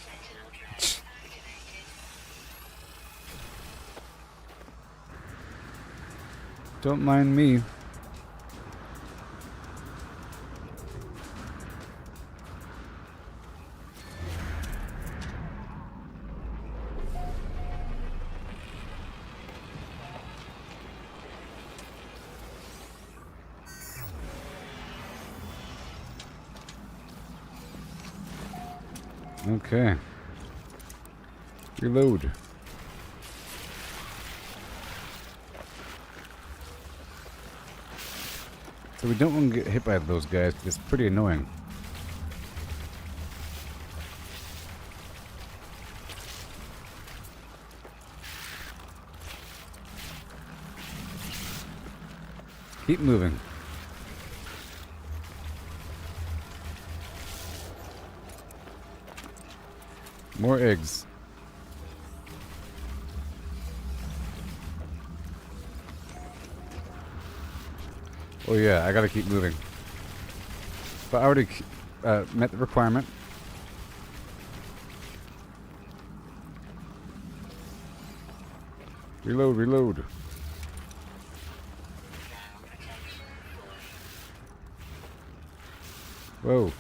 Sentinel drive activated. Don't mind me. Okay. Reload. So we don't want to get hit by those guys because it's pretty annoying. Keep moving. More eggs. Oh yeah, I gotta keep moving. But I already met the requirement. Reload, reload. Whoa.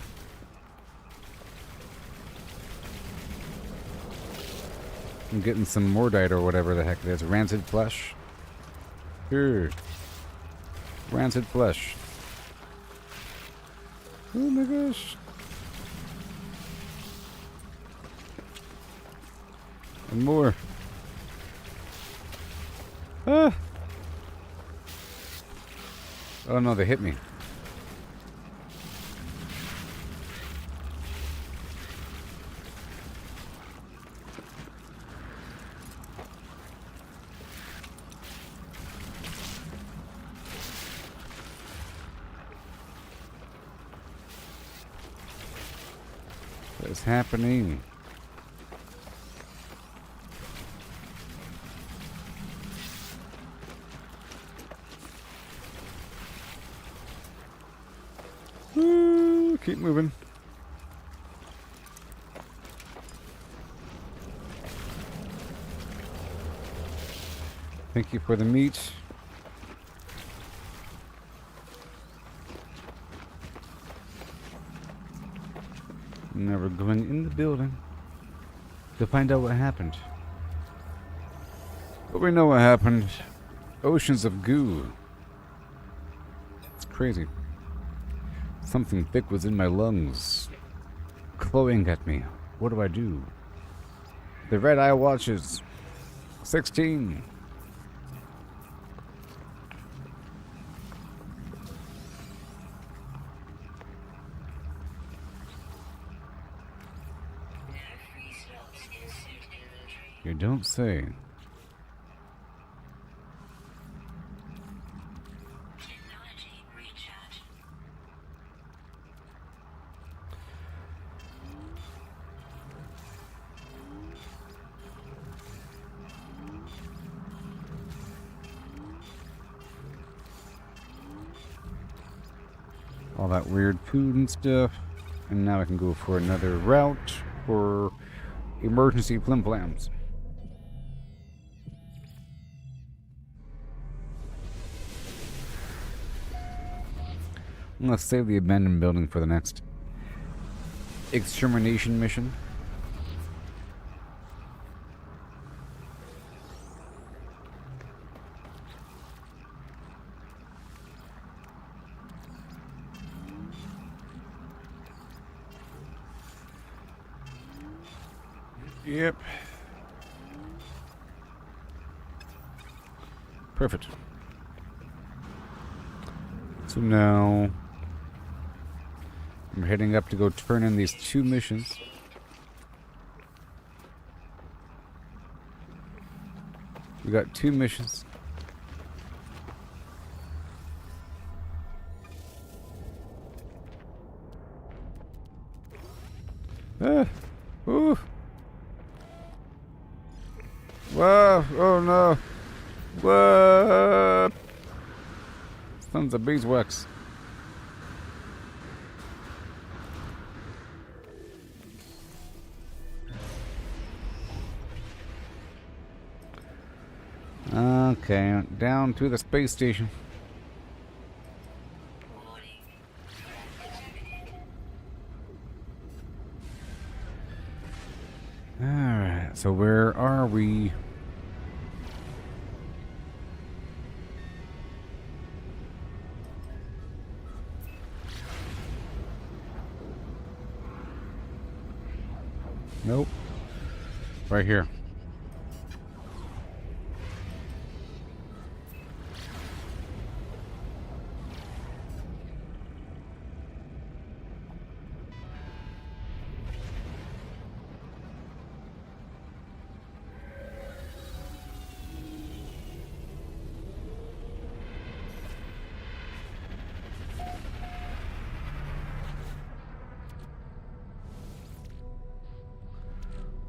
I'm getting some mordite or whatever the heck it is. Rancid flesh. Here. Rancid flesh. Oh my gosh. And more. Ah. Oh no, they hit me. What is happening? Woo, keep moving. Thank you for the meat. Now we're going in the building to find out what happened. But we know what happened. Oceans of goo. It's crazy. Something thick was in my lungs, clawing at me. What do I do? The red eye watches. 16. No free slots in suit inventory. You don't say. Technology recharge. All that weird food and stuff. And now I can go for another route for emergency flimflams. Let's save the abandoned building for the next extermination mission. Yep. Perfect. So now I'm heading up to go turn in these 2 missions. We got 2 missions. Ah! Ooh! Whoa! Oh no! What? Sons of beeswax. Okay, down to the space station. Warning. Detected. Alright, so where are we? Nope. Right here.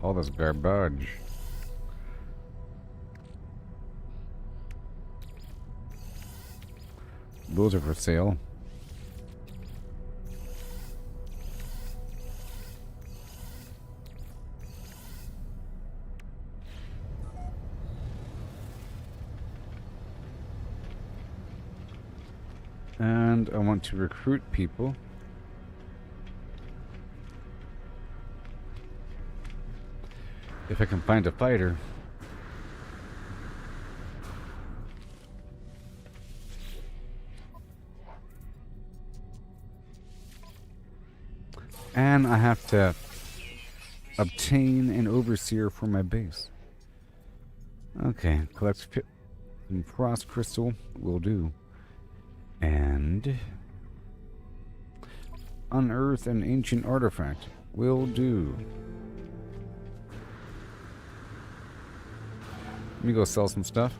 All this garbage. Those are for sale. And I want to recruit people. If I can find a fighter. And I have to obtain an overseer for my base. Okay, collect some frost crystal will do. And unearth an ancient artifact will do. Let me go sell some stuff.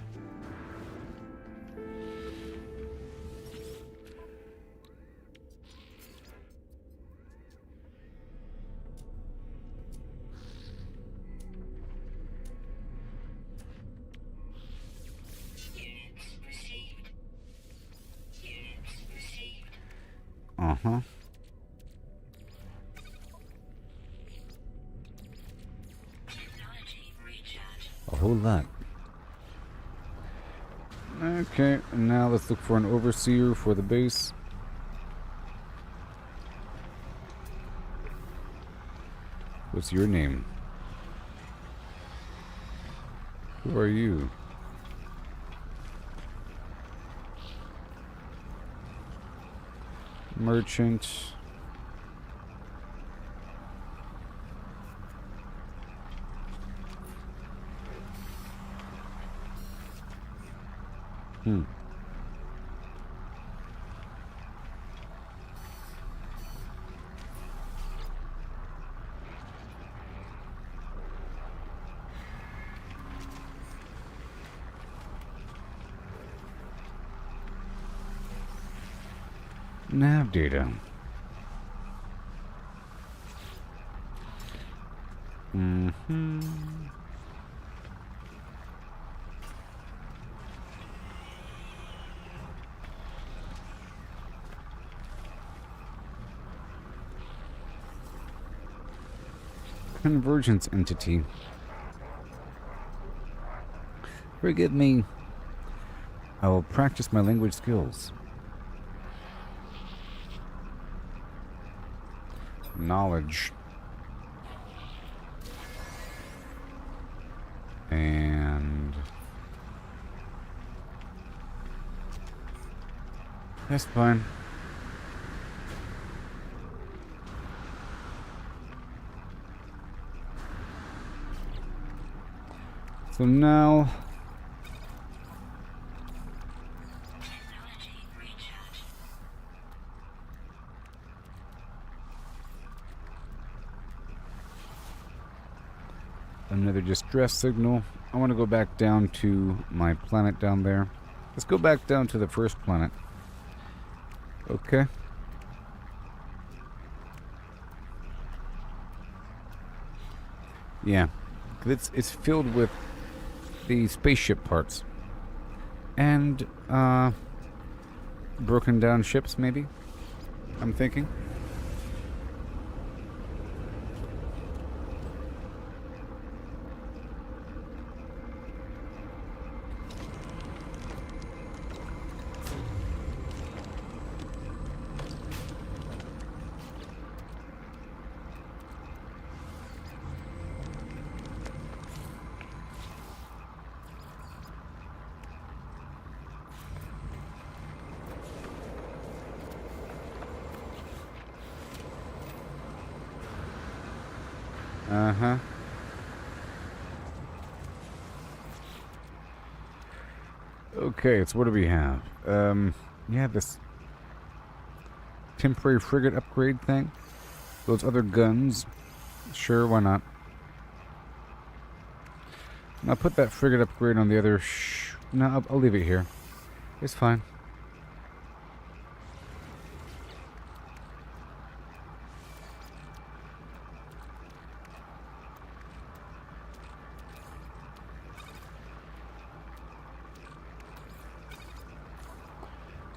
Units received. Units received. Uh-huh. Technology recharge. A whole lot. Okay, and now let's look for an overseer for the base. What's your name? Who are you? Merchant. Nav data. Convergence entity. Forgive me. I will practice my language skills. Knowledge. And that's fine. So now Technology recharge. another distress signal. I want to go back down to my planet down there. Let's go back down to the first planet. Okay. Yeah. It's filled with the spaceship parts. And, broken down ships, maybe? I'm thinking. Uh-huh. Okay, so what do we have? Yeah, this temporary frigate upgrade thing. Those other guns. Sure, why not? And I'll put that frigate upgrade on the other no, I'll leave it here. It's fine.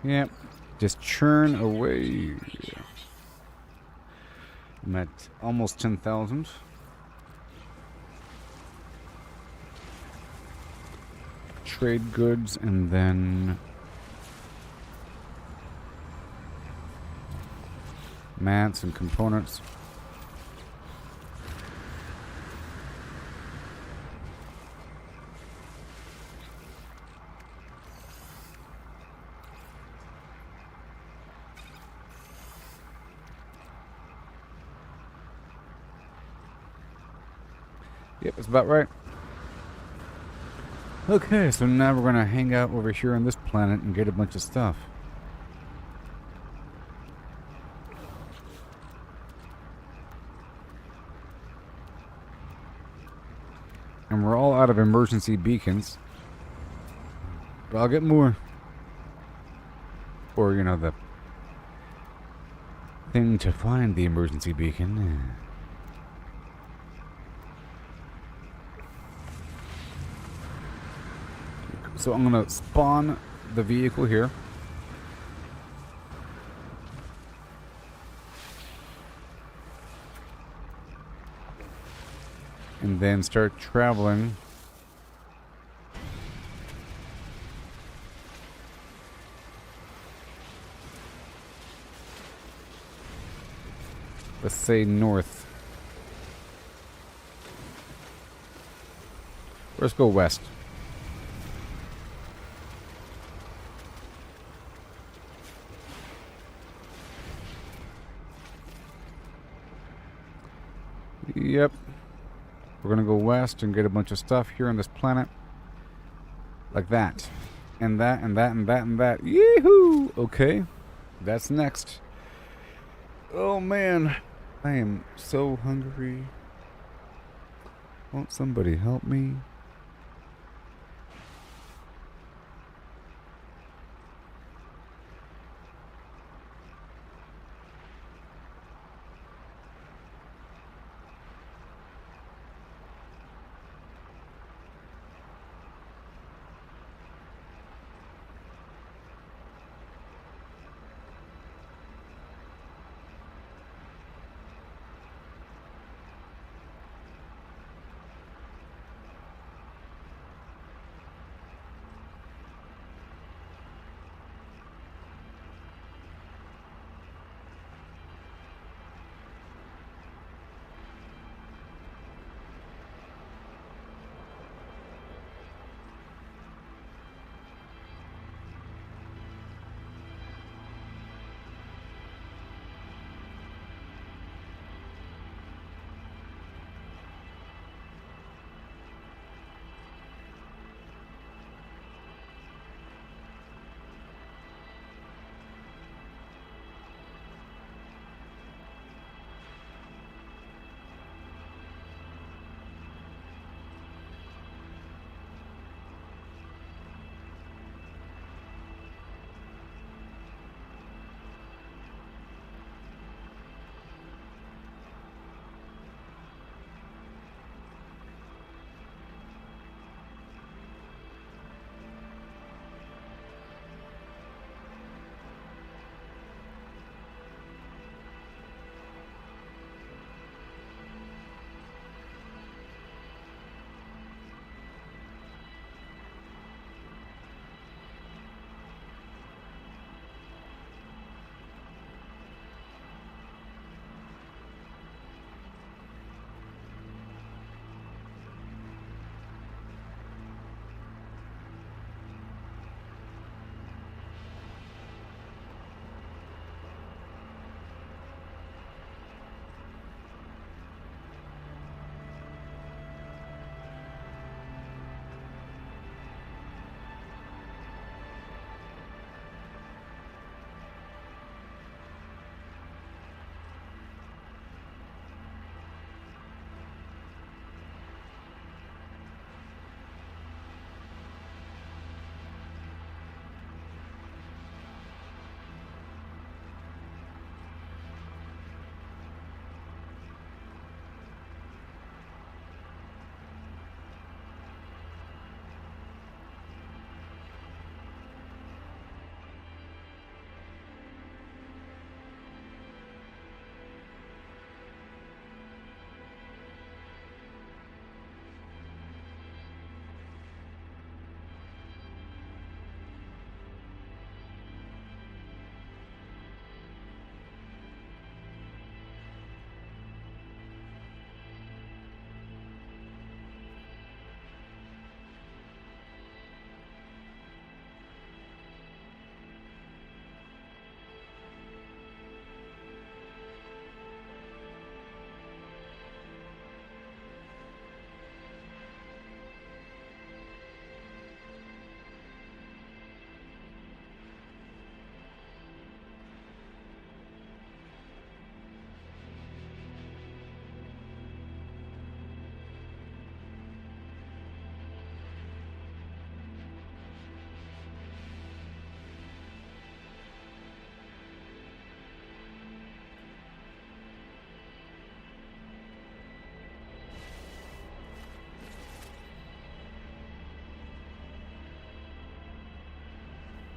Yep. Just churn away. I'm at almost 10,000. Trade goods and then mats and components. Yep, that's about right. Okay, so now we're gonna hang out over here on this planet and get a bunch of stuff. And we're all out of emergency beacons. But I'll get more. Or, you know, the thing to find the emergency beacon. So I'm going to spawn the vehicle here. And then start traveling. Let's say north. Let's go west. Yep. We're gonna go west and get a bunch of stuff here on this planet. Like that. And that, and that, and that, and that. Yee-hoo! Okay. That's next. Oh, man. I am so hungry. Won't somebody help me?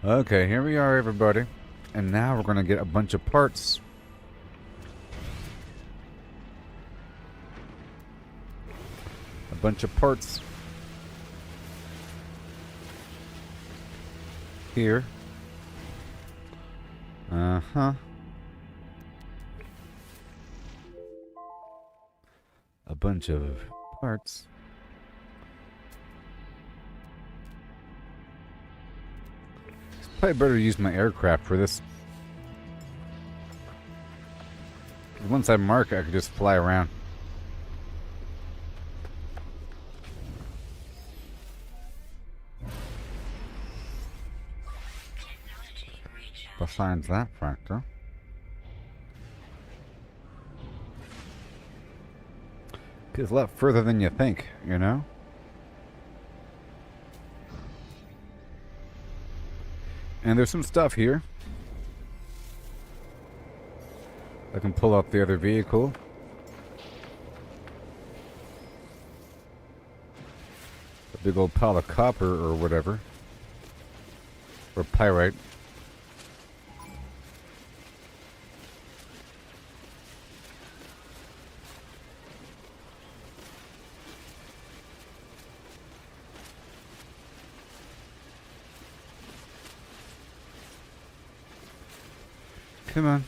Okay, here we are, everybody. And now we're going to get a bunch of parts. A bunch of parts. Here. Uh-huh. A bunch of parts. It's probably better to use my aircraft for this. Once I mark, I could just fly around. Besides that factor. It's a lot further than you think, you know? And there's some stuff here. I can pull out the other vehicle. A big old pile of copper or whatever. Or pyrite. Come on.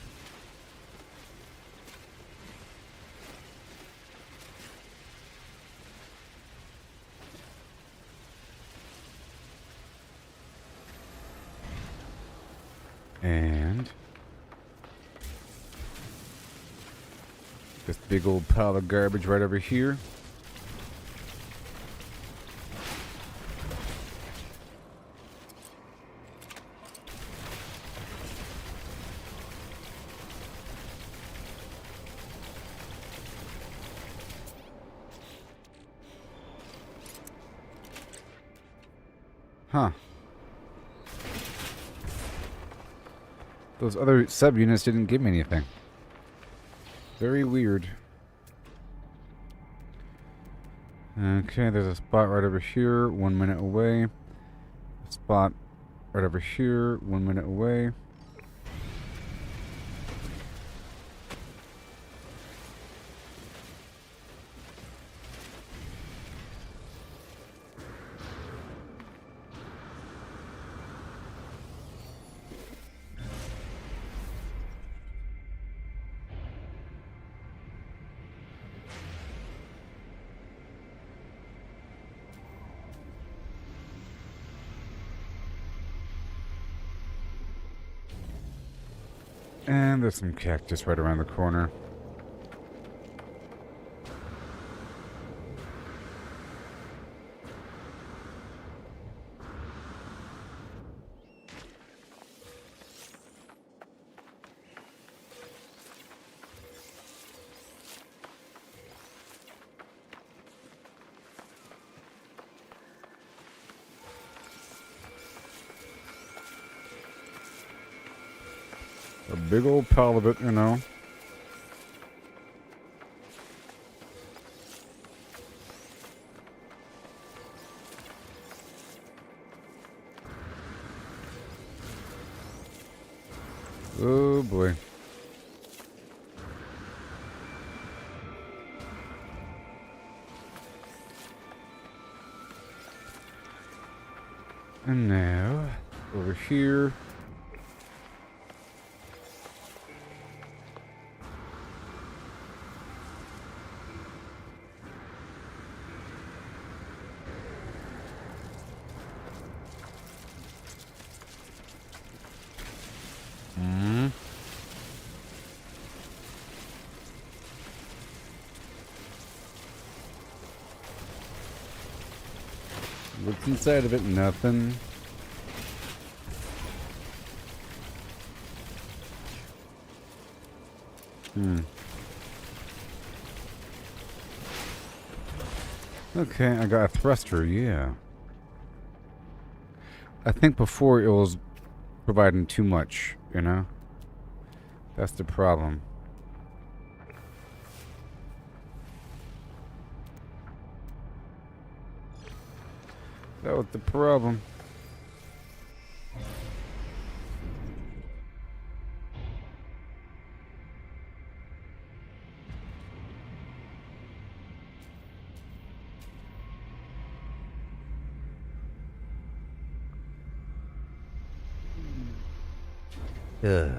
And this big old pile of garbage right over here. Huh. Those other subunits didn't give me anything. Very weird. Okay, there's a spot right over here, 1 minute away. A spot right over here, 1 minute away. And there's some cactus right around the corner. A big old pile of it, you know. Oh boy. And now, over here. What's inside of it? Nothing. Okay, I got a thruster, yeah. I think before it was providing too much, you know? That's the problem. That was the problem. Ugh.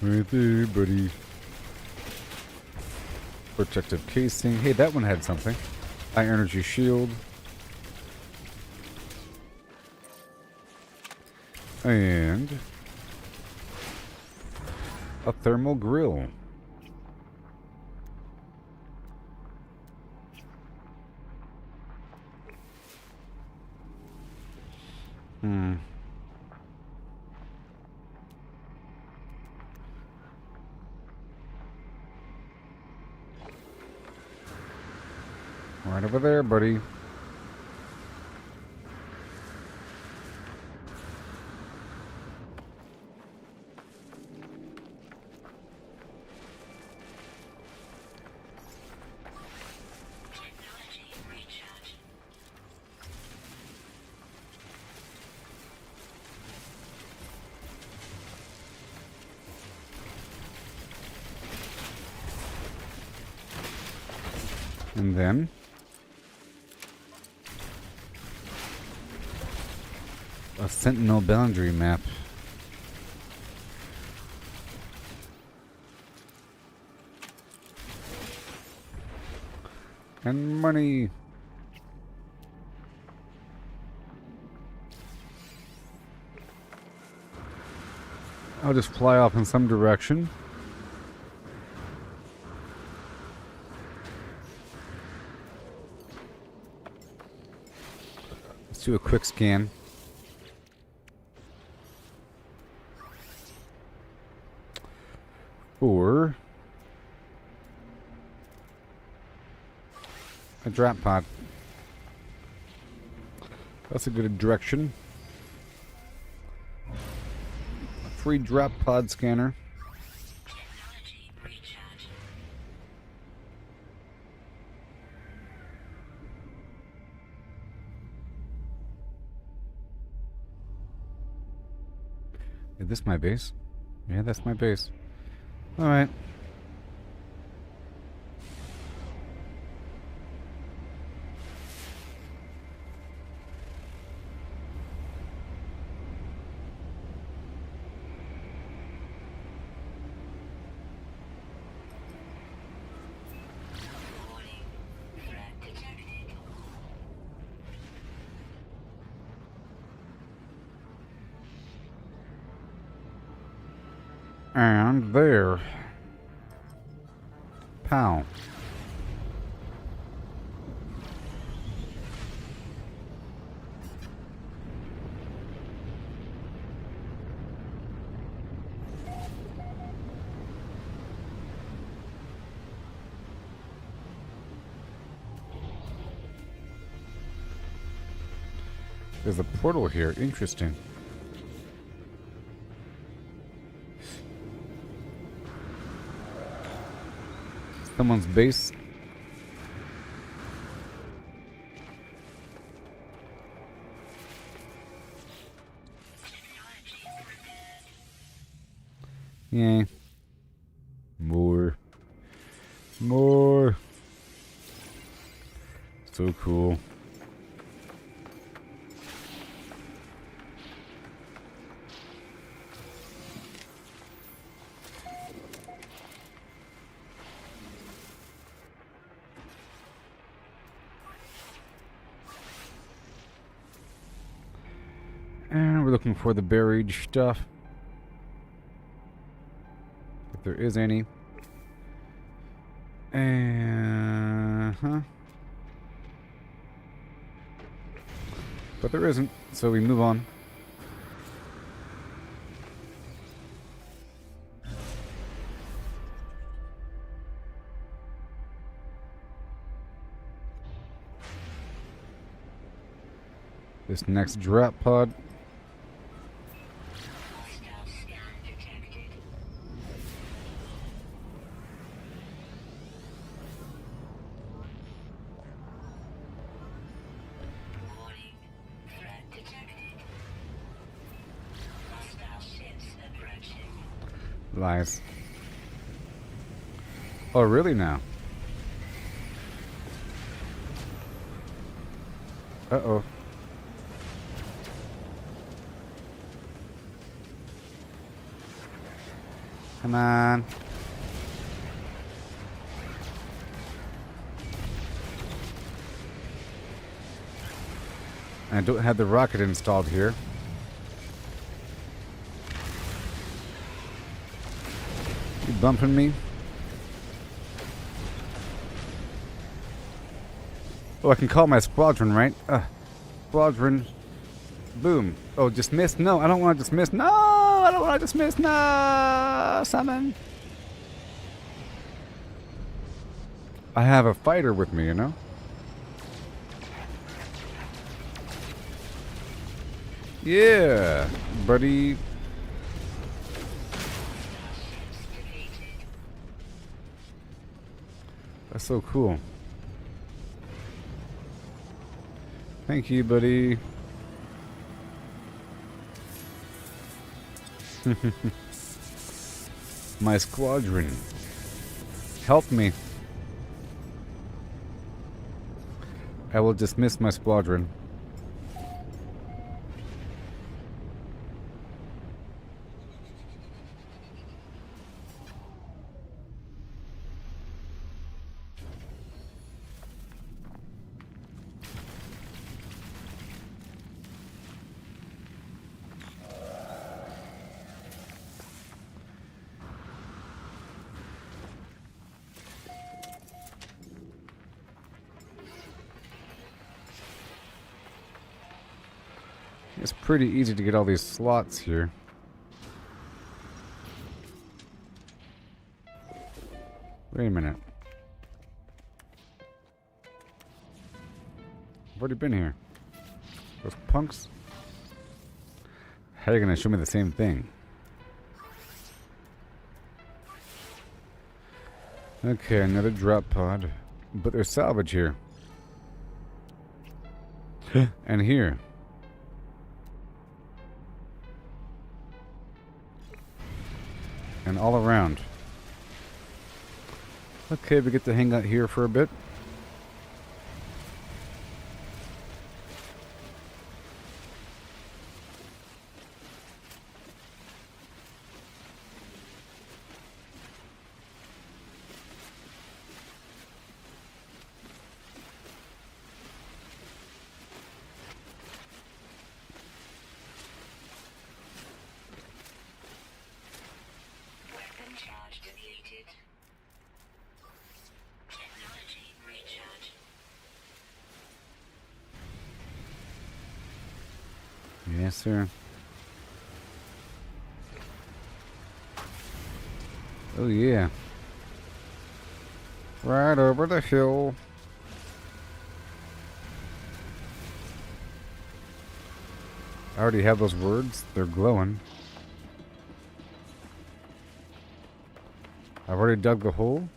Right there, buddy. Protective casing. Hey, that one had something. High energy shield. And a thermal grill. Right over there, buddy. Technology recharge. And then a Sentinel boundary map. And money. I'll just fly off in some direction. Let's do a quick scan. Or a drop pod. That's a good direction. A free drop pod scanner. Technology recharge. Is this my base? Yeah, that's my base. Alright. Warning. Threat detected. And there. Pow. There's a portal here. Interesting. Someone's base. Technology repaired. Yeah. More. More. So cool. And we're looking for the buried stuff. If there is any. But there isn't, so we move on. This next drop pod. Hostile scan detected. Warning. Threat detected. Hostile Lies. Oh, really now? Uh-oh. Come on. I don't have the rocket installed here. You bumping me? Oh, I can call my squadron, right? Squadron. Boom. Oh, dismiss? No, I don't want to dismiss. No, I don't want to dismiss. No, summon. I have a fighter with me, you know? Yeah, buddy. That's so cool. Thank you, buddy. My squadron. Help me. I will dismiss my squadron. It's pretty easy to get all these slots here. Wait a minute. I've already been here. Those punks? How are you gonna show me the same thing? Okay, another drop pod. But there's salvage here. And here. And all around. Okay, we get to hang out here for a bit. Weapon charge deleted. Technology recharge. Yes, sir. Oh, yeah. Right over the hill. I already have those words. They're glowing. I've already dug the hole.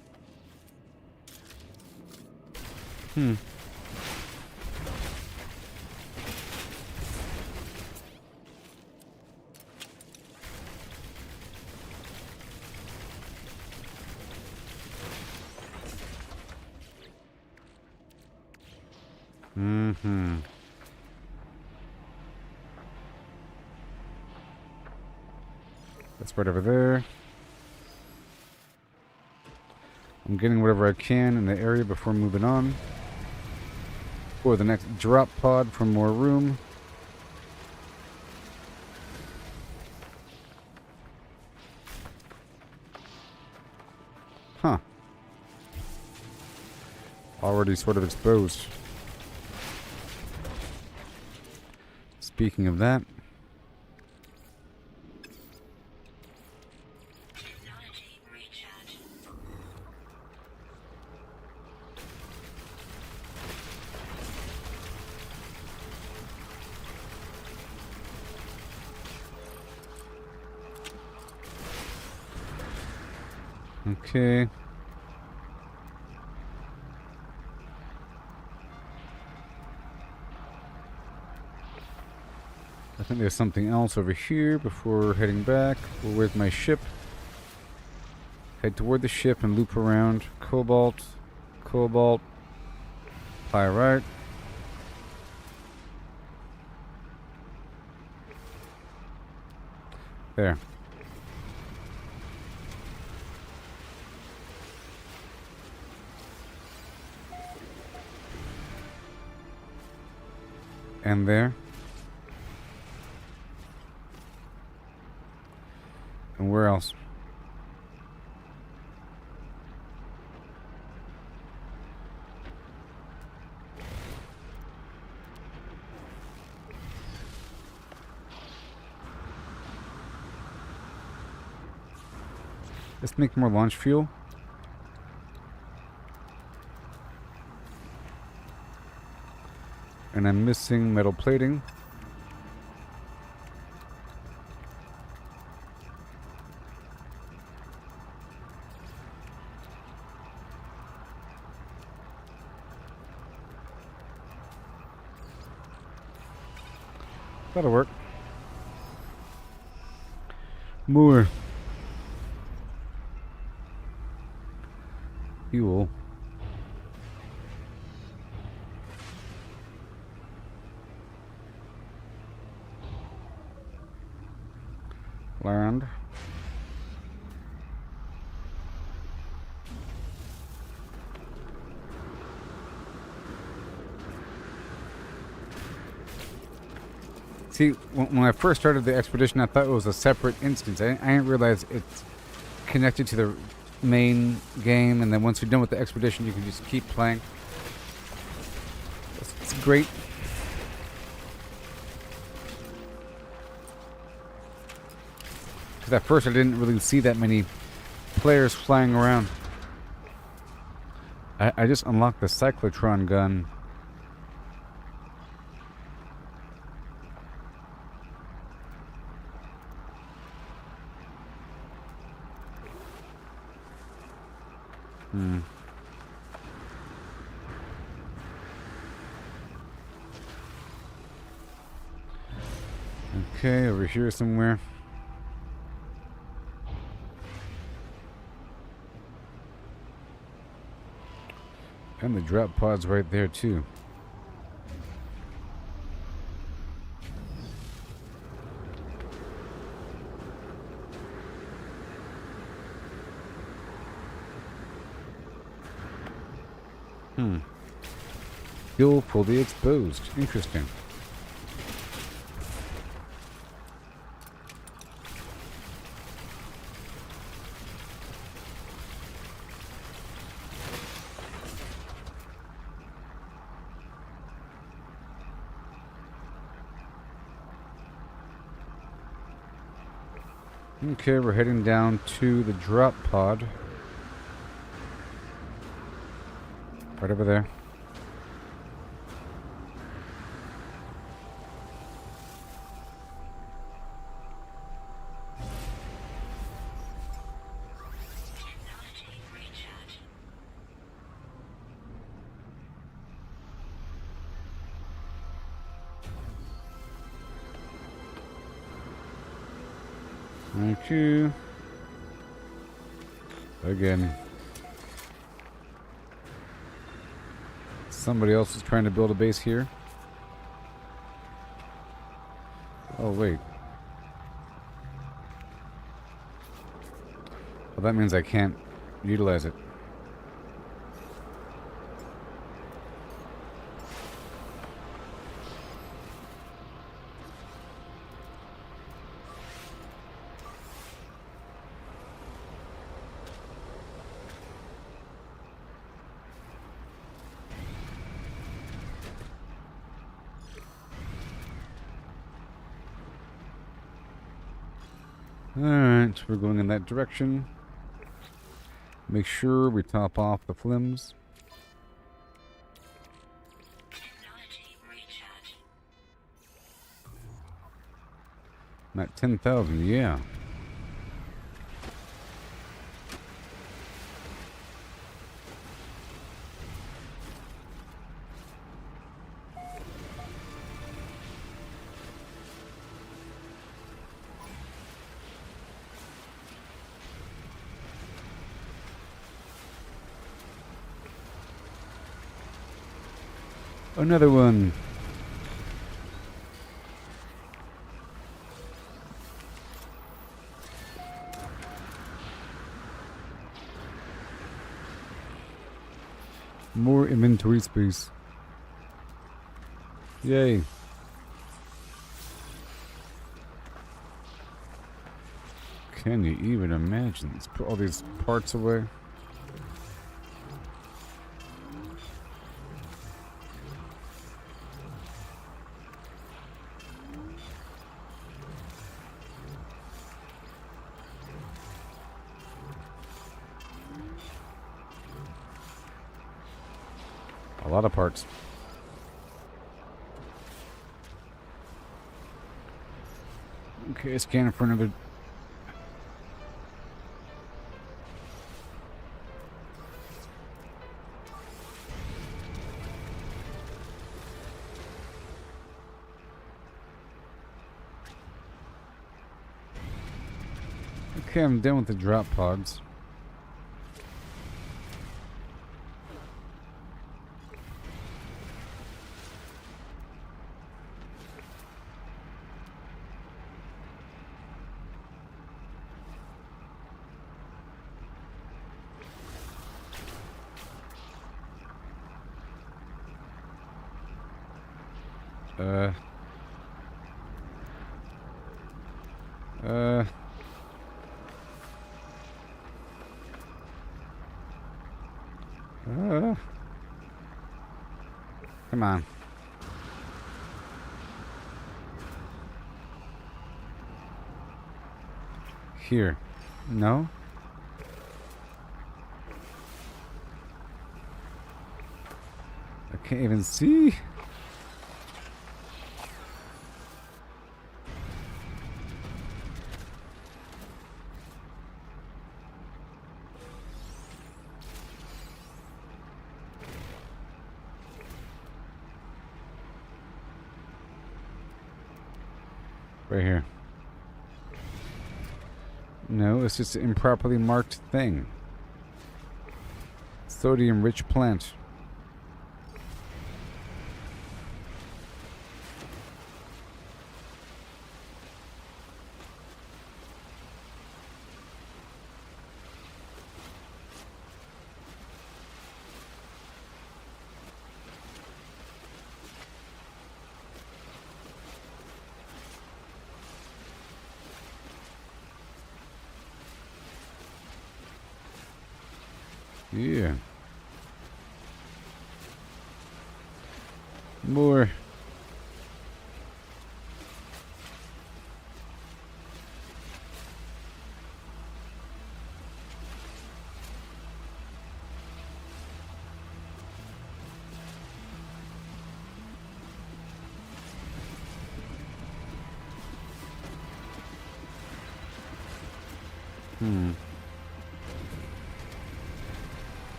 That's right over there. I'm getting whatever I can in the area before moving on. For the next drop pod for more room. Huh. Already sort of exposed. Speaking of that. Technology recharge. Okay. I think there's something else over here before heading back. Where's my ship? Head toward the ship and loop around. Cobalt. Cobalt. Pyrite. There. And there. And where else? Let's make more launch fuel. And I'm missing metal plating. That'll work. More fuel. Land. See, when I first started the expedition, I thought it was a separate instance. I didn't realize it's connected to the main game, and then once you're done with the expedition, you can just keep playing. It's great. Because at first I didn't really see that many players flying around. I just unlocked the cyclotron gun. Okay, over here somewhere. And the drop pod's right there too. Fuel fully exposed. Interesting. Okay, we're heading down to the drop pod. Right over there. Technology recharge. Thank you. Again. Somebody else is trying to build a base here. Oh, wait. Well, that means I can't utilize it. Alright, we're going in that direction. Make sure we top off the flims. Technology recharge. I'm at 10,000, yeah. Another one. More inventory space. Yay. Can you even imagine? Let's put all these parts away. A lot of parts. Okay, scanning for another. Okay, I'm done with the drop pods. Uh. Come on. Here. No? I can't even see. Right here. No, it's just an improperly marked thing. Sodium-rich plant. Yeah. More.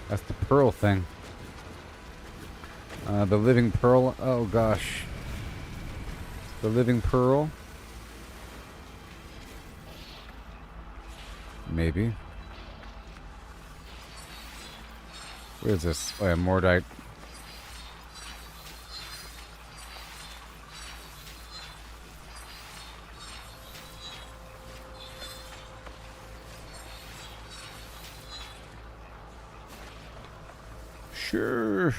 That's the pearl thing. The living pearl. Oh gosh. The living pearl. Maybe. Where is this? Oh yeah, Mordite. Sure.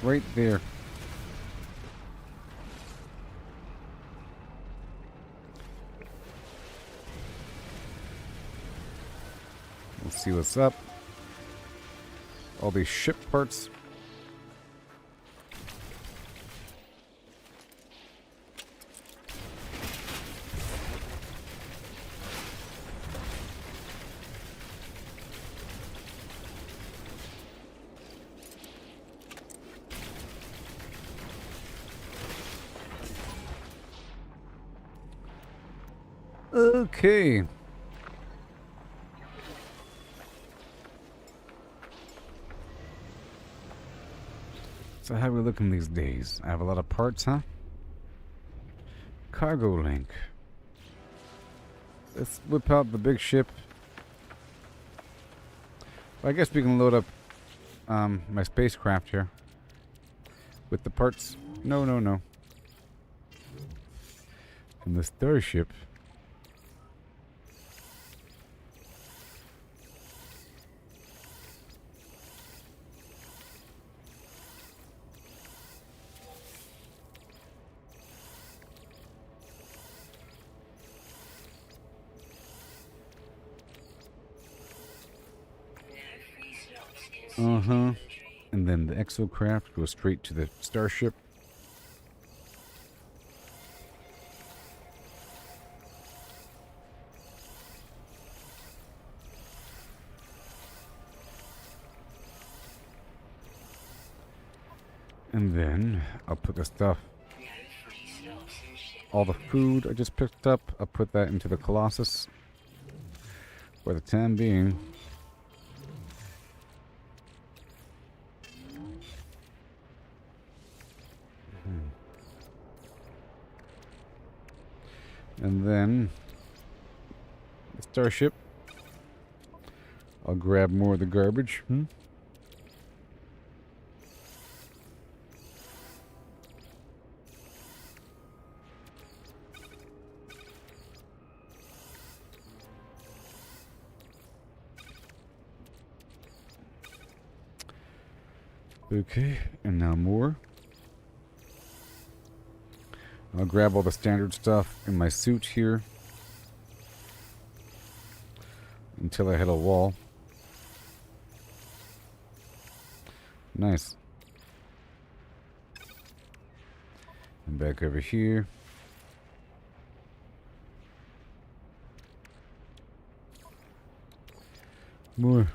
Right there. Let's see what's up. All these ship parts. Okay. So how are we looking these days? I have a lot of parts, huh? Cargo link. Let's whip out the big ship. Well, I guess we can load up my spacecraft here. With the parts. No, no, no. And the starship. Uh-huh. And then the exocraft goes straight to the starship. And then I'll put the stuff, all the food I just picked up, I'll put that into the Colossus for the time being. And then the starship, I'll grab more of the garbage. Okay, and now more. I'll grab all the standard stuff in my suit here until I hit a wall. Nice. And back over here. More.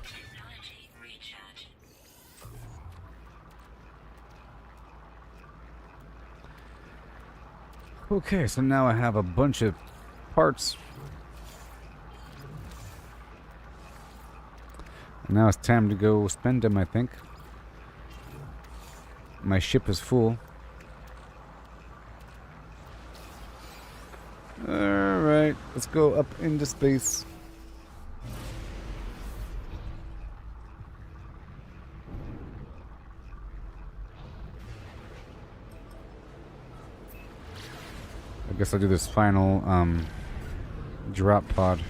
Okay, so now I have a bunch of parts. Now it's time to go spend them, I think. My ship is full. Alright, let's go up into space. I guess I'll do this final drop pod.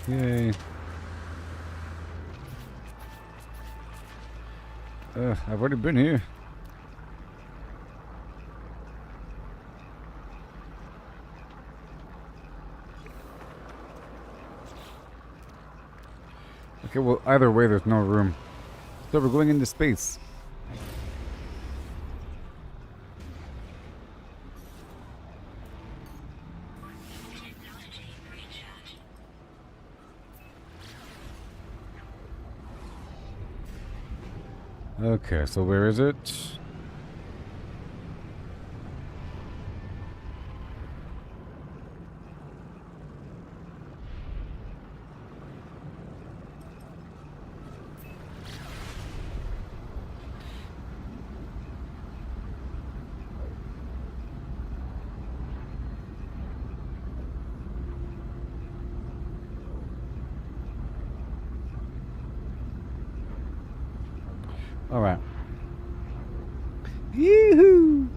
Yay. I've already been here. Okay, well, either way, there's no room. So we're going into space. Okay, so where is it? All right. Yoo-hoo!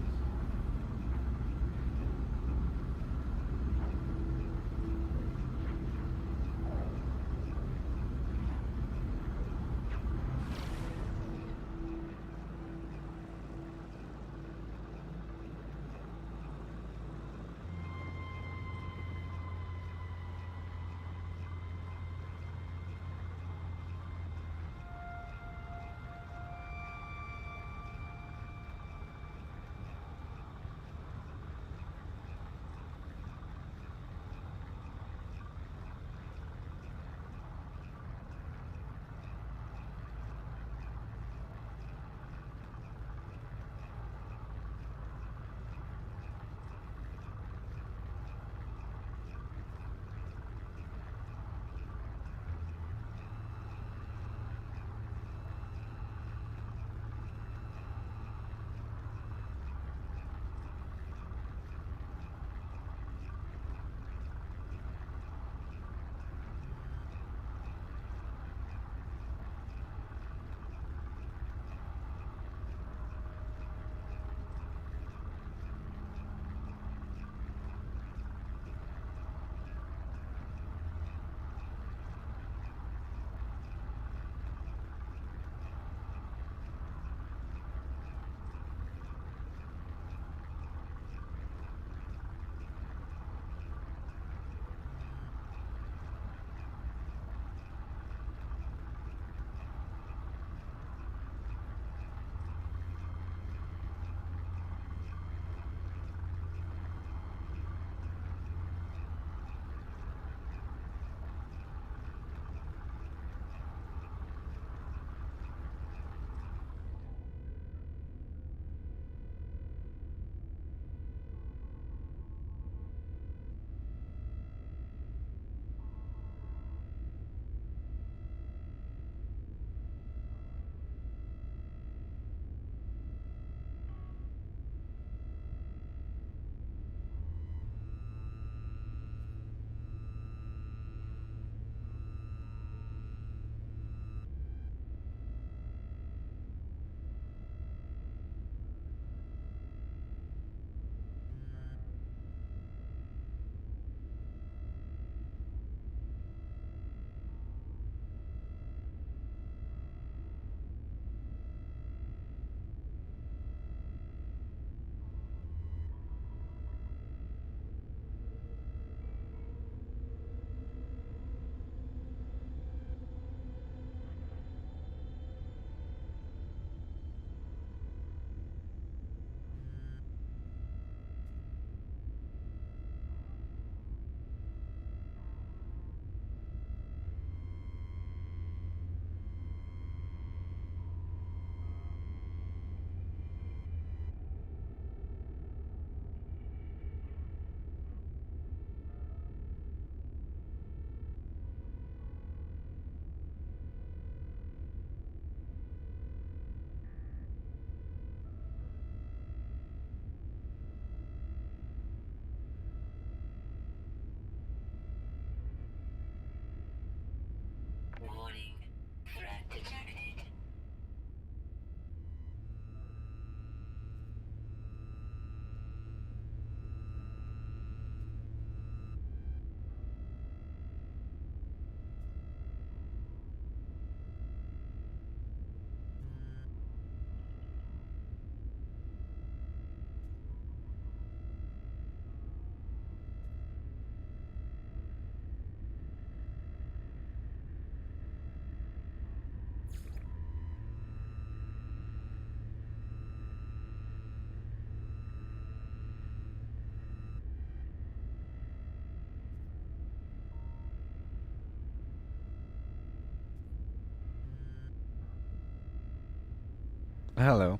Hello.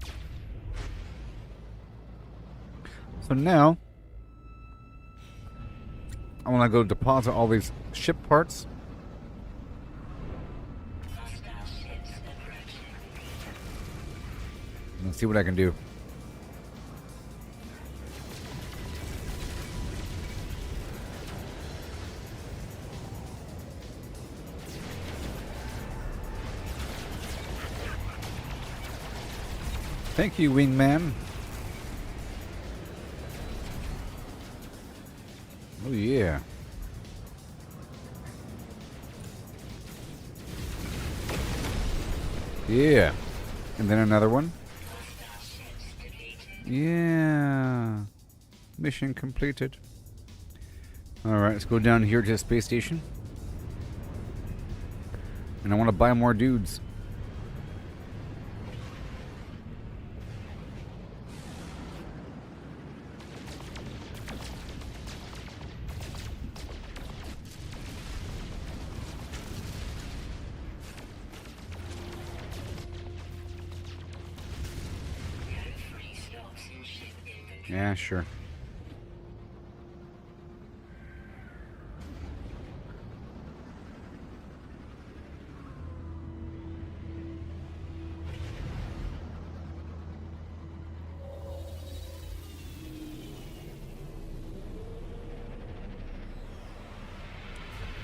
So now, I want to go deposit all these ship parts. Hostile ships approaching. And see what I can do. Thank you, wingman. Oh, yeah. Yeah. And then another one. Hostile ships defeated. Yeah. Mission completed. Alright, let's go down here to the space station. And I want to buy more dudes. No free slots in ship inventory. Yeah, sure.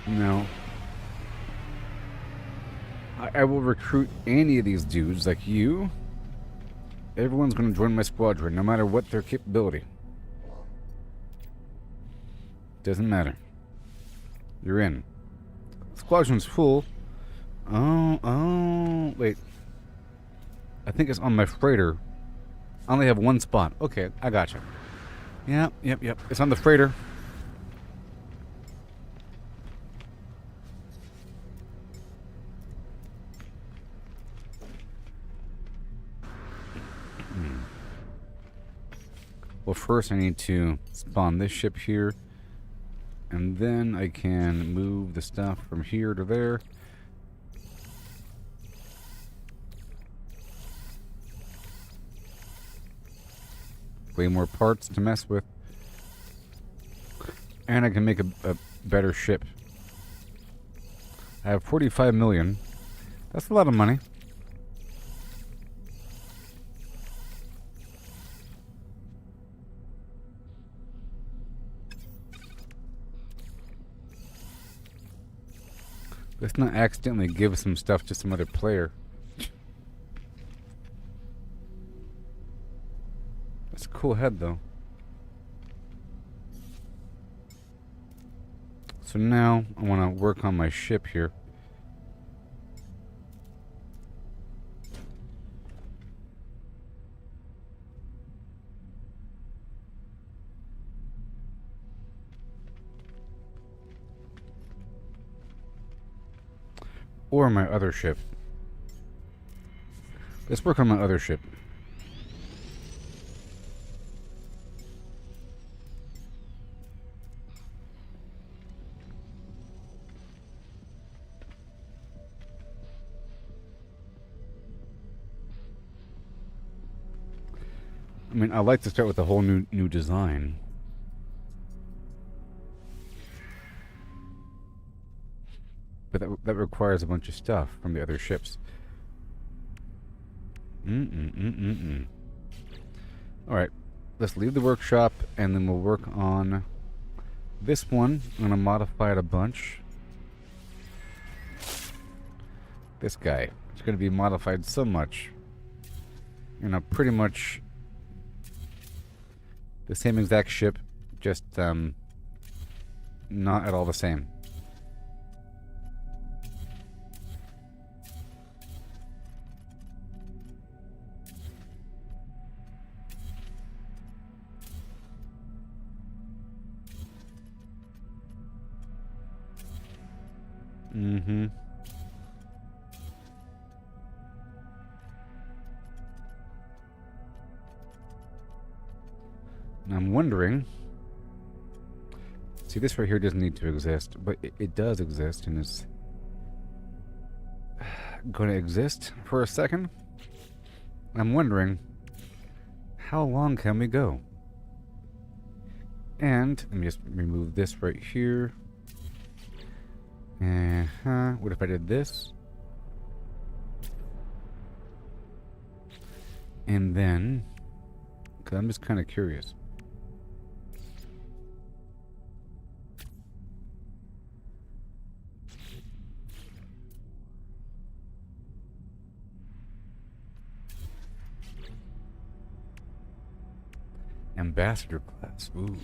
No. I will recruit any of these dudes like you. Everyone's going to join my squadron, no matter what their capability. Doesn't matter. You're in. Squadron's full. Oh, wait. I think it's on my freighter. I only have one spot. Okay, I gotcha. Yep. It's on the freighter. Well, first I need to spawn this ship here, and then I can move the stuff from here to there. Way more parts to mess with. And I can make a better ship. I have 45 million. That's a lot of money. Let's not accidentally give some stuff to some other player. That's a cool head, though. So now I want to work on my ship here. Or my other ship. Let's work on my other ship. I mean, I like to start with a whole new design. But that requires a bunch of stuff from the other ships. Alright, let's leave the workshop and then we'll work on this one. I'm going to modify it a bunch. This guy. It's going to be modified so much. You know, pretty much the same exact ship, just not at all the same. Mm-hmm. And I'm wondering... See, this right here doesn't need to exist, but it does exist, and it's going to exist for a second. I'm wondering, how long can we go? And let me just remove this right here. What if I did this? And then, because I'm just kind of curious. Ambassador class. Ooh.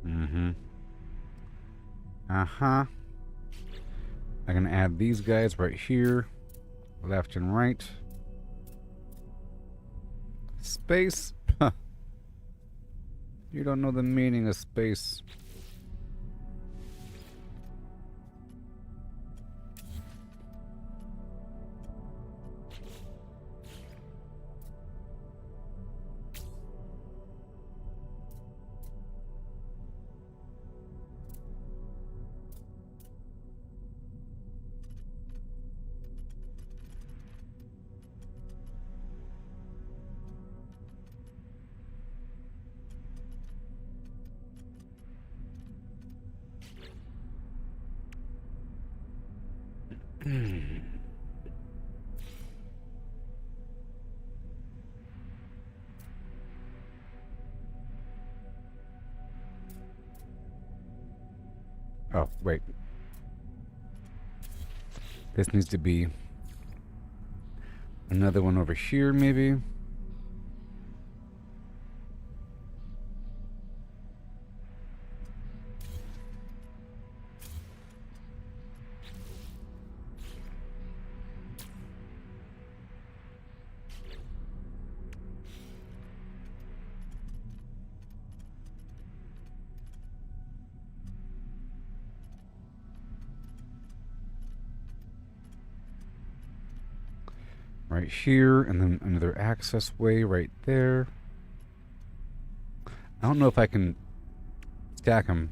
Mm-hmm. Uh-huh. I can add these guys right here. Left and right. Space? You don't know the meaning of space. Oh, wait. This needs to be another one over here, maybe. Right here, and then another access way right there. I don't know if I can stack them.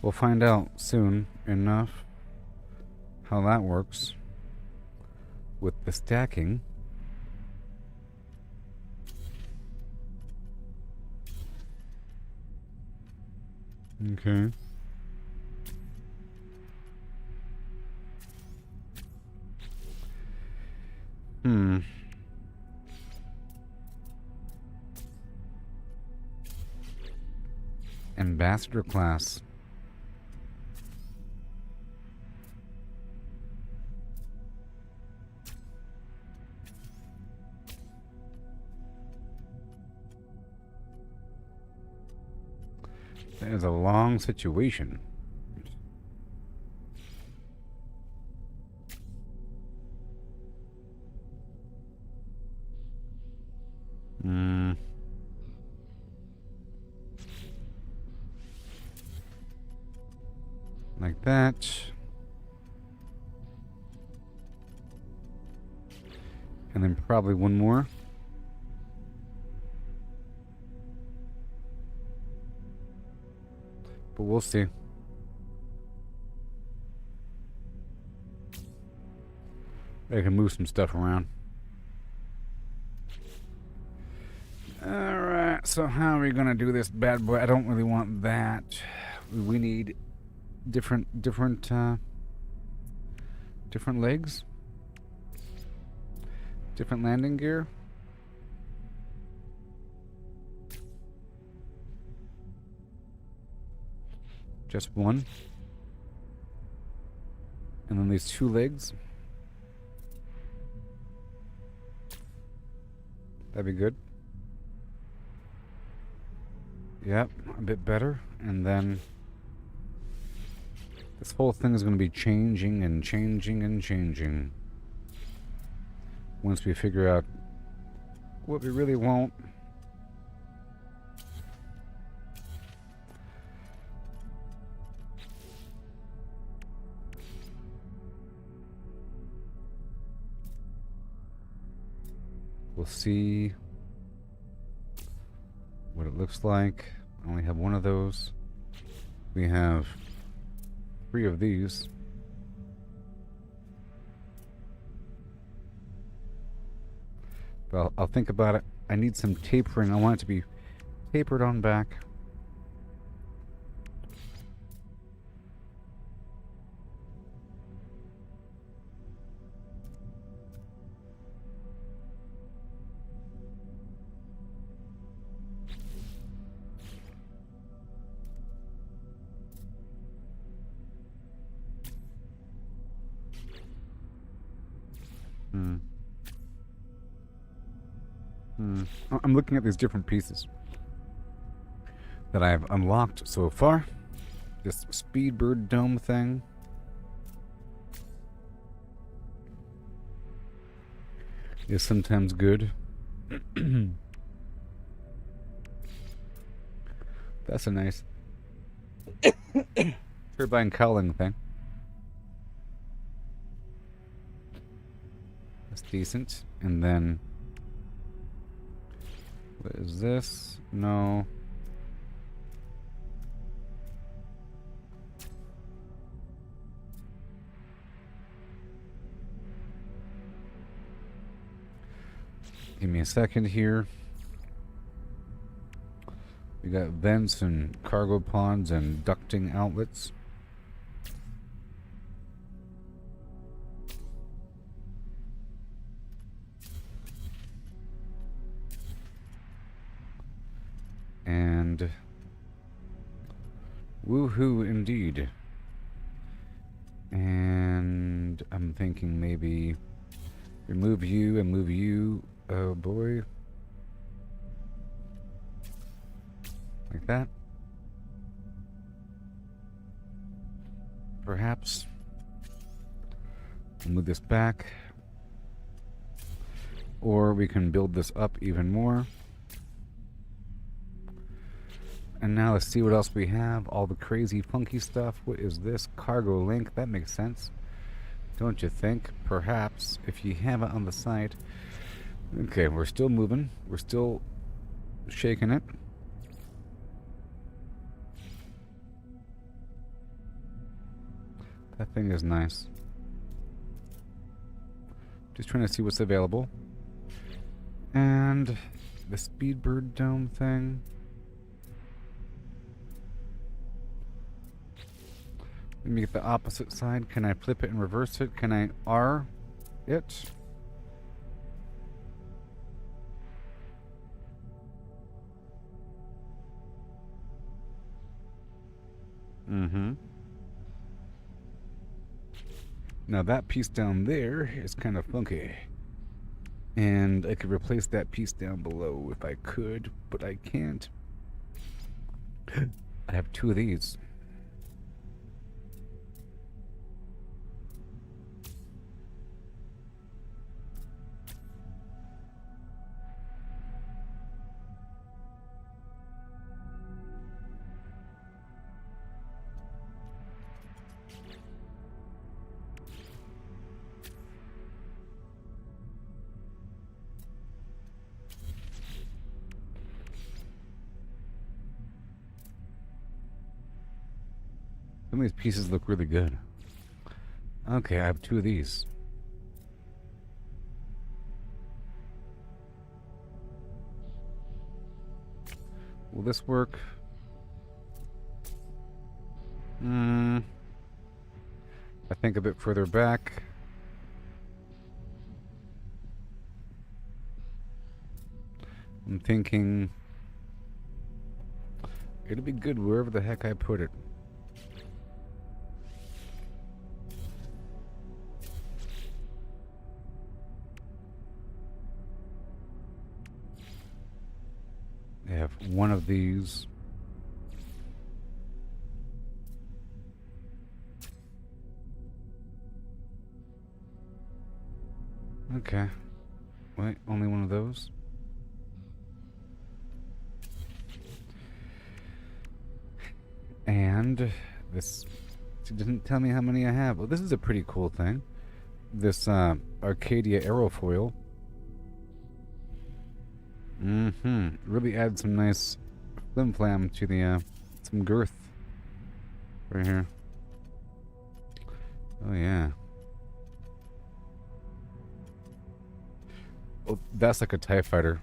We'll find out soon enough how that works with the stacking. Okay. Ambassador class. That is a long situation. Like that. And then probably one more. But we'll see. I can move some stuff around. Alright, so how are we gonna do this bad boy? I don't really want that. We need different legs. Different landing gear. Just one. And then these two legs. That'd be good. Yep, a bit better. and then this whole thing is going to be changing and changing and changing. Once we figure out what we really want. We'll see what it looks like. I only have one of those. We have 3 of these. But I'll think about it. I need some tapering. I want it to be tapered on back. I'm looking at these different pieces that I have unlocked so far. This Speedbird dome thing. Is sometimes good. That's a nice turbine cowling thing. That's decent. And then what is this? No. Give me a second here. We got vents and cargo ponds and ducting outlets. And woohoo indeed. And I'm thinking maybe remove you and move you. Oh boy. Like that. Perhaps. Move this back. Or we can build this up even more. And now let's see what else we have. All the crazy funky stuff. What is this? Cargo link. That makes sense. Don't you think? Perhaps. If you have it on the site. Okay, we're still moving. We're still shaking it. That thing is nice. Just trying to see what's available. And the Speedbird dome thing. Let me get the opposite side. Can I flip it and reverse it? Can I R it? Now that piece down there is kind of funky. And I could replace that piece down below if I could, but I can't. I have 2 of these. Some of these pieces look really good. Okay, I have 2 of these. Will this work? I think a bit further back. I'm thinking it'll be good wherever the heck I put it. I have 1 of these. Okay. Wait, only one of those? And this it didn't tell me how many I have. Well, this is a pretty cool thing. This Arcadia aerofoil. Really adds some nice flim-flam to the some girth right here. Oh yeah. Oh, that's like a TIE fighter.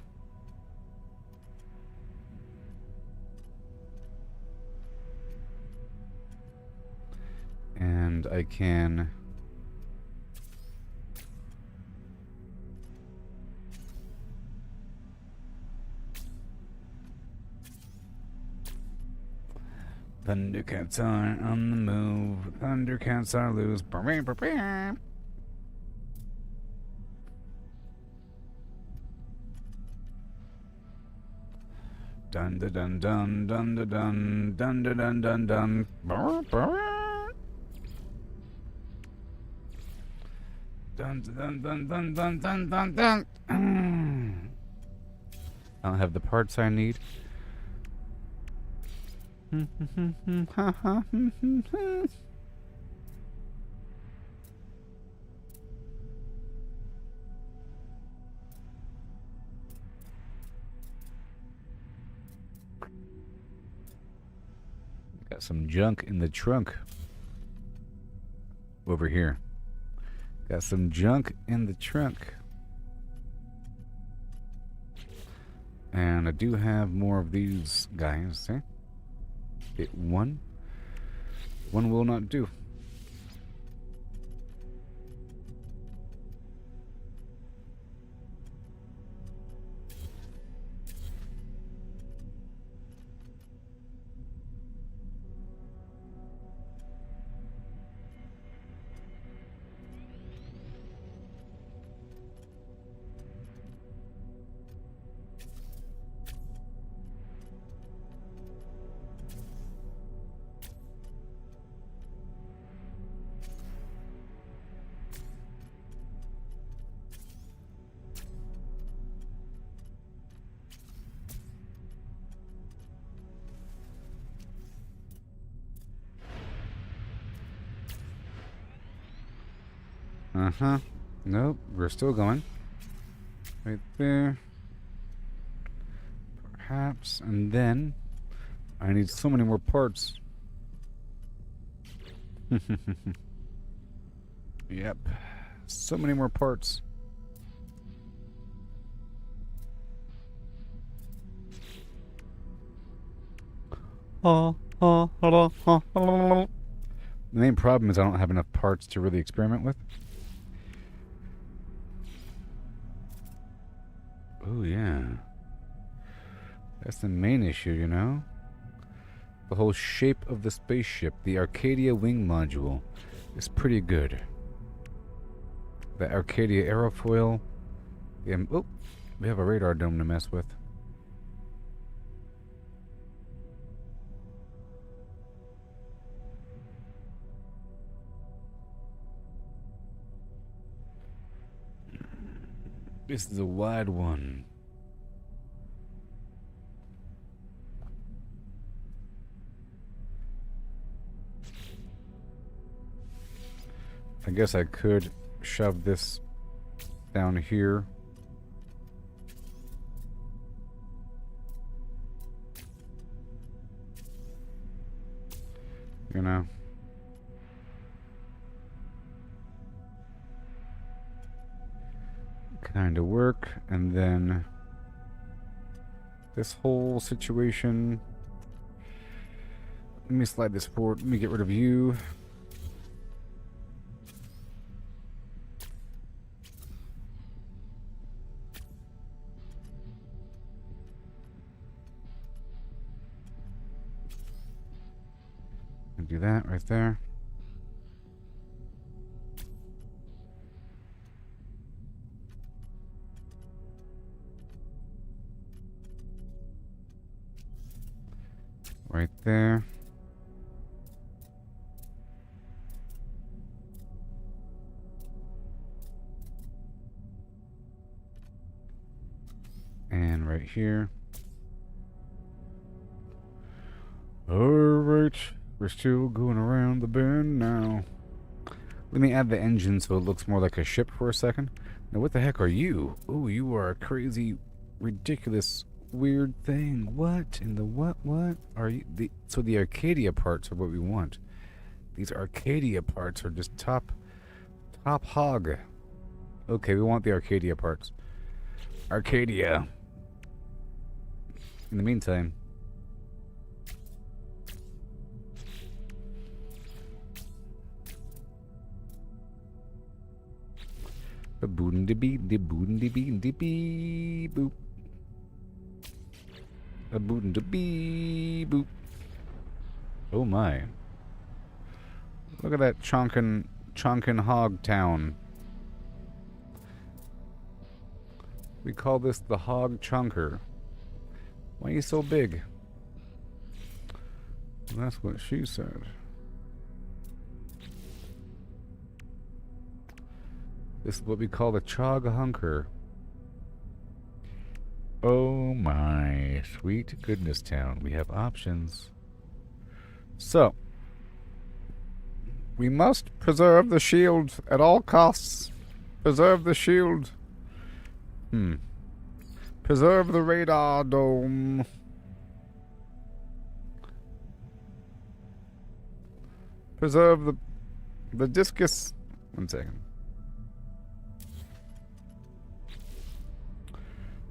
And I can Thundercats are on the move. Thundercats are loose. Dun dun dun dun dun dun dun dun dun dun dun. Dun dun dun dun dun dun dun dun. I don't have the parts I need. Got some junk in the trunk. Over here. Got some junk in the trunk. And I do have more of these guys, see? Hit one. One will not do. Nope, we're still going. Right there. Perhaps. And then I need so many more parts. Yep. So many more parts. The main problem is I don't have enough parts to really experiment with. Oh, yeah. That's the main issue, you know? The whole shape of the spaceship, the Arcadia wing module, is pretty good. The Arcadia aerofoil. Oh, we have a radar dome to mess with. This is a wide one. I guess I could shove this down here. You know. Kind of work, and then this whole situation. Let me slide this forward. Let me get rid of you. And do that right there. Right there. right here. Alright, we're still going around the bend now. Let me add the engine so it looks more like a ship for a second. Now what the heck are you? Oh, you are a crazy, ridiculous, weird thing. What in the what are you? So the Arcadia parts are what we want. These Arcadia parts are just top hog. Okay, we want the Arcadia parts. Arcadia. In the meantime, a boon de bee, de boon de bee, de bee boop. A boon de bee boop. Oh my. Look at that chonkin hog town. We call this the hog chunker. Why are you so big? Well, that's what she said. This is what we call the chog hunker. Oh my sweet goodness town. We have options. So, we must preserve the shield at all costs. Preserve the shield. Preserve the radar dome. Preserve the discus. 1 second.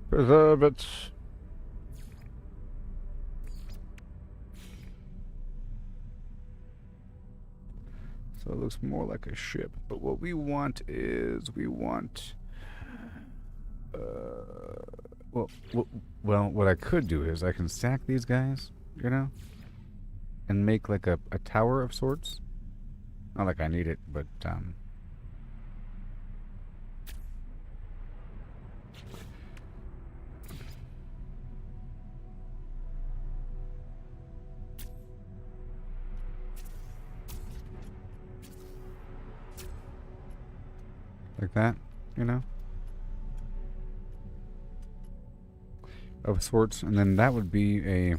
Preserve it. So it looks more like a ship. But what we want is well, what I could do is I can stack these guys, you know, and make like a tower of sorts. Not like I need it, but like that, you know, of sorts, and then that would be a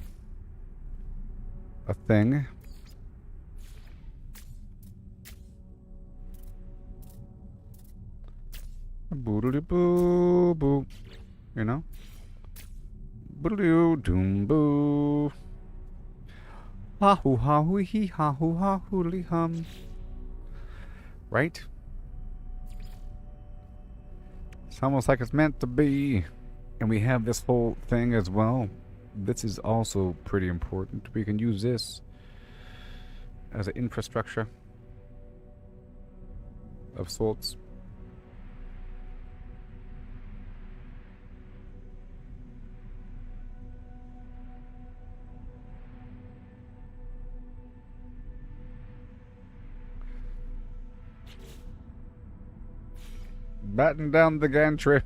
thing. A boodly boo boo, you know, boodly doom boo. Ha hoo ha hoo hee ha hoo ha hoodly hum. Right? It's almost like it's meant to be. And we have this whole thing as well. This is also pretty important. We can use this as an infrastructure of sorts. Batten down the gantry.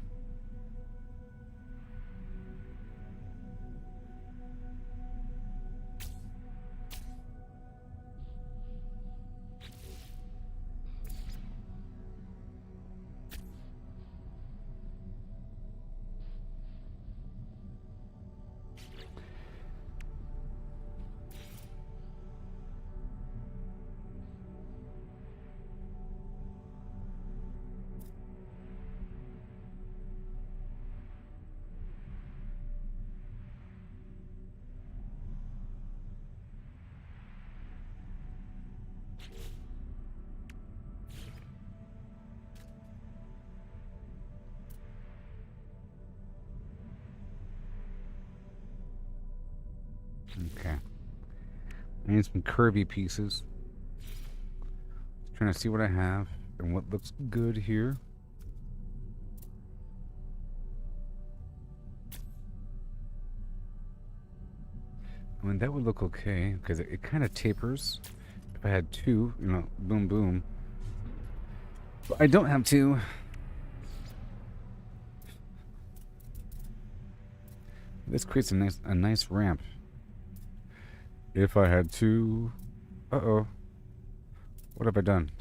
Okay. I need some curvy pieces. Trying to see what I have and what looks good here. I mean, that would look okay because it kind of tapers. If I had two, you know, boom, boom. But I don't have two. This creates a nice ramp. If I had two... Uh-oh. What have I done?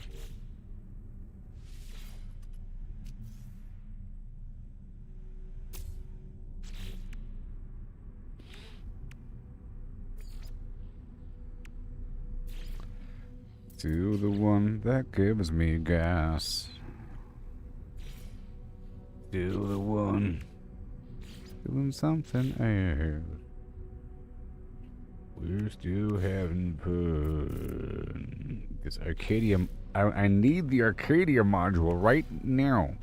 Still the one that gives me gas. Still the one doing something else. We're still having fun. This Arcadia... I need the Arcadia module right now.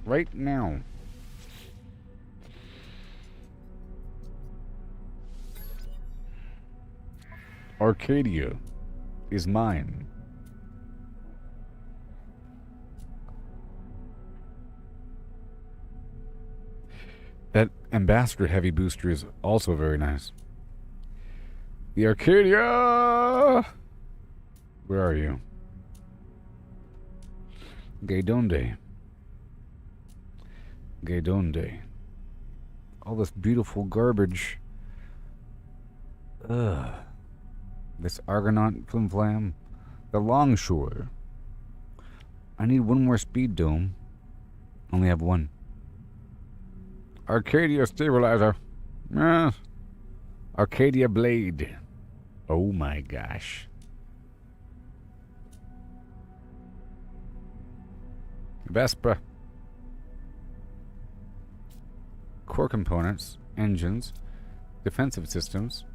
Right now. Arcadia is mine. That Ambassador Heavy Booster is also very nice. The Arcadia! Where are you? Que donde? Que donde? All this beautiful garbage. Ugh. This Argonaut Flimflam. The Longshore. I need one more speed dome. Only have one. Arcadia Stabilizer. Arcadia Blade. Oh my gosh. Vespa. Core components, engines, defensive systems,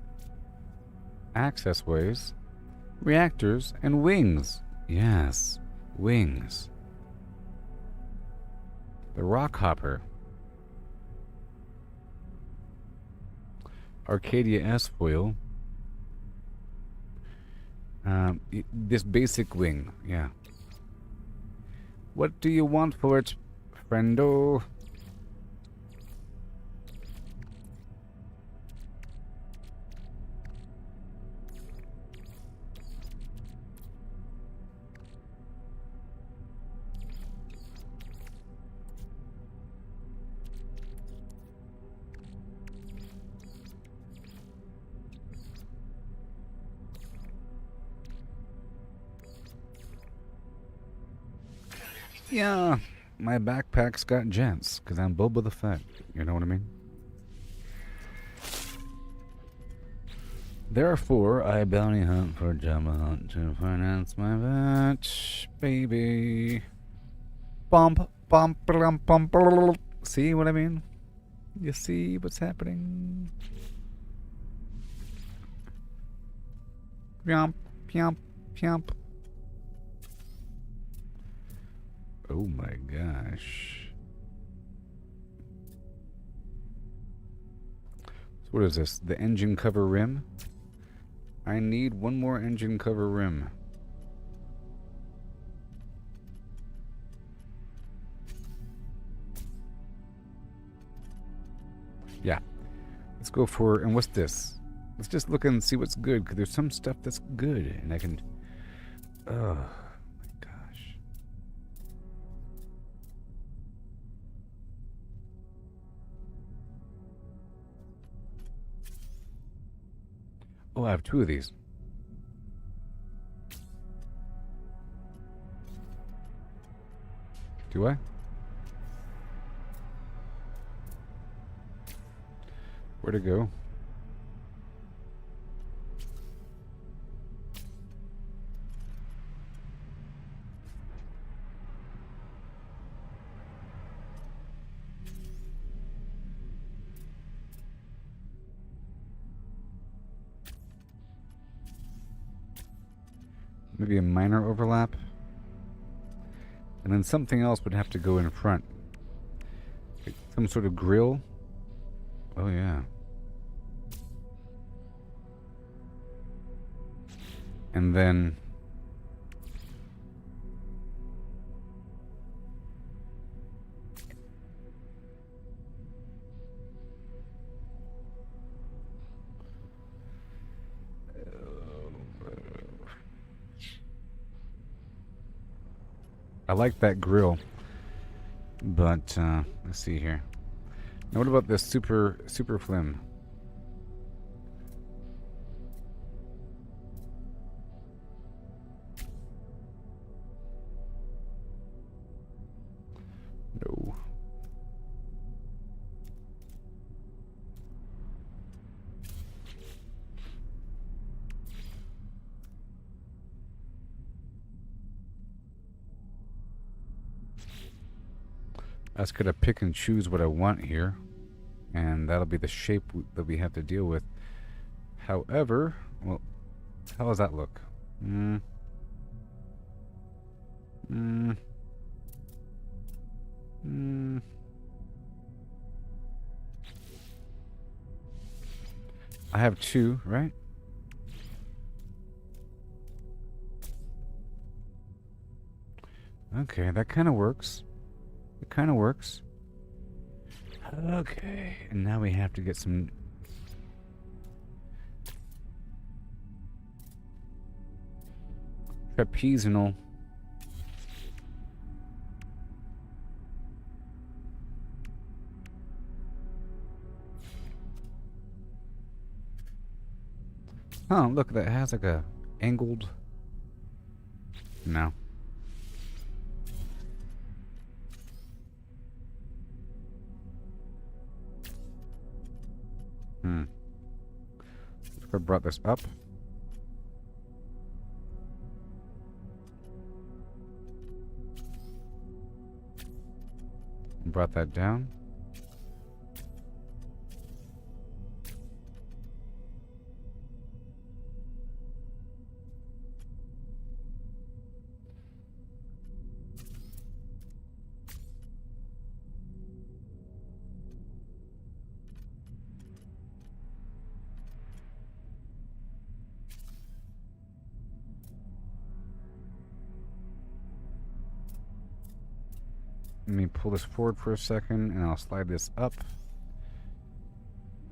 access ways, reactors, and wings. Yes, wings. The Rockhopper. Arcadia S-Foil. This basic wing, yeah. What do you want for it, friendo? Yeah, my backpack's got gents, because I'm Boba the Fett. You know what I mean? Therefore, I bounty hunt for Jabba Hunt to finance my vet, baby. Bump, bump, bump, bump, bump. See what I mean? You see what's happening? Pyomp, pyomp, pyomp. Oh my gosh. So what is this? The engine cover rim? I need one more engine cover rim. Yeah. Let's go for... And what's this? Let's just look and see what's good, because there's some stuff that's good, and I can... Oh. Oh, I have two of these. Do I? Where to go? Maybe a minor overlap. And then something else would have to go in front. Like some sort of grill. Oh, yeah. And then... I like that grill, but let's see here. Now, what about this super flim? No. I just gotta pick and choose what I want here, and that'll be the shape that we have to deal with. However, well, how does that look? I have two, right? Okay, that kind of works. It kind of works. Okay, and now we have to get some... trapezoidal. Oh, look, that has like a angled... No. If I brought this up. Brought that down. Let me pull this forward for a second, and I'll slide this up.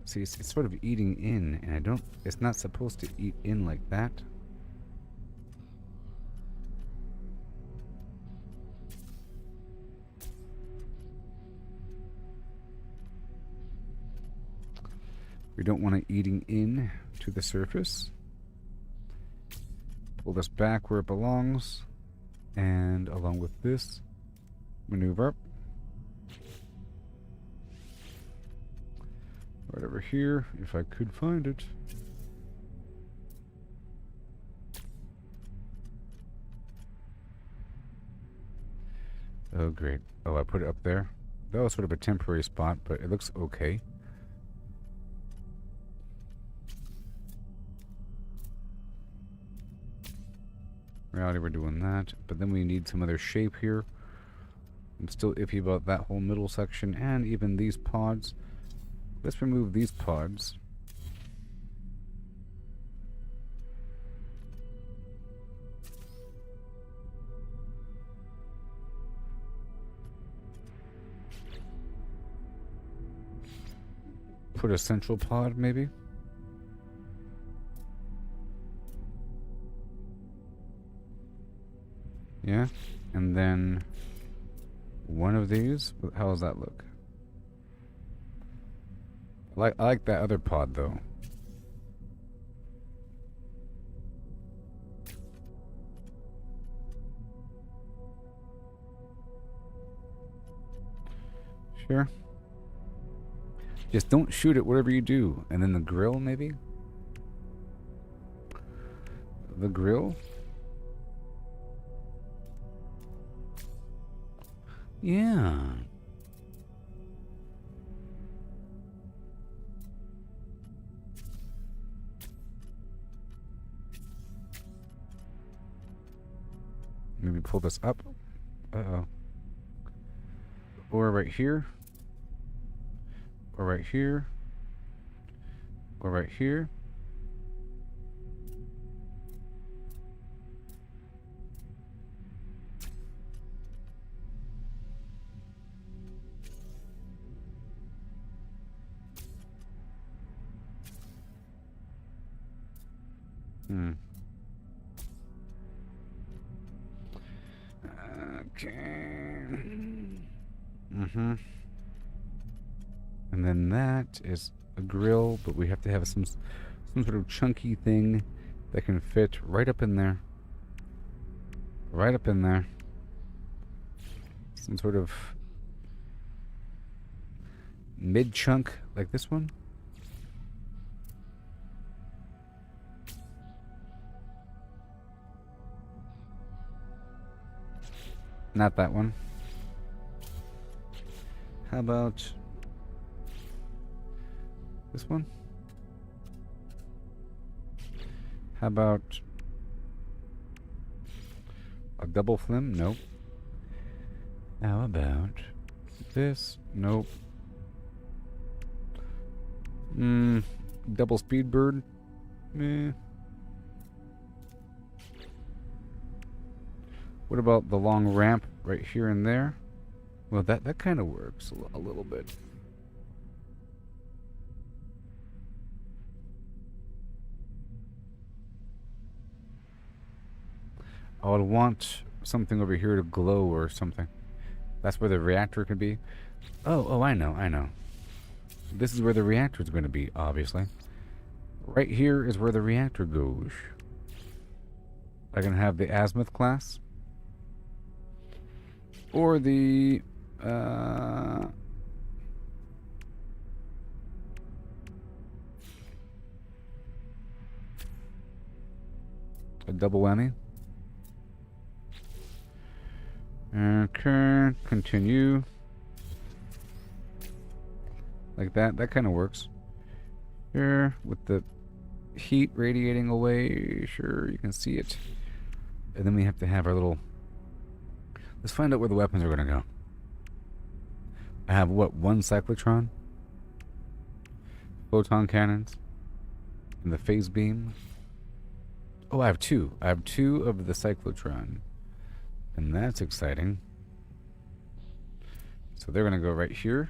See, it's sort of eating in, and I don't... It's not supposed to eat in like that. We don't want it eating in to the surface. Pull this back where it belongs, and along with this, maneuver right over here, if I could find it. Oh, great. Oh, I put it up there. That was sort of a temporary spot, but it looks okay. Reality, we're doing that, but then we need some other shape here. I'm still iffy about that whole middle section and even these pods. Let's remove these pods. Put a central pod, maybe? Yeah, and then one of these. How does that look? I like that other pod though. Sure. Just don't shoot it whatever you do. And then the grill, maybe? The grill? Yeah. Maybe pull this up. Uh-oh. Or right here. Or right here. Or right here. Okay. And then that is a grill, but we have to have some sort of chunky thing that can fit right up in there. Right up in there. Some sort of mid-chunk like this one. Not that one. How about this one? How about a double flim? Nope. How about this? Nope. Double speed bird? Meh. What about the long ramp right here and there? Well, that kind of works a little bit. I would want something over here to glow or something. That's where the reactor could be. Oh, I know. This is where the reactor is going to be, obviously. Right here is where the reactor goes. I can have the azimuth class. Or the... a double whammy. Okay, continue. Like that. That kind of works. Here, with the heat radiating away. Sure, you can see it. And then we have to have our little... Let's find out where the weapons are going to go. I have, what, one cyclotron? Photon cannons? And the phase beam? Oh, I have two. I have two of the cyclotron. And that's exciting. So they're going to go right here.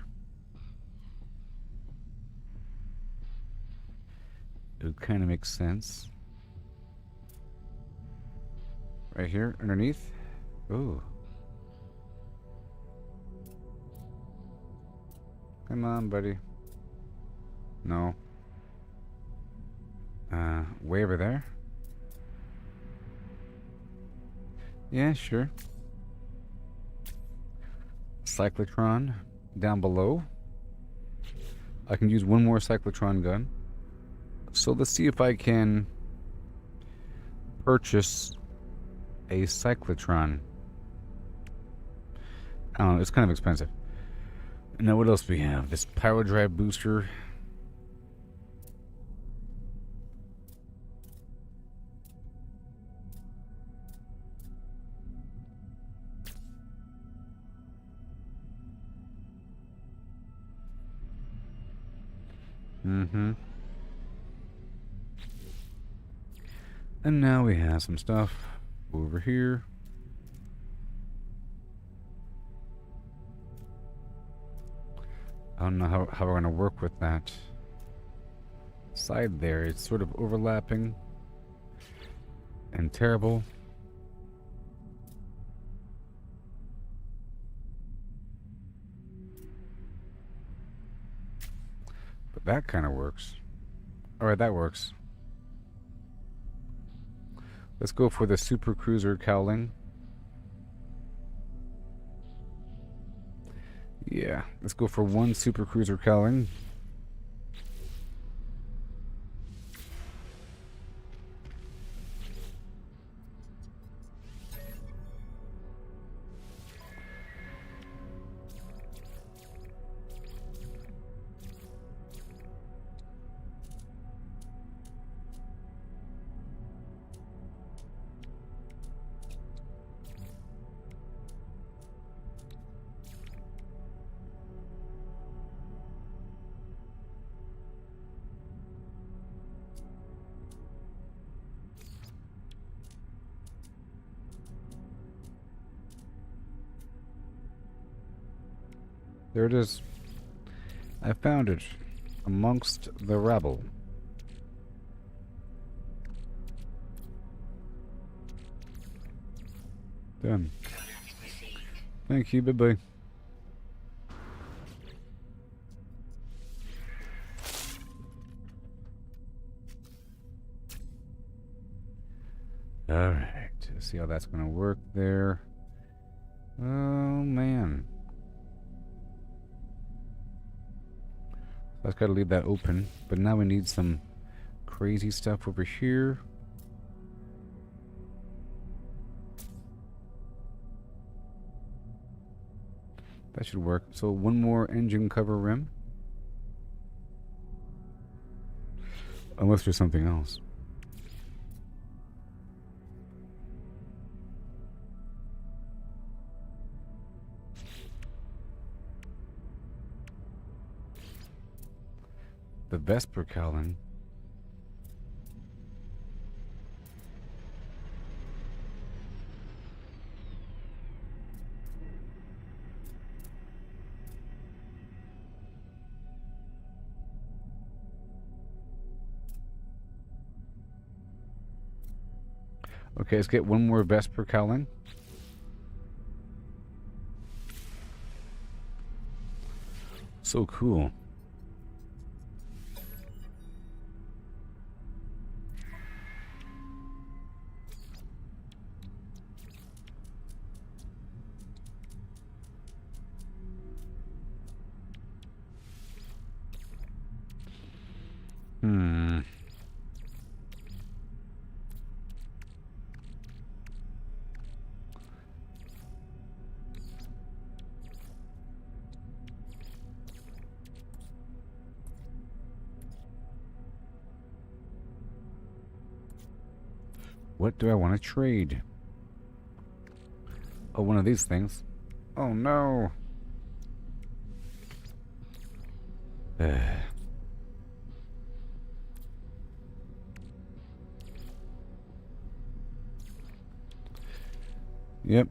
It kind of makes sense. Right here, underneath. Ooh. Come on, buddy. No. Way over there? Yeah, sure. Cyclotron down below. I can use one more cyclotron gun. So let's see if I can purchase a cyclotron. I don't know, it's kind of expensive. Now what else do we have? This power drive booster. And now we have some stuff over here. I don't know how we're going to work with that side there. It's sort of overlapping and terrible. But that kind of works. Alright, that works. Let's go for the Super Cruiser cowling. Yeah, let's go for one Super Cruiser cowling. There it is. I found it amongst the rabble. Done. Thank you. Bye-bye. Alright. Let's see how that's going to work there. Oh, man. I've got to leave that open, but now we need some crazy stuff over here. That should work. So one more engine cover rim. Unless there's something else. The Vesper cowling. Okay, let's get one more Vesper cowling. So cool. What do I want to trade? Oh, one of these things. Oh no. Yep.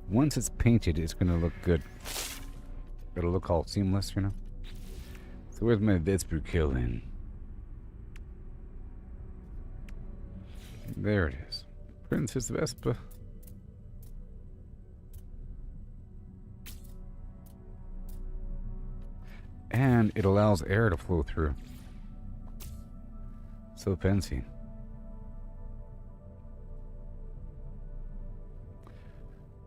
Once it's painted, it's gonna look good. It'll look all seamless, you know? So where's my Vesper killing? There it is. Princess Vespa. And it allows air to flow through. So fancy.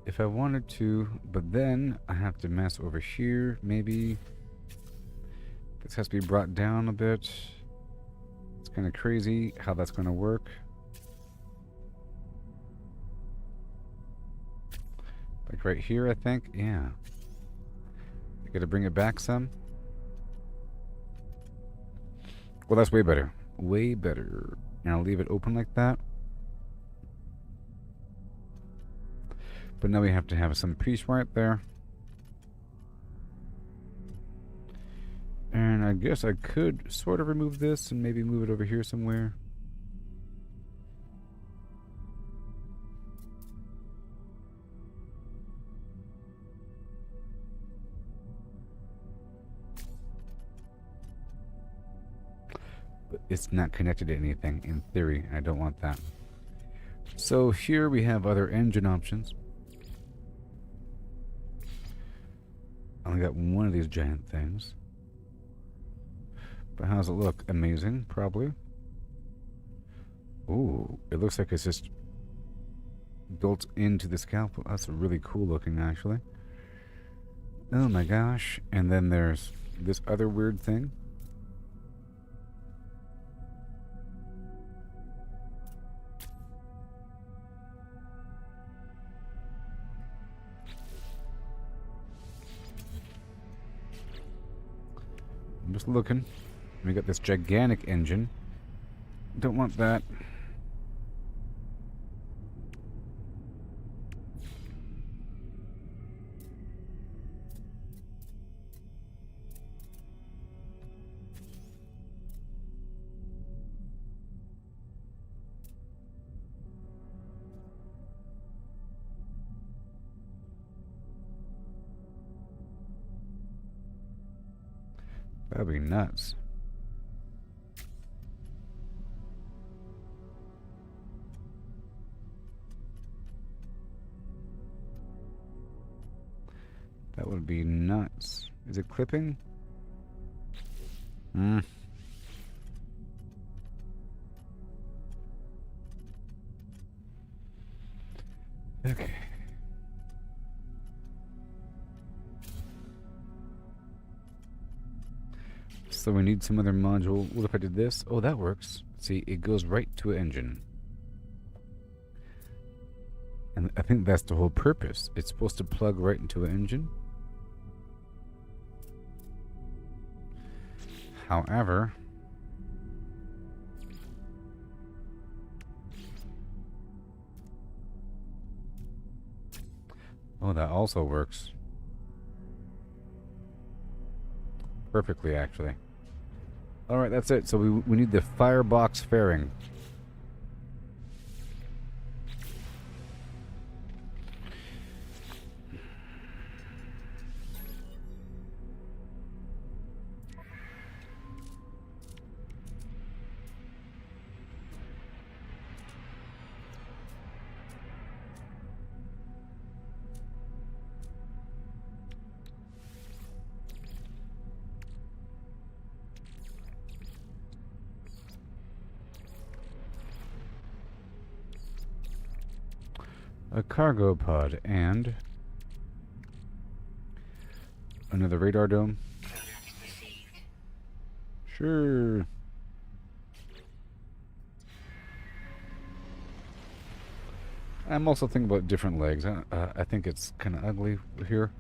If I wanted to, but then I have to mess over here, maybe. This has to be brought down a bit. It's kind of crazy how that's going to work. Like right here, I think. Yeah. I gotta bring it back some. Well, that's way better. Way better. And I'll leave it open like that. But now we have to have some piece right there. And I guess I could sort of remove this and maybe move it over here somewhere. But it's not connected to anything in theory, and I don't want that. So here we have other engine options. I only got one of these giant things. But how does it look? Amazing, probably. Ooh, it looks like it's just built into the scalpel. That's really cool looking, actually. Oh my gosh. And then there's this other weird thing. I'm just looking. We got this gigantic engine. Don't want that. That'd be nuts. That would be nuts. Is it clipping? Okay. So we need some other module. What if I did this? Oh, that works. See, it goes right to an engine. And I think that's the whole purpose. It's supposed to plug right into an engine. However, oh, that also works perfectly, actually. All right, that's it. So we need the firebox fairing. A cargo pod and another radar dome. Command received. Sure. I'm also thinking about different legs. I think it's kind of ugly here.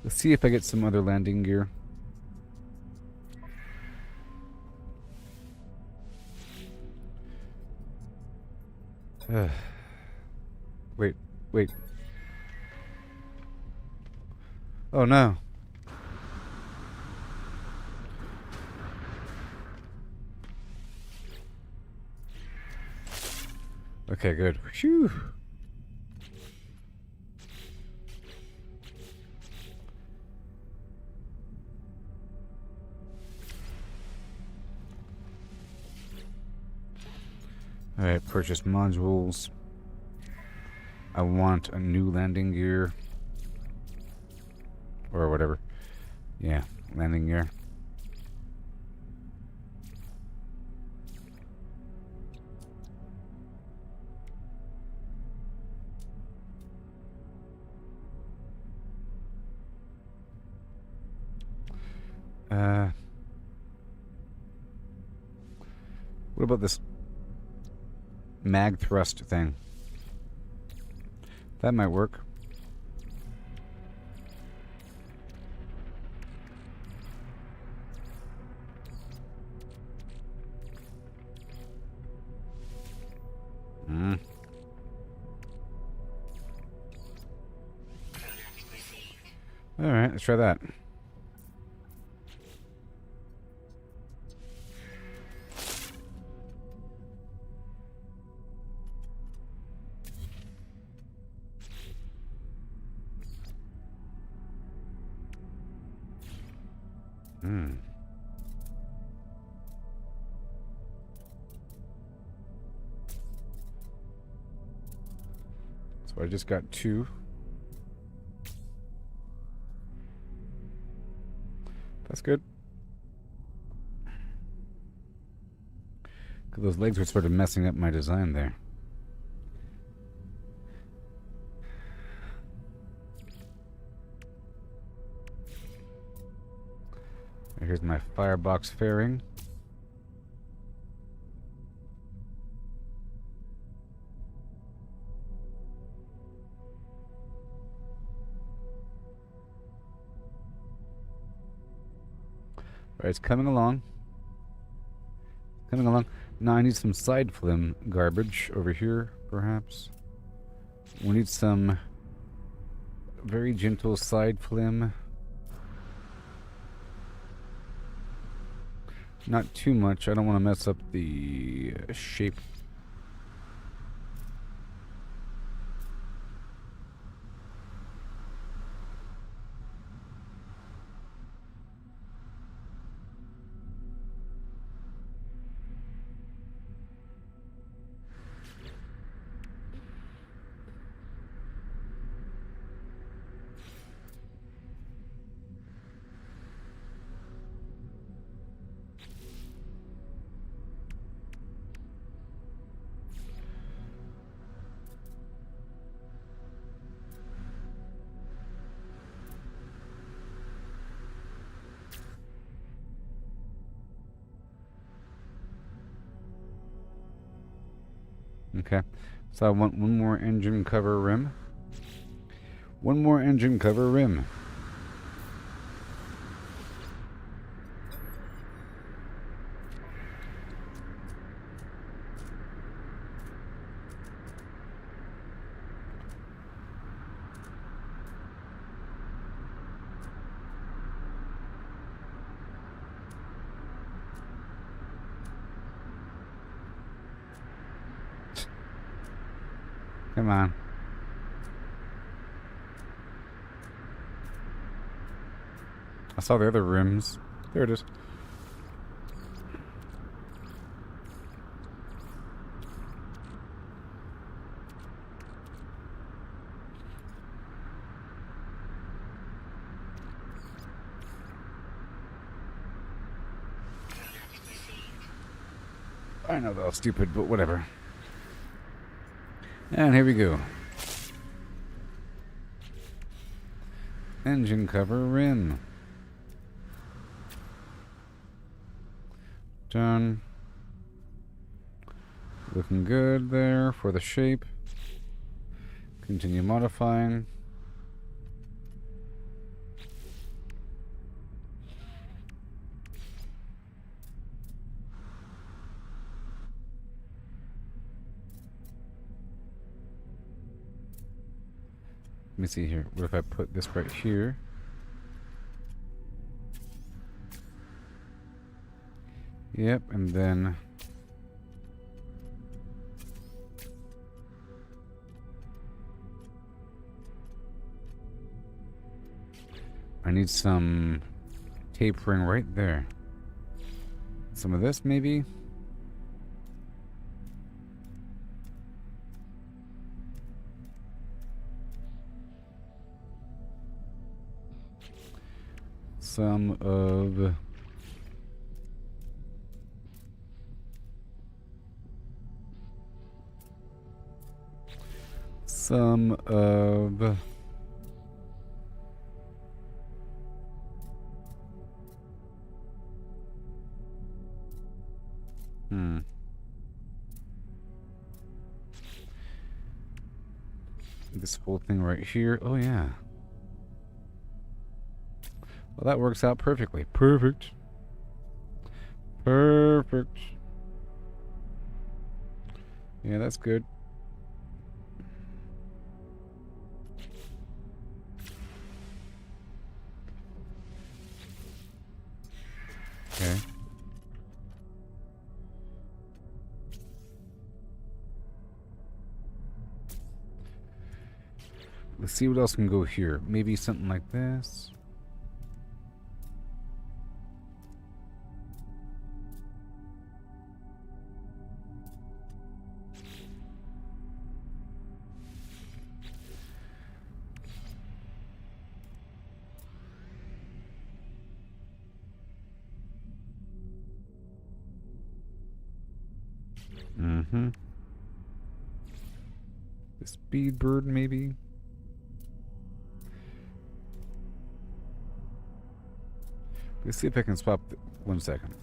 Let's see if I get some other landing gear. Wait, wait. Oh no. Okay, good. Phew. Alright, purchase modules. I want a new landing gear. Or whatever. Yeah, landing gear. What about this mag thrust thing? That might work. Command received. Alright, let's try that. So I just got 2. That's good. 'Cause those legs were sort of messing up my design there. Here's my firebox fairing. Alright, it's coming along. Coming along. Now I need some side flim garbage over here, perhaps. We need some very gentle side flim. Not too much. I don't want to mess up the shape. Okay. So I want one more engine cover rim. One more engine cover rim. Come on. I saw the other rims. There it is. I know that was stupid, but whatever. And here we go. Engine cover rim. Done. Looking good there for the shape. Continue modifying. Let me see here. What if I put this right here? Yep, and then I need some tapering right there. Some of this, maybe? Some of... This whole thing right here. Oh, yeah. Well, that works out perfectly. Perfect. Perfect. Yeah, that's good. Okay. Let's see what else can go here. Maybe something like this. Mm-hmm. The speed bird, maybe. Let's see if I can swap. 1 second.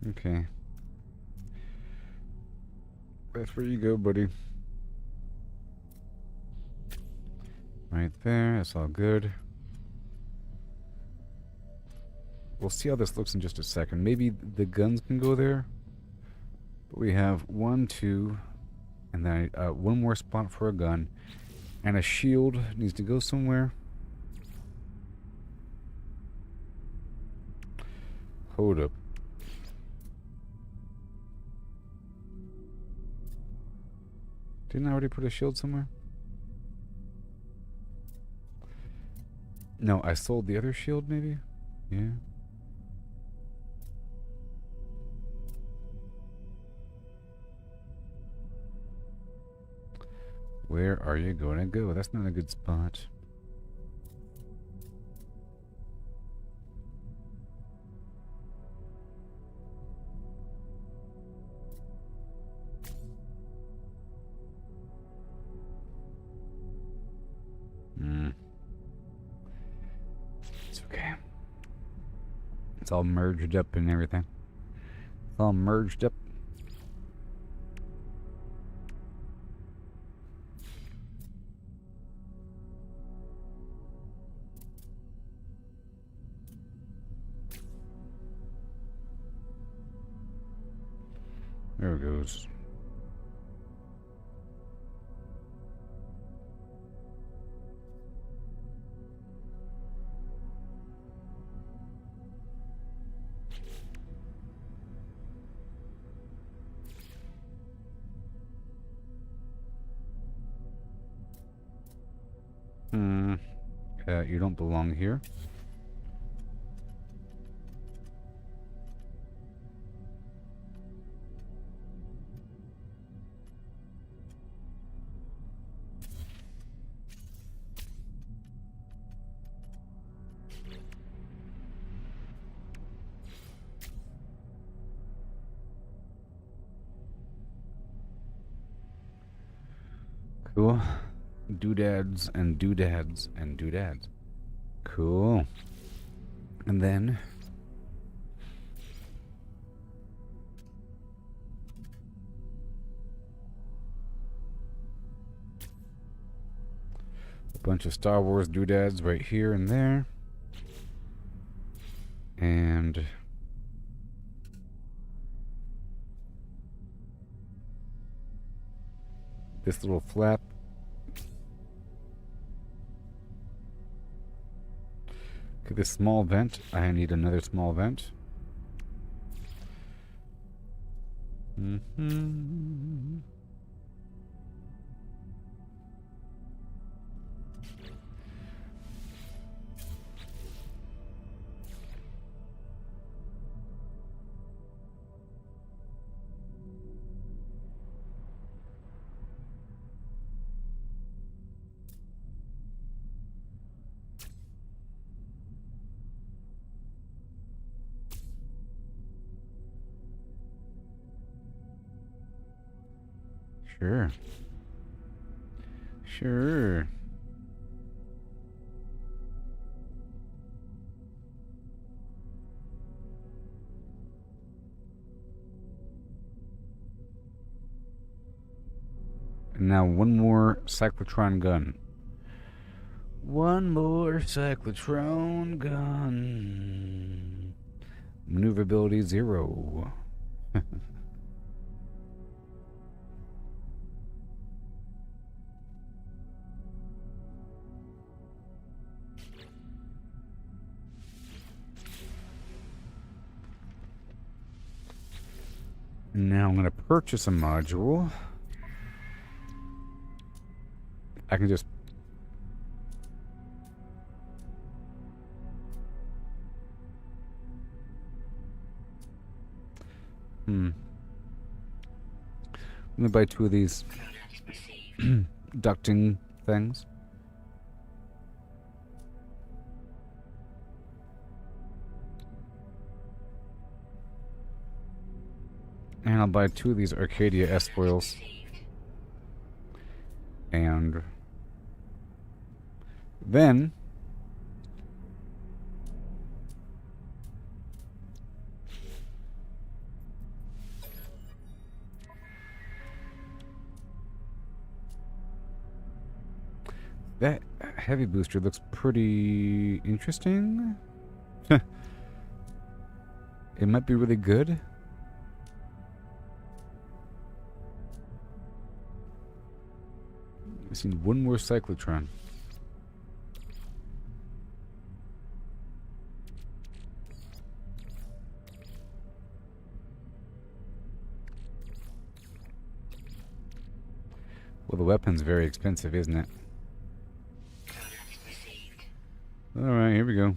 Okay. That's where you go, buddy. Right there. That's all good. We'll see how this looks in just a second. Maybe the guns can go there. But we have 1, 2, and then one more spot for a gun. And a shield needs to go somewhere. Hold up. Didn't I already put a shield somewhere? No, I sold the other shield, maybe? Yeah. Where are you going to go? That's not a good spot. It's okay. It's all merged up and everything. It's all merged up. There it goes. You don't belong here. Cool. Doodads and doodads and doodads. Cool. And then a bunch of Star Wars doodads right here and there. And this little flap. Okay, this small vent. I need another small vent. Sure. Sure. And now one more cyclotron gun. One more cyclotron gun. Maneuverability 0. Now I'm going to purchase a module. I can just... Let me buy 2 of these ducting things. And I'll buy 2 of these Arcadia S-foils. And then that heavy booster looks pretty interesting. It might be really good. I see one more cyclotron. Well, the weapon's very expensive, isn't it? Alright, here we go.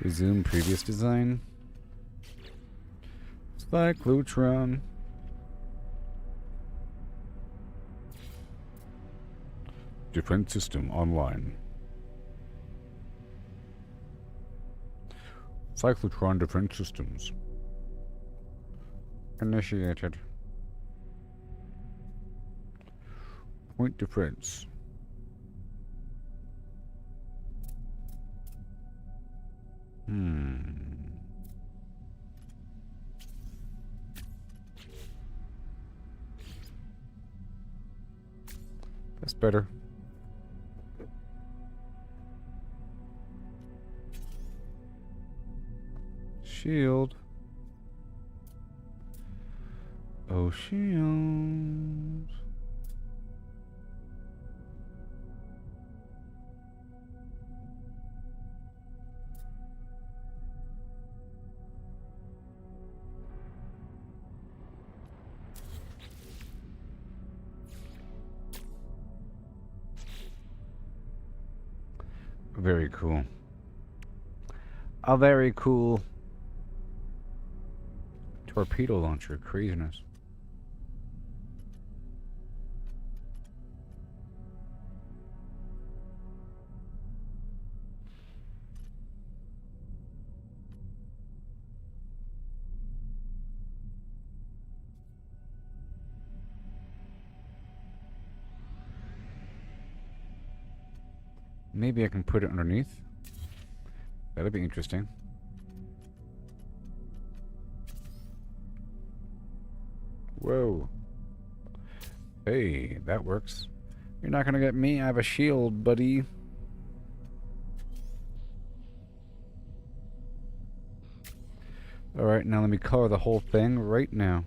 Resume previous design. Cyclotron. Defense system online. Cyclotron defense systems. Initiated. Point defense. That's better. Shield. Oh, shield. Very cool. A very cool torpedo launcher. Craziness. Maybe I can put it underneath. That'd be interesting. Whoa. Hey, that works. You're not gonna get me. I have a shield, buddy. Alright, now let me color the whole thing right now.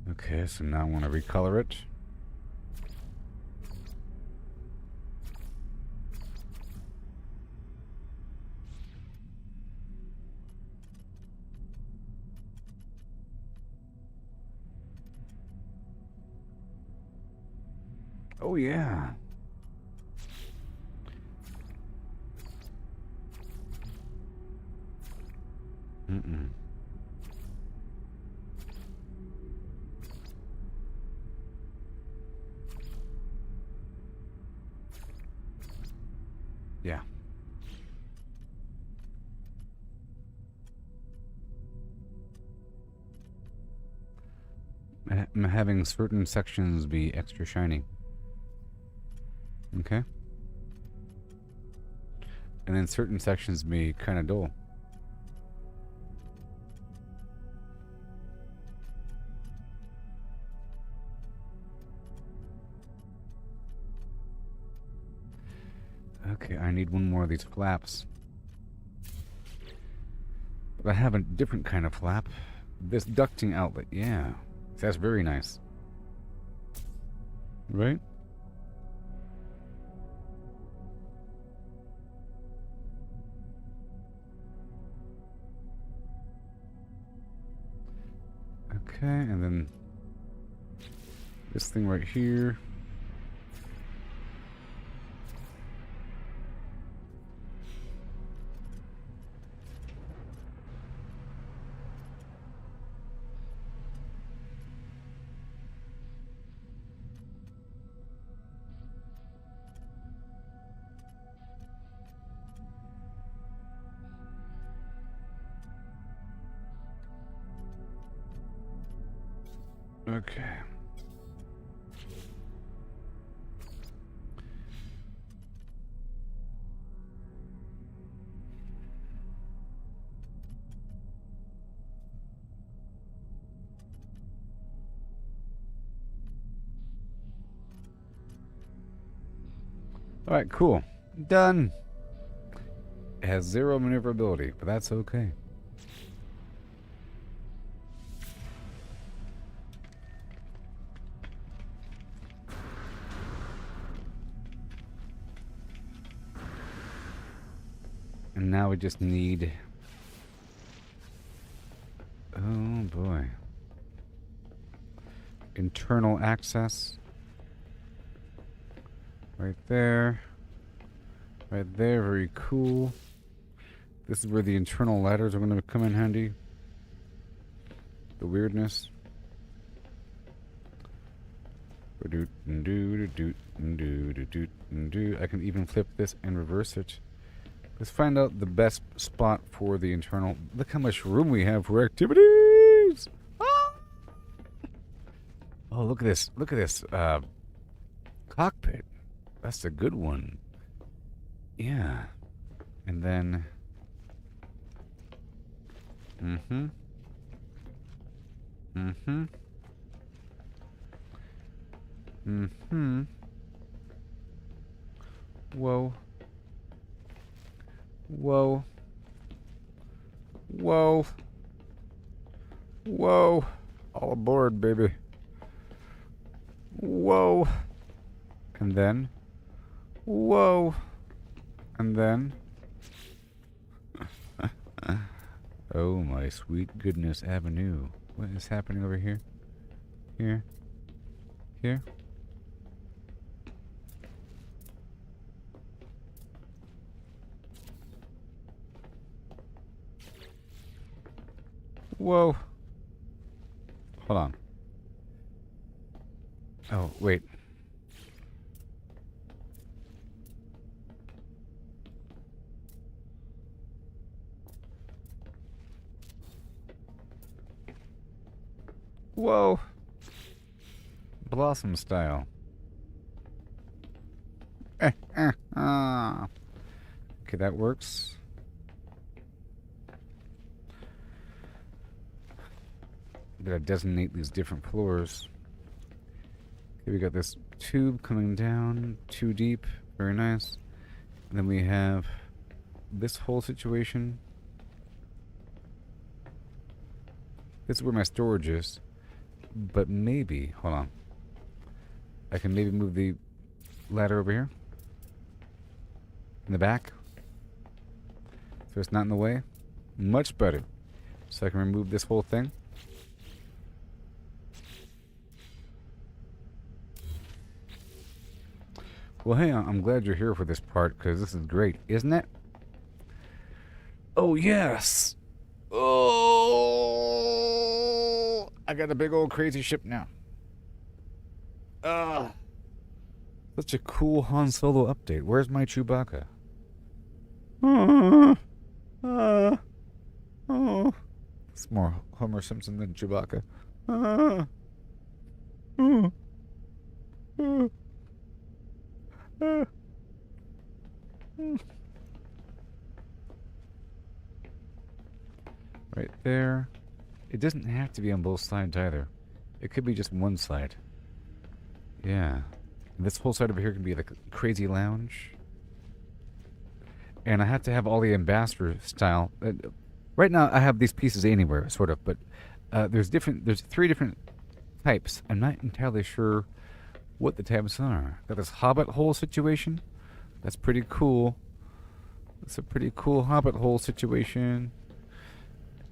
Okay, so now I want to recolor it. Oh yeah. Yeah. I'm having certain sections be extra shiny. Okay. And then certain sections be kind of dull. Okay, I need one more of these flaps. But I have a different kind of flap. This ducting outlet, yeah. That's very nice. Right? Okay, and then this thing right here. Okay. Alright, cool. Done. It has 0 maneuverability, but that's okay. And now we just need... Oh boy. Internal access. Right there. Right there, very cool. This is where the internal ladders are going to come in handy. The weirdness. I can even flip this and reverse it. Let's find out the best spot for the internal. Look how much room we have for activities! Ah! Oh, look at this. Look at this cockpit. That's a good one. Yeah. And then... Mm-hmm. Mm-hmm. Mm-hmm. Whoa. Whoa. Whoa. Whoa. All aboard, baby. Whoa. And then... Whoa. And then... Oh my sweet goodness avenue. What is happening over here? Here? Here? Whoa. Hold on. Oh, wait. Whoa. Blossom style. Okay, that works. Gotta designate these different floors. Okay, we got this tube coming down, too deep, very nice. And then we have this whole situation. This is where my storage is. But maybe, hold on. I can maybe move the ladder over here. In the back. So it's not in the way. Much better. So I can remove this whole thing. Well, hey, I'm glad you're here for this part, because this is great, isn't it? Oh, yes! Oh! I got a big old crazy ship now. Such a cool Han Solo update. Where's my Chewbacca? It's more Homer Simpson than Chewbacca. Right there. It doesn't have to be on both sides either. It could be just one side. Yeah. And this whole side over here can be like a crazy lounge. And I have to have all the ambassador style. Right now I have these pieces anywhere, sort of, but there's 3 different types. I'm not entirely sure what the types are. Got this hobbit hole situation. That's pretty cool. That's a pretty cool hobbit hole situation.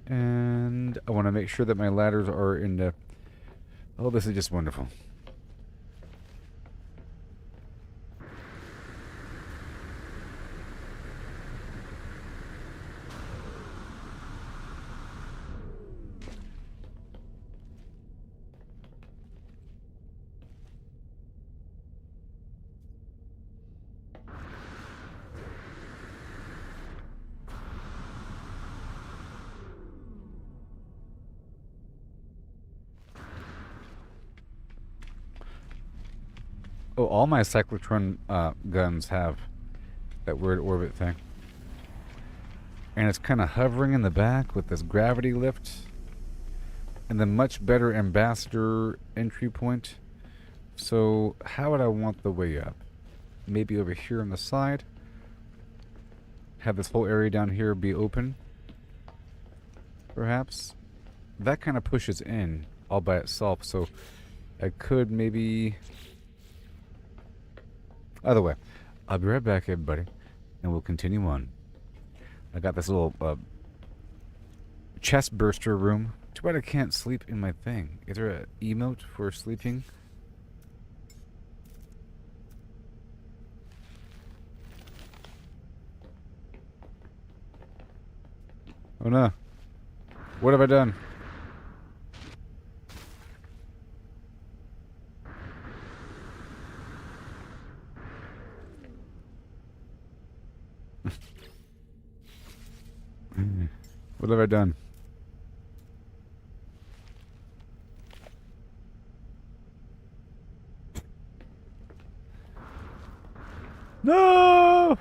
And I want to make sure that my ladders are in the... Oh, this is just wonderful. Oh, all my cyclotron guns have that weird orbit thing. And it's kind of hovering in the back with this gravity lift. And the much better ambassador entry point. So, how would I want the way up? Maybe over here on the side. Have this whole area down here be open. Perhaps. That kind of pushes in all by itself. So, I could maybe... Either way, I'll be right back, everybody, and we'll continue on. I got this little chest burster room. Too bad I can't sleep in my thing. Is there an emote for sleeping? Oh no. What have I done? What have I done? No!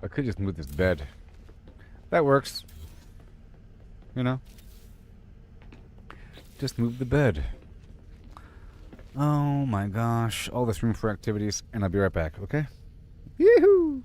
I could just move this bed. That works. You know? Just move the bed. Oh my gosh. All this room for activities, and I'll be right back, okay? Yoo-hoo!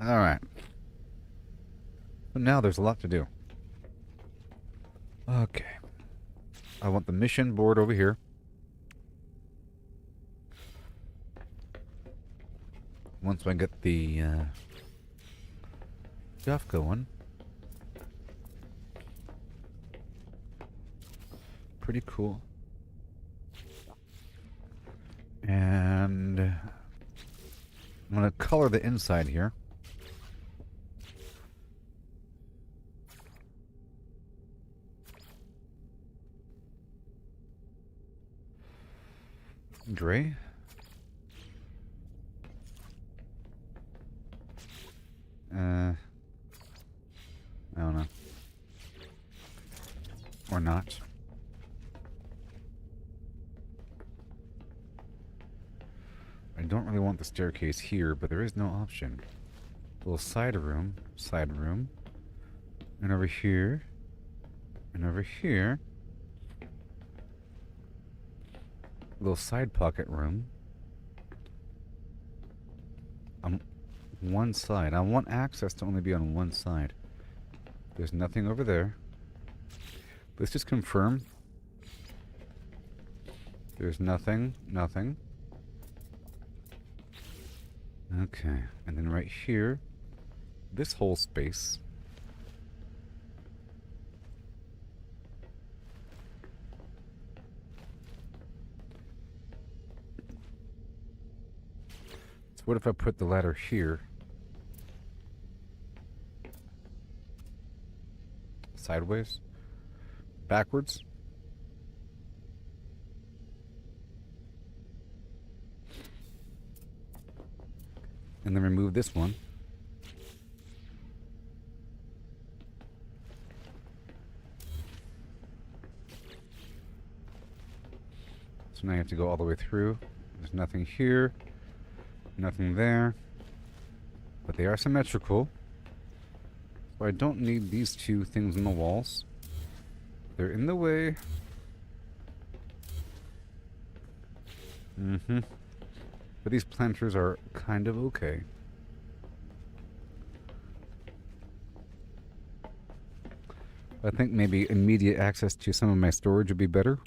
Alright. So now there's a lot to do. Okay. I want the mission board over here. Once I get the stuff going. Pretty cool. And I'm going to color the inside here. Gray. I don't know. Or not. I don't really want the staircase here, but there is no option. Little side room, and over here, and over here. Little side pocket room. One side. I want access to only be on one side. There's nothing over there. Let's just confirm. There's nothing. Nothing. Okay. And then right here, this whole space. So what if I put the ladder here? Sideways? Backwards? And then remove this one. So now you have to go all the way through. There's nothing here. Nothing there. But they are symmetrical. So I don't need these two things in the walls. They're in the way. But these planters are kind of okay. I think maybe immediate access to some of my storage would be better.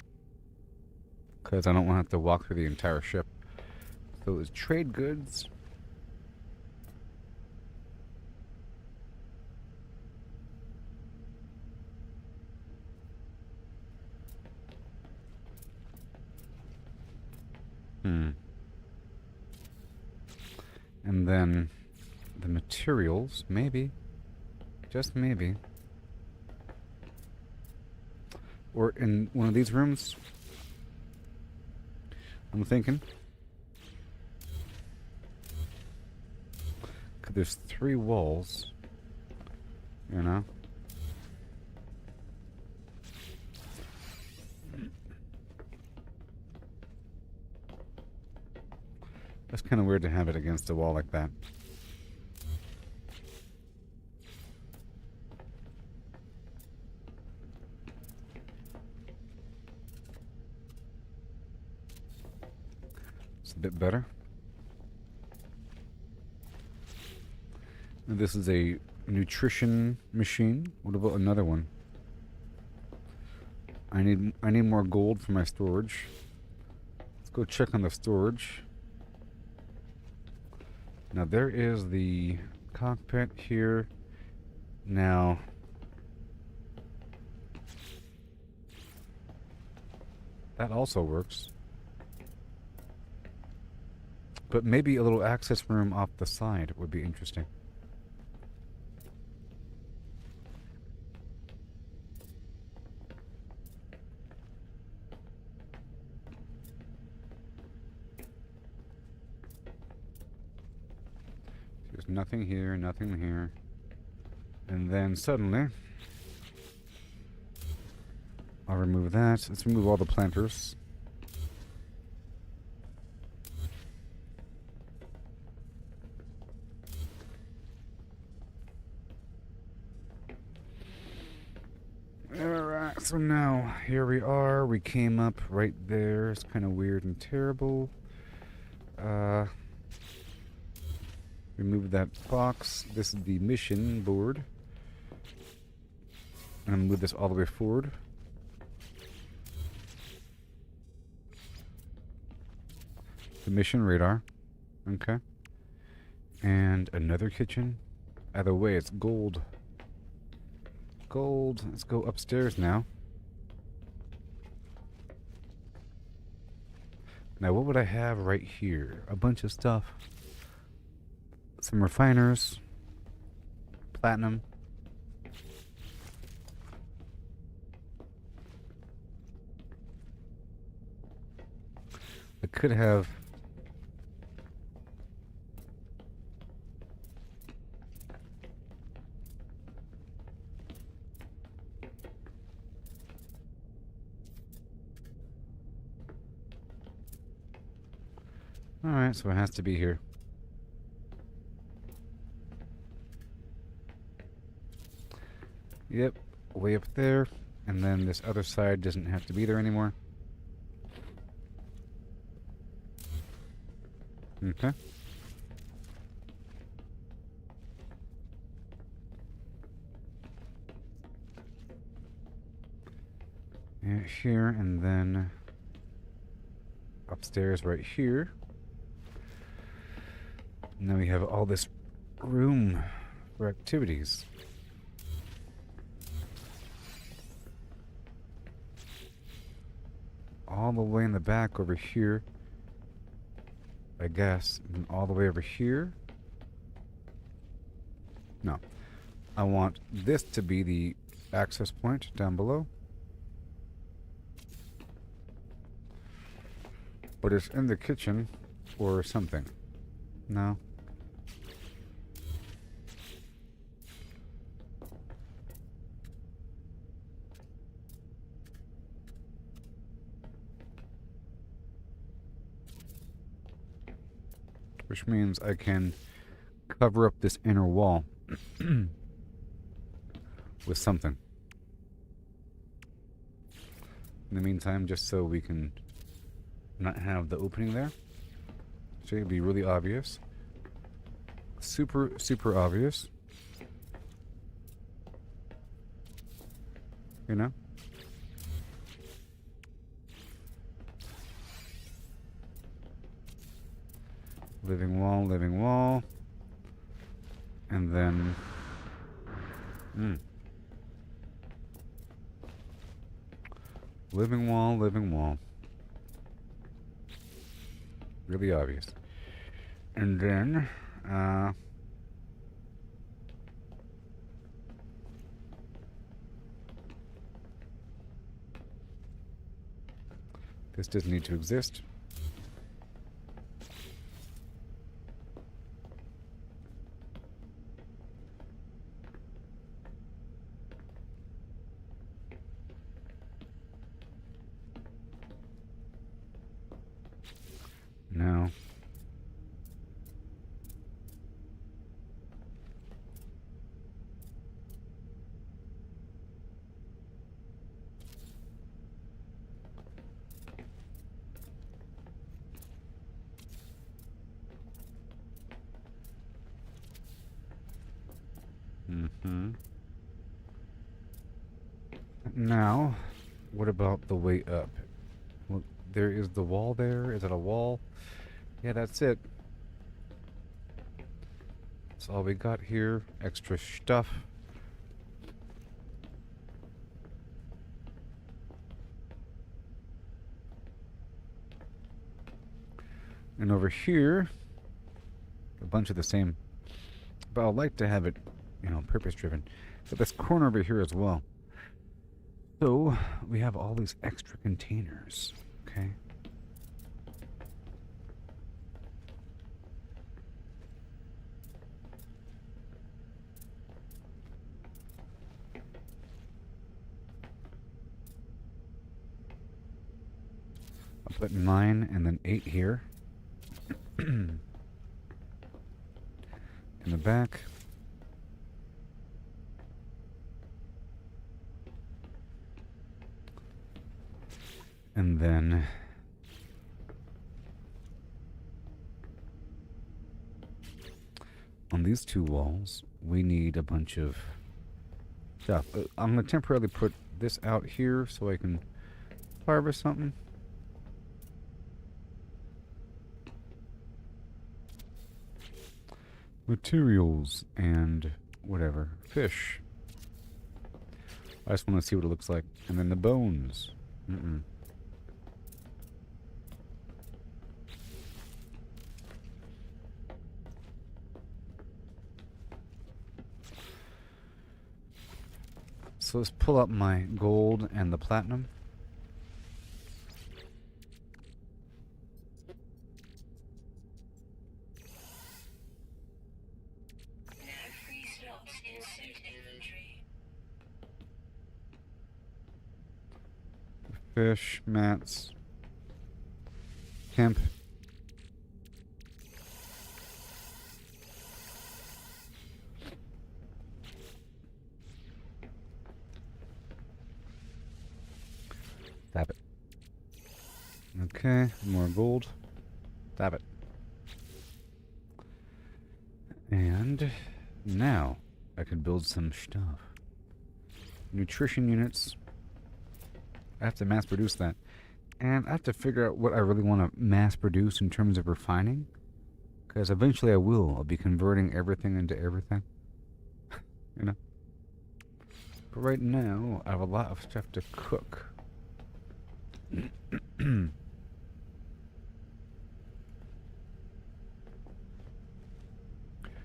Because I don't want to have to walk through the entire ship. So it's trade goods. And then the materials, maybe. Just maybe. Or in one of these rooms. I'm thinking. 'Cause there's 3 walls. You know? That's kind of weird to have it against a wall like that. It's a bit better. And this is a nutrition machine. What about another one? I need more gold for my storage. Let's go check on the storage. Now there is the cockpit here. Now that also works. But maybe a little access room off the side would be interesting. There's nothing here, nothing here. And then suddenly, I'll remove that. Let's remove all the planters. Alright, so now, here we are. We came up right there. It's kind of weird and terrible. Remove that box. This is the mission board. And move this all the way forward. The mission radar. Okay. And another kitchen. Either way, it's gold. Gold. Let's go upstairs now. Now, what would I have right here? A bunch of stuff. Some refiners. Platinum. I could have... Alright, so it has to be here. Yep, way up there. And then this other side doesn't have to be there anymore. Okay. And here, and then upstairs right here. Now we have all this room for activities. All the way in the back over here, I guess, and all the way over here. No. I want this to be the access point down below. But it's in the kitchen or something. No. Which means I can cover up this inner wall with something. In the meantime, just so we can not have the opening there. So it'd be really obvious. Super, super obvious. You know? Living wall. And then... Living wall. Really obvious. And then, this doesn't need to exist. Now, now, what about the way up? Well, there is the wall there. Is it a wall? Yeah, that's it. That's all we got here. Extra stuff. And over here, a bunch of the same. But I'd like to have it, you know, purpose-driven. But this corner over here as well. So, we have all these extra containers. Okay. I'll put 9 and then 8 here. In the back. And then on these two walls, we need a bunch of stuff. I'm going to temporarily put this out here so I can harvest something. Materials and whatever. Fish. I just want to see what it looks like. And then the bones. So let's pull up my gold and the platinum. Add free slots in suit inventory. Fish, mats, hemp. Tap it. Okay, more gold. Tap it. And now I can build some stuff. Nutrition units. I have to mass produce that. And I have to figure out what I really want to mass produce in terms of refining. Because eventually I will. I'll be converting everything into everything. You know? But right now, I have a lot of stuff to cook.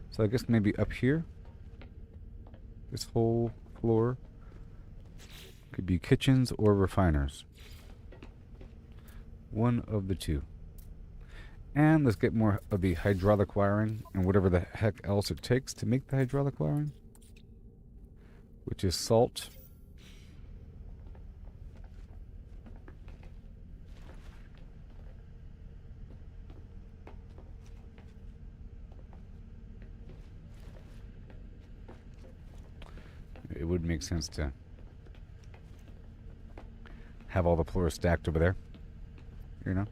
So I guess maybe up here, this whole floor could be kitchens or refiners. One of the two. And let's get more of the hydraulic wiring and whatever the heck else it takes to make the hydraulic wiring, which is salt. It would make sense to have all the floors stacked over there. You know?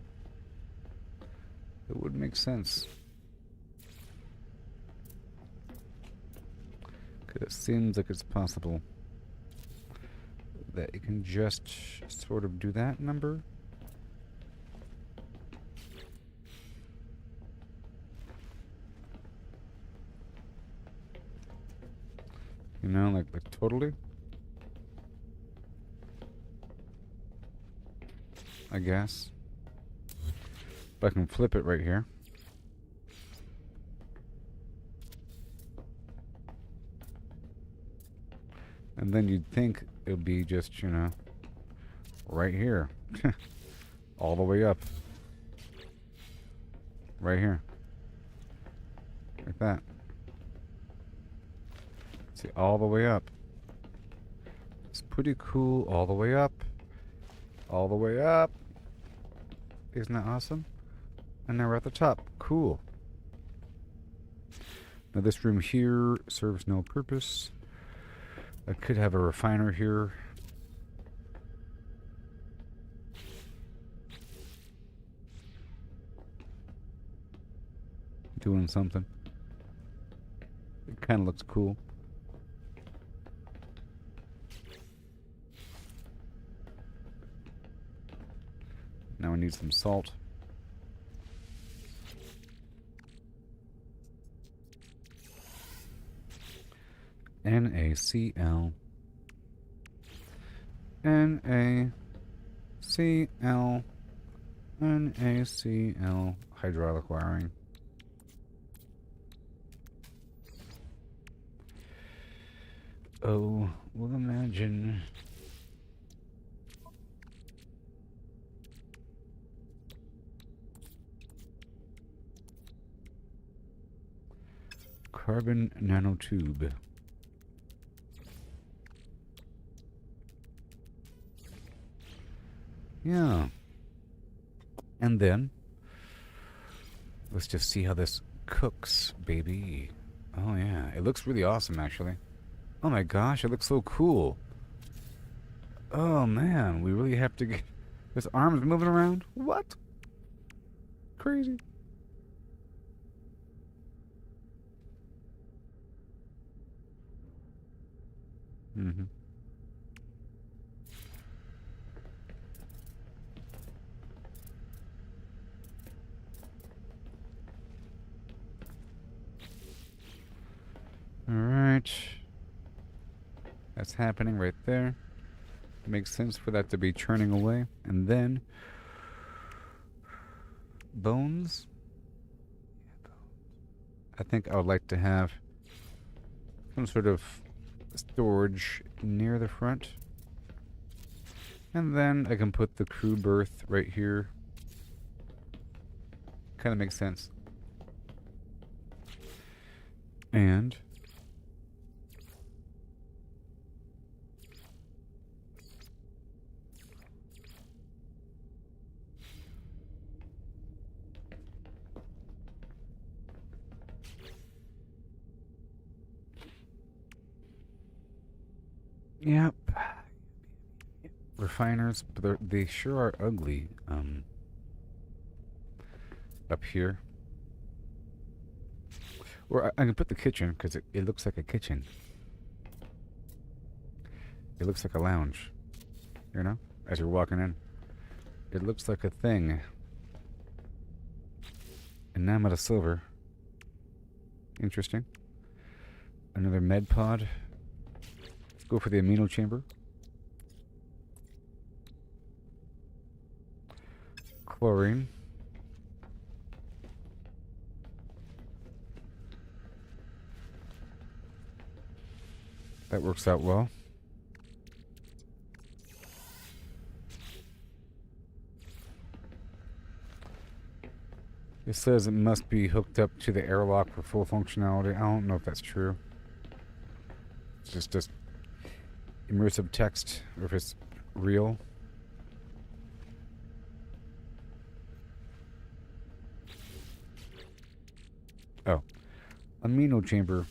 It would make sense. Because it seems like it's possible that it can just sort of do that number. You know, like totally. I guess. If I can flip it right here. And then you'd think it would be just, you know, right here. All the way up. Right here. Like that. See, all the way up. It's pretty cool. All the way up. All the way up. Isn't that awesome? And now we're at the top. Cool. Now this room here serves no purpose. I could have a refiner here. Doing something. It kind of looks cool. Now we need some salt. NaCl. NaCl. NaCl. Hydraulic wiring. Oh, well, imagine. Carbon nanotube. Yeah. And then, let's just see how this cooks, baby. Oh, yeah. It looks really awesome, actually. Oh, my gosh. It looks so cool. Oh, man. We really have to get... His arm's moving around? What? Crazy. Mm-hmm. Alright. That's happening right there. Makes sense for that to be churning away. And then bones. I think I would like to have some sort of storage near the front. And then I can put the crew berth right here. Kind of makes sense. And yep. Refiners, but they sure are ugly. Up here. Or I can put the kitchen, because it looks like a kitchen. It looks like a lounge. You know? As you're walking in. It looks like a thing. Enameled silver. Interesting. Another med pod. Let's go for the amino chamber. Chlorine. That works out well. It says it must be hooked up to the airlock for full functionality. I don't know if that's true. It's just immersive text, or if it's real. Oh. Amino chamber.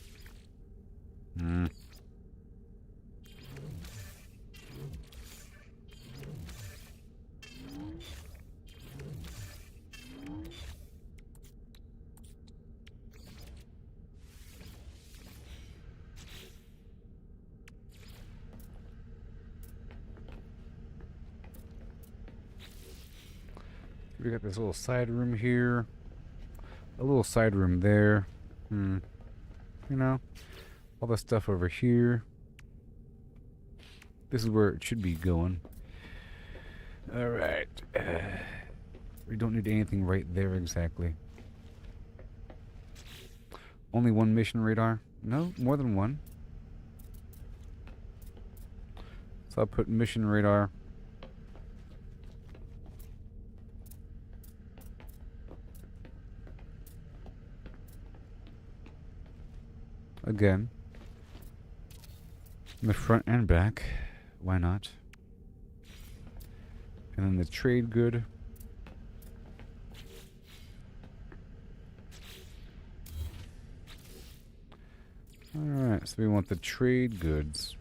We got this little side room here. A little side room there. You know, all the stuff over here. This is where it should be going. Alright. We don't need anything right there exactly. Only one mission radar? No, more than one. So I'll put mission radar. Again. In the front and back. Why not? And then the trade good. Alright, so we want the trade goods.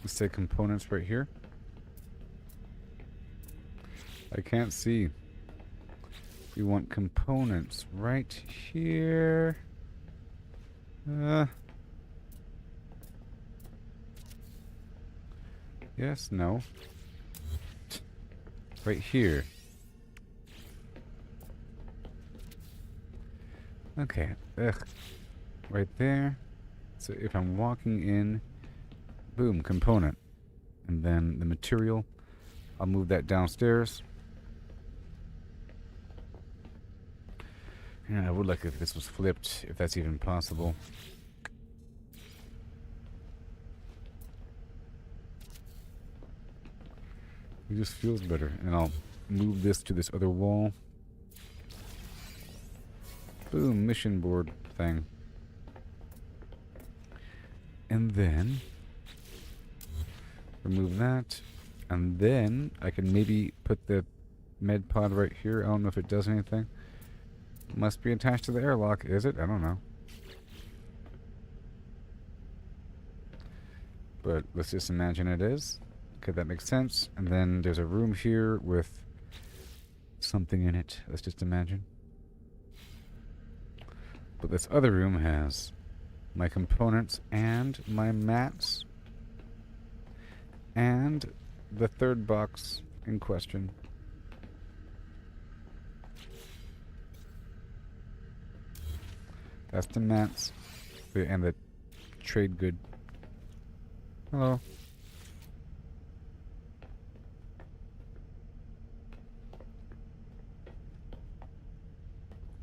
Let's say components right here. I can't see. We want components right here. Yes, no. Right here. Okay. Right there. So if I'm walking in, boom, component. And then the material, I'll move that downstairs. Yeah, I would like if this was flipped, if that's even possible. It just feels better. And I'll move this to this other wall. Boom, mission board thing. And then remove that. And then I can maybe put the med pod right here. I don't know if it does anything. Must be attached to the airlock, is it? I don't know. But let's just imagine it is. Okay, that makes sense. And then there's a room here with something in it. Let's just imagine. But this other room has my components and my mats and the third box in question. That's the mats and the trade good. Hello.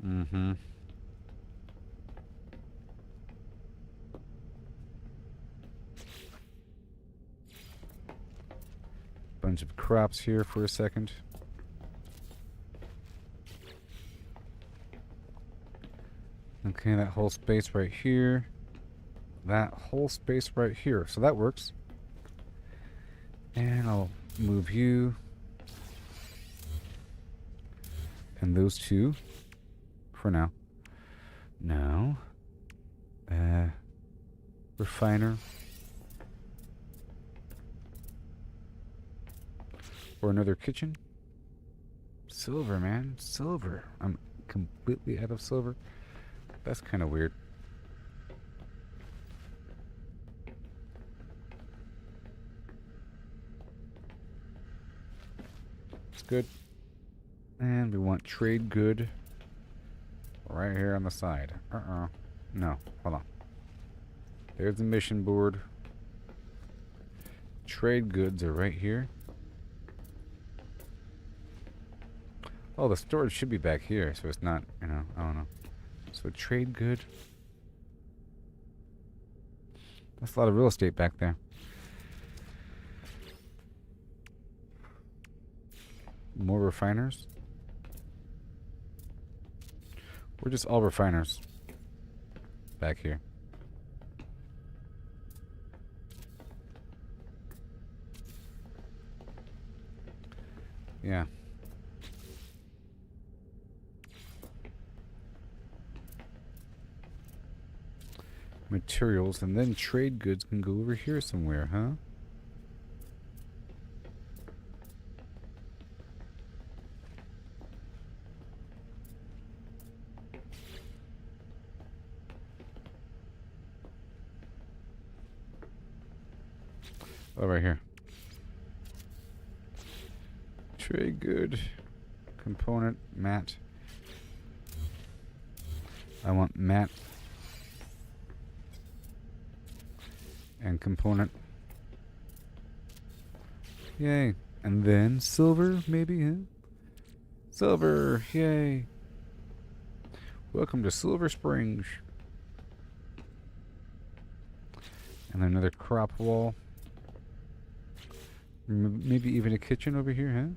Mm-hmm. Bunch of crops here for a second. Okay, that whole space right here. That whole space right here. So that works. And I'll move you. And those two. For now. Now. Refiner. Or another kitchen. Silver, man. Silver. I'm completely out of silver. That's kind of weird. It's good. And we want trade good right here on the side. No, hold on. There's the mission board. Trade goods are right here. Oh, the storage should be back here, so it's not, I don't know. So trade good. That's a lot of real estate back there. More refiners. We're just all refiners back here. Yeah. Materials, and then trade goods can go over here somewhere, huh? Oh, right here. Trade good. Component, mat. I want mat. And component. Yay. And then silver, maybe, huh? Silver, yay. Welcome to Silver Springs. And another crop wall. Maybe even a kitchen over here, huh?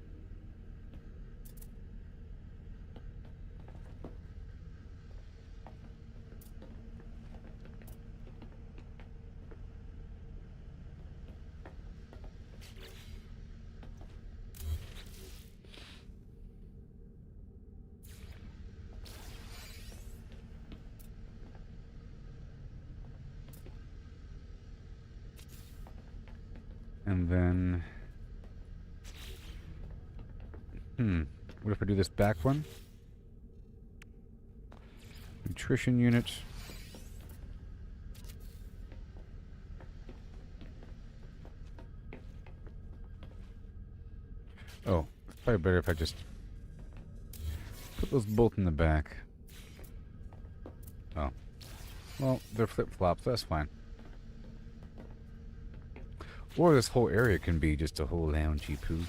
And then... what if I do this back one? Nutrition unit. Oh, it's probably better if I just put those both in the back. Oh. Well, they're flip-flops, that's fine. Or this whole area can be just a whole loungy poo.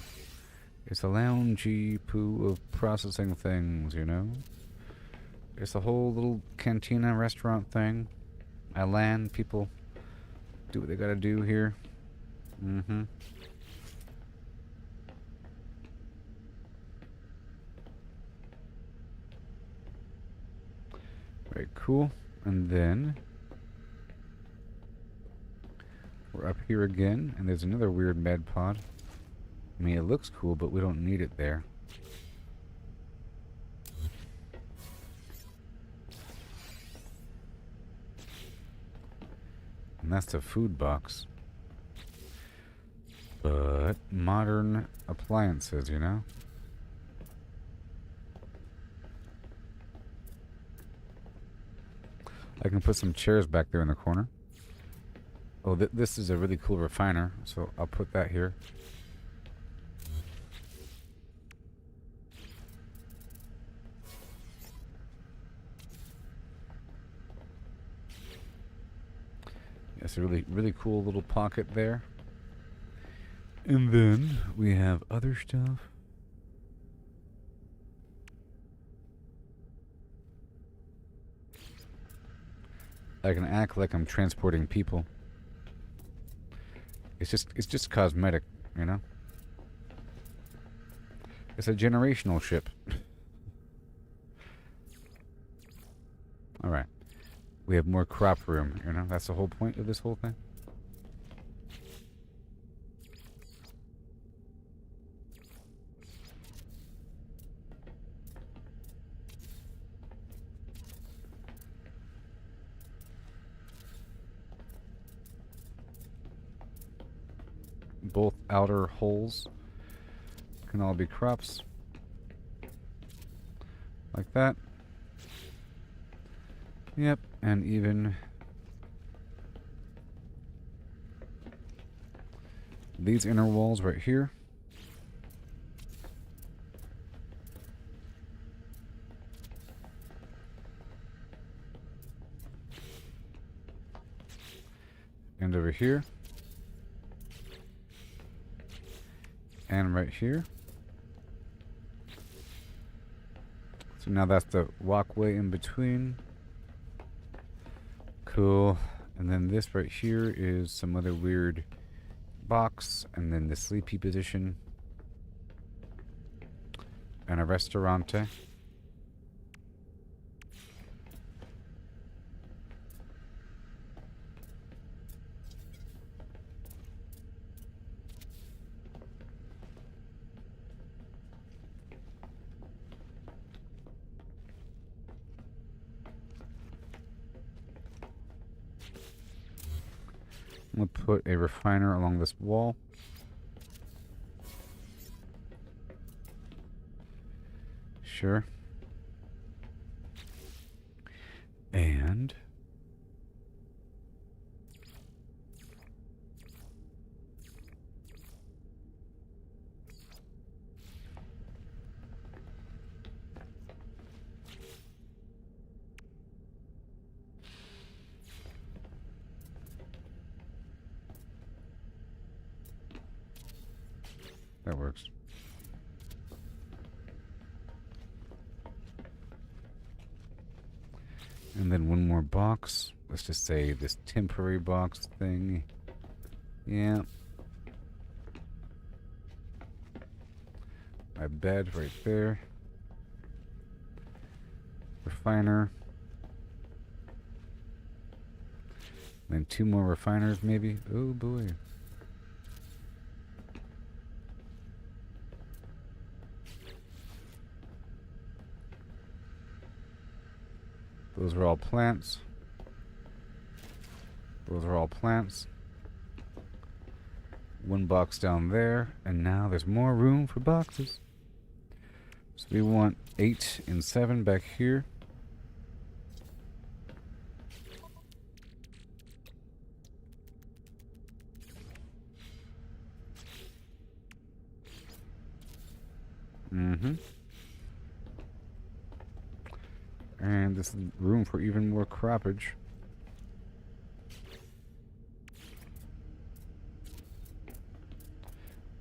It's a loungy poo of processing things, you know? It's a whole little cantina restaurant thing. I land, people do what they gotta do here. Mm-hmm. Very cool. And then we're up here again, and there's another weird med pod. I mean, it looks cool, but we don't need it there. And that's the food box. But modern appliances, you know? I can put some chairs back there in the corner. Oh, this is a really cool refiner, so I'll put that here. It's a really, really cool little pocket there. And then we have other stuff. I can act like I'm transporting people. It's just cosmetic, you know? It's a generational ship. Alright. We have more crop room, you know? That's the whole point of this whole thing. Both outer holes can all be crops. Like that. Yep, and even these inner walls right here. And over here. And right here. So now that's the walkway in between. Cool. And then this right here is some other weird box. And then the sleepy position. And a restaurante. We'll put a refiner along this wall. Sure. And that works. And then one more box. Let's just say this temporary box thing. Yeah. My bed right there. Refiner. Then two more refiners maybe. Oh boy. Those are all plants. Those are all plants. One box down there, and now there's more room for boxes. So we want 8 and 7 back here. Mm-hmm. And this is room for even more croppage.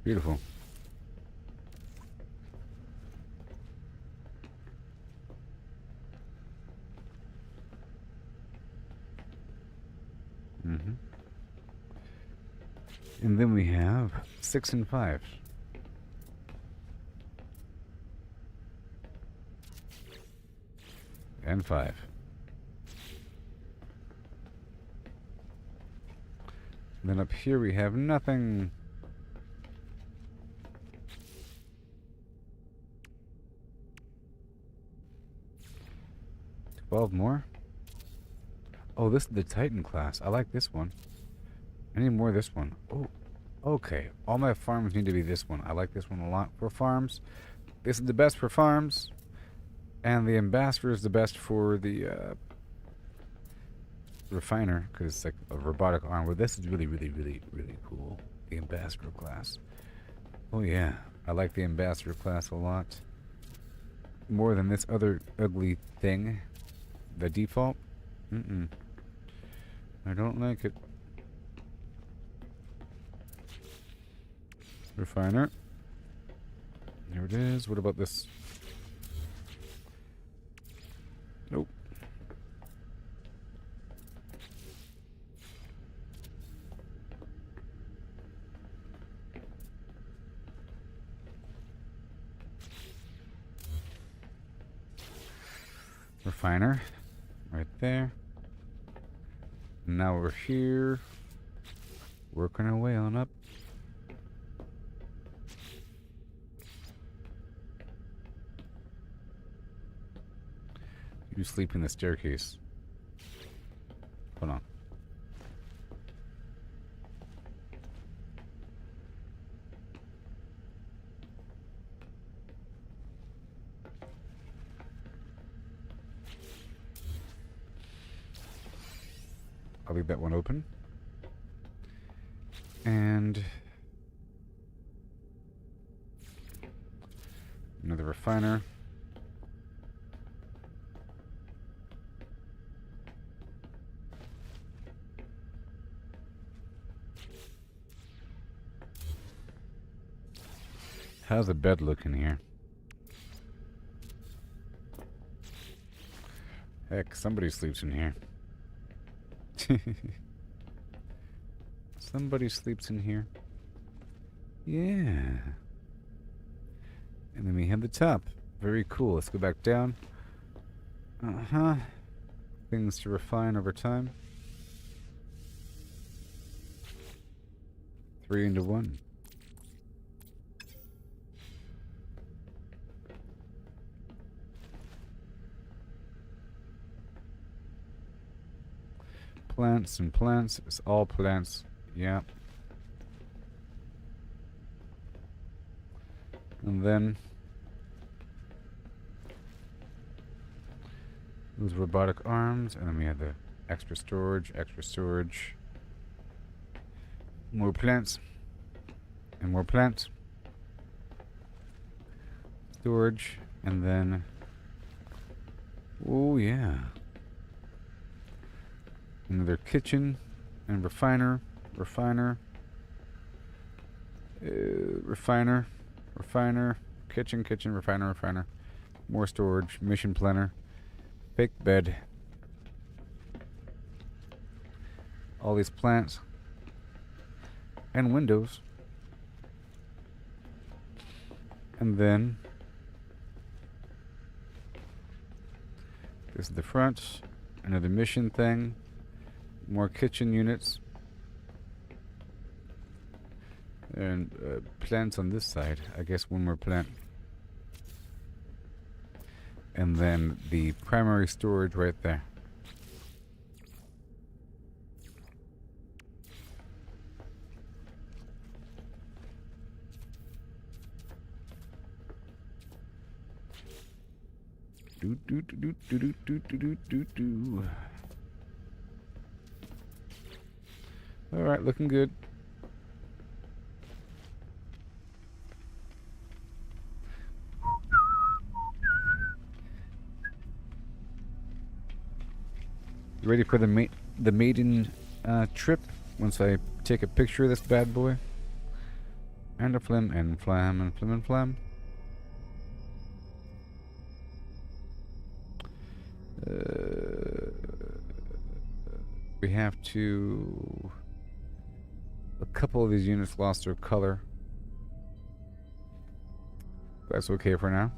Beautiful. Mm-hmm. And then we have 6 and 5. And 5. And then up here we have nothing. $12 more. Oh, this is the Titan class. I like this one. I need more of this one. Oh, Okay, all my farms need to be this one. I like this one a lot for farms. This is the best for farms, and the ambassador is the best for the refiner because it's like a robotic arm. But this is really, really, really, really cool. The ambassador class. Oh yeah, I like the ambassador class a lot. More than this other ugly thing. The default. I don't like it. Refiner. Here it is. What about this? Nope. Refiner. Right there. Now we're here. Working our way on up. You sleep in the staircase. Hold on. I'll leave that one open. And another refiner. How's the bed looking here? Heck, somebody sleeps in here. Somebody sleeps in here. Yeah. And then we have the top. Very cool. Let's go back down. Uh-huh. Things to refine over time. 3 into 1. Plants and plants. It's all plants. Yeah. And then those robotic arms, and then we have the extra storage, more plants, and more plants, storage, and then, oh yeah, another kitchen, and refiner, kitchen, refiner, more storage, mission planner, fake bed, all these plants, and windows, and then this is the front, another mission thing, more kitchen units, and plants on this side. I guess one more plant. And then the primary storage right there. All right, looking good. You ready for the maiden trip? Once I take a picture of this bad boy, and a flim and flam and flim and flam. We have to. A couple of these units lost their color. That's okay for now.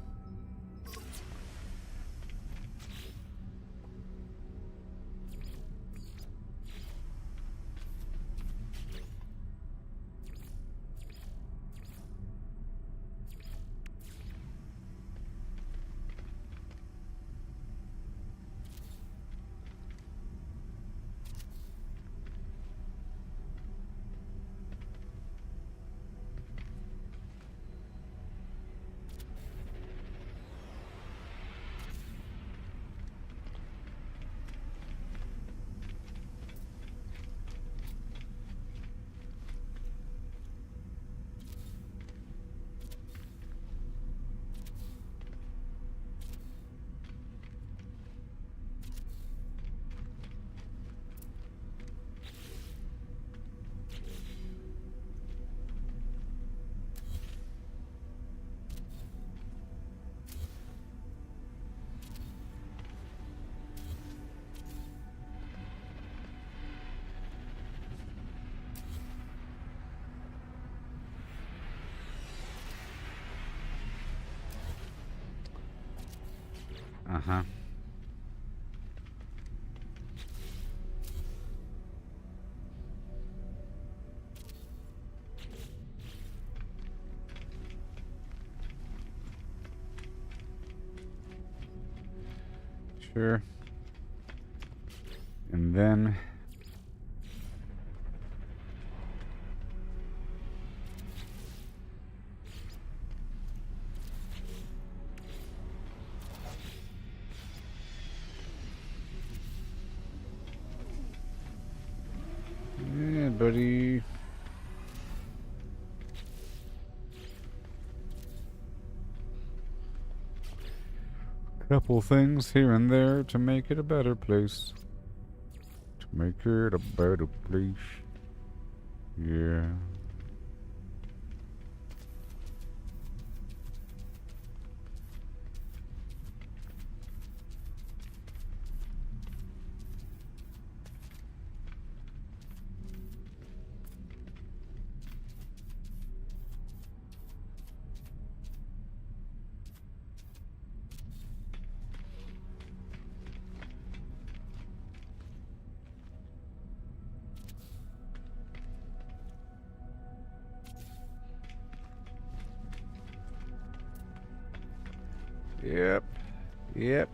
Uh-huh. Sure. And then... yeah, buddy. Couple things here and there to make it a better place. To make it a better place. Yeah.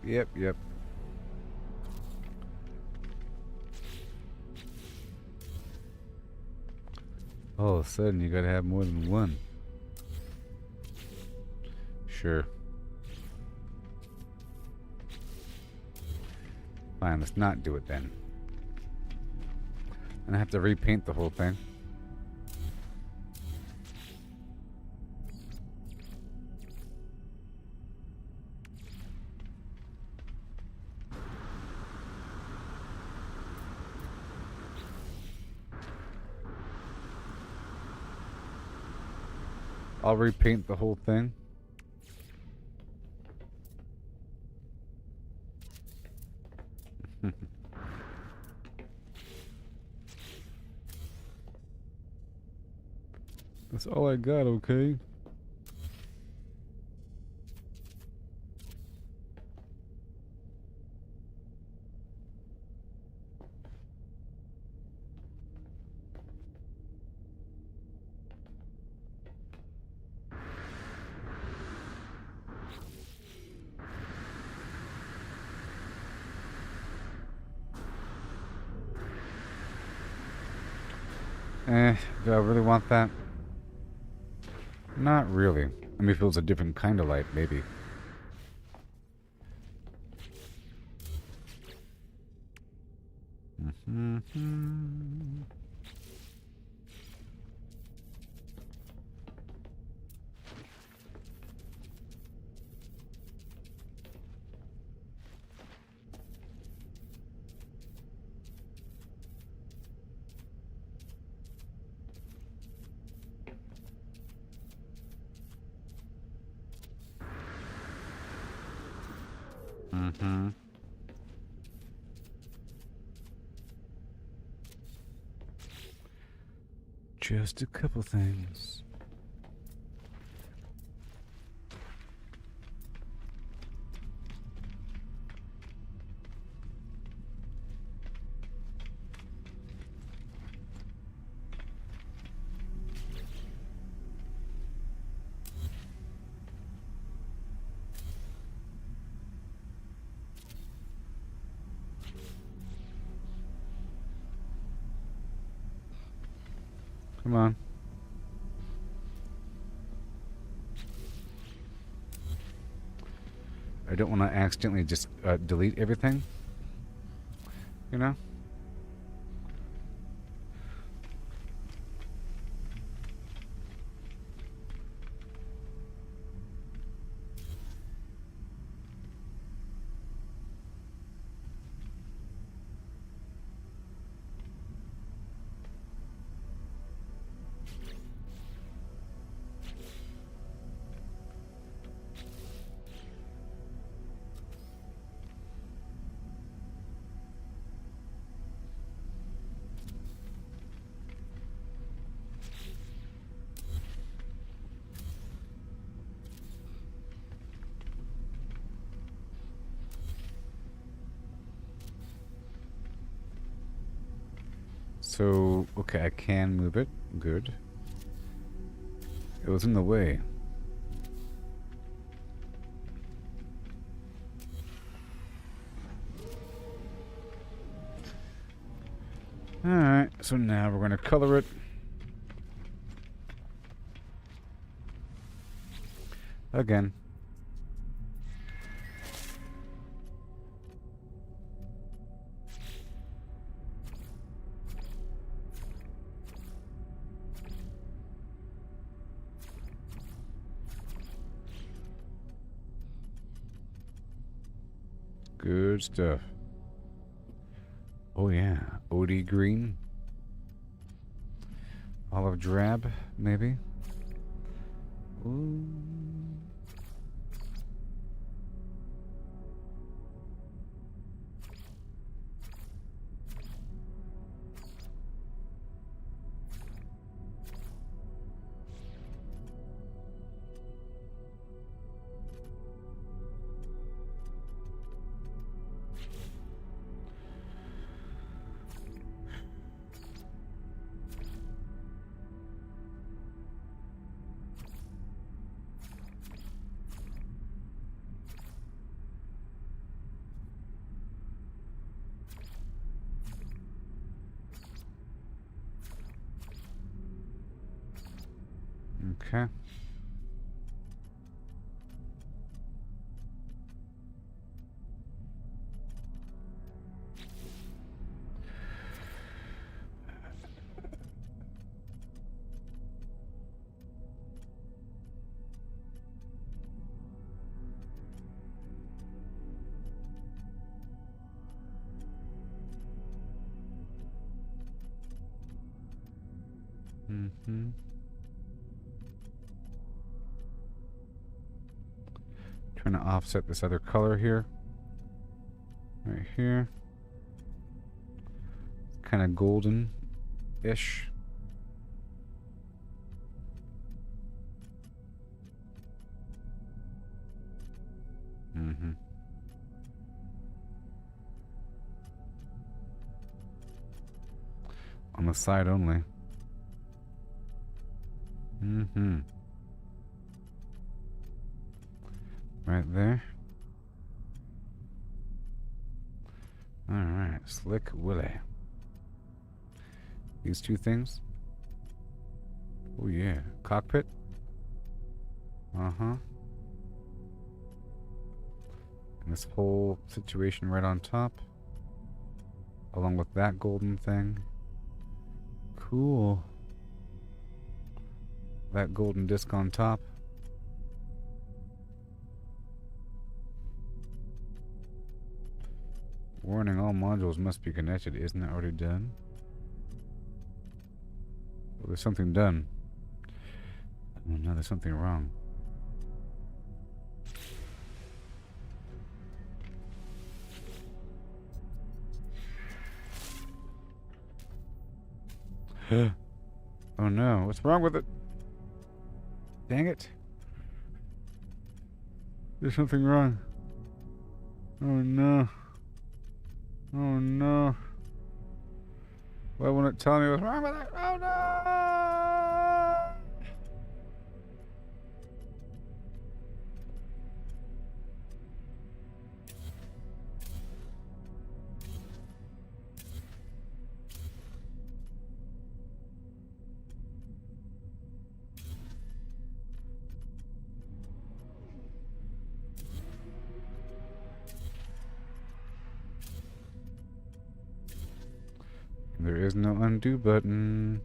Yep. Yep. All of a sudden, you gotta have more than one. Sure. Fine, let's not do it then. And I have to repaint the whole thing. I'll repaint the whole thing. That's all I got, okay? Do I really want that? Not really. I mean, if it was a different kind of light, maybe. Just a couple things. Come on. I don't want to accidentally just delete everything. You know? So, okay, I can move it. Good. It was in the way. Alright, so now we're going to color it. Again. Good stuff. Oh yeah, OD green. Olive drab, maybe. Ooh. Okay. Mm-hmm. Trying to offset this other color here. Right here. Kind of golden-ish. Mm-hmm. On the side only. Mm-hmm. Right there. Alright, Slick Willy. These two things. Oh yeah. Cockpit. Uh-huh. And this whole situation right on top. Along with that golden thing. Cool. That golden disc on top. Warning, all modules must be connected. Isn't that already done? Well, there's something done. Oh no, there's something wrong. Oh no, what's wrong with it? Dang it. There's something wrong. Oh no. Oh no. Why won't it tell me what's wrong with it? Oh no! There is no undo button.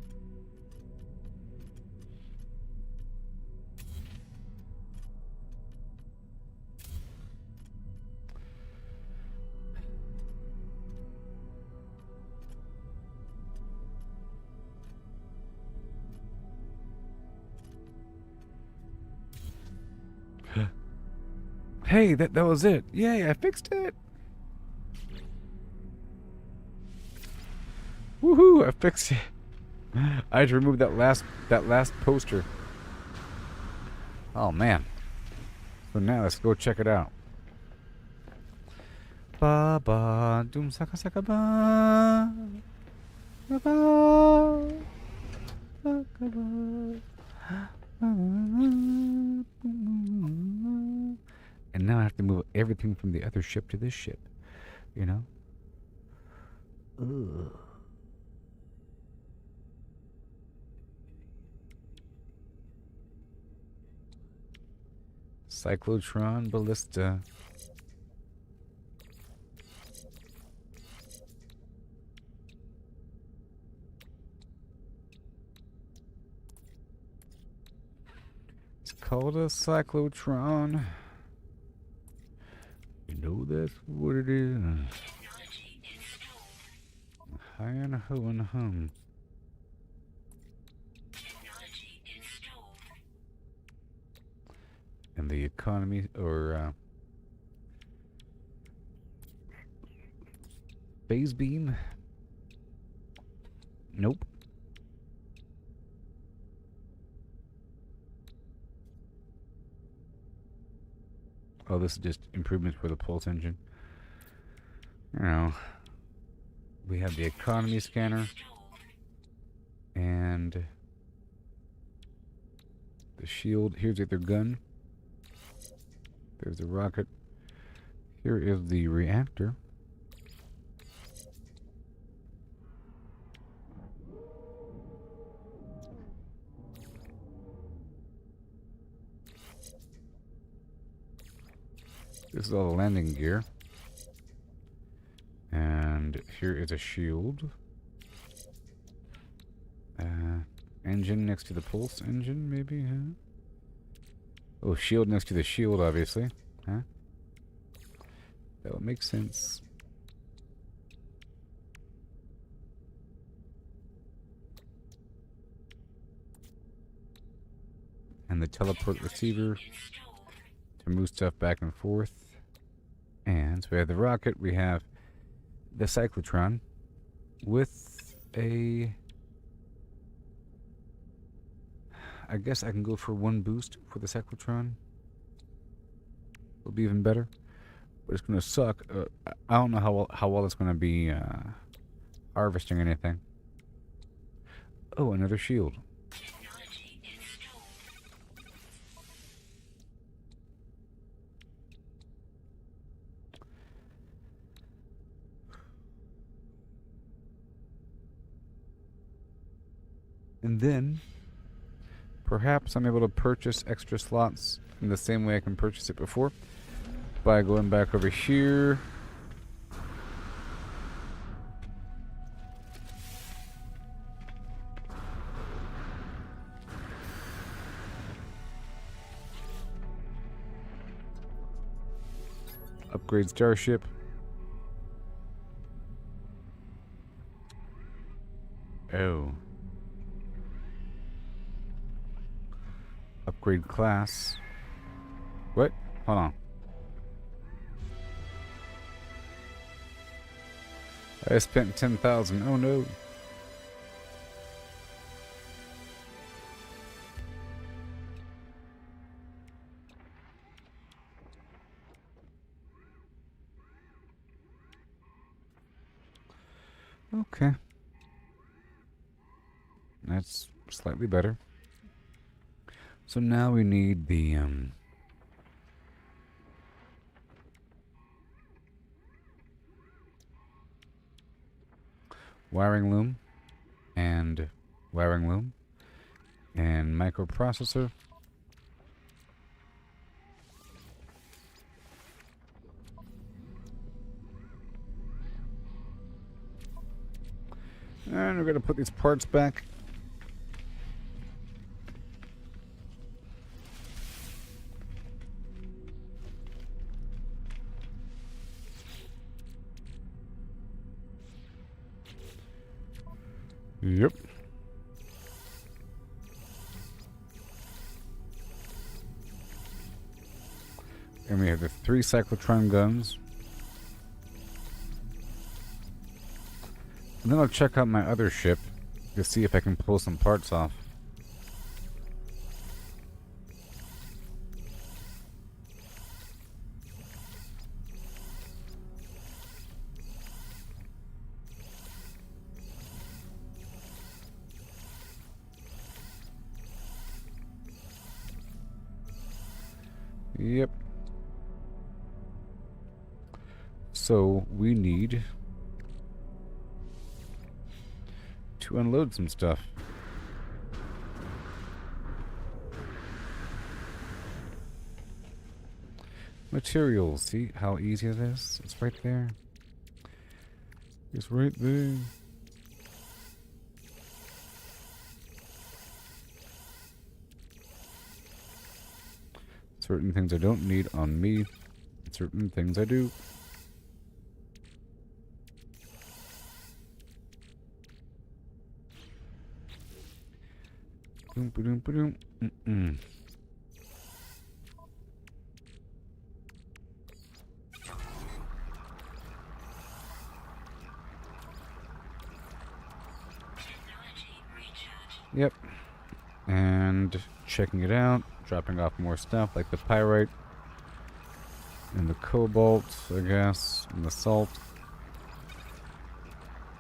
Hey, that was it. Yay, I fixed it. Woohoo, I fixed it. I had to remove that last poster. Oh man. So now let's go check it out. Ba ba doom saka saka ba. And now I have to move everything from the other ship to this ship, you know? Ugh. Cyclotron Ballista. It's called a cyclotron. You know that's what it is. Technology installed. Hi and ho and hum. Technology installed. And the economy, or phase beam? Nope. Oh, this is just improvements for the pulse engine. You know, we have the economy scanner and the shield. Here's the other gun. There's the rocket. Here is the reactor. This is all the landing gear. And here is a shield. Engine next to the pulse engine, maybe, huh? Oh, shield next to the shield, obviously. Huh? That would make sense. And the teleport receiver to move stuff back and forth. And so we have the rocket, we have the cyclotron with a... I guess I can go for one boost for the cyclotron. It'll be even better. But it's going to suck. I don't know how well it's going to be harvesting anything. Oh, another shield. Technology installed. And then, perhaps I'm able to purchase extra slots in the same way I can purchase it before. By going back over here. Upgrade Starship. Oh. Upgrade class. What? Hold on. I spent 10,000. Oh no. Okay. That's slightly better. So now we need the wiring loom and microprocessor. And we're going to put these parts back. Yep. And we have the 3 cyclotron guns. And then I'll check out my other ship to see if I can pull some parts off. Yep. So we need to unload some stuff. Materials. See how easy it is? It's right there. It's right there. Certain things I don't need on me. Certain things I do. Boom, ba-doom, ba-doom. Mm-mm. Yep. And checking it out, dropping off more stuff like the pyrite and the cobalt, I guess, and the salt.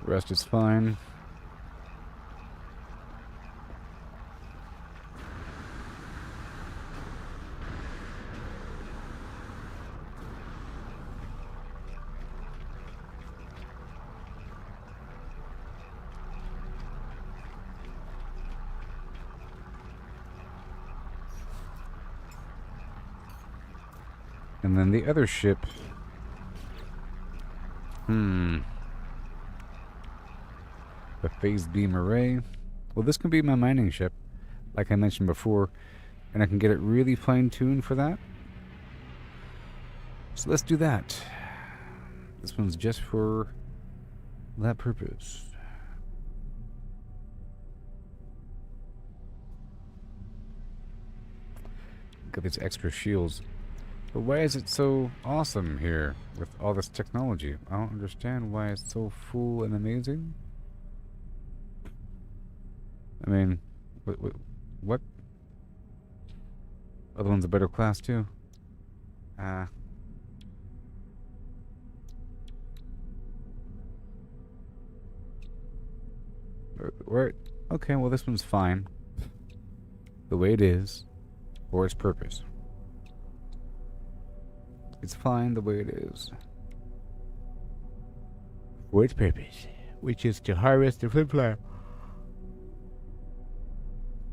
The rest is fine. And then the other ship. The phase beam array. Well, this can be my mining ship, like I mentioned before, and I can get it really fine-tuned for that. So let's do that. This one's just for that purpose. Got these extra shields. But why is it so awesome here with all this technology? I don't understand why it's so full and amazing. I mean, what? Other one's a better class too. Where? Okay, well this one's fine. The way it is, for its purpose. It's fine the way it is. For its purpose, which is to harvest the flimflam.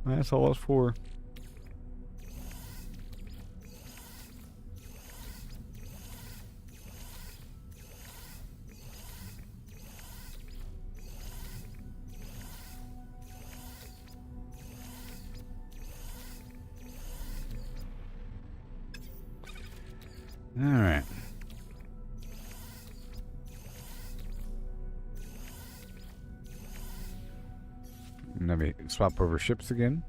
That's all it's for. Alright. Let me swap over ships again.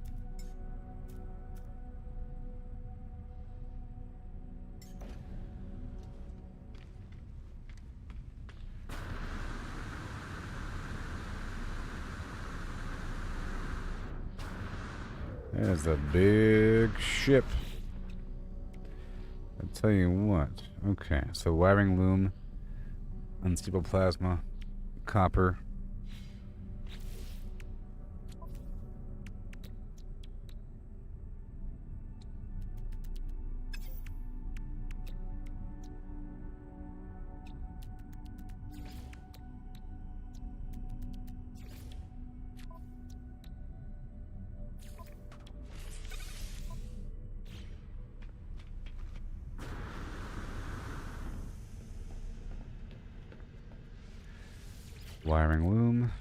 There's a big ship. I'll tell you what. Okay, so wiring loom, unstable plasma, copper. Wiring loom.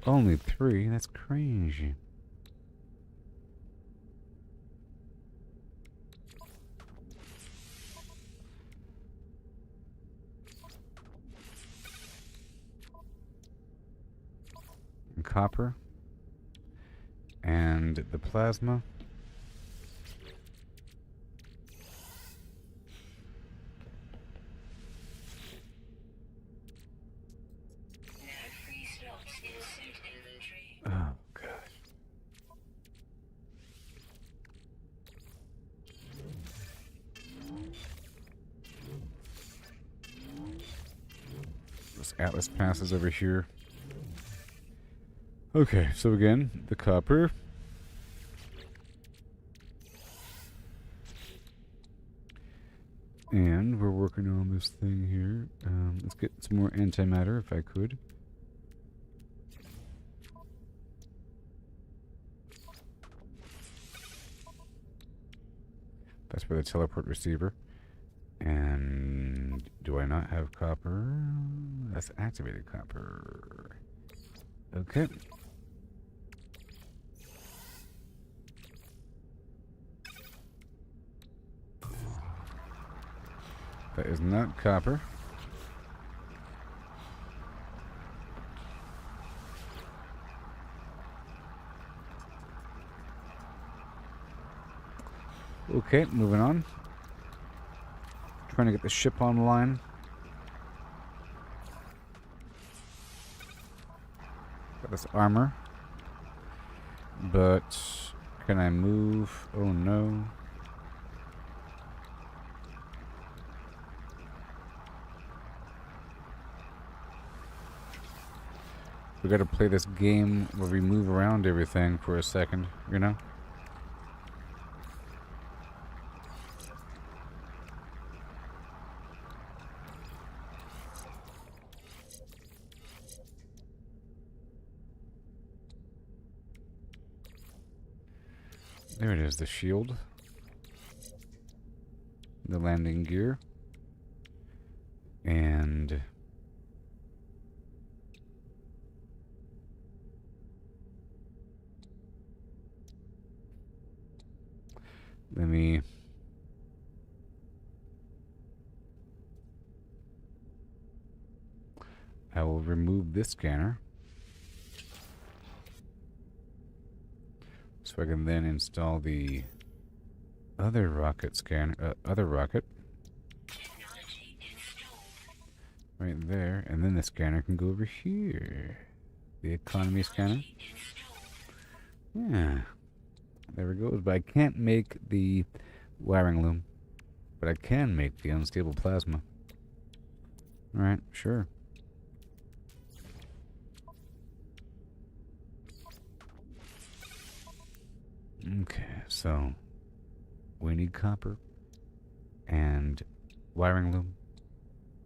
Only 3? That's crazy. And copper. And the plasma. Oh, God. This Atlas passes over here. Okay, so again, the copper, And we're working on this thing here. Let's get some more antimatter if I could. That's for the teleport receiver. And do I not have copper? That's activated copper. Okay. That is not copper. Okay, moving on. Trying to get the ship online. Got this armor. But can I move? Oh no. We gotta play this game where we move around everything for a second, you know? There it is, the shield. The landing gear. And let me I will remove this scanner so I can then install the other rocket scanner, other rocket right there, and then the scanner can go over here. The economy scanner. Yeah. There it goes. But I can't make the wiring loom. But I can make the unstable plasma. Alright, sure. Okay, so we need copper and wiring loom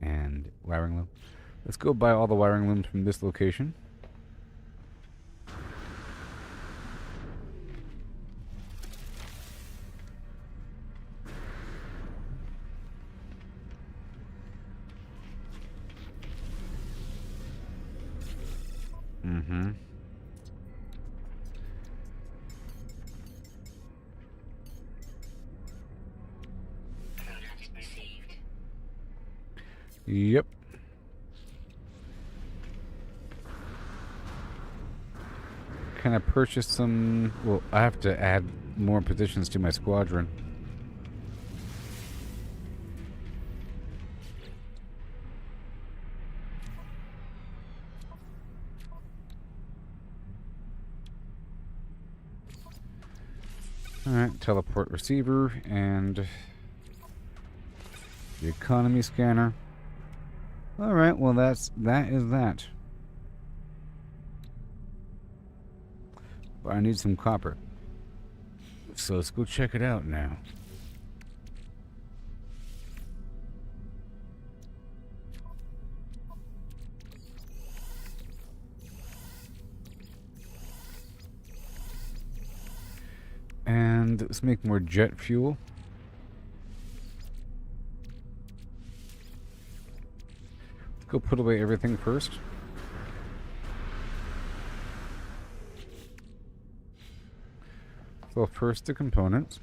and wiring loom. Let's go buy all the wiring looms from this location. Mm-hmm. Product received. Yep. Can I purchase some? Well, I have to add more positions to my squadron. Alright, teleport receiver and the economy scanner. Alright, well that is that. But I need some copper. So let's go check it out now. And let's make more jet fuel. Let's go put away everything first. So first the components.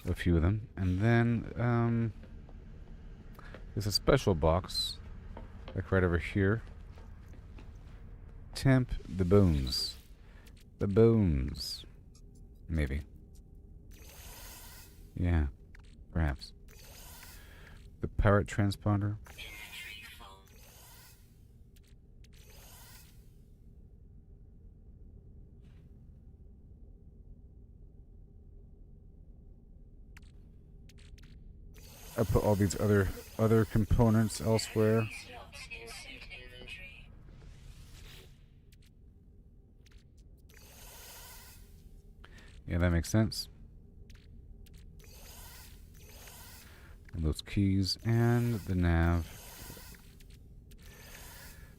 A few of them. And then there's a special box. Like right over here. Temp the bones. The bones. Maybe. Yeah. Perhaps. The parrot transponder. Inventory full. I put all these other components elsewhere. Slots in suit inventory. Yeah, that makes sense. And those keys and the nav.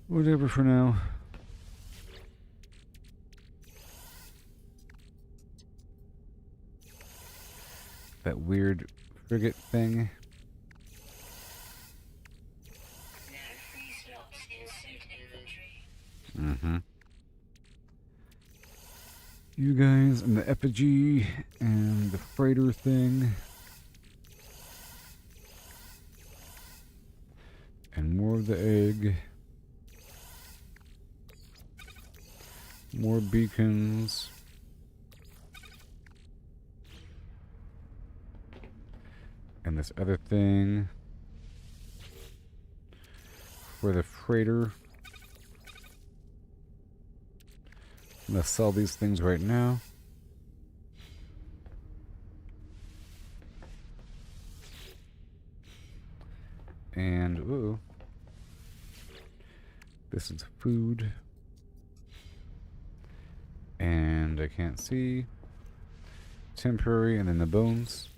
Whatever for now. That weird frigate thing. Now free slots in suit inventory. Mm-hmm. You guys and the effigy and the freighter thing. And more of the egg. More beacons. And this other thing. For the freighter. I'm gonna sell these things right now. And, ooh. This is food. And I can't see. Temporary, and then the bones.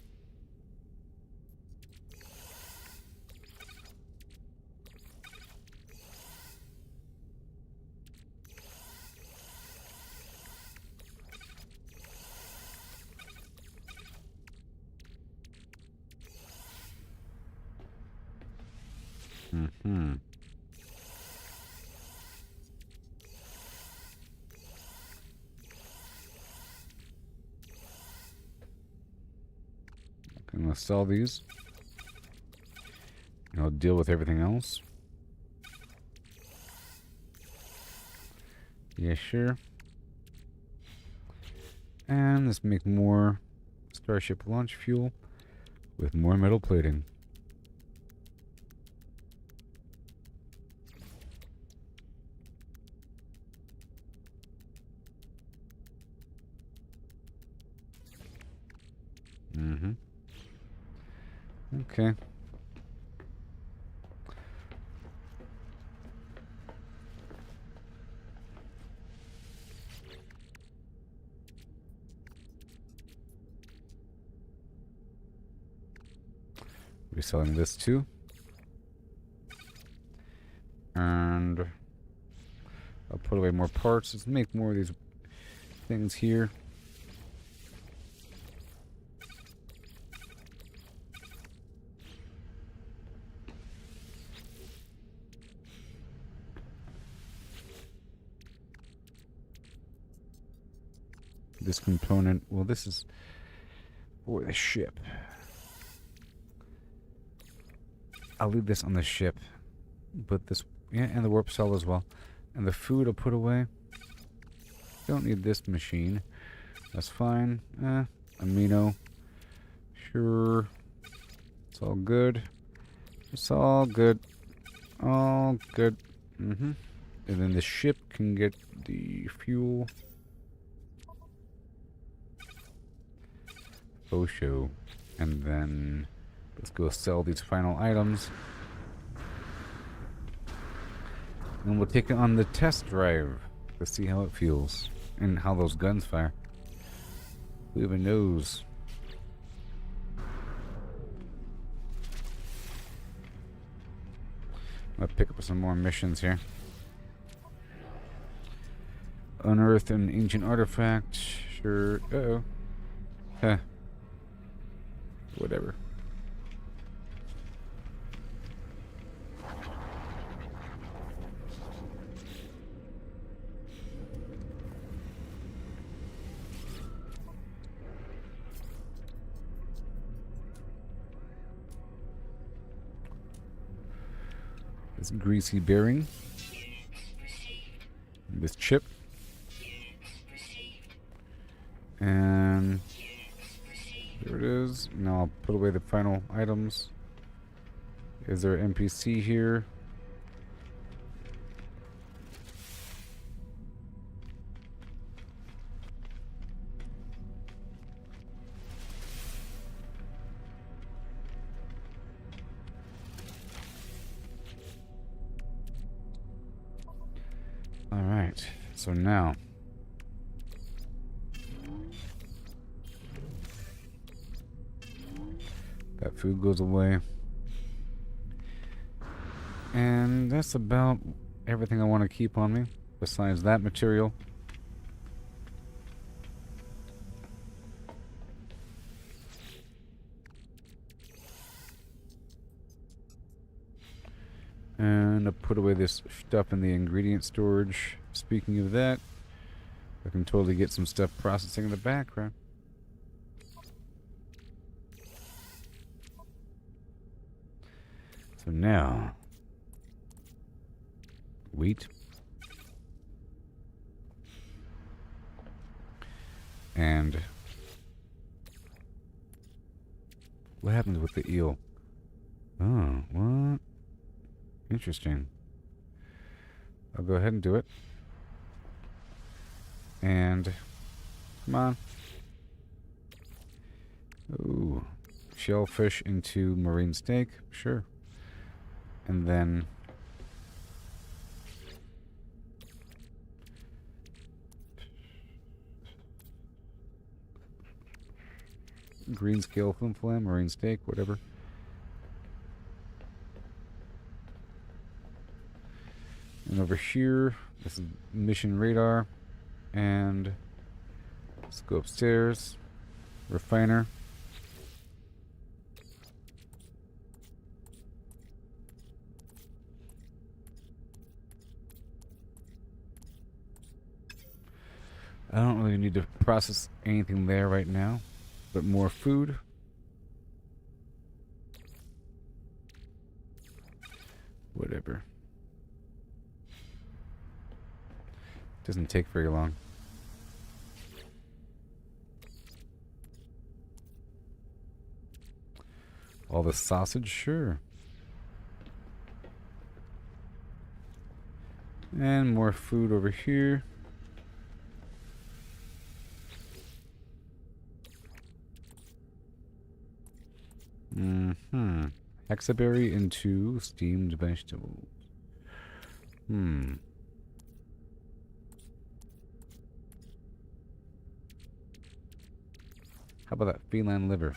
Mm-hmm. I'm gonna sell these. And I'll deal with everything else. Yeah, sure. And let's make more Starship launch fuel with more metal plating. Mm-hmm. Okay. We're selling this too. And I'll put away more parts. Let's make more of these things here. This component, well, this is for the ship. I'll leave this on the ship. But this, yeah, and the warp cell as well. And the food I'll put away. Don't need this machine. That's fine. Amino. Sure. It's all good. It's all good. All good. Mm-hmm. And then the ship can get the fuel. Oh, show. And then let's go sell these final items. And we'll take it on the test drive to see how it feels and how those guns fire. Who even knows? I'm gonna pick up some more missions here. Unearth an ancient artifact. Sure. Uh-oh. Huh. Whatever. This greasy bearing. This chip. And there it is. Now I'll put away the final items. Is there an NPC here? Alright, so now food goes away. And that's about everything I want to keep on me, besides that material. And I put away this stuff in the ingredient storage. Speaking of that, I can totally get some stuff processing in the background. So now, wheat. And what happens with the eel? Oh, what? Interesting. I'll go ahead and do it. And come on. Ooh. Shellfish into marine steak. Sure. And then green scale flimflam, marine steak, whatever. And over here, this is mission radar. And let's go upstairs. Refiner. I don't really need to process anything there right now, but more food. Whatever. Doesn't take very long. All the sausage, sure. And more food over here. Hexaberry into steamed vegetables. How about that feline liver?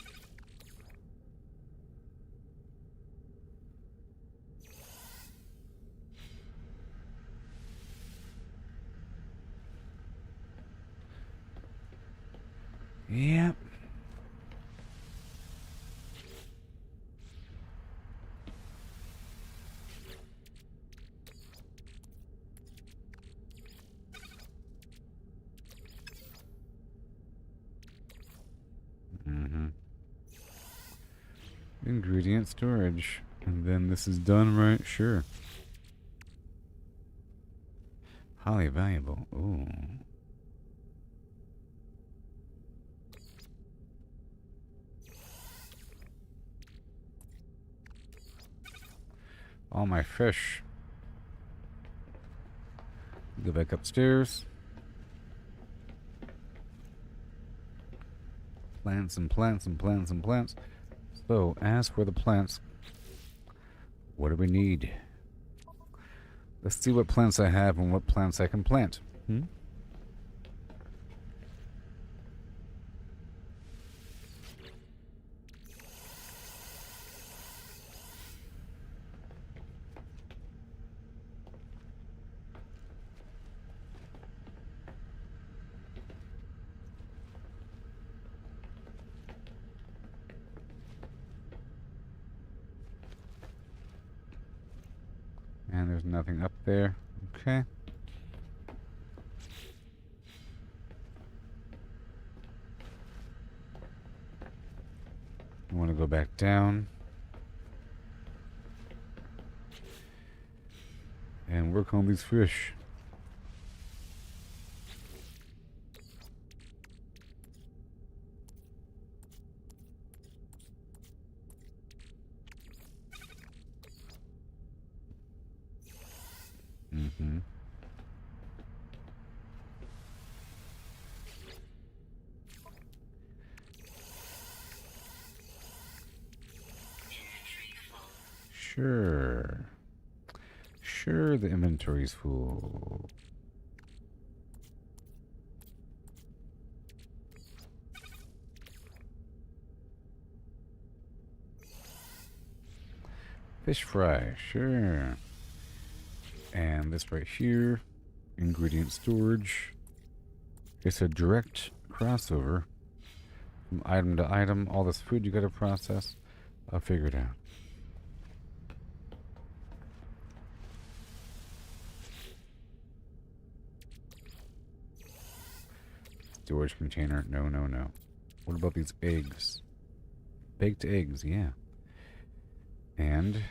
Yep. Ingredient storage. And then this is done, right? Sure. Highly valuable. Ooh. All my fish. Go back upstairs. Plants and plants and plants and plants. So, as for the plants, what do we need? Let's see what plants I have and what plants I can plant. And there's nothing up there. Okay. I want to go back down. And work on these fish. Sure. Sure, the inventory's full. Fish fry, sure. And this right here, ingredient storage. It's a direct crossover from item to item. All this food you gotta process. I'll figure it out. Storage container. No, no, no. What about these eggs? Baked eggs, yeah. And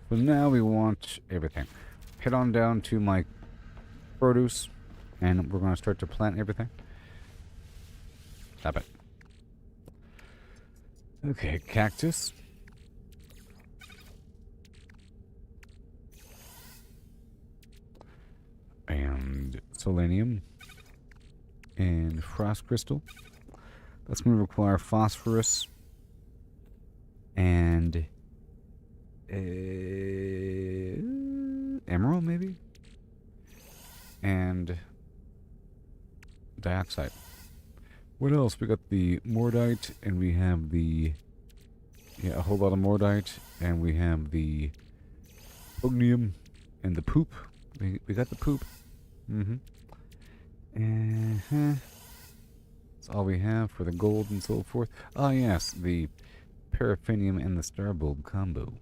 so now we want everything. Head on down to my produce, and we're going to start to plant everything. Stop it. Okay, cactus. And selenium. And frost crystal. That's going to require phosphorus. And emerald, maybe? And dioxide. What else? We got the mordite, and we have the... yeah, a whole lot of mordite, and we have the ognium, and the poop. We got the poop. That's all we have for the gold and so forth. Ah, yes, the paraffinium and the star bulb combo.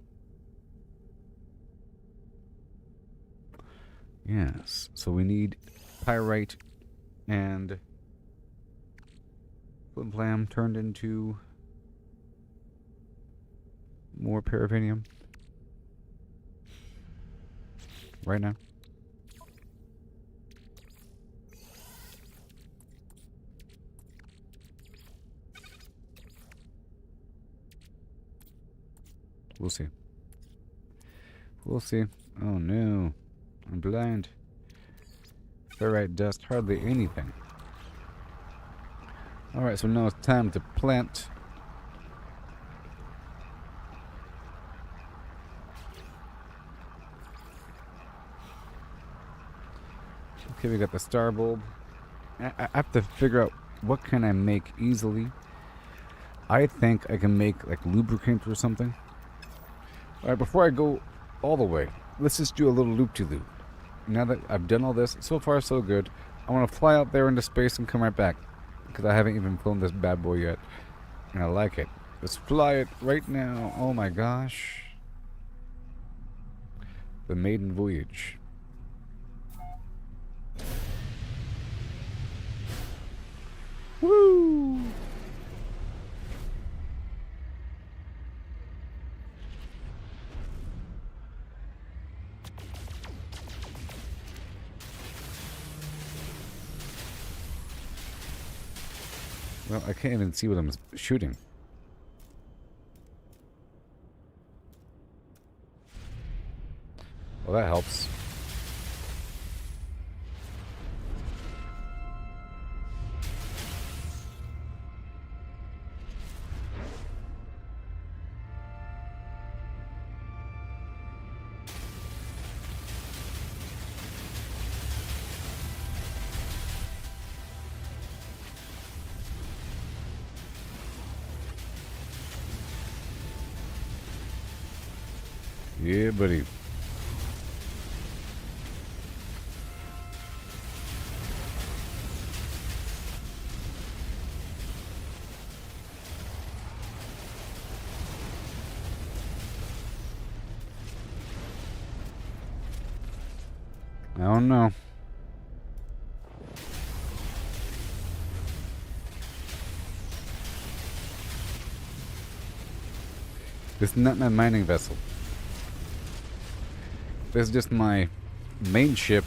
Yes, so we need pyrite and flimflam turned into more paraffinium right now. We'll see. We'll see. Oh no, I'm blind. Ferrite dust, hardly anything. Alright, so now it's time to plant. Okay, we got the star bulb. I have to figure out what can I make easily. I think I can make like lubricant or something. Alright, before I go all the way, let's just do a little loop-de-loop. Now that I've done all this, so far so good. I want to fly out there into space and come right back. Because I haven't even flown this bad boy yet. And I like it. Let's fly it right now. Oh my gosh. The maiden voyage. Woo! Well, I can't even see what I'm shooting. Well, that helps. Yeah, buddy. I don't know. This is not my mining vessel. This is just my main ship.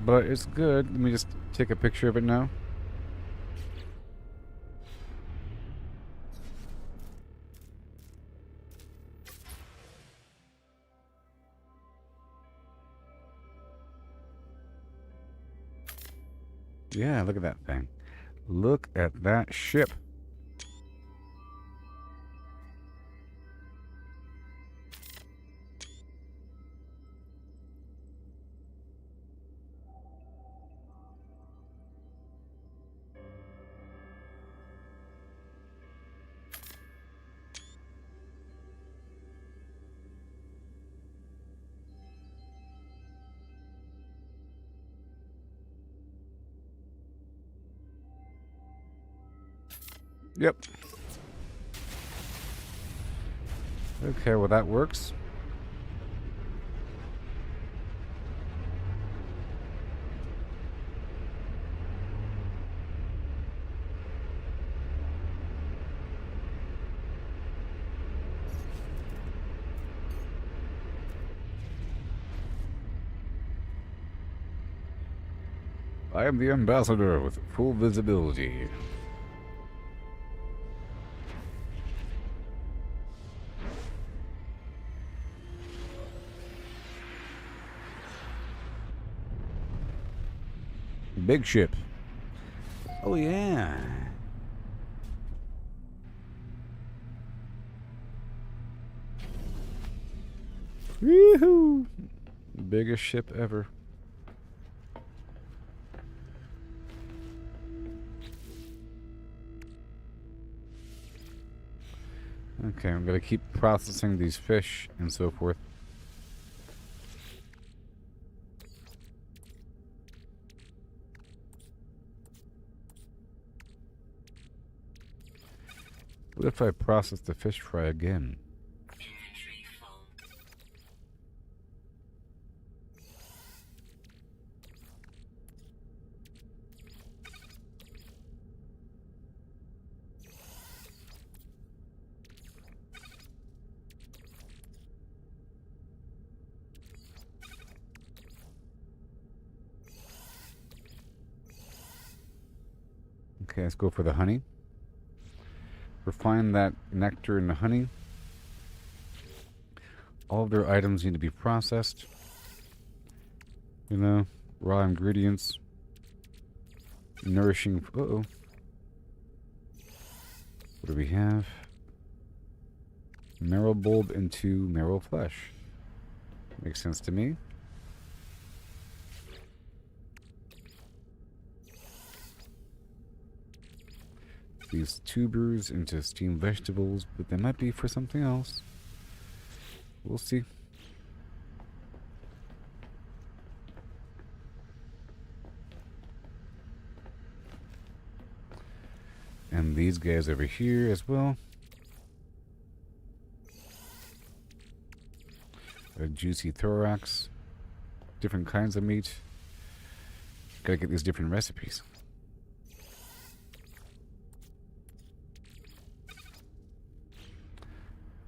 But it's good. Let me just take a picture of it now. Yeah, look at that thing. Look at that ship. Yep. Okay, well that works. I am the ambassador with full visibility. Big ship. Oh yeah. Woohoo! Biggest ship ever. Okay, I'm gonna keep processing these fish and so forth. What if I process the fish fry again? Inventory full. Okay, let's go for the honey. Refine that nectar and the honey. All of their items need to be processed. You know, raw ingredients. Nourishing. Uh-oh. What do we have? Marrow bulb into marrow flesh. Makes sense to me. These tubers into steamed vegetables, but they might be for something else. We'll see. And these guys over here as well. A juicy thorax. Different kinds of meat. Gotta get these different recipes.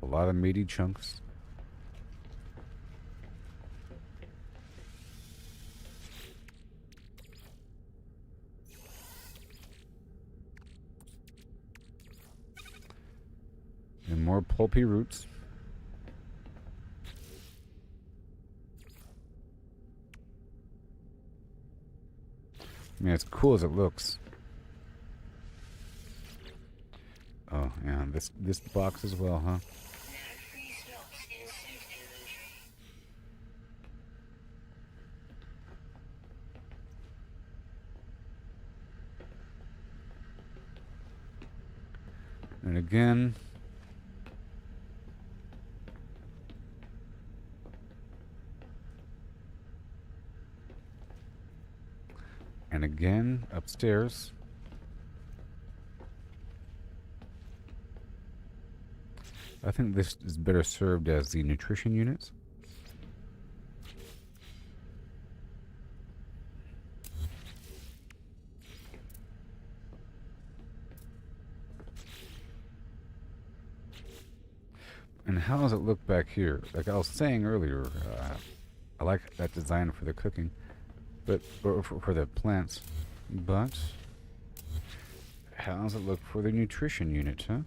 A lot of meaty chunks. And more pulpy roots. I mean, as cool as it looks. Oh, yeah, this box as well, huh? Now free slots insert inventory. And again. And again, upstairs. I think this is better served as the nutrition units. And how does it look back here? Like I was saying earlier, I like that design for the cooking, but or for the plants. But how does it look for the nutrition unit, huh?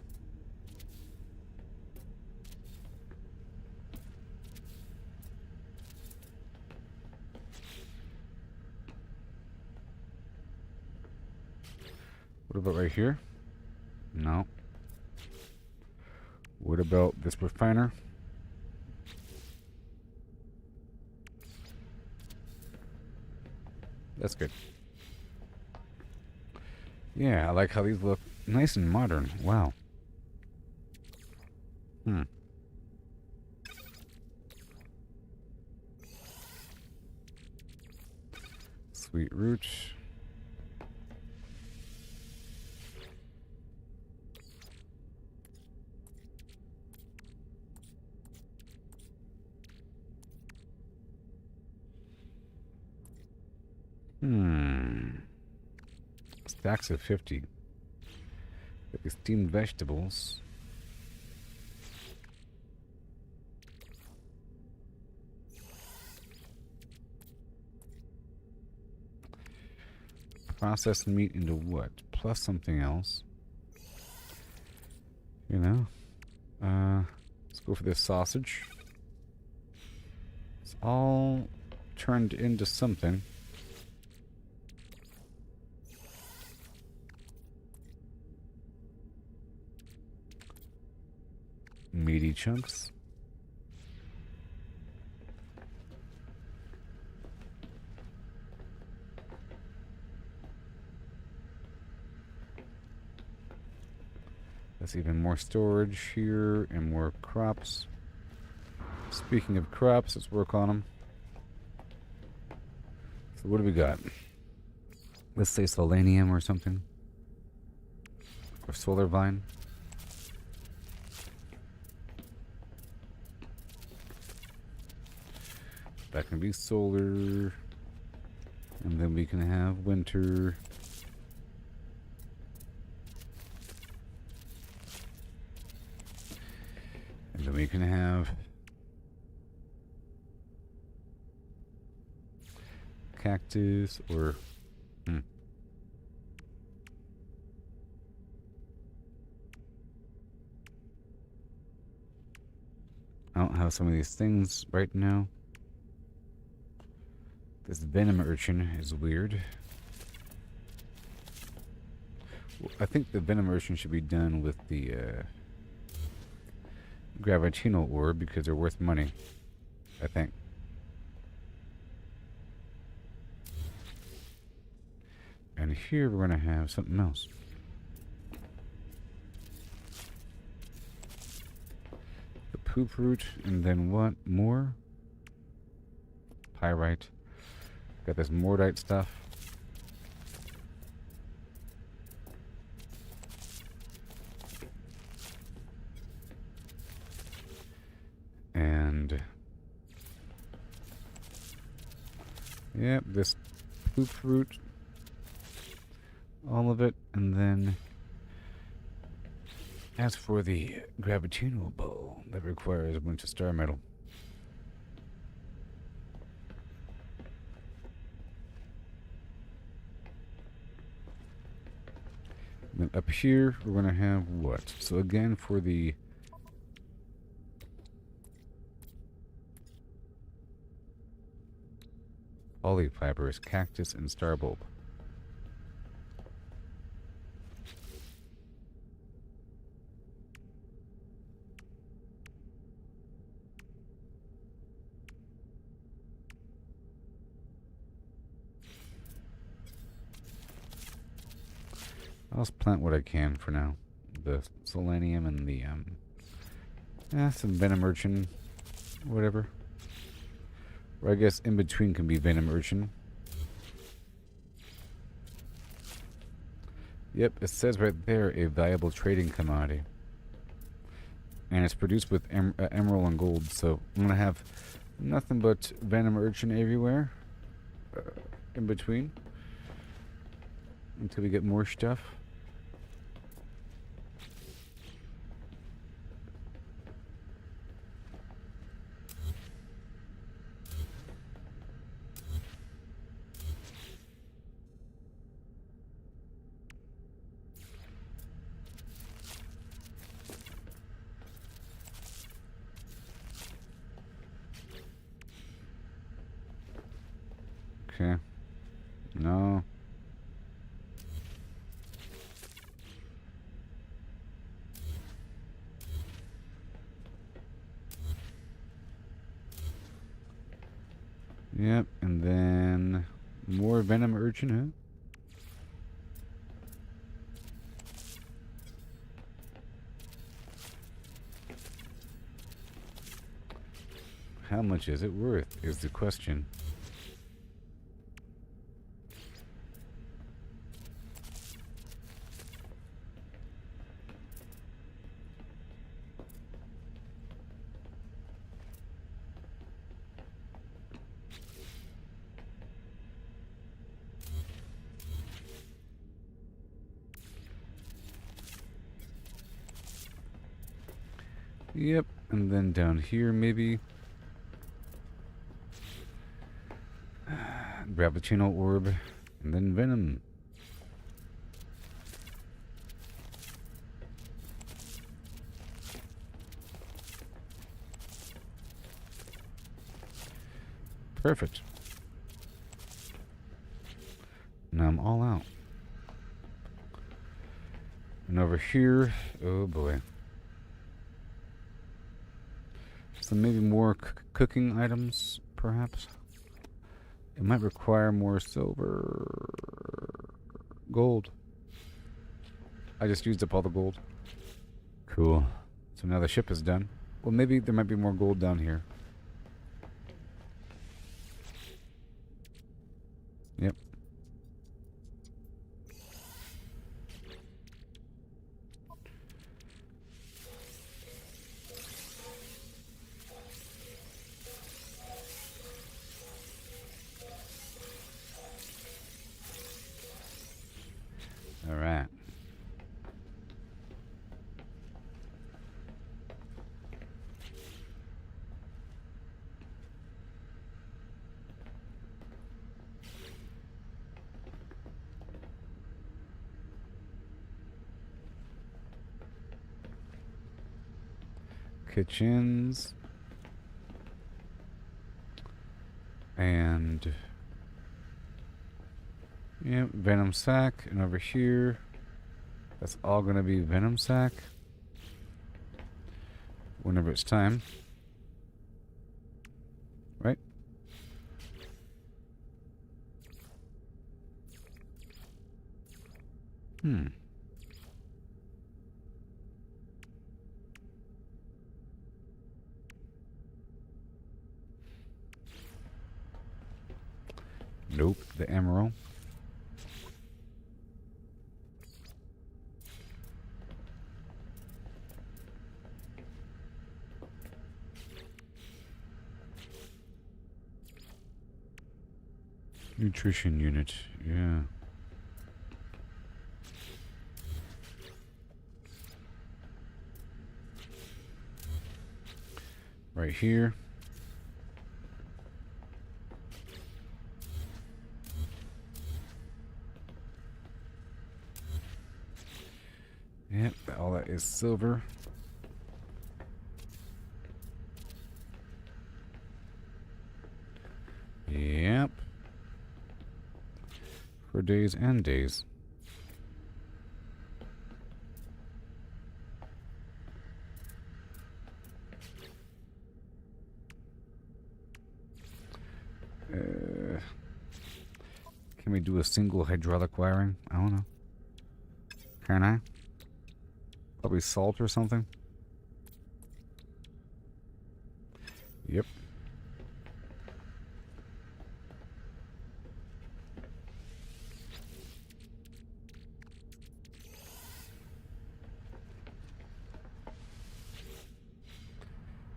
What about right here? No. What about this refiner? That's good. Yeah, I like how these look nice and modern. Wow. Sweet root. Stacks of 50. Got these steamed vegetables. Processed meat into what? Plus something else. You know? Let's go for this sausage. It's all turned into something. Meaty chunks. That's even more storage here and more crops. Speaking of crops, let's work on them. So what do we got? Let's say selenium or something. Or solar vine. That can be solar. And then we can have winter. And then we can have cactus or I don't have some of these things right now. This venom urchin is weird. Well, I think the venom urchin should be done with the gravitino ore because they're worth money, I think. And here we're going to have something else. The poop root, and then what more? Pyrite. Got this mordite stuff. And yep, this poop root. All of it, and then as for the gravitino bow, that requires a bunch of star metal. And then up here, we're going to have what? So again, for the polyfibers, cactus, and star bulb. I'll just plant what I can for now. The selenium and the, some venom urchin, whatever. Or I guess in between can be venom urchin. Yep, it says right there, a valuable trading commodity. And it's produced with emerald and gold, so I'm going to have nothing but venom urchin everywhere. In between. Until we get more stuff. Okay. No. Yep, and then more venom urchin, huh? How much is it worth, is the question. Yep, and then down here maybe. Gravitino orb, and then venom. Perfect. Now I'm all out. And over here, oh boy. So maybe more cooking items, perhaps. It might require more silver. Gold. I just used up all the gold. Cool. So now the ship is done. Well, maybe there might be more gold down here. Yep. All right. Kitchens. And yeah, venom sac. And over here, that's all gonna be venom sac. Whenever it's time. Right? Hmm. Nope, the emerald. Nutrition unit, yeah. Right here. Yep, all that is silver. Yep. For days and days. Can we do a single hydraulic wiring? I don't know. Can I? Probably salt or something. Yep.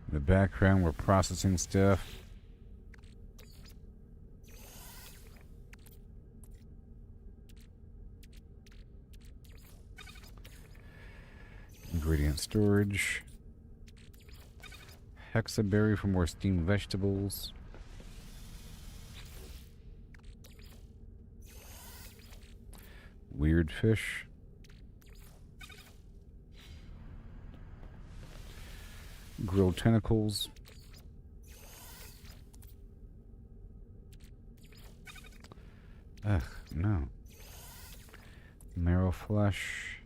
In the background, we're processing stuff. Ingredient storage. Hexaberry for more steamed vegetables. Weird fish. Grilled tentacles. Ugh, no. Marrow flesh.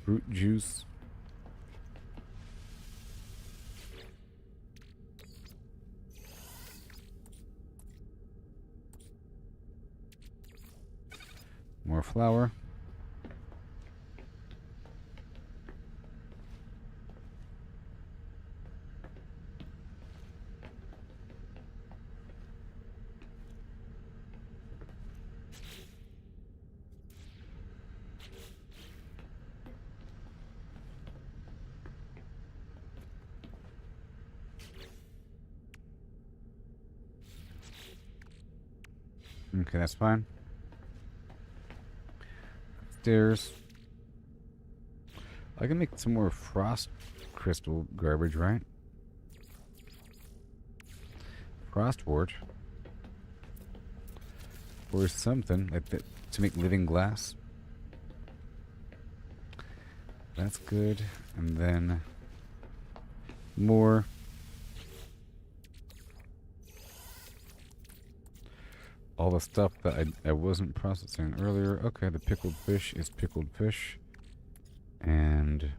Fruit juice. More flour. Okay, that's fine. Upstairs. I can make some more frost crystal garbage, right? Frostwort. Or something like that to make living glass. That's good. And then more. All the stuff that I wasn't processing earlier. Okay, the pickled fish is pickled fish. And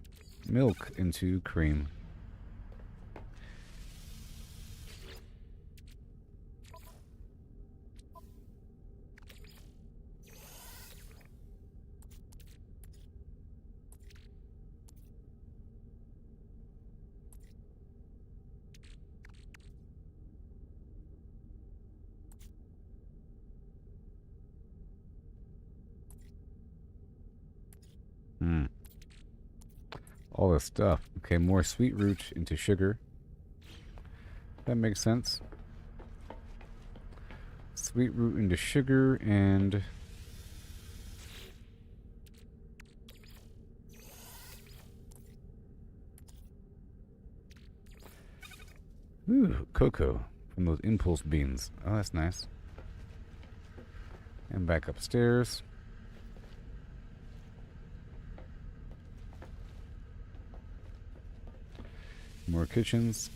milk into cream. All this stuff. Okay, more sweet root into sugar. That makes sense. Sweet root into sugar and... Ooh, cocoa from those impulse beans. Oh, that's nice. And back upstairs. More kitchens.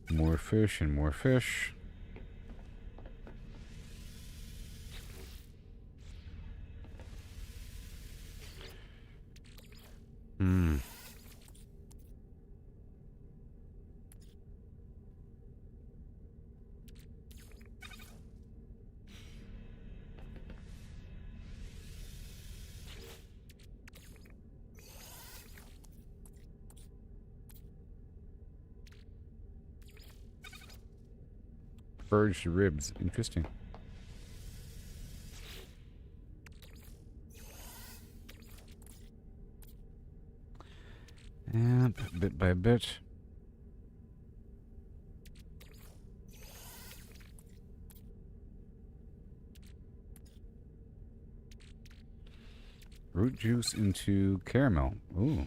More fish and more fish. Purged ribs. Interesting. And bit by bit. Root juice into caramel. Ooh.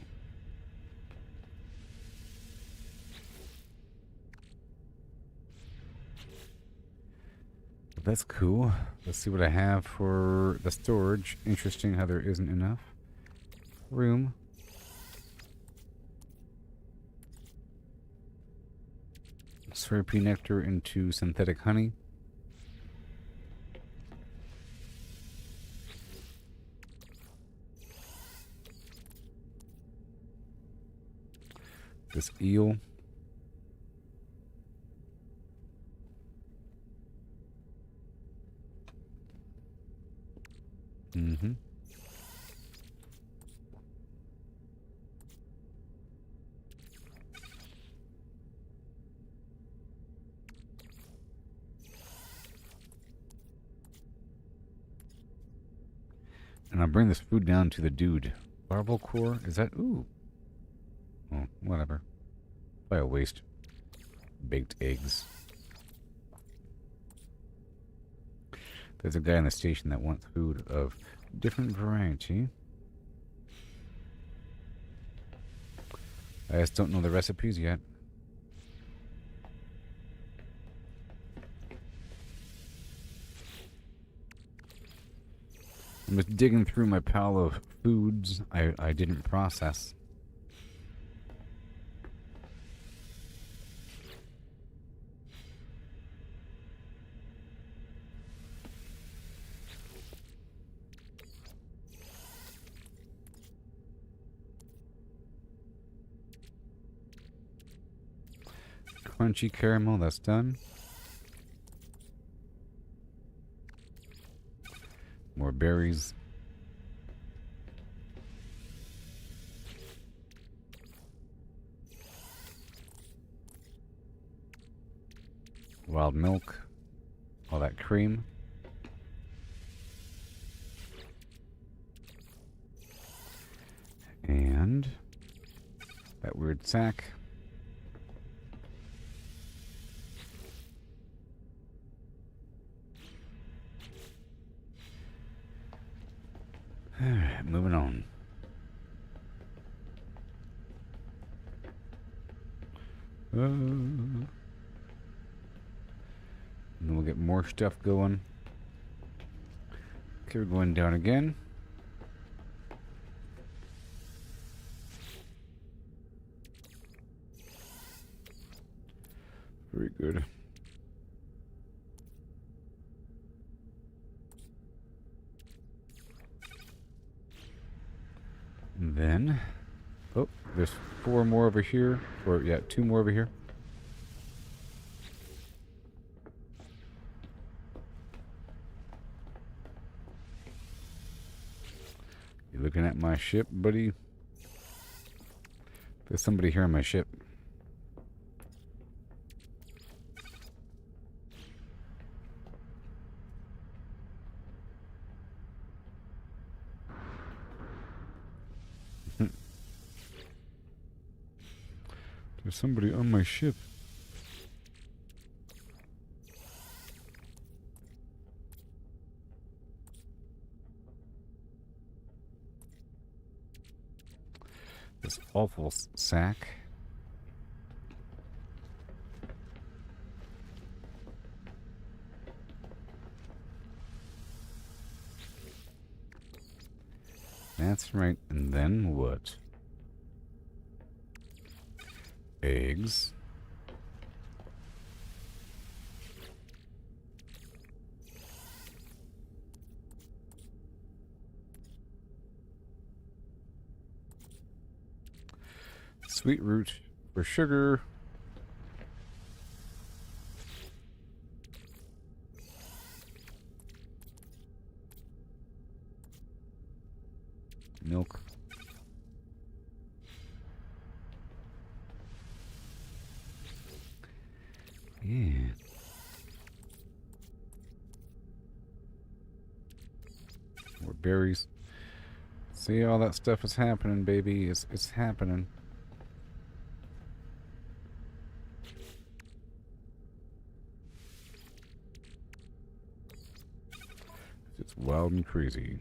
That's cool. Let's see what I have for the storage. Interesting how there isn't enough room. Syrupy nectar into synthetic honey. This eel. Mm-hmm. And I'll bring this food down to the dude. Larval core? Is that... Ooh. Oh, whatever. Probably a waste. Baked eggs. There's a guy on the station that wants food of different variety. I just don't know the recipes yet. I'm just digging through my pile of foods I didn't process. Crunchy caramel, that's done. More berries. Wild milk. All that cream. And that weird sack. Alright, moving on. And then we'll get more stuff going. Okay, we're going down again. Very good. And then, oh, there's 4 more over here. Or, yeah, 2 more over here. You looking at my ship, buddy? There's somebody here on my ship. There's somebody on my ship. This awful sack. That's right. And then what? Eggs. Sweet root for sugar. Milk. Yeah. More berries. See, all that stuff is happening, baby. It's happening. It's wild and crazy.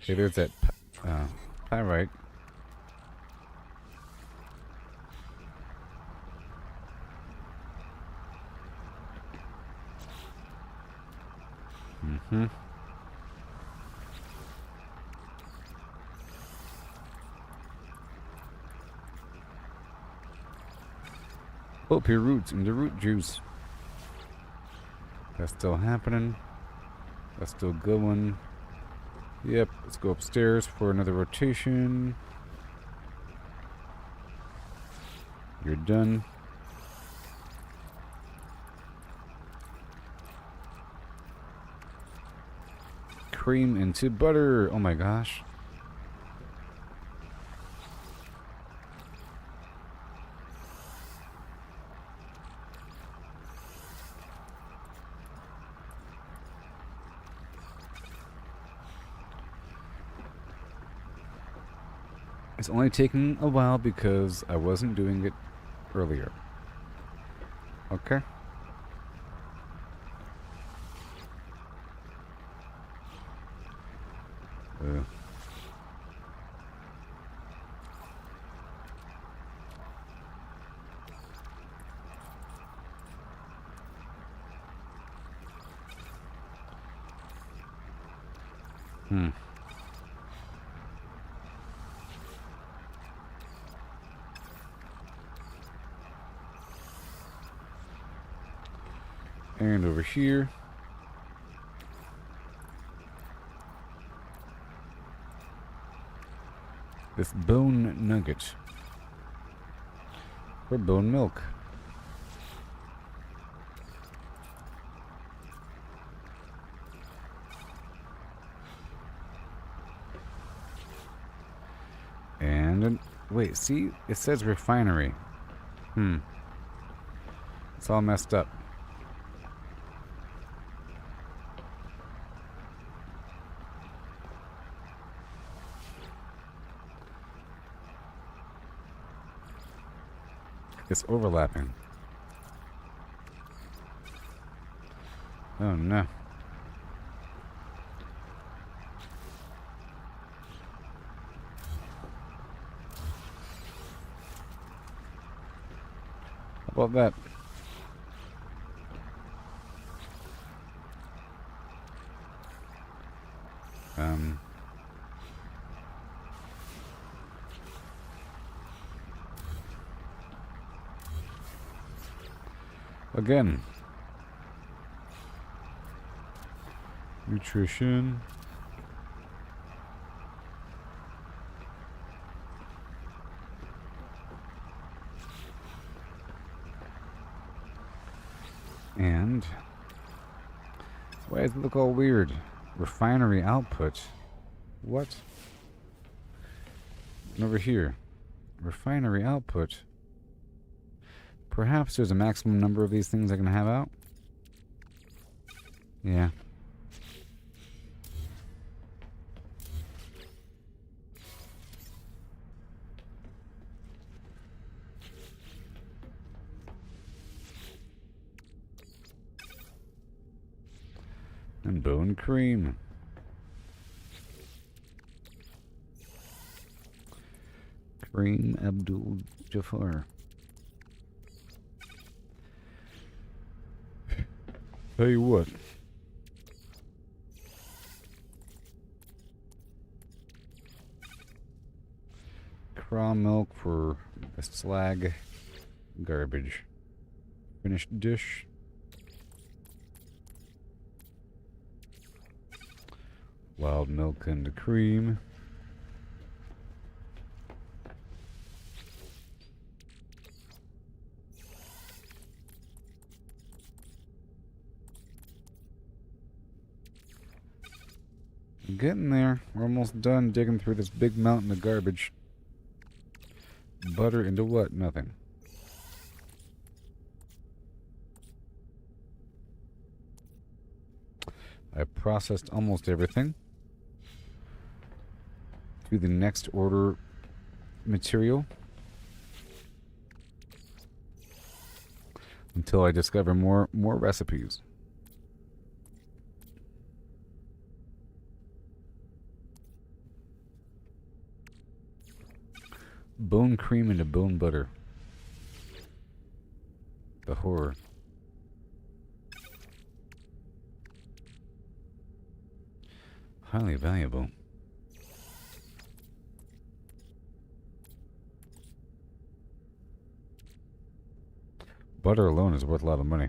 Hey, there's that pyrite. Mm-hmm. Oh, pure roots and the root juice. That's still happening. That's still going. Yep, let's go upstairs for another rotation. You're done. Cream into butter. Oh my gosh. It's only taking a while because I wasn't doing it earlier. Okay. And over here. This bone nugget. Or bone milk. And wait, see? It says refinery. It's all messed up. It's overlapping. Oh no. about that? Again. Nutrition. And why does it look all weird? Refinery output. What? And over here. Refinery output. Perhaps there's a maximum number of these things I can have out? Yeah. And bone cream. Kareem Abdul Jafar. Tell you what. Raw milk for a slag garbage. Finished dish. Wild milk and cream. Getting there. We're almost done digging through this big mountain of garbage. Butter into what? Nothing. I processed almost everything. To the next order material. Until I discover more recipes. Bone cream into bone butter. The horror. Highly valuable. Butter alone is worth a lot of money.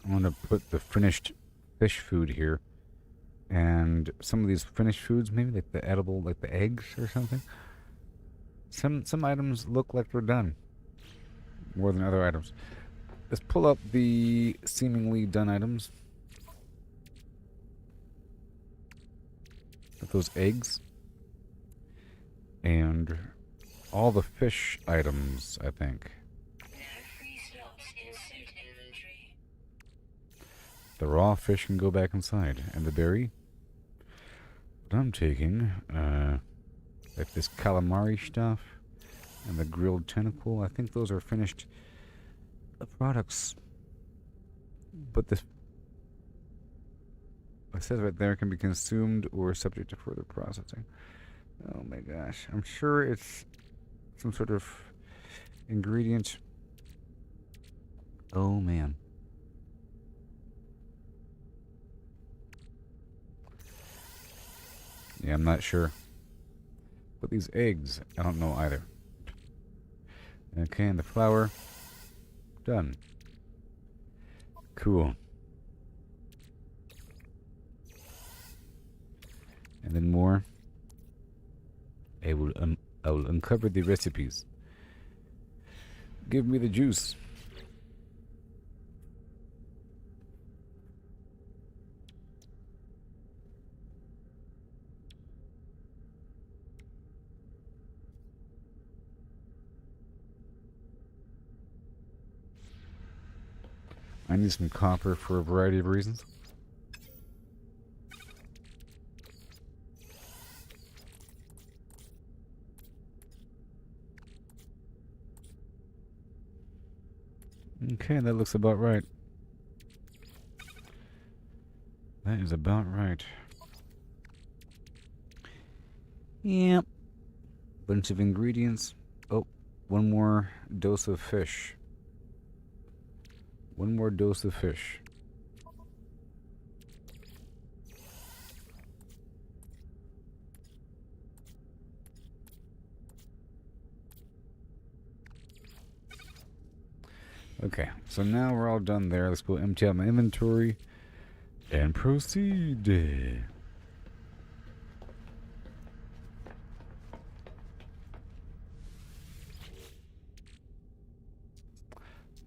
I'm gonna put the finished fish food here, and some of these finished foods, maybe like the edible, like the eggs or something. Some items look like they're done more than other items. Let's pull up the seemingly done items. With those eggs and all the fish items, I think. The raw fish can go back inside. And the berry. But I'm taking, like this calamari stuff. And the grilled tentacle. I think those are finished products. But this, it says right there, can be consumed or subject to further processing. Oh my gosh. I'm sure it's some sort of ingredient. Oh man. Yeah, I'm not sure. But these eggs, I don't know either. Okay, and the flour. Done. Cool. And then more. I will uncover the recipes. Give me the juice. I need some copper for a variety of reasons. Okay, that looks about right. That is about right. Yep. Bunch of ingredients. Oh, one more dose of fish. One more dose of fish. Okay, so now we're all done there. Let's go empty out my inventory and proceed.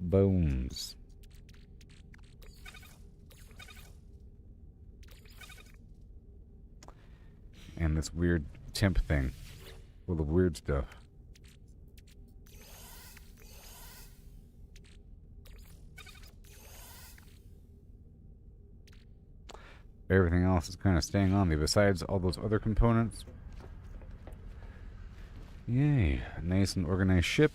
Bones. And this weird temp thing. Full of weird stuff. Everything else is kind of staying on me besides all those other components. Yay. Nice and organized ship.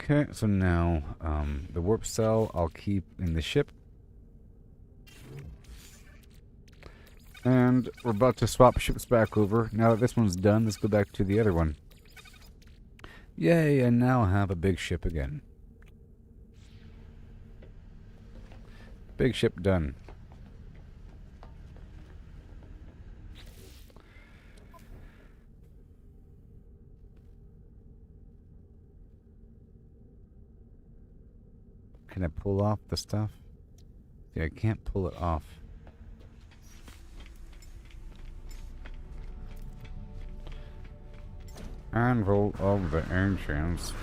Okay, so now the warp cell I'll keep in the ship. And we're about to swap ships back over. Now that this one's done, let's go back to the other one. Yay, I now have a big ship again. Big ship done. Can I pull off the stuff? Yeah, I can't pull it off. Anvil of the Ancients.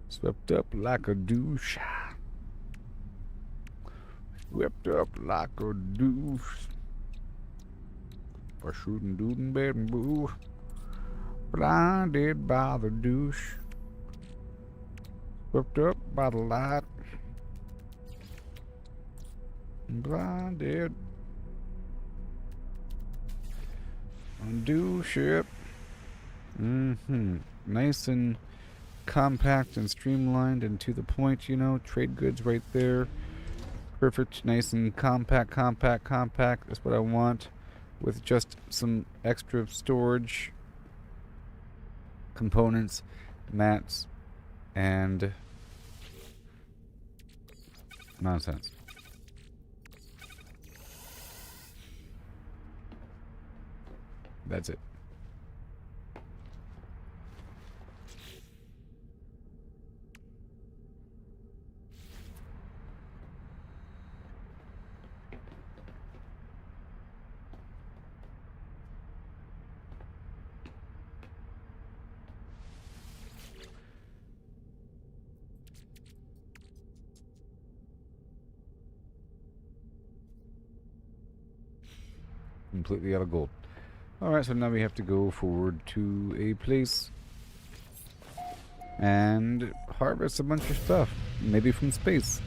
Swept up like a douche. Swept up like a douche. For shooting dude and bed and boo. Blinded by the douche. Swept up by the light. Blinded. On douche ship. Nice and compact and streamlined and to the point, you know. Trade goods right there. Perfect, nice and compact. That's what I want. With just some extra storage components, mats, and nonsense. That's it. Completely out of gold. Alright, so now we have to go forward to a place and harvest a bunch of stuff. Maybe from space.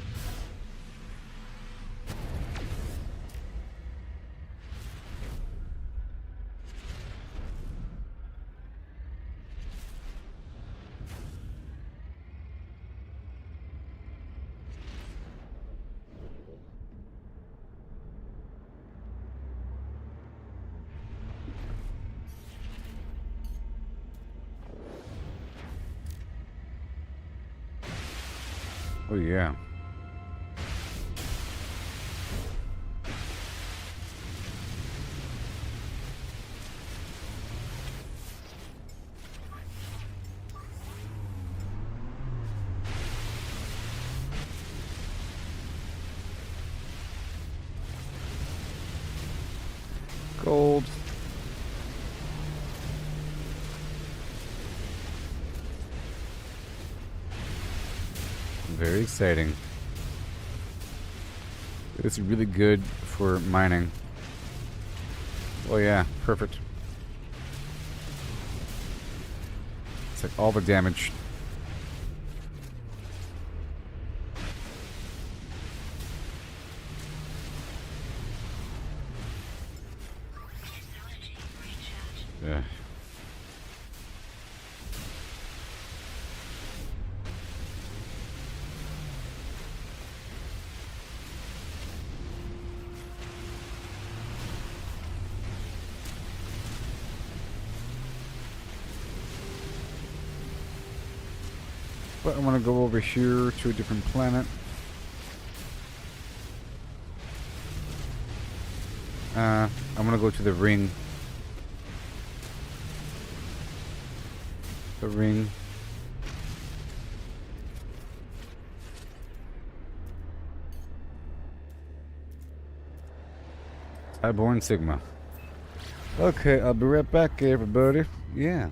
Oh yeah. Gold. very exciting. It's really good for mining. Oh yeah, perfect. It's like all the damage. Yeah. But I want to go over here to a different planet. I'm gonna go to the ring. The ring. Highborn Sigma. Okay, I'll be right back, everybody. Yeah.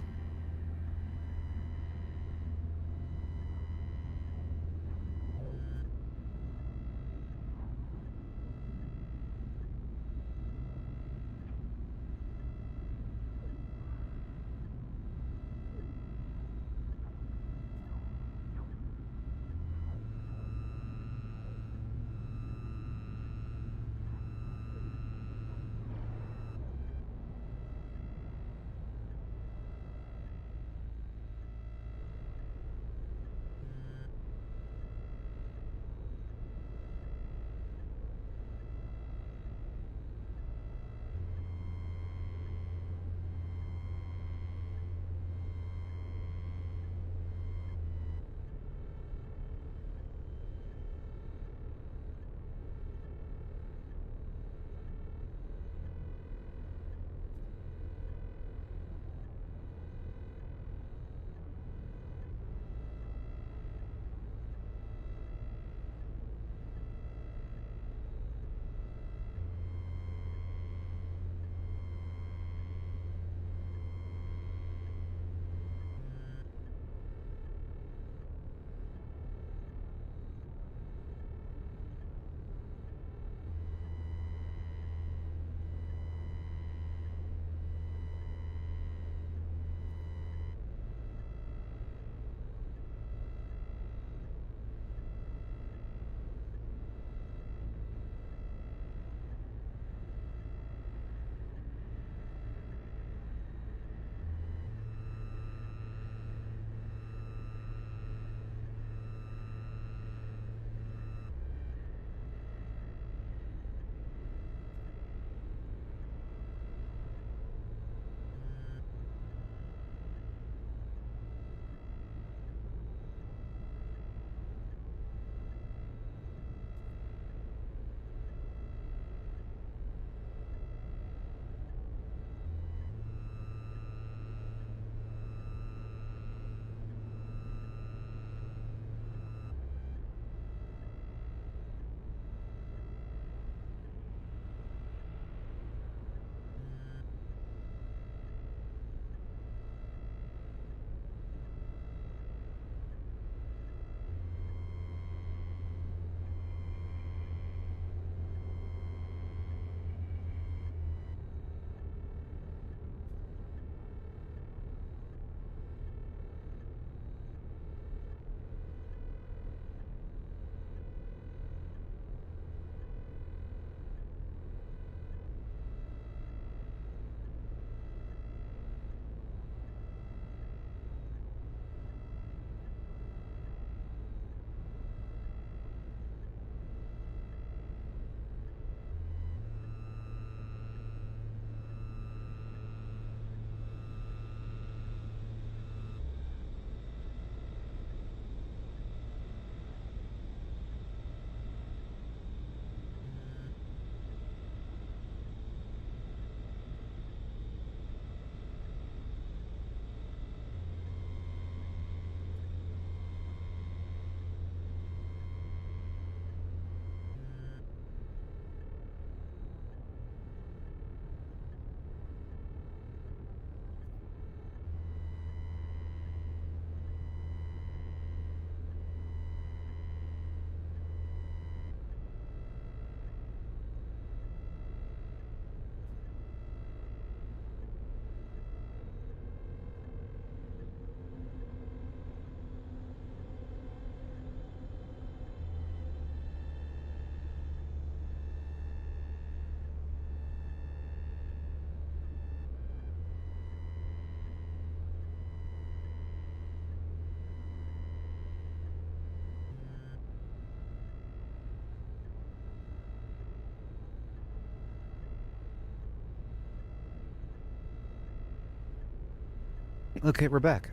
Okay, we're back.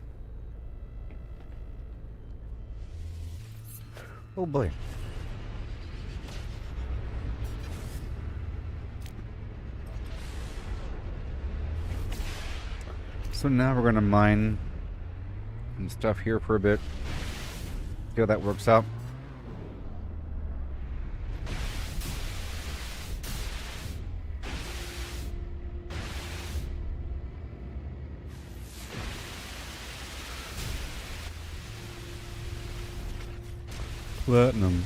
Oh boy. So now we're gonna mine some stuff here for a bit. See how that works out. Platinum.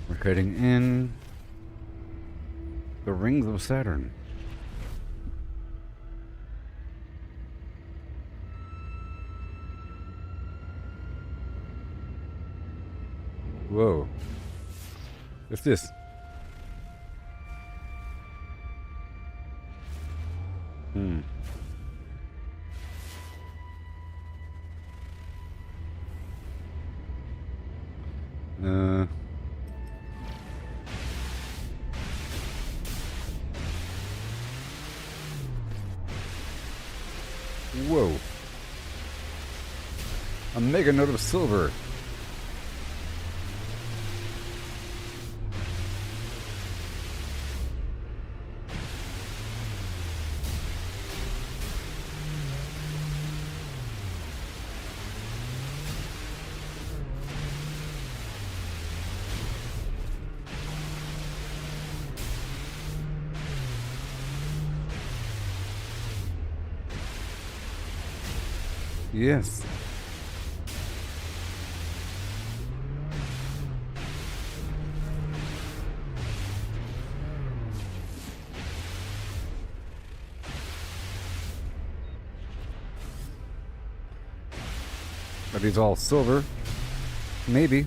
We're heading in the rings of Saturn. Whoa. What's this? Uh. Whoa. A mega note of silver. Yes. Are these all silver? Maybe.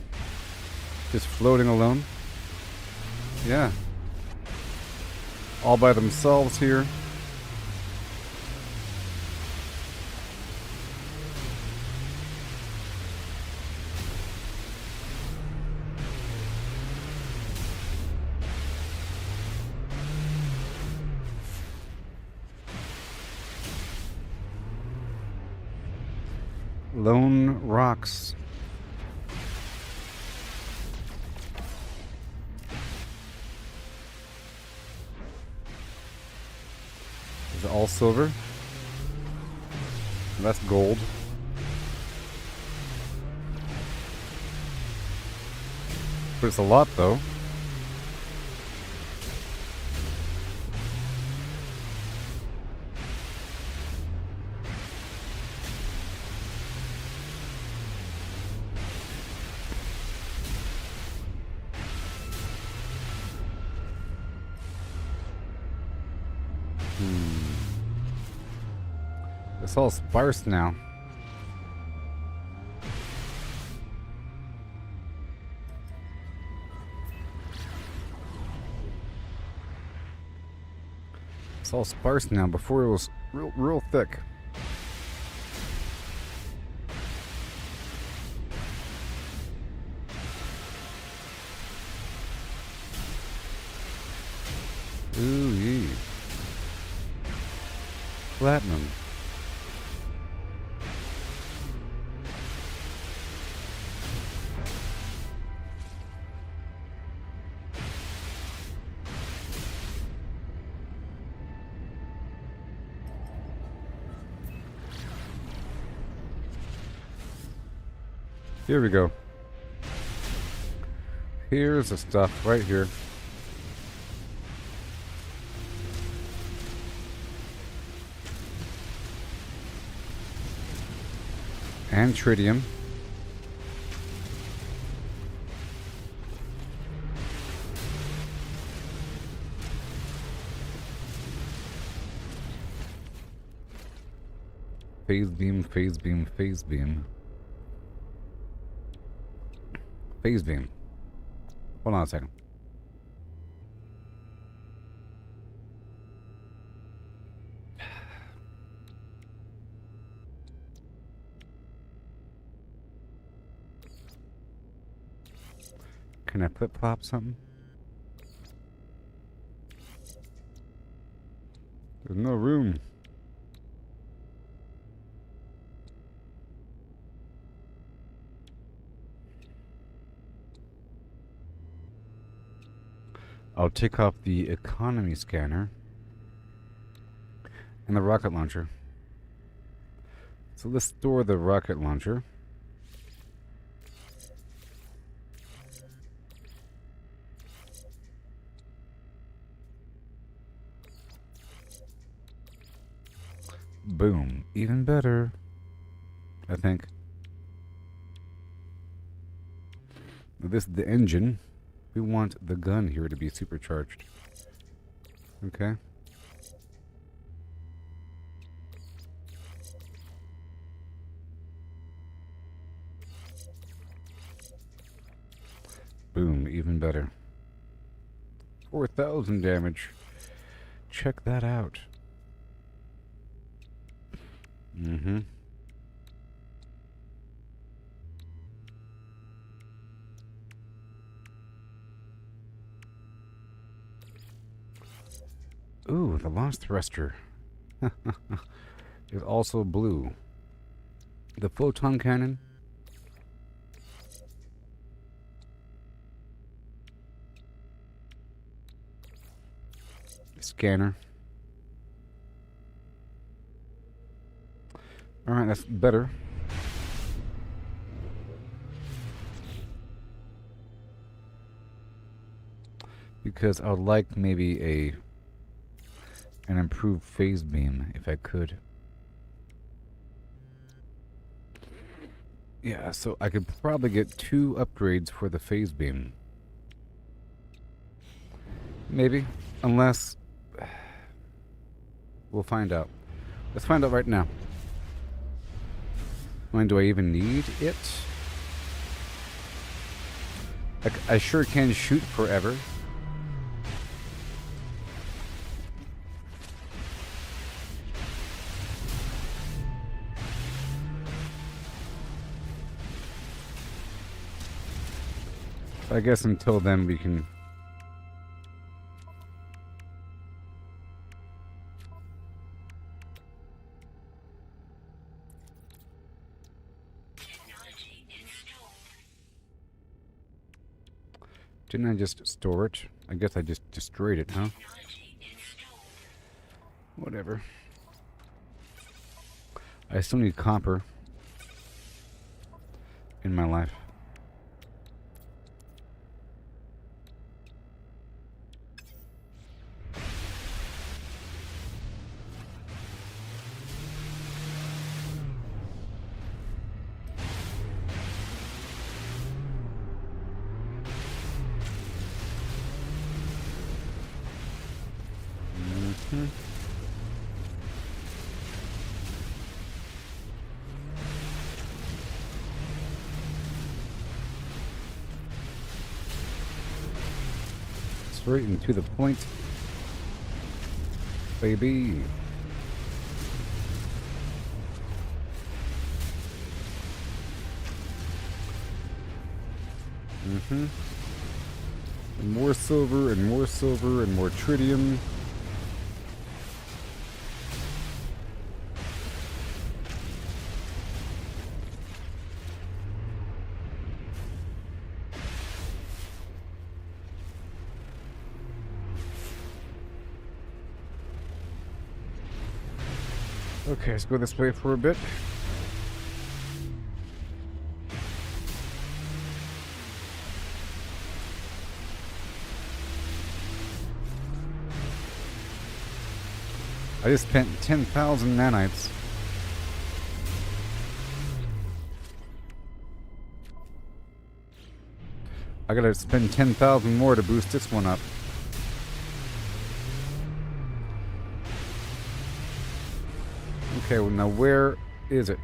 Just floating alone? Yeah. All by themselves here. Lone rocks. Is it all silver? That's gold. But it's a lot though. It's all sparse now. It's all sparse now. Before it was real thick. Ooh, yee. Platinum. Here we go. Here's the stuff right here. And tritium. Phase beam, phase beam, phase beam. Phase beam. Hold on a second. Can I flip-flop something? There's no room. I'll take off the economy scanner and the rocket launcher. So let's store the rocket launcher. Boom. Even better, I think. This is the engine. We want the gun here to be supercharged. Okay. Boom, even better. 4,000 damage. Check that out. Mm-hmm. Ooh, the launch thruster is also blue. The photon cannon. Scanner. Alright, that's better. Because I would like maybe an improved phase beam, if I could. Yeah, so I could probably get 2 upgrades for the phase beam. Maybe. Unless... We'll find out. Let's find out right now. When do I even need it? I sure can shoot forever. I guess until then we can... Didn't I just store it? I guess I just destroyed it, huh? Whatever. I still need copper in my life. Straight and to the point, baby. And more silver and more silver and more tritium. Okay, let's go this way for a bit. I just spent 10,000 nanites. I gotta spend 10,000 more to boost this one up. Okay, well now where is it?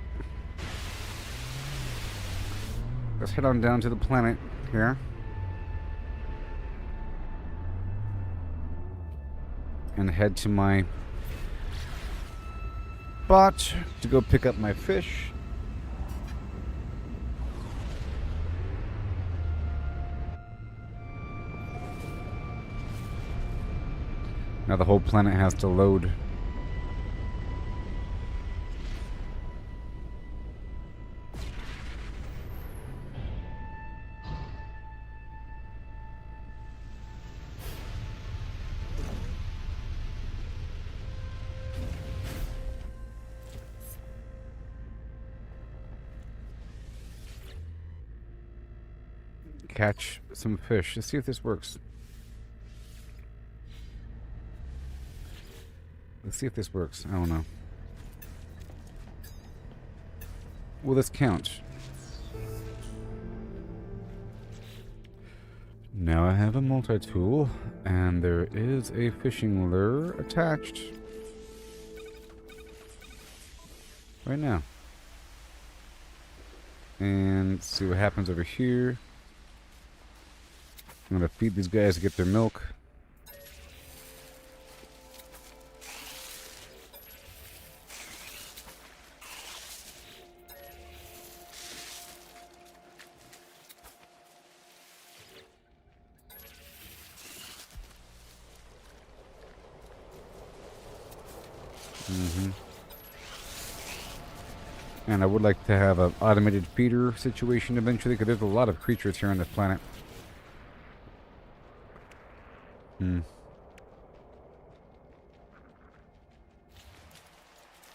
Let's head on down to the planet here. And head to my spot to go pick up my fish. Now the whole planet has to load. Catch some fish. Let's see if this works. Let's see if this works. I don't know. Will this count? Now I have a multi-tool, and there is a fishing lure attached. Right now. And let's see what happens over here. I'm gonna feed these guys to get their milk. And I would like to have an automated feeder situation eventually, because there's a lot of creatures here on this planet.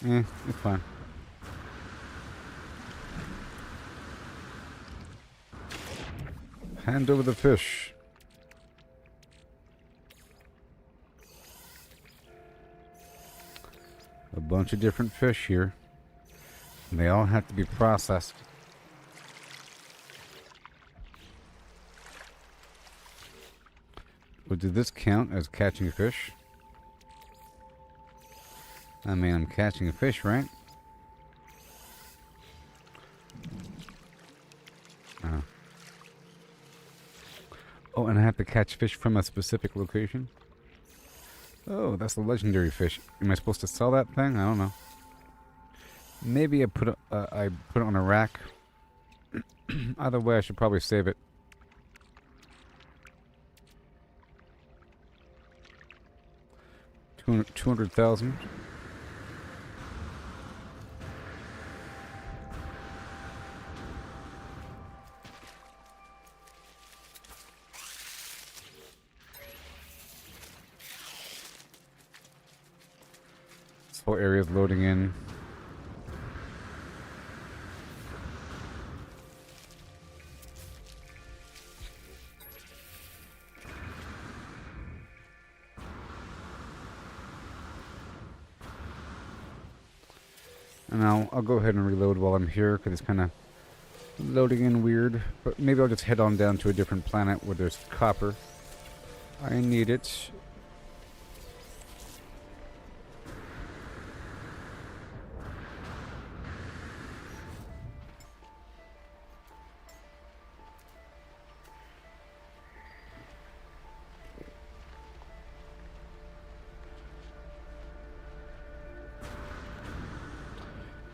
It's fine. Hand over the fish. A bunch of different fish here. And they all have to be processed. But does this count as catching a fish? I mean, I'm catching a fish, right? Oh, and I have to catch fish from a specific location? Oh, that's a legendary fish. Am I supposed to sell that thing? I don't know. Maybe I put it on a rack. Either way, I should probably save it. $200,000. This whole area is loading in. And I'll go ahead and reload while I'm here, because it's kind of loading in weird. But maybe I'll just head on down to a different planet where there's copper. I need it.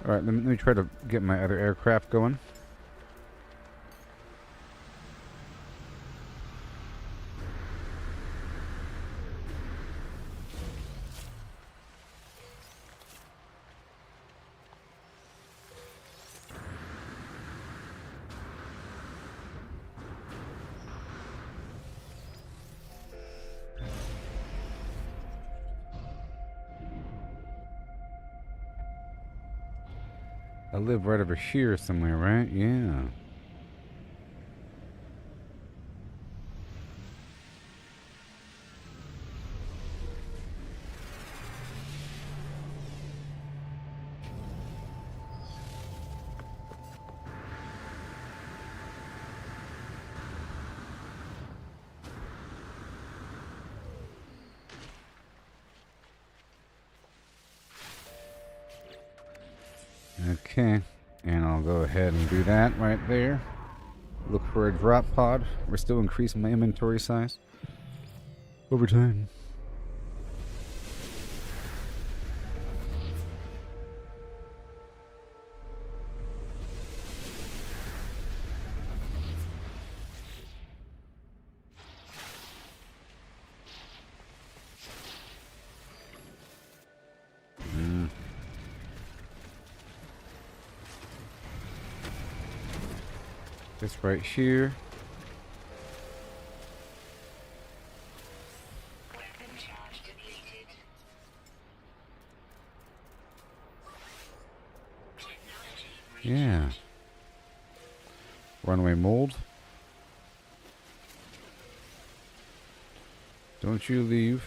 Alright, let me try to get my other aircraft going. I live right over here somewhere, right? Yeah. Okay, and I'll go ahead and do that right there. Look for a drop pod. We're still increasing my inventory size over time. This right here. Weapon charge depleted. Technology Yeah. recharge. Runway mold. Don't you leave.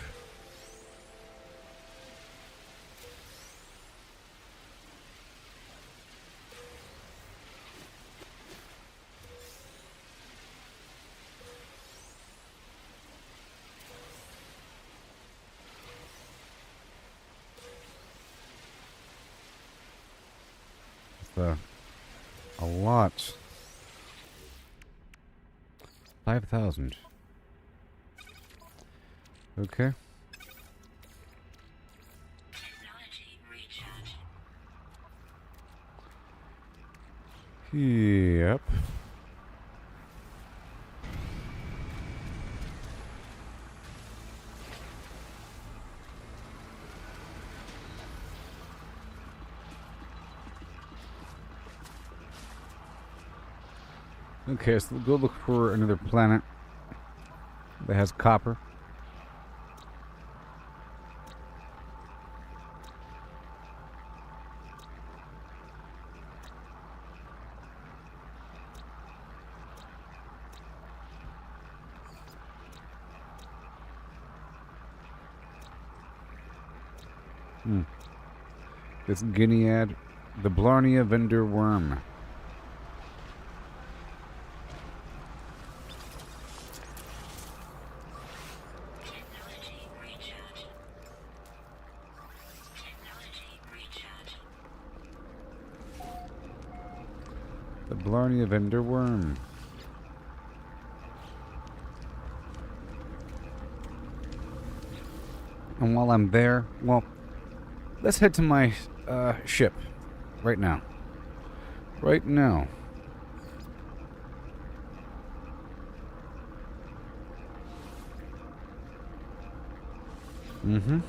A lot. 5,000. Okay. Technology recharge. Yep. Okay, so we'll go look for another planet that has copper. This Guinead, the Blarnea vendor worm. Technology recharge. Technology recharge. The Blarnea vendor worm. And while I'm there, well, let's head to my ship right now. Right now. Mm-hmm.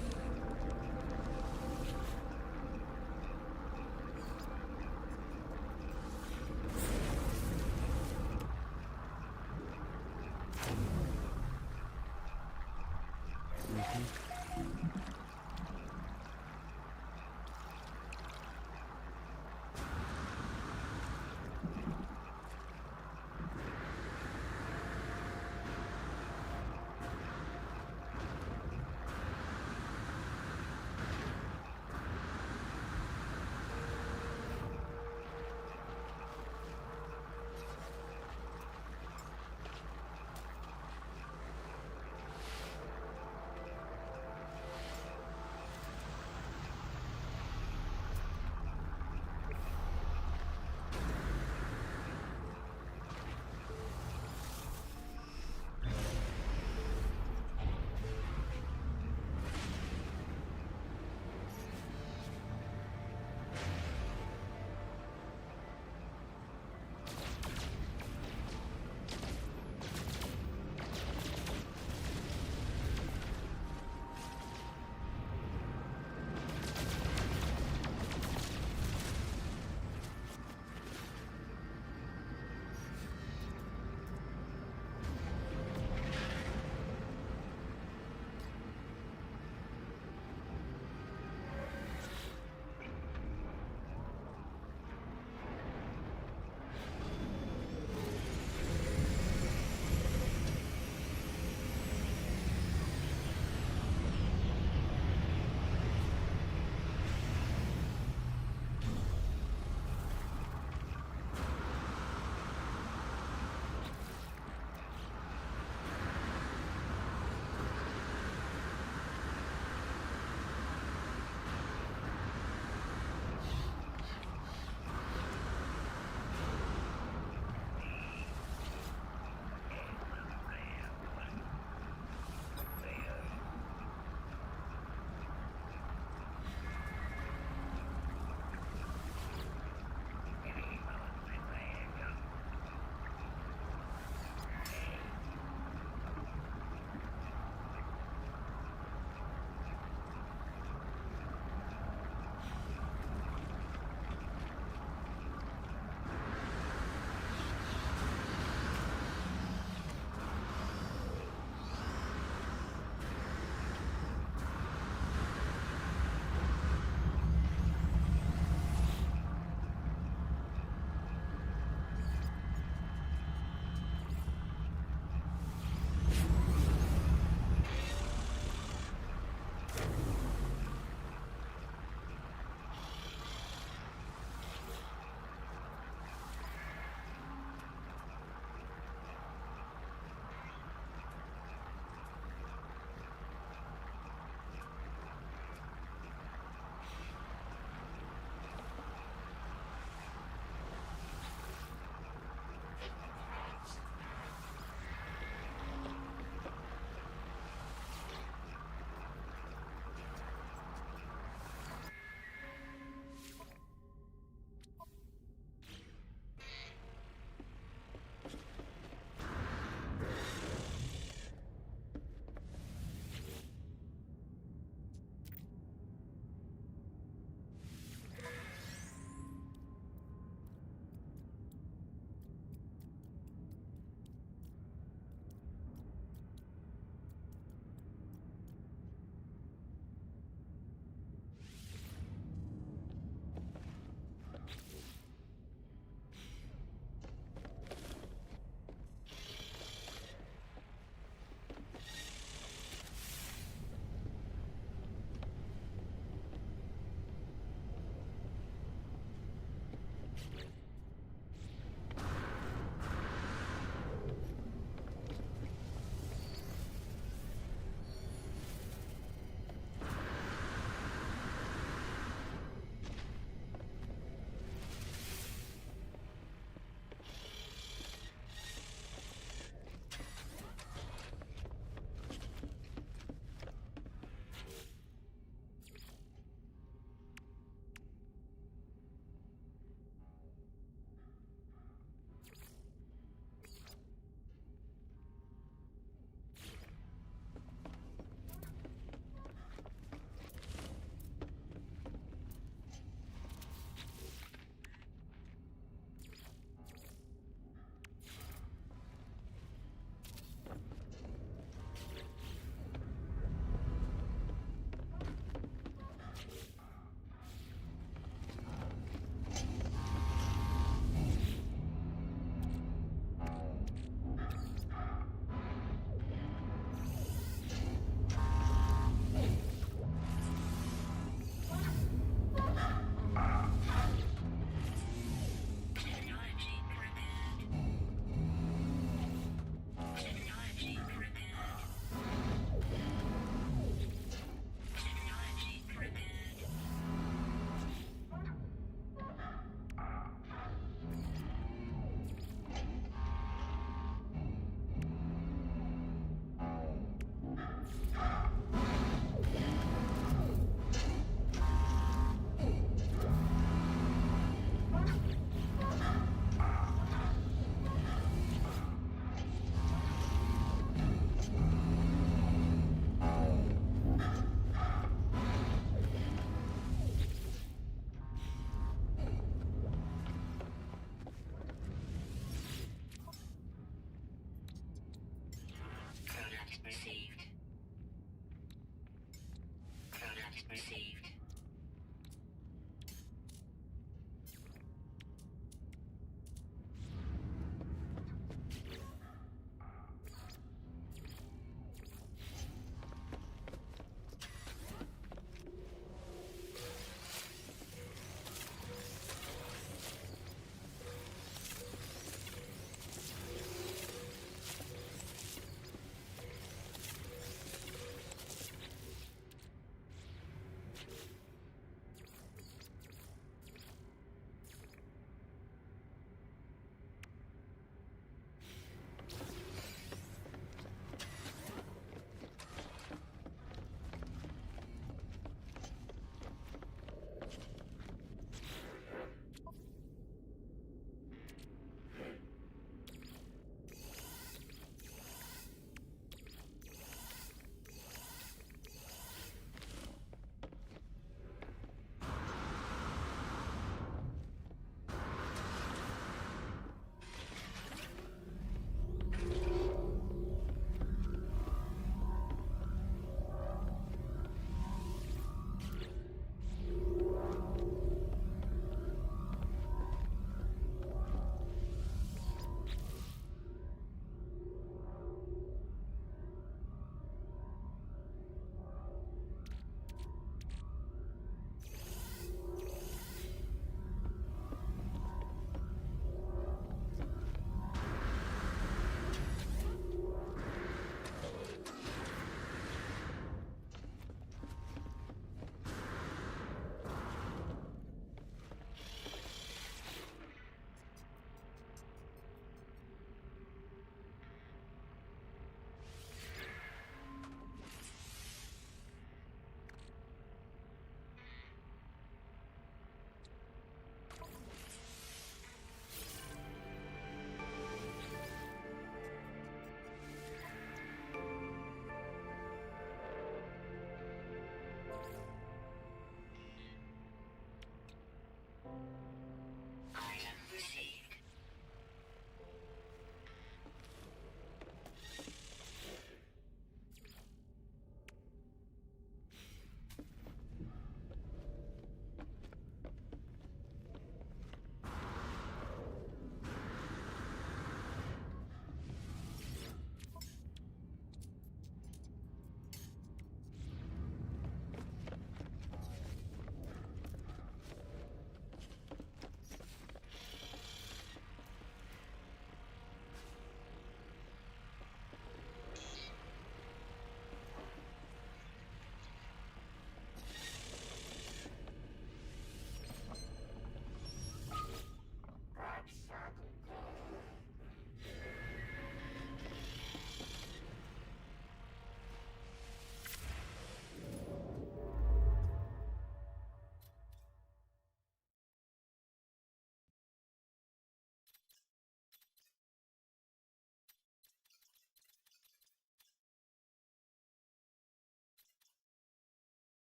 received. Product received. Item received.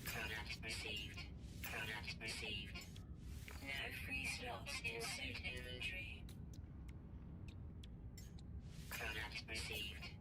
Product received. Product received. No free slots in suit inventory. Product received.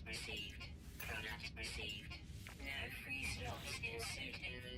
received. Product received. No free slots in suit inventory.